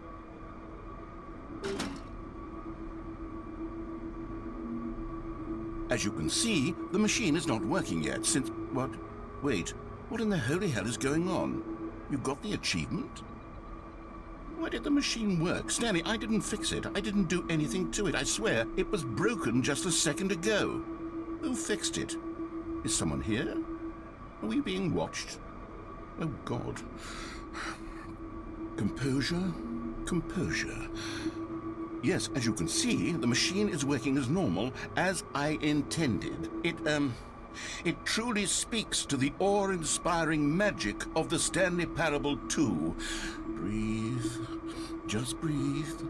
As you can see, the machine is not working yet since... What? Wait, what in the holy hell is going on? You got the achievement? Why did the machine work? Stanley, I didn't fix it. I didn't do anything to it. I swear, it was broken just a second ago. Who fixed it? Is someone here? Are we being watched? Oh, God. Composure. Composure. Yes, as you can see, the machine is working as normal, as I intended. It truly speaks to the awe-inspiring magic of the Stanley Parable 2. Breathe. Just breathe.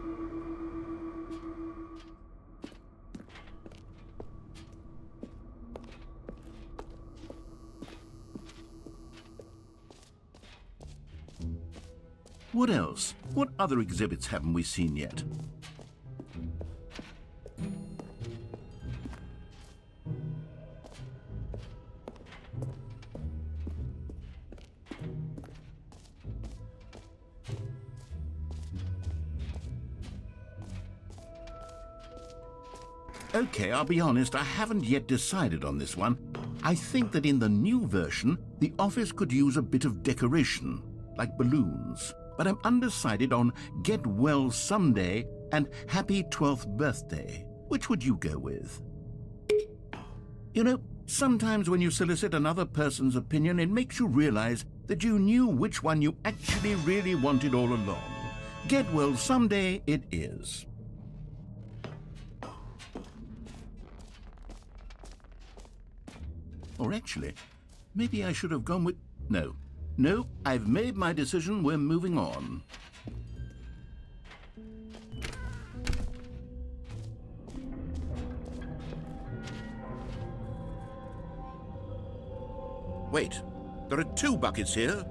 What else? What other exhibits haven't we seen yet? Okay, I'll be honest, I haven't yet decided on this one. I think that in the new version, the office could use a bit of decoration, like balloons. But I'm undecided on Get Well Someday and Happy 12th Birthday. Which would you go with? You know, sometimes when you solicit another person's opinion, it makes you realize that you knew which one you actually really wanted all along. Get Well Someday it is. Or actually, maybe I should have gone with... No, I've made my decision. We're moving on. Wait, there are 2 buckets here.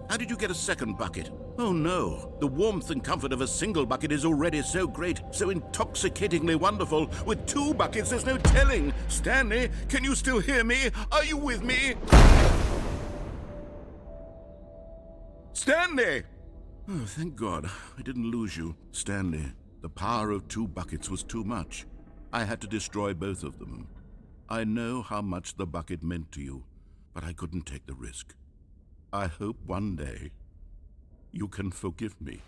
How did you get a second bucket? Oh no, the warmth and comfort of a single bucket is already so great, so intoxicatingly wonderful. With 2 buckets, there's no telling. Stanley, can you still hear me? Are you with me? Stanley! Oh, thank God, I didn't lose you. Stanley, the power of 2 buckets was too much. I had to destroy both of them. I know how much the bucket meant to you, but I couldn't take the risk. I hope one day you can forgive me.